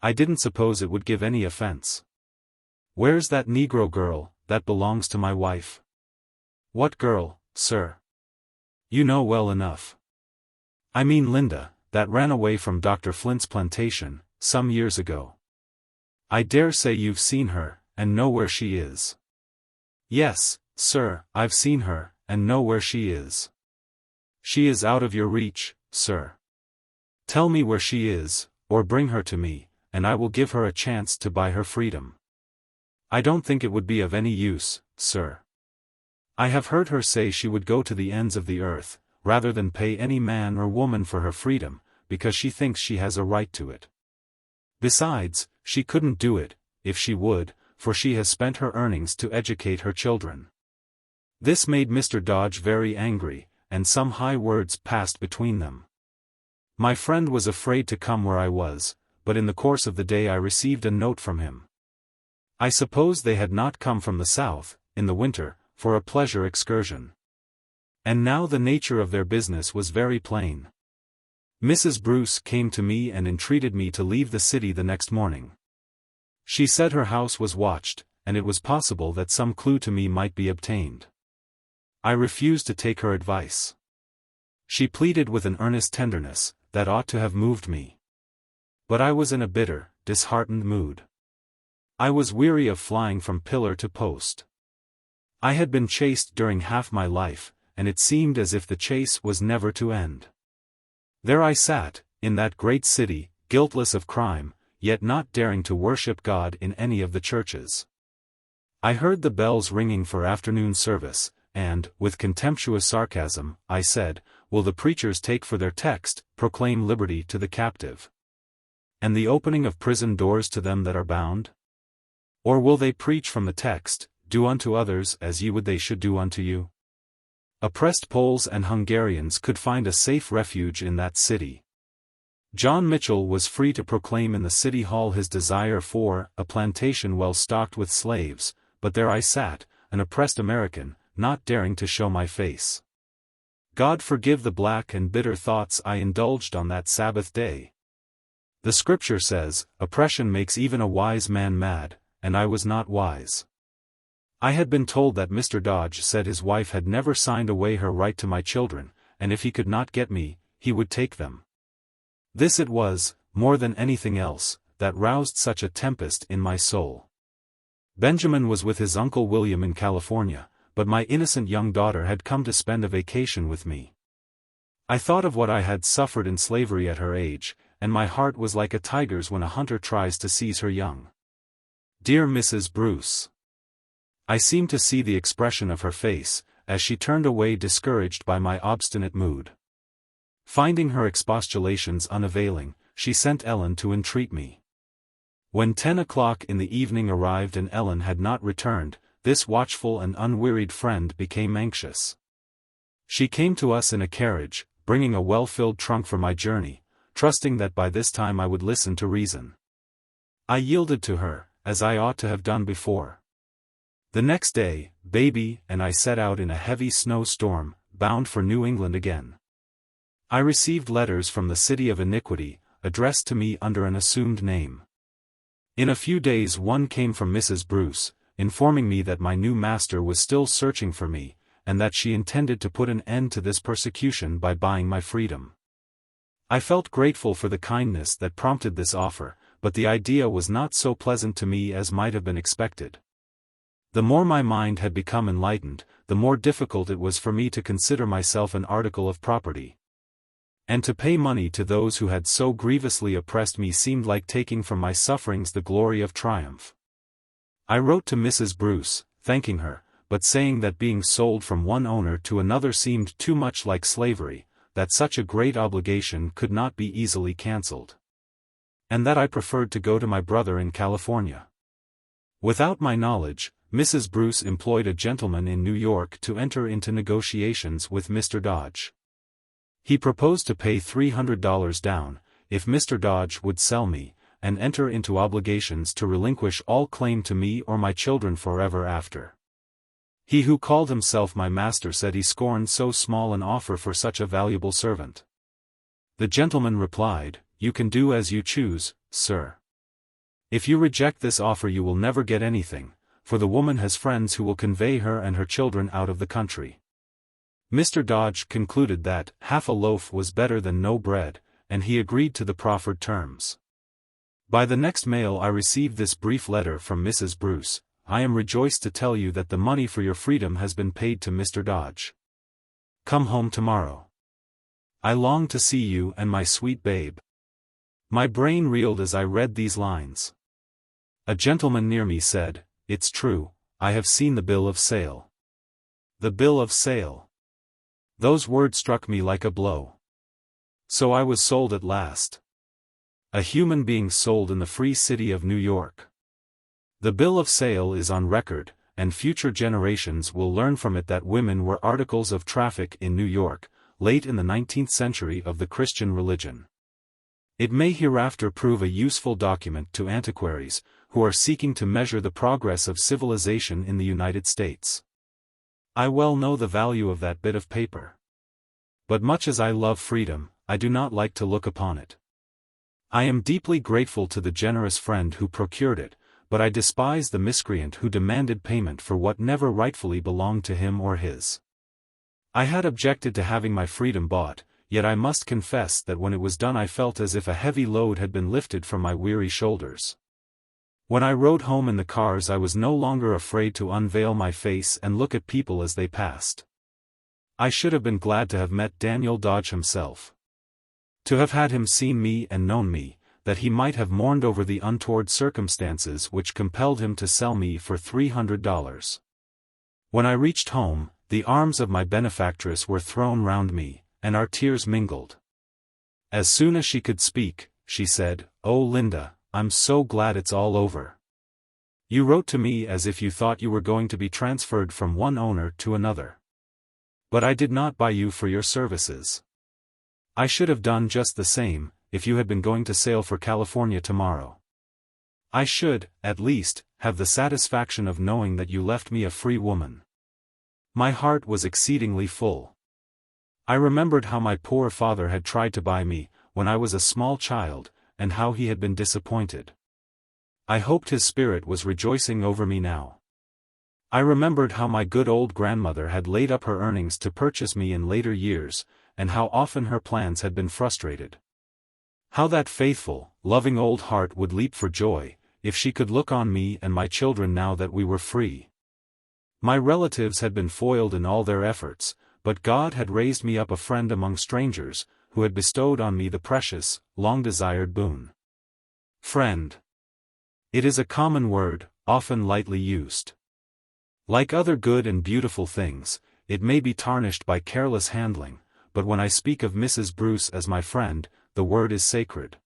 I didn't suppose it would give any offense." "Where's that Negro girl, that belongs to my wife?" "What girl, sir?" "You know well enough. I mean Linda, that ran away from Dr. Flint's plantation, some years ago. I dare say you've seen her, and know where she is." "Yes, sir, I've seen her, and know where she is." "She is out of your reach, sir. Tell me where she is, or bring her to me, and I will give her a chance to buy her freedom." "I don't think it would be of any use, sir. I have heard her say she would go to the ends of the earth, rather than pay any man or woman for her freedom, because she thinks she has a right to it. Besides, she couldn't do it, if she would, for she has spent her earnings to educate her children." This made Mr. Dodge very angry, and some high words passed between them. My friend was afraid to come where I was, but in the course of the day I received a note from him. I suppose they had not come from the South, in the winter, for a pleasure excursion. And now the nature of their business was very plain. Mrs. Bruce came to me and entreated me to leave the city the next morning. She said her house was watched, and it was possible that some clue to me might be obtained. I refused to take her advice. She pleaded with an earnest tenderness, that ought to have moved me. But I was in a bitter, disheartened mood. I was weary of flying from pillar to post. I had been chased during half my life, and it seemed as if the chase was never to end. There I sat, in that great city, guiltless of crime, yet not daring to worship God in any of the churches. I heard the bells ringing for afternoon service, and, with contemptuous sarcasm, I said, "Will the preachers take for their text, 'Proclaim liberty to the captive, and the opening of prison doors to them that are bound'? Or will they preach from the text, 'Do unto others as ye would they should do unto you'?" Oppressed Poles and Hungarians could find a safe refuge in that city. John Mitchell was free to proclaim in the city hall his desire for a plantation well stocked with slaves, but there I sat, an oppressed American, not daring to show my face. God forgive the black and bitter thoughts I indulged on that Sabbath day. The scripture says, "Oppression makes even a wise man mad," and I was not wise. I had been told that Mr. Dodge said his wife had never signed away her right to my children, and if he could not get me, he would take them. This it was, more than anything else, that roused such a tempest in my soul. Benjamin was with his Uncle William in California, but my innocent young daughter had come to spend a vacation with me. I thought of what I had suffered in slavery at her age, and my heart was like a tiger's when a hunter tries to seize her young. Dear Mrs. Bruce. I seemed to see the expression of her face, as she turned away discouraged by my obstinate mood. Finding her expostulations unavailing, she sent Ellen to entreat me. When 10 o'clock in the evening arrived and Ellen had not returned, this watchful and unwearied friend became anxious. She came to us in a carriage, bringing a well-filled trunk for my journey, trusting that by this time I would listen to reason. I yielded to her, as I ought to have done before. The next day, baby and I set out in a heavy snowstorm, bound for New England again. I received letters from the City of Iniquity, addressed to me under an assumed name. In a few days one came from Mrs. Bruce, informing me that my new master was still searching for me, and that she intended to put an end to this persecution by buying my freedom. I felt grateful for the kindness that prompted this offer, but the idea was not so pleasant to me as might have been expected. The more my mind had become enlightened, the more difficult it was for me to consider myself an article of property. And to pay money to those who had so grievously oppressed me seemed like taking from my sufferings the glory of triumph. I wrote to Mrs. Bruce, thanking her, but saying that being sold from one owner to another seemed too much like slavery, that such a great obligation could not be easily cancelled, and that I preferred to go to my brother in California. Without my knowledge, Mrs. Bruce employed a gentleman in New York to enter into negotiations with Mr. Dodge. He proposed to pay $300 down, if Mr. Dodge would sell me, and enter into obligations to relinquish all claim to me or my children forever after. He who called himself my master said he scorned so small an offer for such a valuable servant. The gentleman replied, "You can do as you choose, sir. If you reject this offer you will never get anything, for the woman has friends who will convey her and her children out of the country." Mr. Dodge concluded that half a loaf was better than no bread, and he agreed to the proffered terms. By the next mail I received this brief letter from Mrs. Bruce: "I am rejoiced to tell you that the money for your freedom has been paid to Mr. Dodge. Come home tomorrow. I long to see you and my sweet babe." My brain reeled as I read these lines. A gentleman near me said, "It's true, I have seen the bill of sale." The bill of sale. Those words struck me like a blow. So I was sold at last. A human being sold in the free city of New York. The bill of sale is on record, and future generations will learn from it that women were articles of traffic in New York, late in the 19th century of the Christian religion. It may hereafter prove a useful document to antiquaries, who are seeking to measure the progress of civilization in the United States. I well know the value of that bit of paper. But much as I love freedom, I do not like to look upon it. I am deeply grateful to the generous friend who procured it, but I despise the miscreant who demanded payment for what never rightfully belonged to him or his. I had objected to having my freedom bought, yet I must confess that when it was done I felt as if a heavy load had been lifted from my weary shoulders. When I rode home in the cars I was no longer afraid to unveil my face and look at people as they passed. I should have been glad to have met Daniel Dodge himself. To have had him seen me and known me, that he might have mourned over the untoward circumstances which compelled him to sell me for $300. When I reached home, the arms of my benefactress were thrown round me, and our tears mingled. As soon as she could speak, she said, "Oh Linda, I'm so glad it's all over. You wrote to me as if you thought you were going to be transferred from one owner to another. But I did not buy you for your services. I should have done just the same, if you had been going to sail for California tomorrow. I should, at least, have the satisfaction of knowing that you left me a free woman." My heart was exceedingly full. I remembered how my poor father had tried to buy me, when I was a small child, and how he had been disappointed. I hoped his spirit was rejoicing over me now. I remembered how my good old grandmother had laid up her earnings to purchase me in later years, and how often her plans had been frustrated. How that faithful, loving old heart would leap for joy, if she could look on me and my children now that we were free. My relatives had been foiled in all their efforts, but God had raised me up a friend among strangers, who had bestowed on me the precious, long-desired boon. Friend. It is a common word, often lightly used. Like other good and beautiful things, it may be tarnished by careless handling, but when I speak of Mrs. Bruce as my friend, the word is sacred.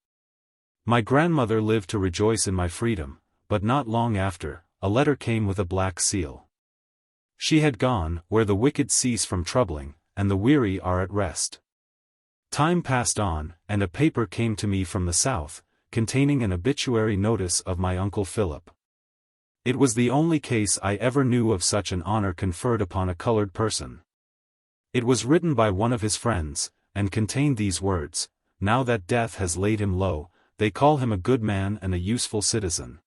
My grandmother lived to rejoice in my freedom, but not long after, a letter came with a black seal. She had gone, where the wicked cease from troubling, and the weary are at rest. Time passed on, and a paper came to me from the South, containing an obituary notice of my Uncle Philip. It was the only case I ever knew of such an honor conferred upon a colored person. It was written by one of his friends, and contained these words: "Now that death has laid him low, they call him a good man and a useful citizen."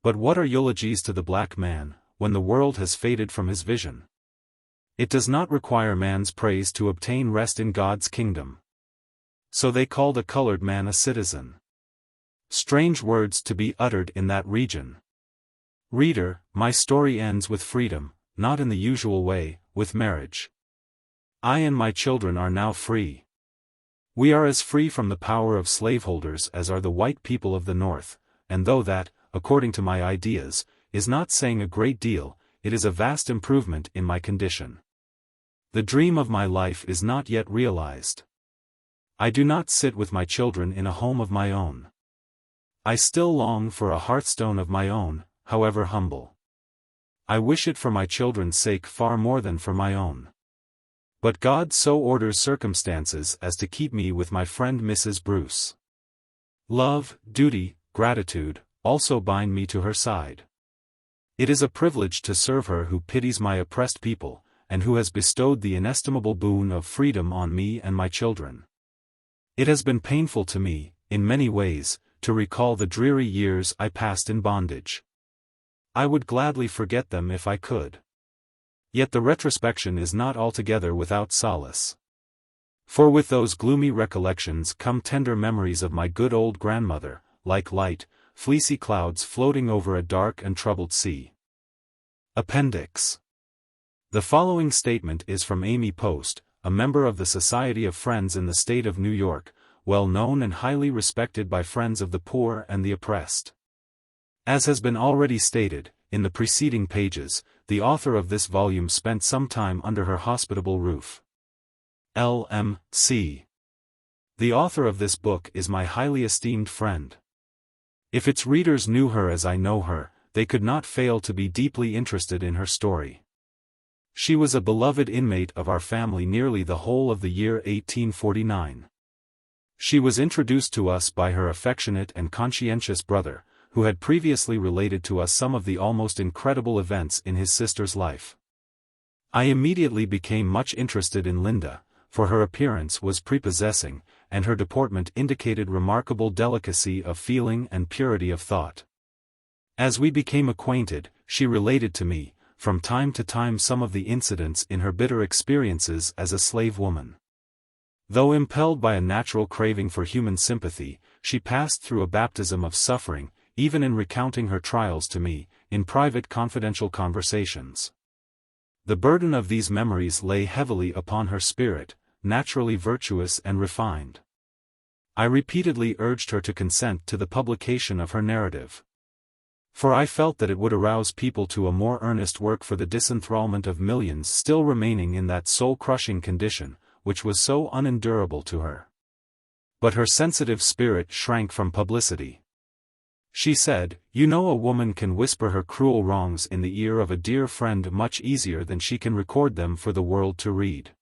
But what are eulogies to the black man, when the world has faded from his vision? It does not require man's praise to obtain rest in God's kingdom. So they called a colored man a citizen. Strange words to be uttered in that region. Reader, my story ends with freedom, not in the usual way, with marriage. I and my children are now free. We are as free from the power of slaveholders as are the white people of the North, and though that, according to my ideas, is not saying a great deal, it is a vast improvement in my condition. The dream of my life is not yet realized. I do not sit with my children in a home of my own. I still long for a hearthstone of my own, however humble. I wish it for my children's sake far more than for my own. But God so orders circumstances as to keep me with my friend Mrs. Bruce. Love, duty, gratitude, also bind me to her side. It is a privilege to serve her who pities my oppressed people, and who has bestowed the inestimable boon of freedom on me and my children. It has been painful to me, in many ways, to recall the dreary years I passed in bondage. I would gladly forget them if I could. Yet the retrospection is not altogether without solace. For with those gloomy recollections come tender memories of my good old grandmother, like light, fleecy clouds floating over a dark and troubled sea. Appendix. The following statement is from Amy Post, a member of the Society of Friends in the state of New York, well known and highly respected by friends of the poor and the oppressed. As has been already stated, in the preceding pages, the author of this volume spent some time under her hospitable roof. L.M.C. The author of this book is my highly esteemed friend. If its readers knew her as I know her, they could not fail to be deeply interested in her story. She was a beloved inmate of our family nearly the whole of the year 1849. She was introduced to us by her affectionate and conscientious brother, who had previously related to us some of the almost incredible events in his sister's life. I immediately became much interested in Linda, for her appearance was prepossessing, and her deportment indicated remarkable delicacy of feeling and purity of thought. As we became acquainted, she related to me, from time to time, some of the incidents in her bitter experiences as a slave woman. Though impelled by a natural craving for human sympathy, she passed through a baptism of suffering, even in recounting her trials to me, in private confidential conversations. The burden of these memories lay heavily upon her spirit, naturally virtuous and refined. I repeatedly urged her to consent to the publication of her narrative. For I felt that it would arouse people to a more earnest work for the disenthrallment of millions still remaining in that soul-crushing condition, which was so unendurable to her. But her sensitive spirit shrank from publicity. She said, "You know, a woman can whisper her cruel wrongs in the ear of a dear friend much easier than she can record them for the world to read."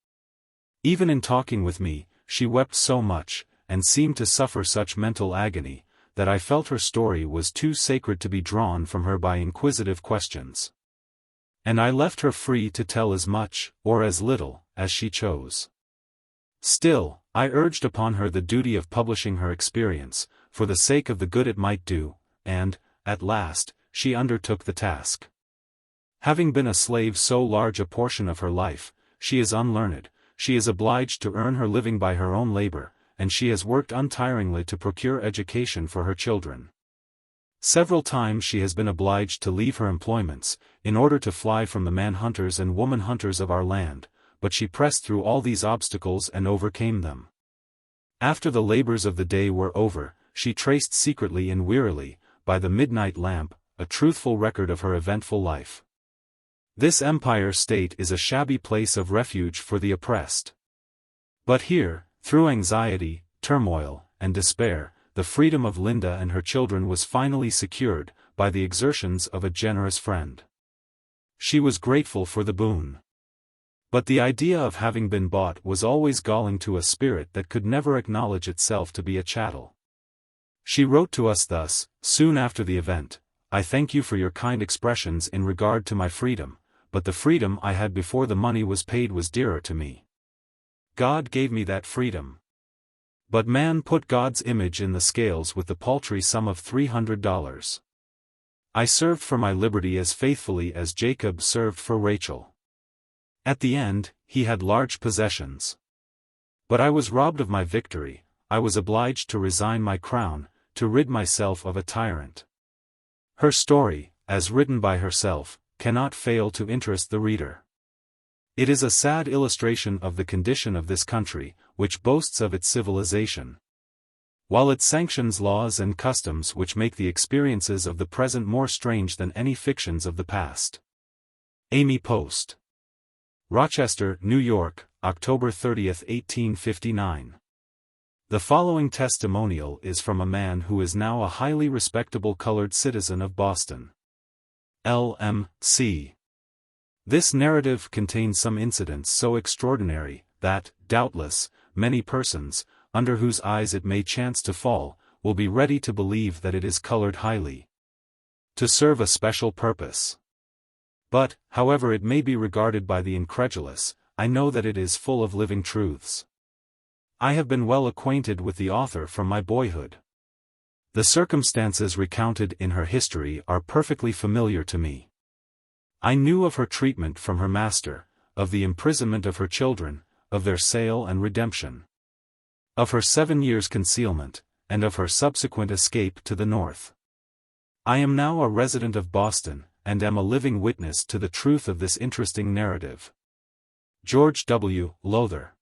Even in talking with me, she wept so much, and seemed to suffer such mental agony, that I felt her story was too sacred to be drawn from her by inquisitive questions. And I left her free to tell as much, or as little, as she chose. Still, I urged upon her the duty of publishing her experience, for the sake of the good it might do, and, at last, she undertook the task. Having been a slave so large a portion of her life, she is unlearned, she is obliged to earn her living by her own labor, and she has worked untiringly to procure education for her children. Several times she has been obliged to leave her employments, in order to fly from the man-hunters and woman-hunters of our land, but she pressed through all these obstacles and overcame them. After the labors of the day were over, she traced secretly and wearily, by the midnight lamp, a truthful record of her eventful life. This Empire State is a shabby place of refuge for the oppressed. But here, through anxiety, turmoil, and despair, the freedom of Linda and her children was finally secured, by the exertions of a generous friend. She was grateful for the boon. But the idea of having been bought was always galling to a spirit that could never acknowledge itself to be a chattel. She wrote to us thus, soon after the event: "I thank you for your kind expressions in regard to my freedom, but the freedom I had before the money was paid was dearer to me. God gave me that freedom. But man put God's image in the scales with the paltry sum of $300. I served for my liberty as faithfully as Jacob served for Rachel. At the end, he had large possessions. But I was robbed of my victory. I was obliged to resign my crown, to rid myself of a tyrant." Her story, as written by herself, cannot fail to interest the reader. It is a sad illustration of the condition of this country, which boasts of its civilization, while it sanctions laws and customs which make the experiences of the present more strange than any fictions of the past. Amy Post. Rochester, New York, October 30, 1859. The following testimonial is from a man who is now a highly respectable colored citizen of Boston. L.M.C. This narrative contains some incidents so extraordinary, that, doubtless, many persons, under whose eyes it may chance to fall, will be ready to believe that it is colored highly to serve a special purpose. But, however it may be regarded by the incredulous, I know that it is full of living truths. I have been well acquainted with the author from my boyhood. The circumstances recounted in her history are perfectly familiar to me. I knew of her treatment from her master, of the imprisonment of her children, of their sale and redemption, of her 7 years' concealment, and of her subsequent escape to the North. I am now a resident of Boston, and am a living witness to the truth of this interesting narrative. George W. Lowther.